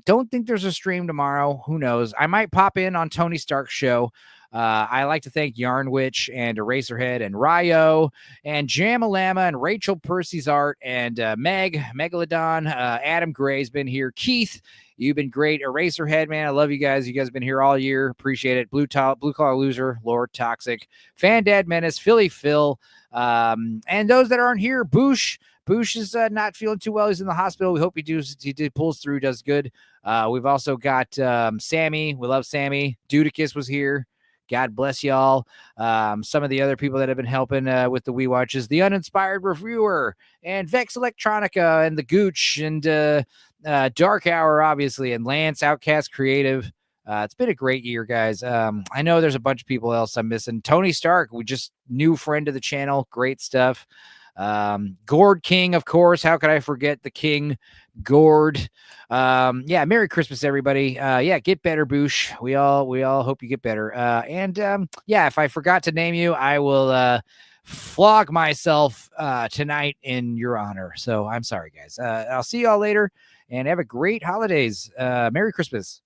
Speaker 1: don't think there's a stream tomorrow. Who knows? I might pop in on Tony Stark's show. I like to thank Yarn Witch and Eraserhead and Ryo and Jamalama and Rachel Percy's Art and Megalodon. Adam Gray's been here. Keith, you've been great. Eraserhead, man, I love you guys. You guys have been here all year. Appreciate it. Blue Collar Loser, Lord Toxic, Fan Dad Menace, Philly Phil, and those that aren't here, Boosh. Boosh is not feeling too well. He's in the hospital. We hope he pulls through, does good. We've also got Sammy. We love Sammy. Dudicus was here. God bless y'all. Some of the other people that have been helping with the Wii Watches, the Uninspired Reviewer, and Vex Electronica, and the Gooch, and Dark Hour, obviously, and Lance, Outcast Creative. It's been a great year, guys. I know there's a bunch of people else I'm missing. Tony Stark, we just new friend of the channel. Great stuff. Gord King, of course. How could I forget the King, Gord? Yeah, Merry Christmas, everybody. Yeah, get better, Boosh. We all hope you get better. Yeah, if I forgot to name you, I will flog myself tonight in your honor. So I'm sorry, guys. I'll see y'all later and have a great holidays. Merry Christmas.